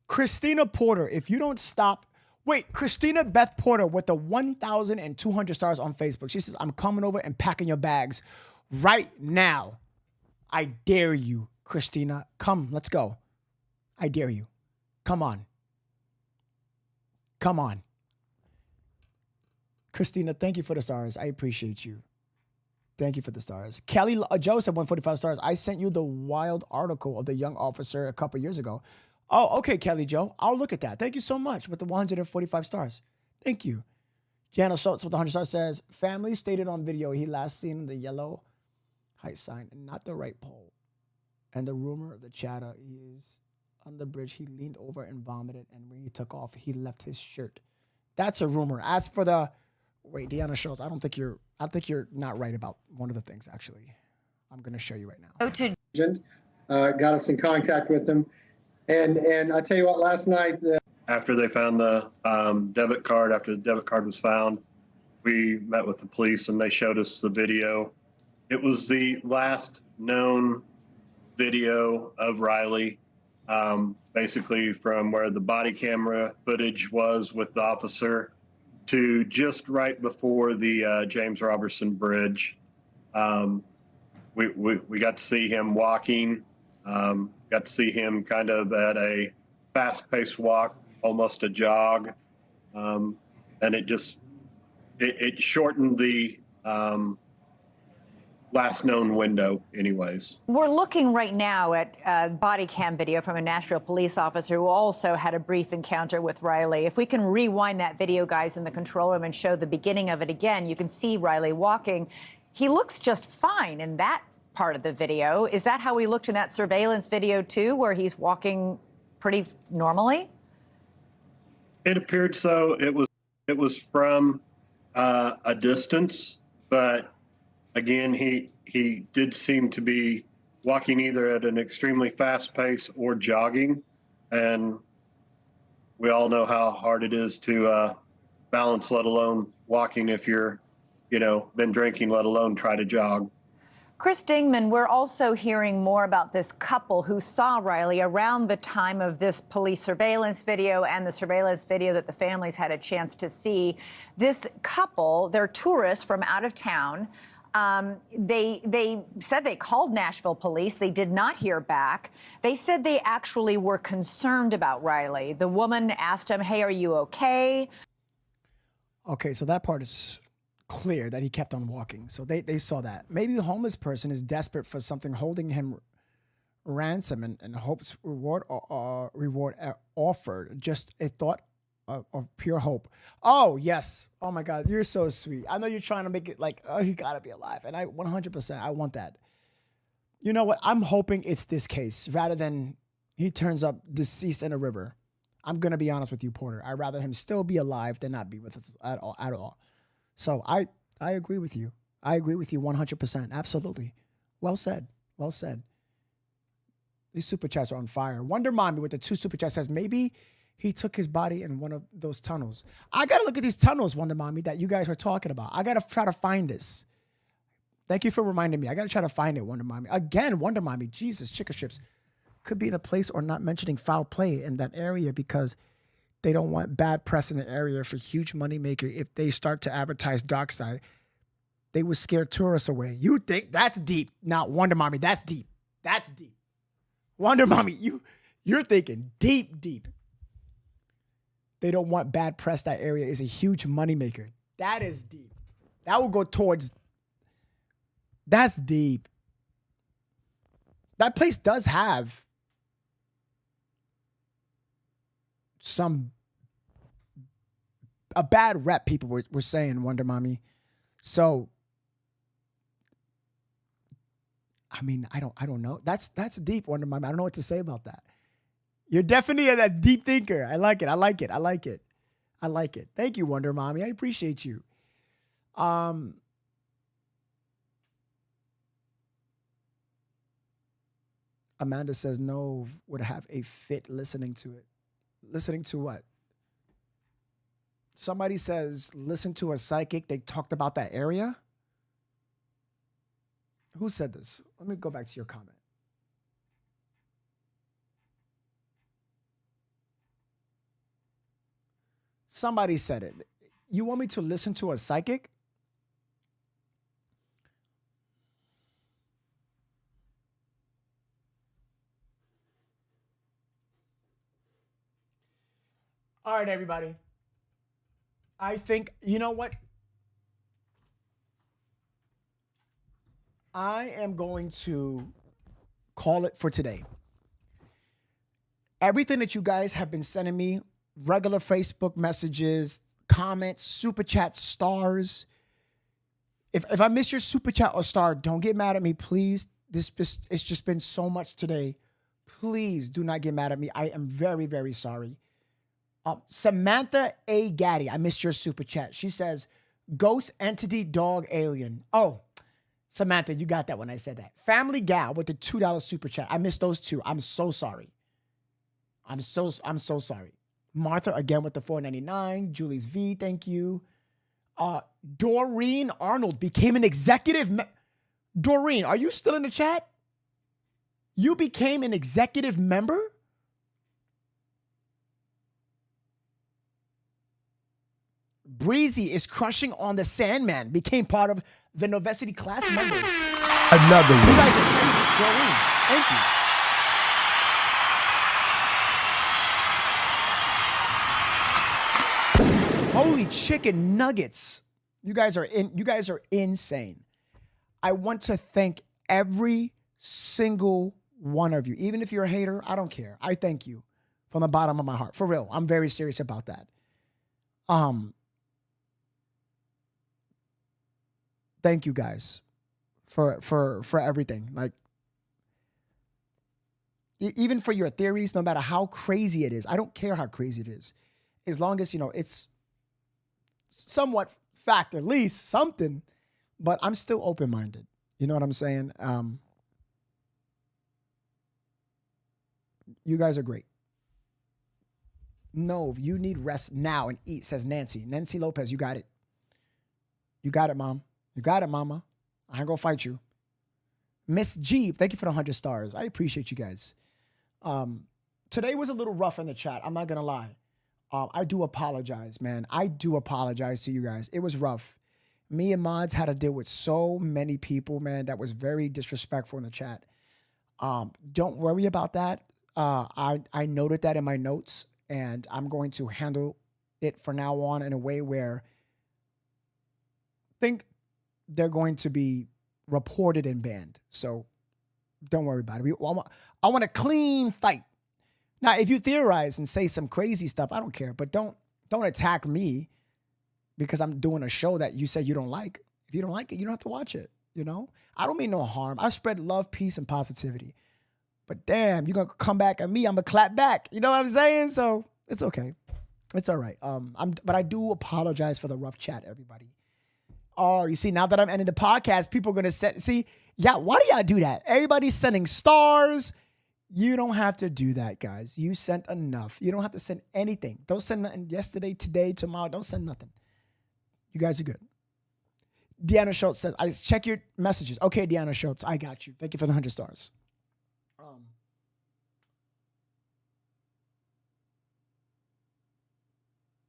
Speaker 1: Christina Porter, if you don't stop Wait, Christina Beth Porter with the 1,200 stars on Facebook. She says, I'm coming over and packing your bags right now. I dare you, Christina. Come, let's go. I dare you. Come on. Come on. Christina, thank you for the stars. I appreciate you. Thank you for the stars. Kelly Joseph, 145 stars. I sent you the wild article of the young officer a couple years ago. Oh, okay, Kelly Joe. I'll look at that. Thank you so much with the 145 stars. Thank you. Jana Schultz with the 100 stars says, family stated on video he last seen in the yellow height sign and not the right pole. And the rumor, the chatter, he is on the bridge. He leaned over and vomited. And when he took off, he left his shirt. That's a rumor. As for the, wait, Deanna Schultz, I think you're not right about one of the things, actually. I'm going to show you right now.
Speaker 10: Got us in contact with them. And I tell you what, last night, after they found the debit card, after the debit card was found, we met with the police and they showed us the video. It was the last known video of Riley, basically from where the body camera footage was with the officer to just right before the James Robertson Bridge. We got to see him walking. Got to see him kind of at a fast-paced walk, almost a jog, and it shortened the last known window anyways.
Speaker 2: We're looking right now at body cam video from a Nashville police officer who also had a brief encounter with Riley. If we can rewind that video, guys, in the control room and show the beginning of it again, you can see Riley walking. He looks just fine in that part of the video. Is that how he looked in that surveillance video too, where he's walking pretty normally?
Speaker 10: It appeared so. It was from a distance, but again, he did seem to be walking either at an extremely fast pace or jogging, and we all know how hard it is to balance, let alone walking if you're, been drinking, let alone try to jog.
Speaker 2: Chris Dingman, we're also hearing more about this couple who saw Riley around the time of this police surveillance video and the surveillance video that the families had a chance to see. This couple, they're tourists from out of town. They said they called Nashville police. They did not hear back. They said they actually were concerned about Riley. The woman asked him, hey, are you okay?
Speaker 1: Okay, so that part is clear that he kept on walking. So they saw that. Maybe the homeless person is desperate for something, holding him ransom and hopes reward offered. Just a thought of pure hope. Oh, yes. Oh, my God. You're so sweet. I know you're trying to make it like, oh, you got to be alive. And 100%, I want that. You know what? I'm hoping it's this case rather than he turns up deceased in a river. I'm going to be honest with you, Porter. I'd rather him still be alive than not be with us at all. So I agree with you. I agree with you 100%. Absolutely. Well said. Well said. These super chats are on fire. Wonder Mommy with the 2 super chats says maybe he took his body in one of those tunnels. I got to look at these tunnels, Wonder Mommy, that you guys were talking about. I got to try to find this. Thank you for reminding me. I got to try to find it, Wonder Mommy. Again, Wonder Mommy, Jesus, chicken strips could be in a place or not mentioning foul play in that area because they don't want bad press in the area for huge moneymaker. If they start to advertise dark side, they would scare tourists away. You think that's deep. Now, Wonder Mommy, that's deep. That's deep. Wonder Mommy, you're thinking deep. They don't want bad press. That area is a huge moneymaker. That is deep. That will go towards, that's deep. That place does have a bad rep, people were saying, Wonder Mommy. So, I mean, I don't know. That's deep, Wonder Mommy. I don't know what to say about that. You're definitely a deep thinker. I like it. Thank you, Wonder Mommy. I appreciate you. Amanda says no would have a fit listening to it. Listening to what? Somebody says listen to a psychic. They talked about that area. Who said this? Let me go back to your comment. Somebody said it. You want me to listen to a psychic? All right, everybody. I think, you know what? I am going to call it for today. Everything that you guys have been sending me, regular Facebook messages, comments, super chat, stars. If I miss your super chat or star, don't get mad at me, please. It's just been so much today. Please do not get mad at me. I am very, very sorry. Samantha A. Gaddy, I missed your super chat. She says, ghost entity dog alien. Oh, Samantha, you got that when I said that. Family Gal with the $2 super chat. I missed those two. I'm so sorry. I'm so sorry. Martha again with the $4.99. Julie's V, thank you. Doreen Arnold became an executive. Doreen, are you still in the chat? You became an executive member? Breezy is crushing on the Sandman. Became part of the Novesity class members.
Speaker 7: Another one.
Speaker 1: You guys are crazy. Doreen, thank you. Holy chicken nuggets. You guys are insane. I want to thank every single one of you. Even if you're a hater, I don't care. I thank you from the bottom of my heart. For real. I'm very serious about that. Thank you guys for everything. Like, even for your theories, no matter how crazy it is, I don't care how crazy it is. As long as, it's somewhat fact, at least something, but I'm still open-minded. You know what I'm saying? You guys are great. No, you need rest now and eat, says Nancy. Nancy Lopez, you got it. You got it, Mom. You got it, Mama. I ain't gonna fight you. Miss G, thank you for the 100 stars. I appreciate you guys. Today was a little rough in the chat. I'm not gonna lie. I do apologize, man. I do apologize to you guys. It was rough. Me and Mods had to deal with so many people, man, that was very disrespectful in the chat. Don't worry about that. I noted that in my notes, and I'm going to handle it from now on in a way where I think they're going to be reported and banned. So don't worry about it. I want a clean fight. Now, if you theorize and say some crazy stuff, I don't care. But don't attack me because I'm doing a show that you said you don't like. If you don't like it, you don't have to watch it. I don't mean no harm. I spread love, peace, and positivity. But damn, you're going to come back at me. I'm going to clap back. You know what I'm saying? So it's okay. It's all right. But I do apologize for the rough chat, everybody. Oh, you see, now that I'm ending the podcast, people are going to why do y'all do that? Everybody's sending stars. You don't have to do that, guys. You sent enough. You don't have to send anything. Don't send nothing yesterday, today, tomorrow. Don't send nothing. You guys are good. Deanna Schultz says, I check your messages. Okay, Deanna Schultz, I got you. Thank you for the 100 stars.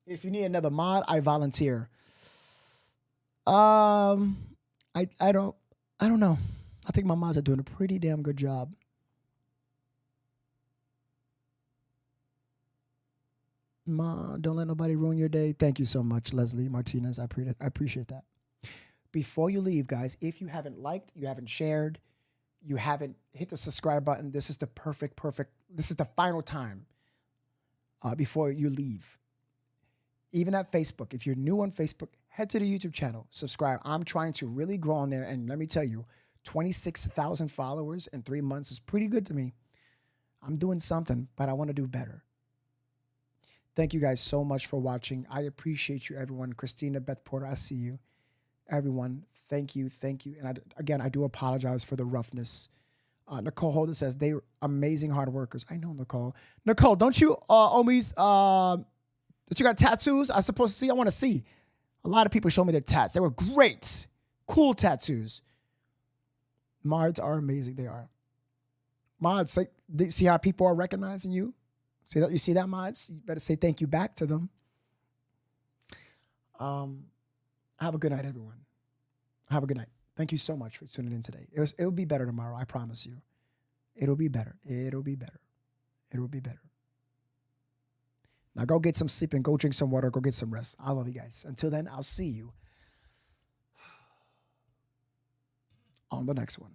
Speaker 1: If you need another mod, I volunteer. I don't know. I think my mods are doing a pretty damn good job. Ma, don't let nobody ruin your day. Thank you so much, Leslie Martinez. I appreciate that. Before you leave, guys, if you haven't liked, you haven't shared, you haven't hit the subscribe button, this is the perfect, this is the final time before you leave. Even at Facebook, if you're new on Facebook, head to the YouTube channel, subscribe. I'm trying to really grow on there. And let me tell you, 26,000 followers in 3 months is pretty good to me. I'm doing something, but I want to do better. Thank you guys so much for watching. I appreciate you, everyone. Christina, Beth Porter, I see you. Everyone, thank you. And I do apologize for the roughness. Nicole Holder says, they're amazing hard workers. I know, Nicole. Nicole, don't you owe me, that you got tattoos I'm supposed to see? I want to see. A lot of people show me their tats. They were great. Cool tattoos. Mods are amazing. They are. Mods, see how people are recognizing you? You see that, Mods? You better say thank you back to them. Have a good night, everyone. Have a good night. Thank you so much for tuning in today. It'll be better tomorrow, I promise you. It'll be better. It'll be better. It'll be better. Now go get some sleep and go drink some water. Go get some rest. I love you guys. Until then, I'll see you on the next one.